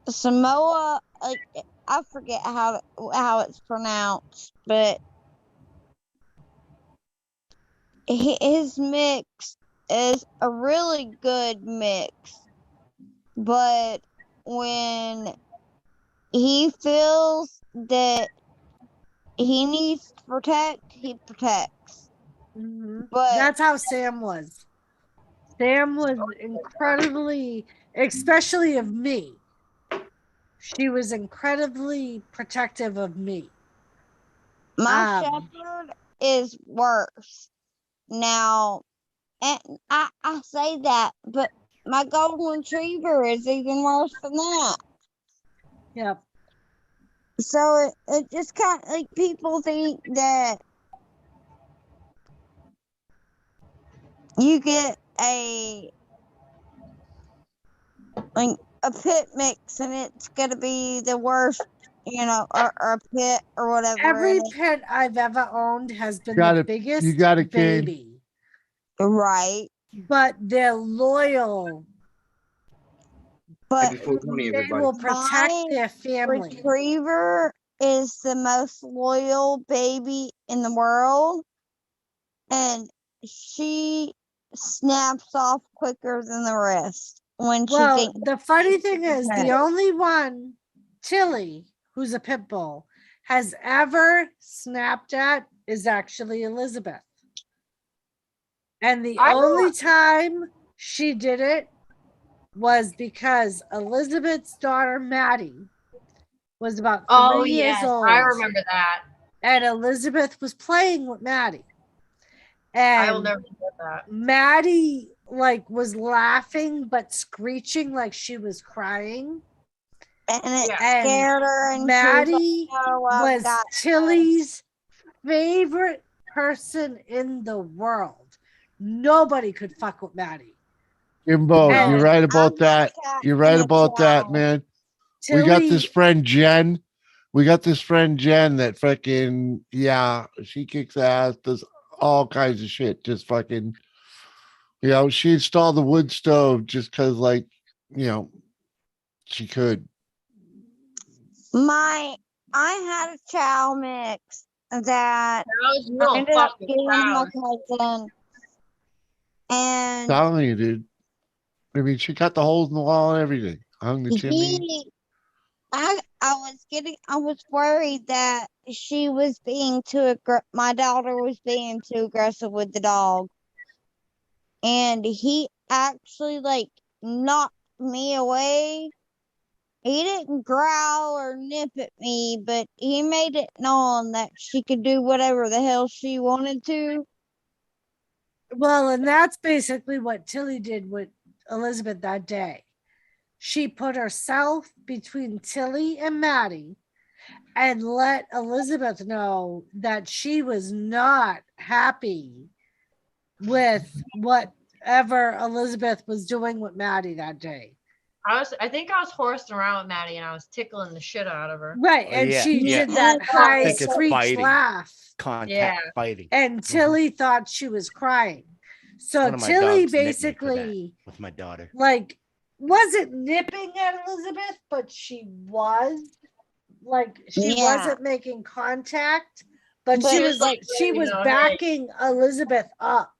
Samoa, like I forget how it's pronounced, but his mix is a really good mix. but when he feels that he needs to protect, he protects. But That's how Sam was. Sam was incredibly, especially of me. She was incredibly protective of me. my shepherd is worse. Now, and I say that, but my golden retriever is even worse than that. Yep. So it just kind of like people think that you get a pit mix and it's gonna be the worst, or a pit or whatever. Every pit I've ever owned has been Got the it. biggest You got it, Kane. baby. Right. But they're loyal. But they will protect their family. Retriever is the most loyal baby in the world, and she snaps off quicker than the rest when she thinks. The funny thing is, the only one, Tilly, who's a pit bull, has ever snapped at is actually Elizabeth. And the only time she did it was because Elizabeth's daughter, Maddie, was about 3 years old. I remember that. And Elizabeth was playing with Maddie. And I will never forget that. Maddie was laughing but screeching like she was crying. And it scared her. And Maddie was God. Tilly's favorite person in the world. Nobody could fuck with Maddie. Jimbo, you're right about that. You're right about that, man. We got this friend Jen. That fucking, she kicks ass, does all kinds of shit. Just fucking, she installed the wood stove just because, she could. I had a chow mix that I ended up giving my cousin. And Telling you, dude. I mean, she cut the holes in the wall and everything. Hung the chimney. I was worried that she was being my daughter was being too aggressive with the dog. And he actually knocked me away. He didn't growl or nip at me, but he made it known that she could do whatever the hell she wanted to. Well, and that's basically what Tilly did with Elizabeth that day. She put herself between Tilly and Maddie and let Elizabeth know that she was not happy with whatever Elizabeth was doing with Maddie that day. I think I was horsing around with Maddie and I was tickling the shit out of her. Right. And she did that high screech laugh. Contact fighting. And Tilly thought she was crying. So Tilly basically with my daughter wasn't nipping at Elizabeth, but she was wasn't making contact, but she was backing Elizabeth up.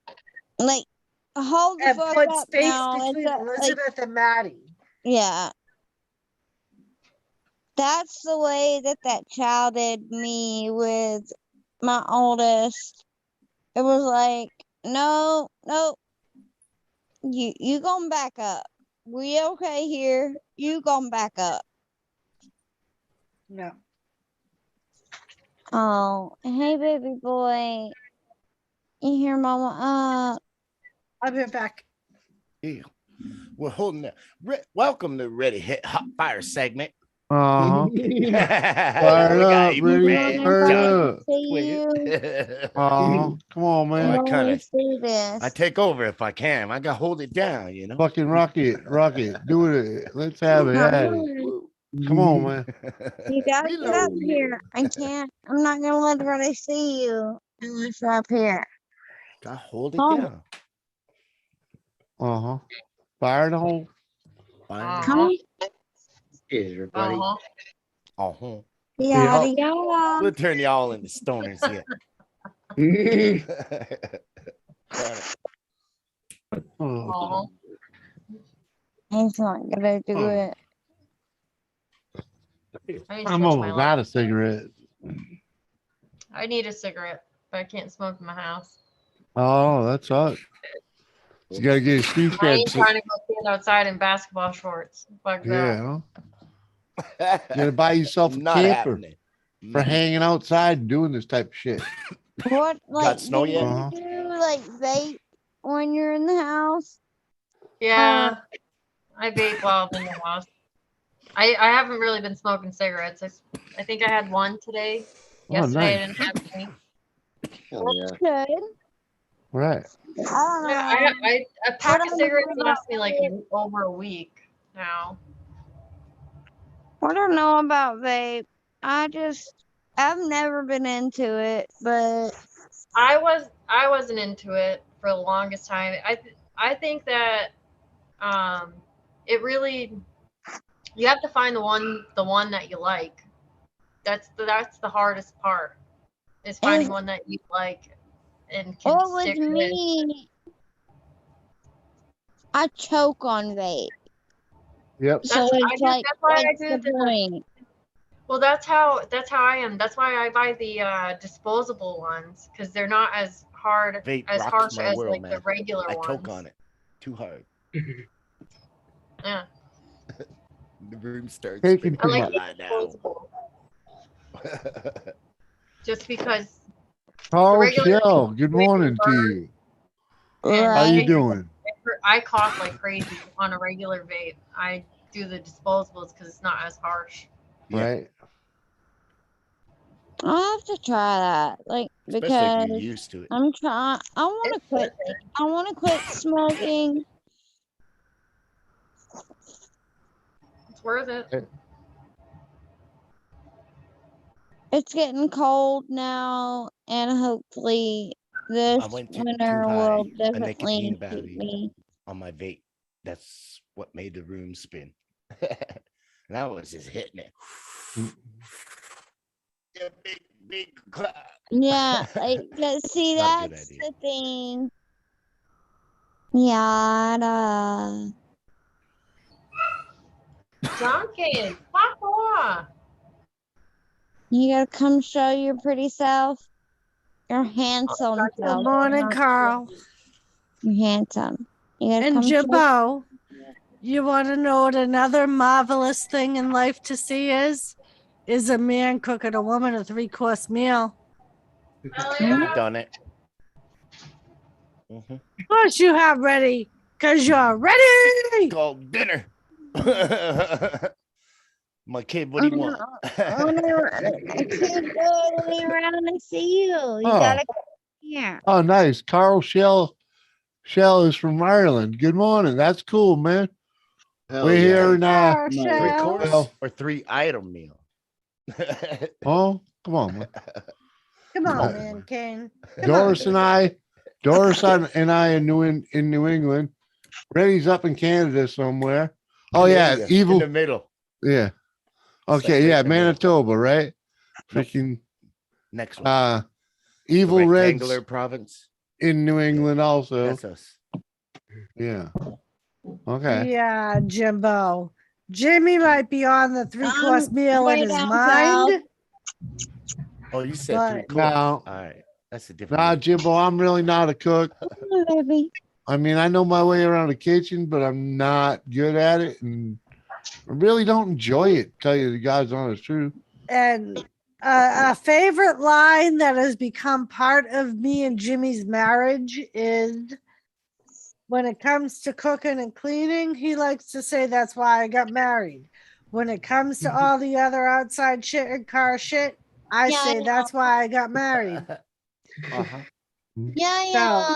Hold the fuck put up space now. between Elizabeth and Maddie. Yeah. That's the way that child did me with my oldest. It was like, no, you going back up. We okay here. You going back up. No. Oh, hey, baby boy. You hear mama up? I'll be back. Yeah. We're holding that. Welcome to Ready Hit Hot Fire segment. Fire up, ready, fire up. Come on, man. I take over if I can. I gotta hold it down, Fucking rock it. Do it. Let's have it. Come on, man. You gotta get up here. I'm not gonna let everybody see you unless you're up here. Gotta hold it down. Fire the hole. Come on. Cheers, everybody. Yeah. We'll turn y'all into stoners here. He's not gonna do Oh. it. I need to I'm switch my almost life. out of cigarettes. I need a cigarette, but I can't smoke in my house. Oh, that sucks. You gotta get a street I ain't cred. trying to go stand outside in basketball shorts. Fuck that. Yeah. You gotta buy yourself a Not camper happening. for hanging outside and doing this type of shit. What like snow do yet? you do like vape when you're in the house? Yeah, I vape while I'm in the house. I haven't really been smoking cigarettes. I think I had one today. Oh, Yesterday I nice. didn't have any. Hell yeah. Good. Right. I don't know. Yeah, a pack of don't cigarettes know lasts me about like vape. over a week now. I don't know about vape. I've never been into it, but I wasn't into it for the longest time. I think that it really, you have to find the one that you like. That's the hardest part, is finding one that you like and can well, with stick with. me, I choke on vape. Yep. So it's like, that's why I what's do the the point? well, that's how I am. That's why I buy the disposable ones, because they're not as hard Vape as rocks harsh my as world, like man. the regular I ones. choke on it too hard. Yeah. The room starts Taking spinning I like too the right now. disposable just because Oh, regular Shell, good way to morning to burn. you. And How you Right. doing? I cough like crazy on a regular vape. I do the disposables because it's not as harsh. Yeah, Right. I'll have to try that. Like, especially if because you're used to it. I'm trying, I want to It's worth quit. it. I want to quit smoking. It's worth it. It's getting cold now, and hopefully this I went too winter high will a definitely nicotine keep battery me. on my vape. That's what made the room spin. And I was just hitting it. Yeah, big clap. Yeah, like, see, Not a good that's idea. the thing. Yada. Duncan, fuck off. You gotta come show your pretty self. You're handsome. Good morning, Carl. You're handsome. You gotta And come show. Jimbo, you want to know what another marvelous thing in life to see is? Is a man cooking a woman a 3-course meal. I've done it. Of course you have ready, because you're ready. Called dinner. My kid, what do you want? Oh, no, I can't go around and see you. You Oh. gotta come here. Oh, nice. Carl Shell is from Ireland. Good morning. That's cool, man. Hell We're yeah. here in Oh, 3 Shell. course or 3 item meal? Oh, come on, man. Come on, Oh. man, King. Doris and I in New England. Rennie's up in Canada somewhere. Oh yeah, Canada, evil. in the middle. Yeah. It's Okay, like right yeah, in the middle. Manitoba, right? Nope. Freaking Next one. The evil Reds rectangular province. in New England also. That's us. Yeah. Okay. Yeah, Jimbo. Jimmy might be on the 3-course meal in way his down mind. Oh, you said But- 3 course. No. All right. That's a different. Nah, meal. Jimbo, I'm really not a cook. Oh, baby. I mean, I know my way around the kitchen, but I'm not good at it, and I really don't enjoy it. To tell you the God's honest truth. And a favorite line that has become part of me and Jimmy's marriage is, when it comes to cooking and cleaning, he likes to say that's why I got married. When it comes to all the other outside shit and car shit, I Yeah, say I know. that's why I got married. Uh-huh. Yeah.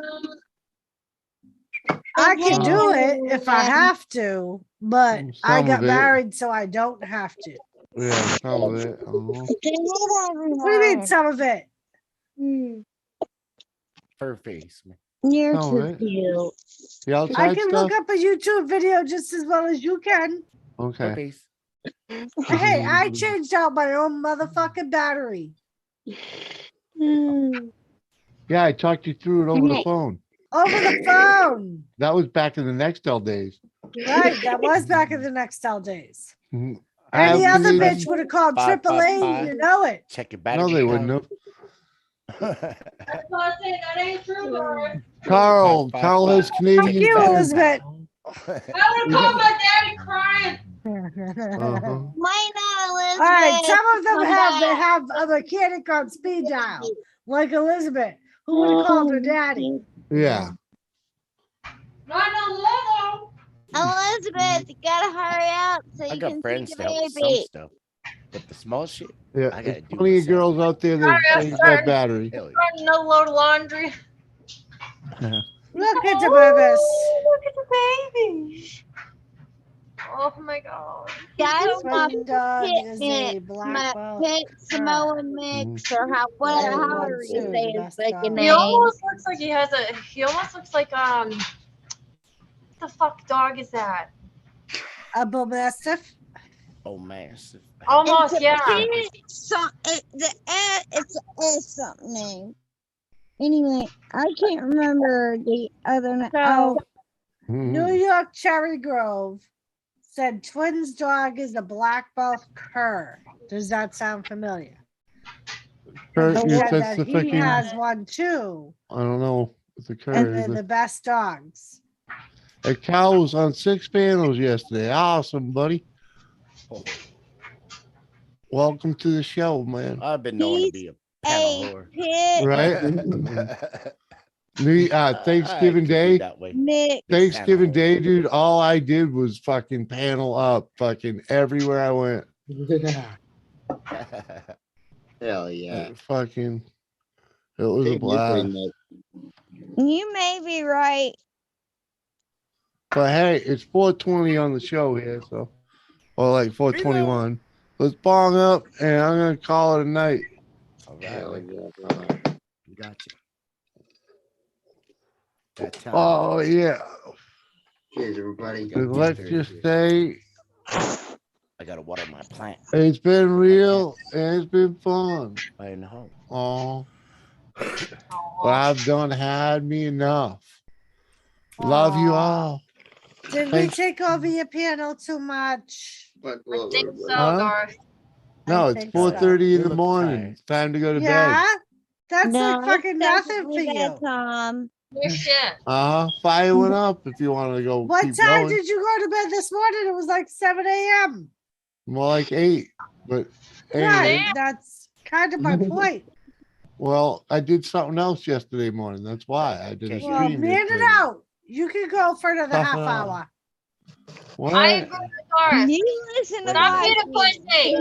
I can do Okay. it if I have to, but I Some got of it. married so I don't have to. Yeah, some of it. What do you mean some of it? Fur face, man. You're Some too of it. cute. The I outside can stuff. look up a YouTube video just as well as you can. Fur Okay. face. Hey, I changed out my own motherfucking battery. Yeah, I talked you through it over the phone. Over the phone. That was back in the Nextel days. Right. That was back in the Nextel days. Mhm. Any Have other Canadian- bitch would have called Bye, bye, AAA. bye. You know it. Check your battery. No, they wouldn't have. That's what I said. That ain't true, Doris. Carl has Fuck Canadian. you, phone. Elizabeth. I would have called my daddy crying. Uh-huh. Why not, Elizabeth? All right, some of them Come have back. a mechanic on speed dial, like Elizabeth, who would have called her daddy. Yeah. Not no more Elizabeth, you gotta hurry up so I you got can see friends the to help with some baby. stuff, but the small shit, Yeah. I gotta There's do plenty of myself. girls out there that Sorry, I'm change sorry. that battery. Hell though. Another load of laundry. Look at the babies. Look at the babies. Oh my god. That's my Twin dog pit is mix, a black my belt. pit Samoan mix, or however you Two, say the his best fucking dog. He name. almost looks like he has a. He almost looks like what the fuck dog is that? A bull mastiff. Oh massive. Almost, It's a yeah. pit, it's something name. Anyway, I can't remember the other name. So, Mhm. New York Cherry Grove said twins dog is a black belt cur. Does that sound familiar? Kurt, And he yes, said that's that the he freaking. has one too, I don't know. It's a and Kurt. they're the best dogs. A cow was on 6 panels yesterday. Awesome, buddy. Oh, Welcome to the show, man. I've been known to He's be a panel a whore. pit Right? I Thanksgiving could be Day. that way. mix. Thanksgiving Panel Day, dude. All I did was fucking panel up, fucking everywhere I went. Hell yeah. Fucking, it was a Dave, you're pretty blast. nuts. You may be right. But hey, it's 4:20 on the show here, so or like 4:21. Let's bong up, and I'm gonna call it a night. All Hell right, yeah, brother. gotcha. That time. Oh yeah. Cheers, everybody. And let's just say I gotta water my plant. it's been real and it's been fun. I know. Oh, but I've done had me enough. Love you all. Did we Thanks. take over your panel too much? I think so, Huh? Doris. No, I it's think so. 4:30 in You the look morning. tired. It's time to go to Yeah, bed. that's No, like fucking it's nothing for definitely you. bedtime. Good shit. Fire one up if you want to go. What keep time going. did you go to bed this morning? It was like 7 a.m. More like 8. But Right, anyway, that's kind of my point. well, I did something else yesterday morning. That's why I did a Okay. Well, stream. man it yesterday. out. You can go for another Tough half it out. hour. What? I agree with Doris. You listen to Stop my being a pussy.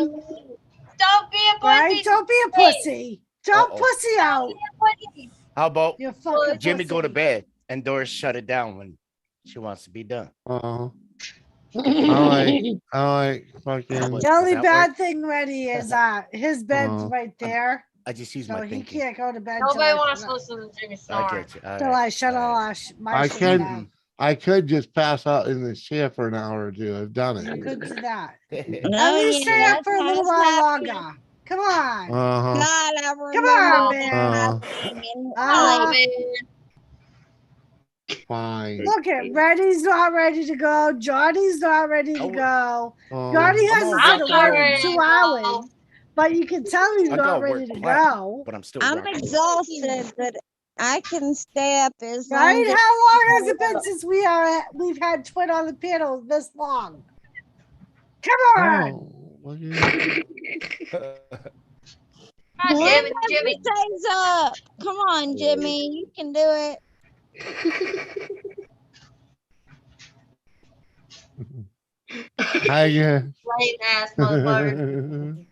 Don't be a pussy. Right? Don't be a pussy. Don't Uh-oh. pussy out. How about You fucking Jimmy go to pussy. bed and Doris shut it down when she wants to be done? All right, fucking. What? The only Does that bad work? thing, Reddy, is his bed's right there. I just use So my he thinking. can't go to bed Nobody wants to listen to Jimmy I snore. get you. All till right. I shut all all right. my I shit can- down. I could just pass out in the chair for an hour or two. I've done You it. could do that. No, At least stay yeah, up for a little that's while happening. longer. Come on. Uh-huh. God, I Come on, remember man. being Uh-huh. like, Fine. Look at Reddy's not ready to go. Johnny's not ready to go. Johnny Oh, hasn't I'm said a all word ready in to 2 go. hours, but you can tell he's I not got ready work to planned, go. but I'm still I'm rocking. exhausted, but I can stay up as long Right? as How long has it been since we've had Twin on the panel this long? Come on. oh, look at God One damn it, of Jimmy. you stays up. Come on, Jimmy, you can do it. Hi, yeah. Lame ass motherfucker.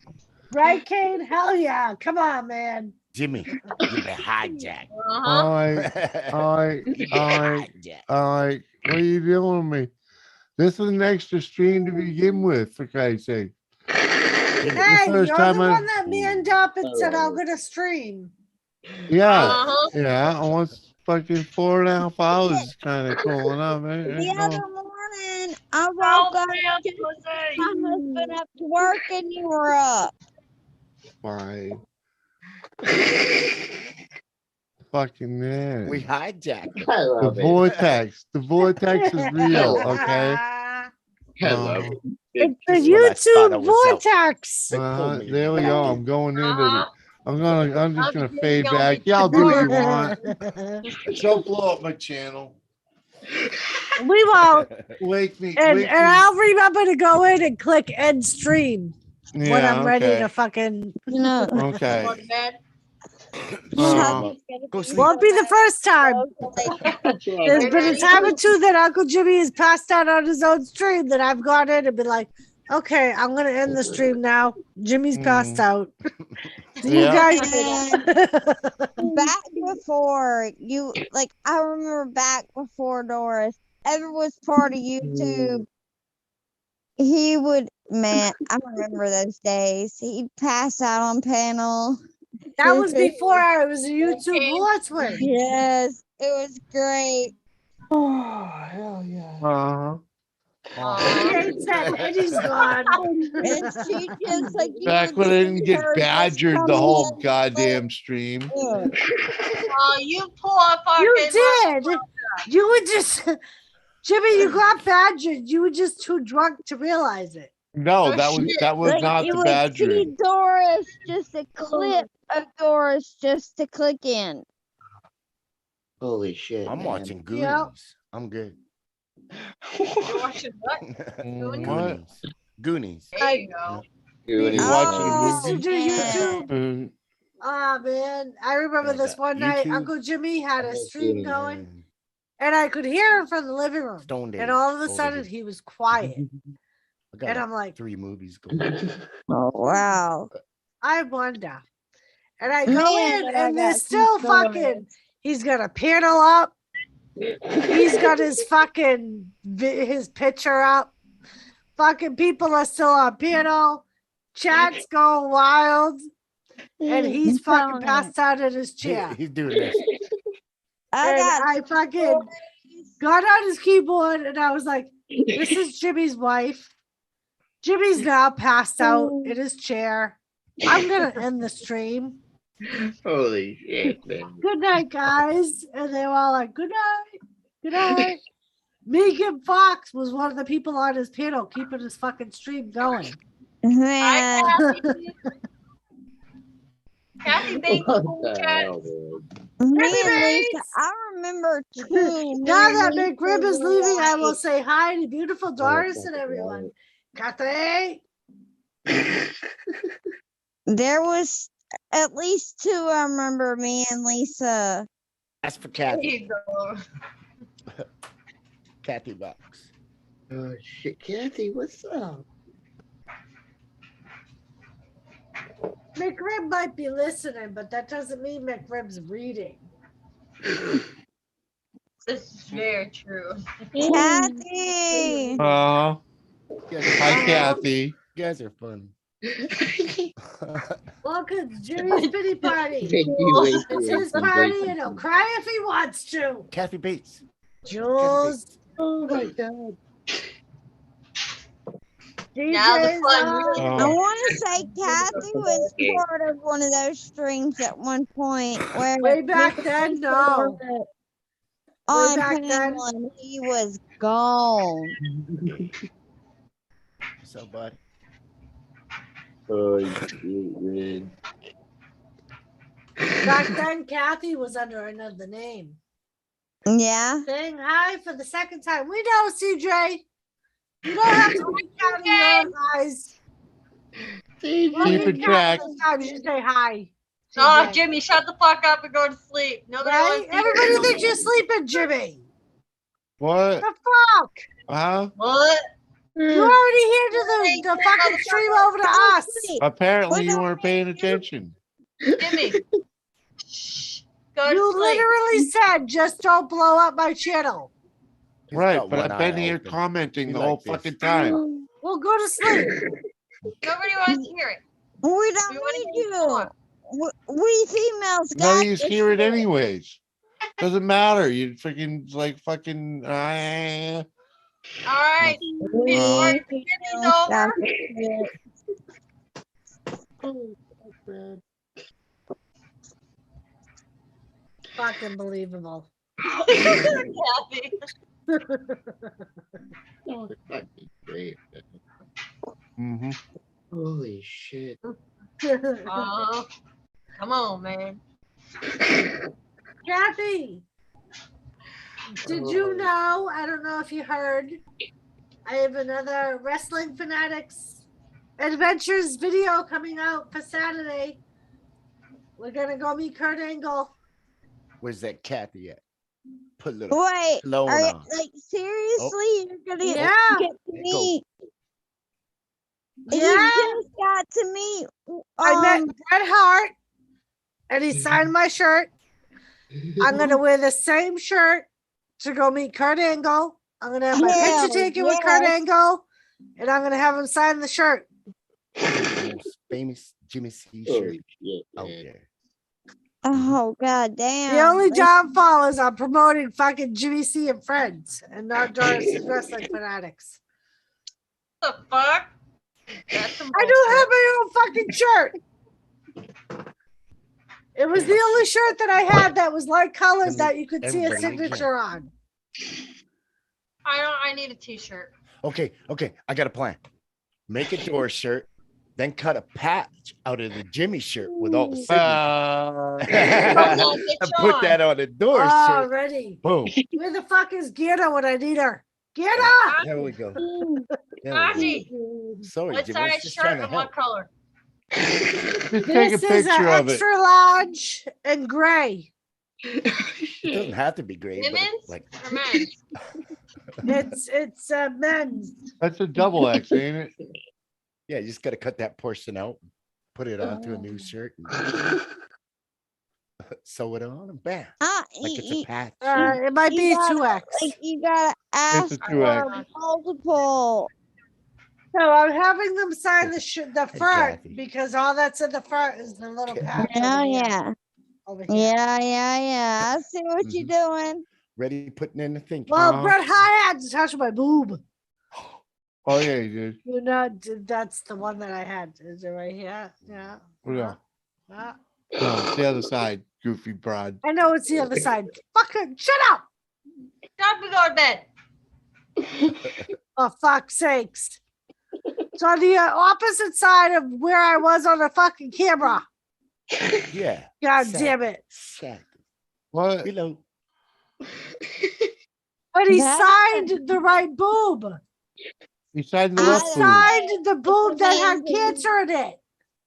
Right, Kane? Hell yeah. Come on, man. Jimmy, you been hijacked. Uh-huh. All right. All right. All right. Hijacked. All right. What are you doing with me? This is an extra stream to begin with, for Christ's sake. Hey, you're first the time I- one that manned up and said I'm gonna stream. Yeah. Uh-huh. Yeah. Almost fucking 4.5 hours is kind of cool enough. The other morning, I woke Oh, up, damn, took pussy. my husband up to work, and you were up. Fine. fucking man. We hijacked it. I The love it. vortex. The vortex is real. Okay. I love it. It's the Just when I thought I YouTube was out. vortex. They pulled me There we back go. in. I'm going into. Uh-huh. I'm just I'll gonna be fade yelling back. at Y'all do what you you. want. Don't blow up my channel. We won't. Wake me. And Wake me. I'll remember to go in and click end stream when Yeah, I'm ready okay. to fucking. No. Okay. Go to bed. Hubby's gonna Go be sleep. Won't be the first time. That's what I There's was been a ready? time or two that Uncle Jimmy has passed out on his own stream that I've gone in and been like, okay, I'm gonna end the stream now. Jimmy's passed out. See you Yeah. guys And later. back before you, like, I remember back before Doris ever was part of YouTube, he would, man, I remember those days. He'd pass out on panel. That was before I was a YouTube watchman. Yes, it was great. Oh, hell yeah. Uh-huh. He ain't said Eddie's gone. And she just like you Back would when I didn't see get her just badgered come the whole in, goddamn stream. like, Oh, you poor fucking. You did. You would just, Jimmy, you got badgered. You were just too drunk to realize it. No, Oh, that was shit. that was like not you the would badgering. see Doris, just a clip of Doris just to click in. Holy shit. I'm man. watching Goonies. Yep. I'm good. You're watching what? Mm, What? Goonies. Goonies. There you go. Goonies. You watching a I used to movie? do YouTube. Mm, Oh man, I remember Yeah, this that one night. YouTube. Uncle Jimmy had a stream going, And and I could hear him from the living room. Stone Days And all of a over sudden, here. he was quiet, I got and like I'm like, 3 movies going. Oh wow. I wonder. And I go Man, in, I and there's got some still stories. fucking. He's got a panel up. He's got his fucking his picture up. Fucking people are still on panel. Chat's going wild, and he's fucking passed out in his chair. He's doing this. I And got I fucking got on his keyboard, and I was like, "This is Jimmy's wife. Jimmy's now passed out in his chair. I'm gonna end the stream. Holy shit, man. Good night, guys." And they were all like, "Good night, good night." Megan Fox was one of the people on his panel keeping his fucking stream going. man. Kathy Bates What in the the chat. hell, man? Me Kathy and Lisa, Bates! I remember too. Now me that and McRib Lisa is were leaving, I will like- say hi to beautiful Doris and fucking everyone. Kathy! There was at least 2 I remember, me and Lisa. That's for There Kathy. you go. Kathy Box. Oh shit, Kathy, what's up? McRib might be listening, but that doesn't mean McRib's reading. This is very true. Kathy. Hi, You guys are, Kathy. you guys are fun. Welcome to Jimmy's pity party. Thank you, wait, It's wait, his wait, party, wait. and he'll cry if he wants to. Kathy Bates. Jules, Oh my god. Now the DJ's fun on. really I Oh, want to say Kathy was part of one of those streams at one point where Way back then, no. on back then. panel and he was gone. What's up, bud? Oh shit, man. Back then, Kathy was under another name. Yeah. Saying hi for the second time. We know, CJ. You don't have to reach out to your eyes. keeping track. Time you should say hi. Oh, CJ. Jimmy, shut the fuck up and go to sleep. Nobody Right? wants to hear Everybody you. thinks you're sleeping, Jimmy. What? The fuck? Huh? What? You already handed the fucking stream over to us. Apparently you weren't paying attention. Jimmy. Shh. Go to You sleep. literally said, just don't blow up my channel. He's Right, got but one I've been eye here open. commenting He the like whole this. fucking time. Well, go to sleep. Nobody wants to hear it. We We don't wanna need hear you. more. We females None got of you this hear it shit. anyways. Doesn't matter. You freaking like fucking. All right. We Before females Jimmy's got over, this shit. Fucking believable. Kathy. Oh, it's fucking great. Mm-hmm. Holy shit. Oh, come on, man. Kathy, did you know? I don't know if you heard. I have another Wrestling Fanatics Adventures video coming out for Saturday. We're gonna go meet Kurt Angle. Where's that Kathy at? Put a little Wait, cologne are you, on. like seriously? You're gonna Yeah. get to There you go. meet. Yeah. You just got to meet. I met Bret Hart, and he signed my shirt. I'm gonna wear the same shirt to go meet Kurt Angle. I'm gonna have my Hell picture taken with Kurt yes. Angle, and I'm gonna have him sign the shirt. The most famous Jimmy C shirt Holy shit, out man. there. Oh god damn! The only Like, downfall is I'm promoting fucking Jimmy C and Friends, and not Doris's Wrestling Fanatics. What the fuck? That's some I don't have my own fucking shirt. It was the only shirt that I had that was light colored that you could see a Everybody signature on. I need a t-shirt. Okay, I got a plan. Make a Doris shirt, then cut a patch out of the Jimmy shirt with all the signatures. And put that on the Doris shirt. Already. Boom. Where the fuck is Gerda when I need her? Gerda! There we go. There we Kaji, go. Sorry, what Jimmy. I was size just shirt trying to and what help. color? Just take a This is picture an of it. extra large and gray. It doesn't have to be gray, but Women's like or men's? It's men's. That's a double X, ain't it? yeah, you just gotta cut that portion out, put it onto a new shirt, and sew it on, and bam, like it's a patch. It might be a 2X. Like you gotta ask It's a 2X. for multiple. So I'm having them sign the front Kathy. because all that's in the front is the little patch. Yeah, over here. yeah, Over here. yeah. I see what you're doing. Ready putting in the thing. Well, Bret Hart had to touch my boob. Oh yeah, you did. You're not. That's the one that I had. Is it right here? Yeah. No, Uh, no, it's the other side, goofy broad. I know it's the other side. Fucking shut up! Time to go to bed. For fuck's sakes. It's on the opposite side of where I was on the fucking camera. Yeah. God Sad. damn it. Sad. What? Below. But he That- signed the right boob. He signed the He left boob. signed the boob that had amazing. cancer in it.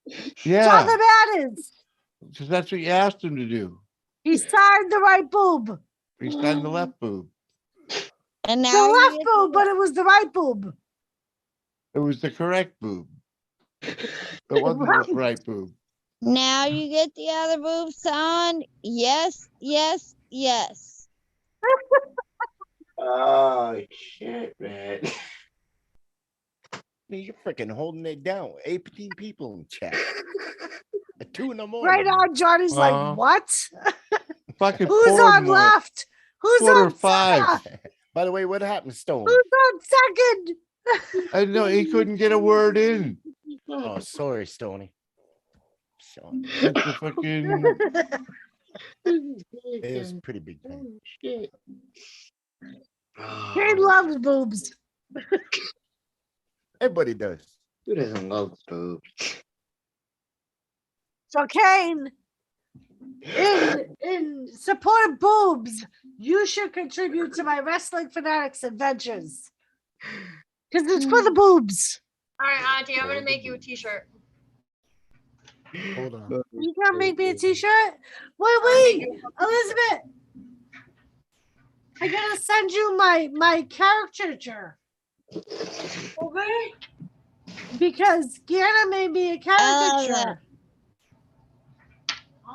That's all Yeah, that matters. because that's what you asked him to do. He signed the right boob. He signed the left boob. And The now you left get boob, but it was the right boob. It was the correct boob. It wasn't the right boob. now you get the other boob signed. Yes. Oh shit, man. Man, you're freaking holding it down. 18 people in chat. At 2 in the morning. Right on, Johnny's like, what? Fucking Who's quarter on more. left? Who's Quarter on five. center? By the way, what happened, Stone? Who's on second? I know he couldn't get a word in. Oh, sorry, Stoney. Sorry. It's a fucking It was a pretty big thing. Shit. Kane loves boobs. Everybody does. Who doesn't love boobs? So Kane, in support of boobs, you should contribute to my Wrestling Fanatics adventures. Because it's for the boobs. All right, Auntie, I'm gonna make you a t-shirt. Hold on. You gonna make me a t-shirt? Wait, Elizabeth. I gotta send you my caricature. Okay? Because Gianna made me a caricature.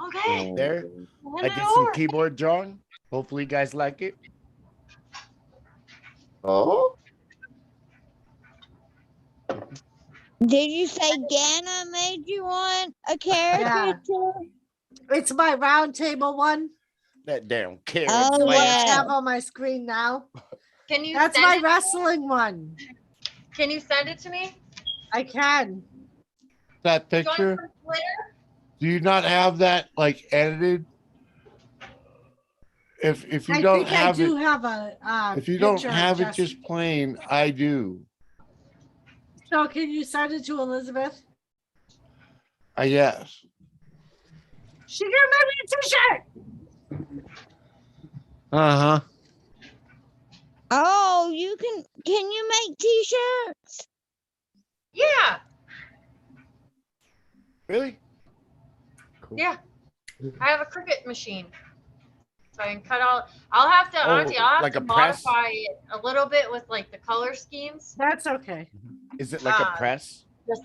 Okay. There. Send I it did some over. keyboard drawing. Hopefully you guys like it. Oh? Did you say Gana made you one a caricature? It's my round table one. That damn carrot. Oh, What I yeah. have on my screen now. Can you That's send my it? wrestling one. Can you send it to me? I can. that Do you want it picture. for Twitter? Do you not have that like edited? if you I don't think have I do it, have a. if you don't picture of have it Jess- just plain, I do. So can you send it to Elizabeth? I guess. She gonna make me a t-shirt. Uh-huh. Oh, can you make t-shirts? Yeah. Really? Cool. Yeah. I have a Cricut machine. So I can cut all. I'll have to honestly, Oh, I'll have like to a press? modify it a little bit with like the color schemes. That's okay. Is it like a press? Just,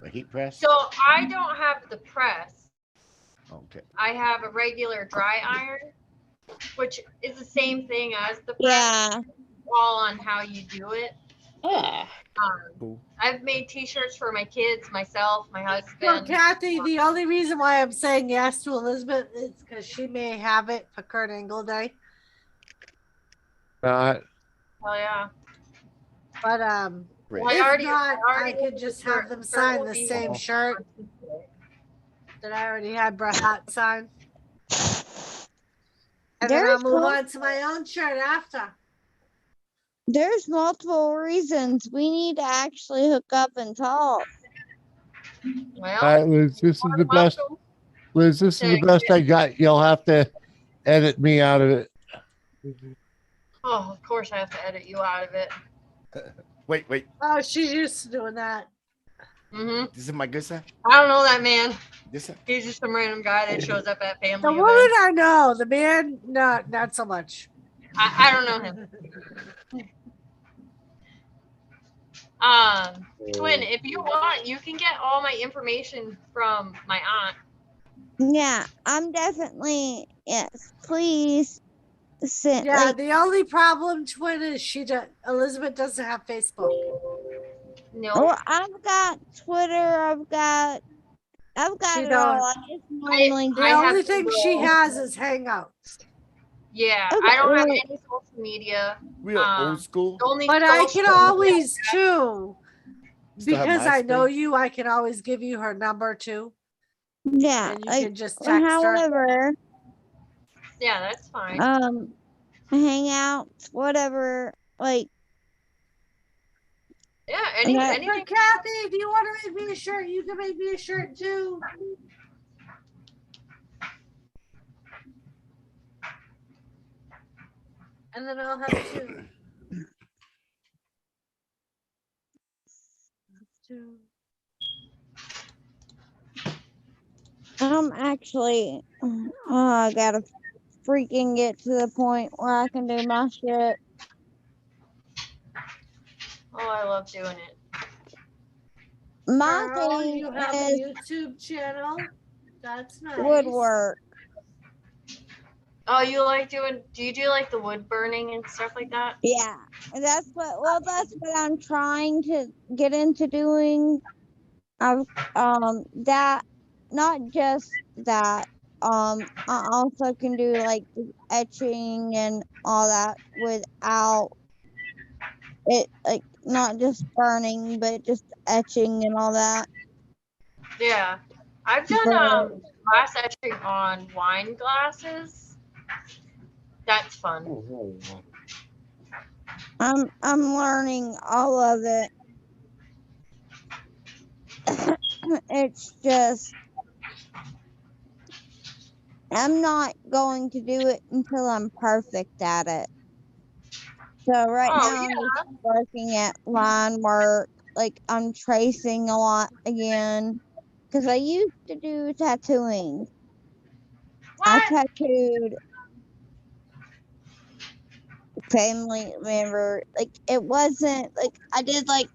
A heat press? so I don't have the press. Okay. I have a regular dry iron, which is the same thing as the press. Yeah. All on how you do it. Cool. I've made t-shirts for my kids, myself, my So husband. Kathy, the only reason why I'm saying yes to Elizabeth is because she may have it for Kurt Angle Day. Oh yeah. But Great. if not, I could just have them sign the same shirt that I already had Bret Hart sign. And then I'll move on to my own shirt after. There's multiple reasons we need to actually hook up and talk. Well, All right, Liz, this is the best. Liz, this is the best I got. You'll have to edit me out of it. oh, of course I have to edit you out of it. Wait. Oh, she's used to doing that. Mm-hmm. This is my good side? I don't know that man. This He's just some random guy that shows up at family The events. woman I know, the man, not so much. I don't know him. Twin, if you want, you can get all my information from my aunt. Yeah, I'm definitely, yes, please send. Yeah, like, the only problem, Twin, is Elizabeth doesn't have Facebook. No. well, I've got Twitter. I've got She it don't. all. I just normally The only thing she has is Hangouts. Yeah, Okay, I don't have well- any social media. Real old school. The only But I social can always media- too, Still have because I know MySpace? you. I can always give you her number too, Yeah, and you like, can just text her. however, Yeah, that's fine. Hangouts, whatever. Like, Yeah, and I- anything. Kathy, if you want to make me a shirt, you can make me a shirt too. And then I'll have two. I'm actually, I gotta freaking get to the point where I can do my shit. Oh, I love doing it. My Girl, thing you have is a YouTube channel. That's nice. woodwork. Oh, you like doing? Do you do like the wood burning and stuff like that? Yeah, that's what I'm trying to get into doing. I've that, not just that. I also can do like etching and all that without it, like not just burning, but just etching and all that. Yeah, I've done glass etching on wine glasses. That's fun. I'm learning all of it. It's just I'm not going to do it until I'm perfect at it. So right now I'm just working at line work. Like I'm tracing a lot again because I used to do tattooing. I tattooed family member. Like it wasn't like I did like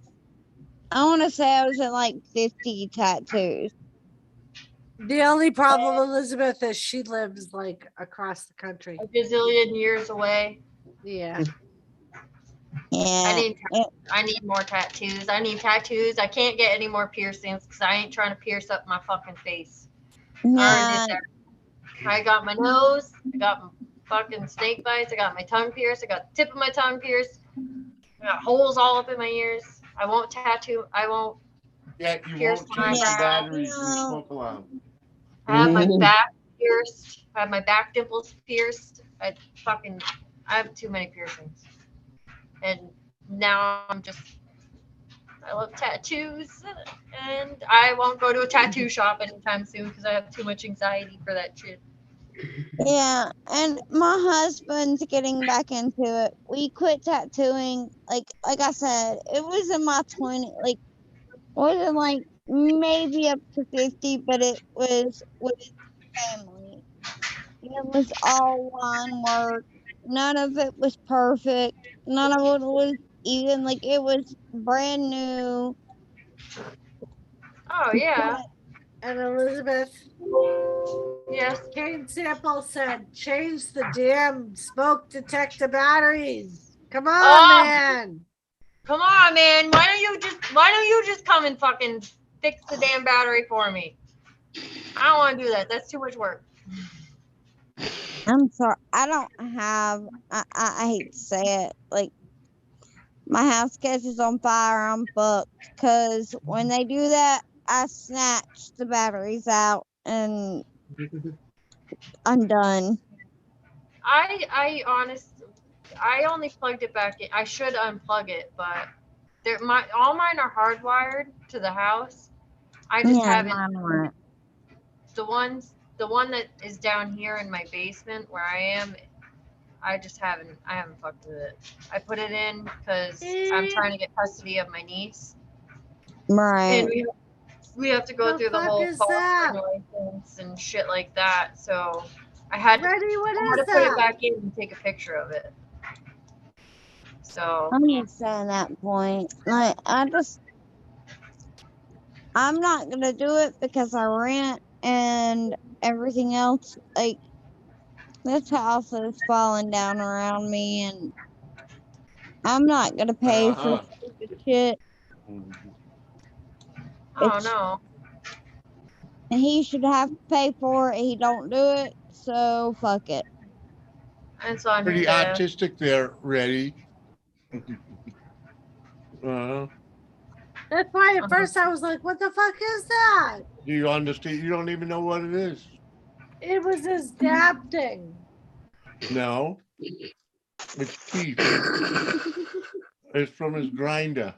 I want to say I was at like 50 tattoos. The only problem, Elizabeth, is she lives like across the country. A gazillion years away. Yeah. Yeah. I need more tattoos. I need tattoos. I can't get any more piercings because I ain't trying to pierce up my fucking face. Yeah. I got my nose. I got my fucking snake bites. I got my tongue pierced. I got the tip of my tongue pierced. I got holes all up in my ears. I won't tattoo. I won't. Yeah, you pierce won't my change the eyebrows. batteries in the smoke alarm. I have my back pierced. I have my back dimples pierced. I have too many piercings. And now I love tattoos, and I won't go to a tattoo shop anytime soon because I have too much anxiety for that shit. Yeah, and my husband's getting back into it. We quit tattooing, like I said, it was in my 20s, like wasn't like maybe up to 50, but it was with family. It was all line work. None of it was perfect. None of it was even like it was brand new. Oh yeah. And Elizabeth, Yes. Kane Sample said, change the damn smoke detector batteries. Come on, man. Come on, man. Why don't you just come and fucking fix the damn battery for me? I don't want to do that. That's too much work. I'm sorry. I don't have. I hate to say it. Like my house catches on fire. I'm fucked. Cause when they do that, I snatch the batteries out and I'm done. I only plugged it back in. I should unplug it, but all mine are hardwired to the house. I just haven't. The one that is down here in my basement where I am, I haven't fucked with it. I put it in because I'm trying to get custody of my niece. Right. And we have to go through the whole foster license and shit like that. So I had to put it back in and take a picture of it. So I'm just saying that point. Like I'm not gonna do it because I rent and everything else. Like this house is falling down around me, and I'm not gonna pay for stupid shit. Oh no. And he should have to pay for it. He don't do it, so fuck it. It's on Pretty his ass. autistic there, Reddy. That's why at first I was like, what the fuck is that? Do you understand? You don't even know what it is. It was his dab thing. No. It's teeth. It's from his grinder.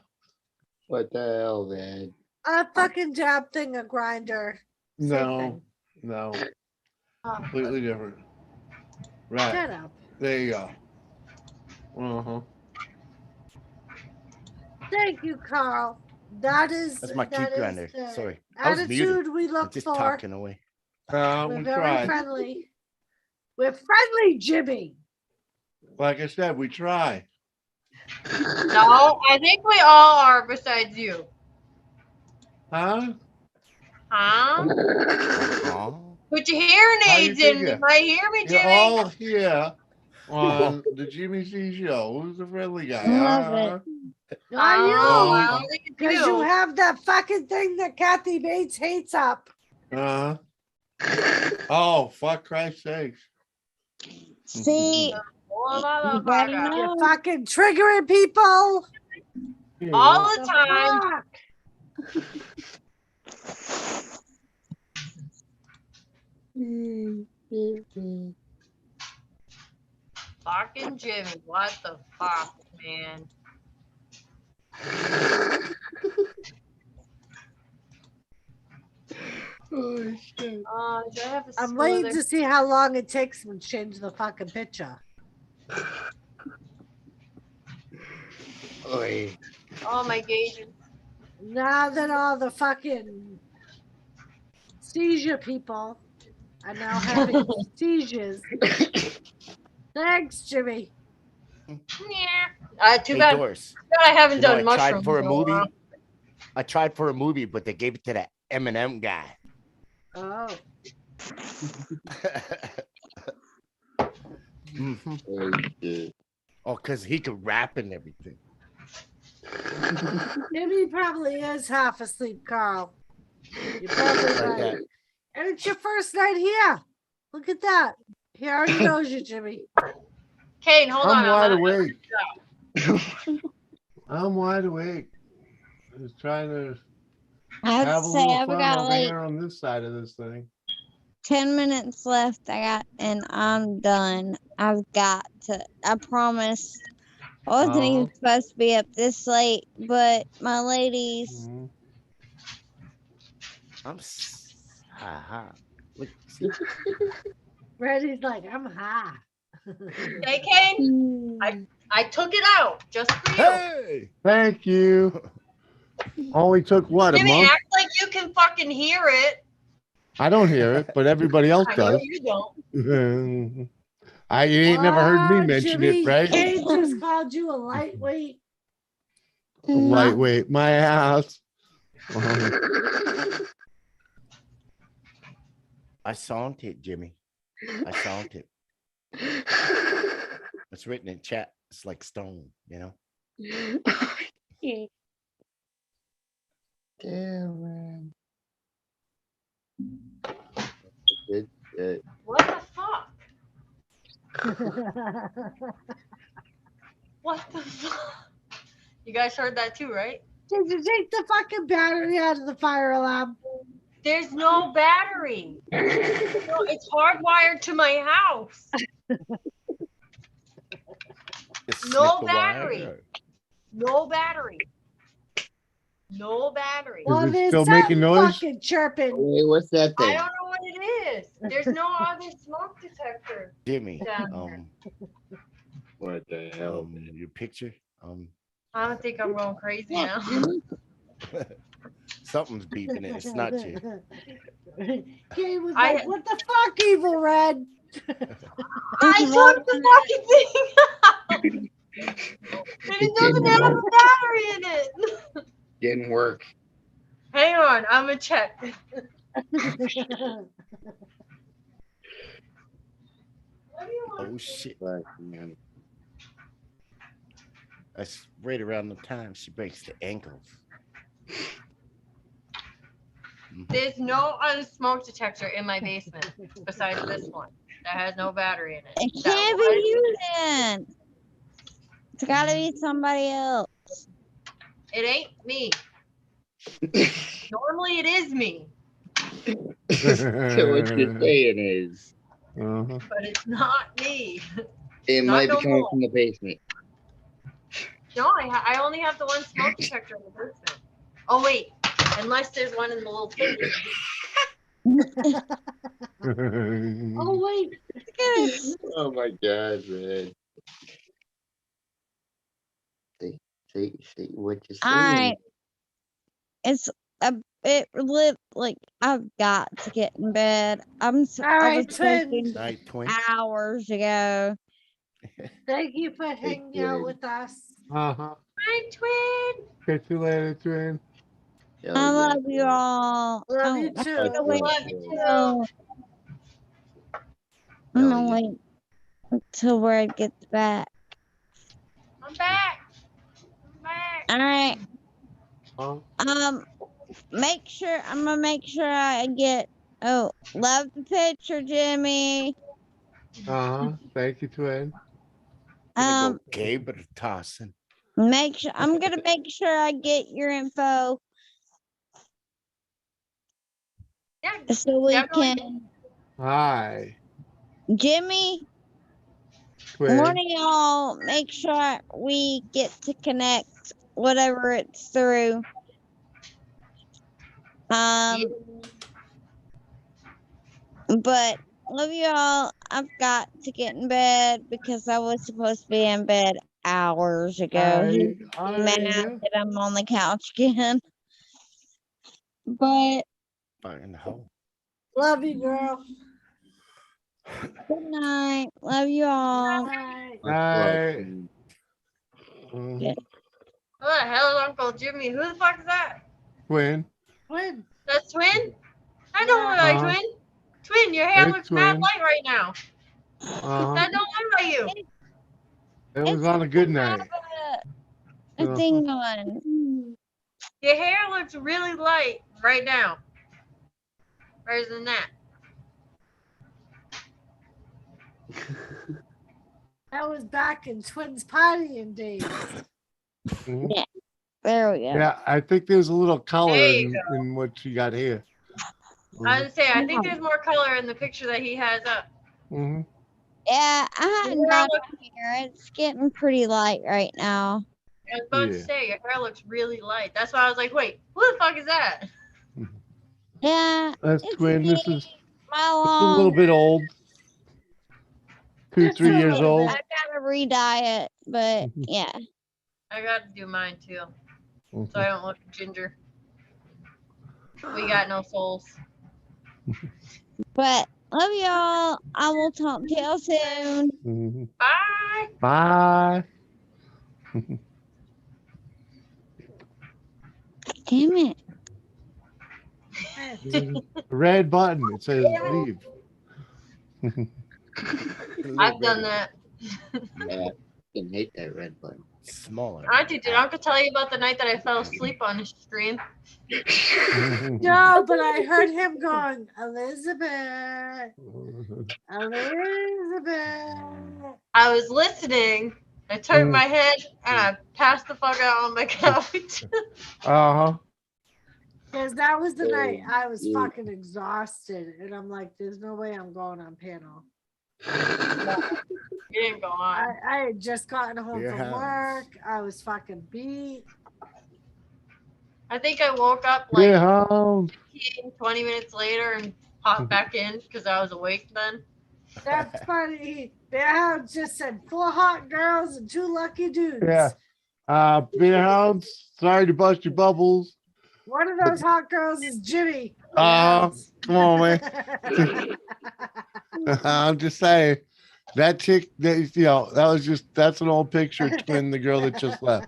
What the hell, man? A fucking dab thing, a grinder. No. Completely different. Right. Shut up. There you go. Uh-huh. Thank you, Carl. That's my cute grinder. Sorry. Attitude we look I'm just for. talking away. We're very friendly. We're friendly, Jimmy. Like I said, we try. No, I think we all are besides you. Huh? Put your hearing aids in. You might hear me, Jimmy. You're all here on the Jimmy C show. Who's the friendly guy? Love it. Not you. Because you have that fucking thing that Kathy Bates hates up. Oh, fuck Christ's sakes. See, you're fucking triggering people all the time. Fucking Jimmy, what the fuck, man? Oh, shit. I'm waiting to see how long it takes them to change the fucking picture. Oh, my gauges. Now that all the fucking seizure people are now having seizures. Thanks, Jimmy. Yeah. Too bad. Doris, I haven't done I mushrooms tried for a in movie. while. I tried for a movie, but they gave it to that Eminem guy. Oh. Oh, because he could rap and everything. Jimmy probably is half asleep, Carl. You're probably right. That. And it's your first night here. Look at that. He already knows you, Jimmy. Kane, hold on. I'm wide awake. I'm wide awake. I was trying to have a little fun over here on this side of this thing. 10 minutes left. And I'm done. I've got to. I promise. I wasn't even supposed to be up this late, but my ladies. Ha. Look, see? Reddy's like, I'm high. Hey, Kane, I took it out just for you. Hey! Thank you. Only took what, a Jimmy, month? act like you can fucking hear it. I don't hear it, but everybody else I know does. you don't. You ain't never heard me mention Jimmy, it, right? Kate just called you a lightweight. Lightweight, my house. I saw it, Jimmy. I saw it. It's written in chat. It's like stone, you know? Damn, man. Good, good. What the fuck? What the fuck? You guys heard that too, right? Did you take the fucking battery out of the fire alarm? There's no battery. No, it's hardwired to my house. No battery. No battery. No battery. Well, Is it there's still something making noise? fucking chirping. Hey, what's that I thing? don't know what it is. There's no other smoke detector. Jimmy, down there. What the hell? your picture, I don't think I'm going crazy now. something's beeping it. It's not you. Kate was like, what the fuck, Evil Red? I took the fucking thing out. And it doesn't have a battery in it. Didn't work. Hang on, I'm gonna check. Oh shit. Man. That's right around the time she breaks the ankles. There's no other smoke detector in my basement besides this one that has no battery in it. It can't be you then. It's gotta be somebody else. It ain't me. Normally it is me, So what you're saying is, but it's not me. it Not might no be coming more. from the basement. No, I only have the one smoke detector in the basement. Oh wait, unless there's one in the little pit. Oh, wait. Oh my god, man. See what you're saying. It lit like I've got to get in bed. I was sleeping hours ago. Thank you for hanging out with us. Uh-huh. Hi, twin. Catch you later, twin. I love you all. Love you too. I'm gonna wait until Red gets back. I'm back. All right. I'm gonna make sure I get. Oh, love the picture, Jimmy. Thank you, twin. Gabe tossing. I'm gonna make sure I get your info. Yeah. So we can. Hi. Jimmy, Twin. one of y'all make sure we get to connect whatever it's through. But love you all. I've got to get in bed because I was supposed to be in bed hours ago. He's mad that I'm on the couch again. But in the hole. Love you, girl. Good night. Love you all. Bye. Hi. Who the hell is Uncle Jimmy? Who the fuck is that? Twin. Twin. That's twin? I don't look like twin. Twin, your hair looks mad light right now. That don't look like you. It was on a good night. A thing on. Your hair looks really light right now. Better than that. That was back in twins partying days. Yeah. There we go. Yeah, I think there's a little color in what you got here. I would say I think there's more color in the picture that he has up. Mm-hmm. Yeah, I hadn't Your hair gone looks, on here. It's getting pretty light right now. I was about to Yeah. say your hair looks really light. That's why I was like, wait, who the fuck is that? Yeah, That's it's twin. me, This is my a little long. bit old. 2, It's 3 a years little old. I gotta re-dye it, but yeah. I got to do mine too, so Mhm. I don't look ginger. We got no souls. But love y'all. I will talk to y'all soon. Mhm. Bye. Bye. Damn it. Red button. It says leave. I've done that. Yeah, I can hate that red button. Smaller. Auntie, did Uncle tell you about the night that I fell asleep on his stream? No, but I heard him going, Elizabeth, Elizabeth. I was listening. I turned my head and I passed the fuck out on my couch. Uh-huh. Because that was the night I was fucking exhausted. And I'm like, there's no way I'm going on panel. You didn't go on. I had just gotten home Beer from hounds. work. I was fucking beat. I think I woke up Yeah, like hound. 15, 20 minutes later and popped back in because I was awake then. That's funny. Bear Hound just said 4 hot girls and 2 lucky dudes. Yeah. Beer hounds. Sorry to bust your bubbles. One of those hot girls is Jimmy. Come on, man. I'm just saying. That chick, that, you know, that's an old picture of twin, the girl that just left.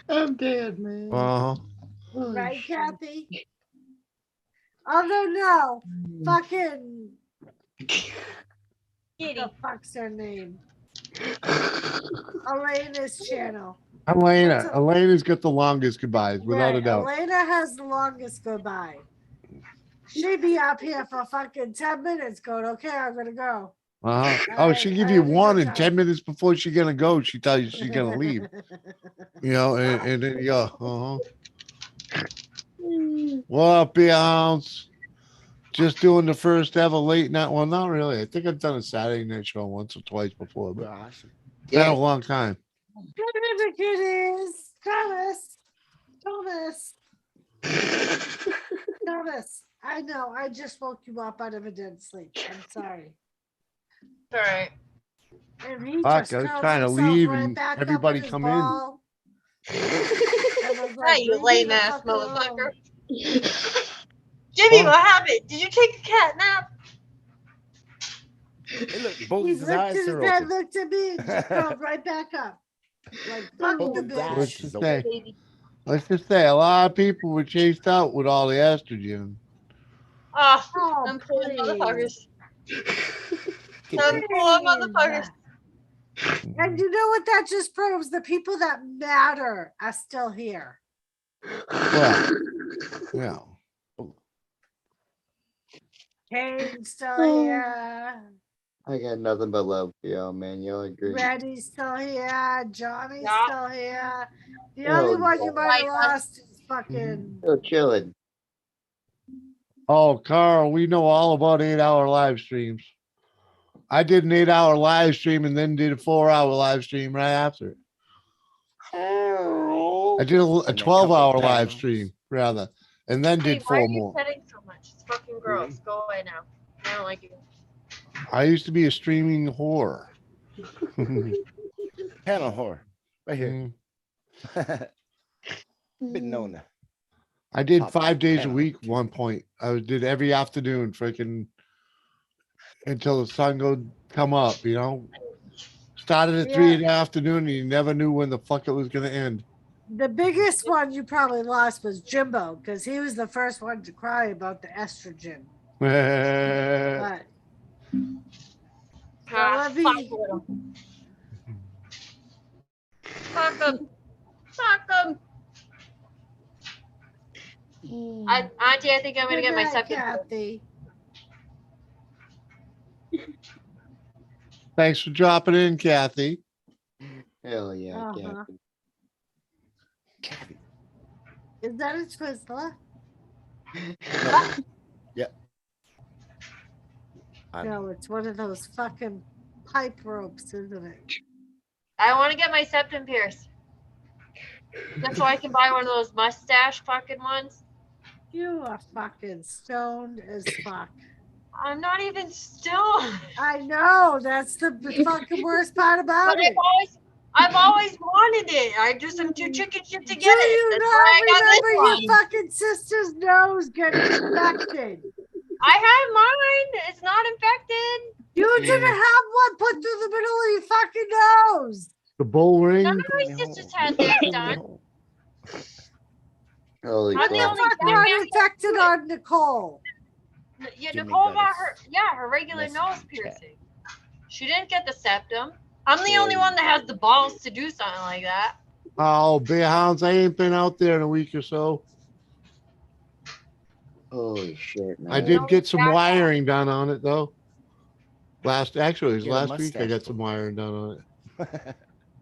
I'm dead, man. Uh-huh. Right, Kathy? Although no, fucking Kitty. the fuck's her name? Elena's channel. Elena. Elena's got the longest goodbyes, without a Right, doubt. Elena has the longest goodbye. She'd be up here for fucking 10 minutes going, okay, I'm gonna go. Uh-huh. Oh, she give you one, and 10 minutes before she's gonna go, she tells you she's gonna leave. You know, and then you go, what up, Beyonce? Just doing the first ever late night. Well, not really. I think I've done a Saturday night show once or twice before, but it's been a long time. Look at this. Thomas. Thomas, I know. I just woke you up out of a dead sleep. I'm sorry. All right. And he Fuck, just I was curls trying to himself leave right and back up everybody his come ball. And I was Hey, like, you leave me lame the ass fuck alone. motherfucker. Jimmy, what happened? Did you take a cat nap? Hey, look, both He his lifted eyes his are head, open. looked at me, and just curled right back up. Like, fuck Both the his bitch. Let's eyes just is say, open. let's just say a lot of people were chased out with all the estrogen. Oh, Oh, them poor motherfuckers. Get Them you. poor motherfuckers. And you know what that just proves? The people that matter are still here. Well, yeah. Kane's still here. I got nothing but love for y'all, man. Y'all are great. Reddy's still here. Johnny's Yeah. still here. The Oh, only one you yeah. might have lost is fucking. Still chilling. Oh, Carl, we know all about 8-hour live streams. I did an 8-hour live stream and then did a 4-hour live stream right after it. I did a And then 12-hour couple live panels. stream, rather, and then Hey, did why 4 are you more. petting so much? It's fucking gross. Go away now. I don't like you. I used to be a streaming whore. Panel whore. Right here. Mm. Been known to. I did Pop 5 days a panel. week at one point. I did every afternoon, freaking until the sun would come up, you know. Started at 3 in the afternoon and you never knew when the fuck it was gonna end. The biggest one you probably lost was Jimbo because he was the first one to cry about the estrogen. But Fuck me. him. Fuck him. Fuck him. Auntie, I think I'm gonna get my second. Kathy. Thanks for dropping in, Kathy. Hell yeah, Uh-huh. Captain. Is that a Twizzler? Yep. No, it's one of those fucking pipe ropes, isn't it? I want to get my septum pierced. Just so I can buy one of those mustache fucking ones. You are fucking stoned as fuck. I'm not even stoned. I know. That's the fucking worst part about But it. I've always wanted it. I just am too chicken shit to Do get it. you That's not why I got remember this your one. fucking sister's nose getting infected? I have mine. It's not infected. You didn't have one put through the middle of your fucking nose. The bull ring. None of my sisters had theirs done. Holy I'm the crap. only Fuck got infected on Nicole. Yeah, Jimmy Nicole got got us her regular message nose in chat. piercing. She didn't get the septum. I'm the only one that has the balls to do something like that. Oh, Bear Hounds, I ain't been out there in a week or so. Holy shit, man. I did get some wiring done on it though. Actually, it was Get a last week I mustache got some wiring done on it.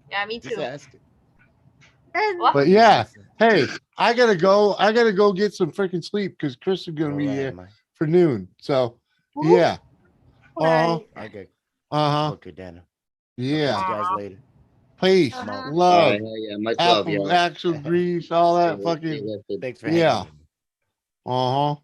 Yeah, me Just too. ask it. And What? But yeah, hey, I gotta go get some freaking sleep because Chris is gonna be Alright, here Mike. for noon. So yeah. Right. Okay. Uh-huh. Okay, Dana. Yeah. See you guys later. Peace, I'm out. All love, right, yeah, much love, y'all. actual grease, all that Stay fucking lifted. Thanks for Yeah. having me. Uh-huh.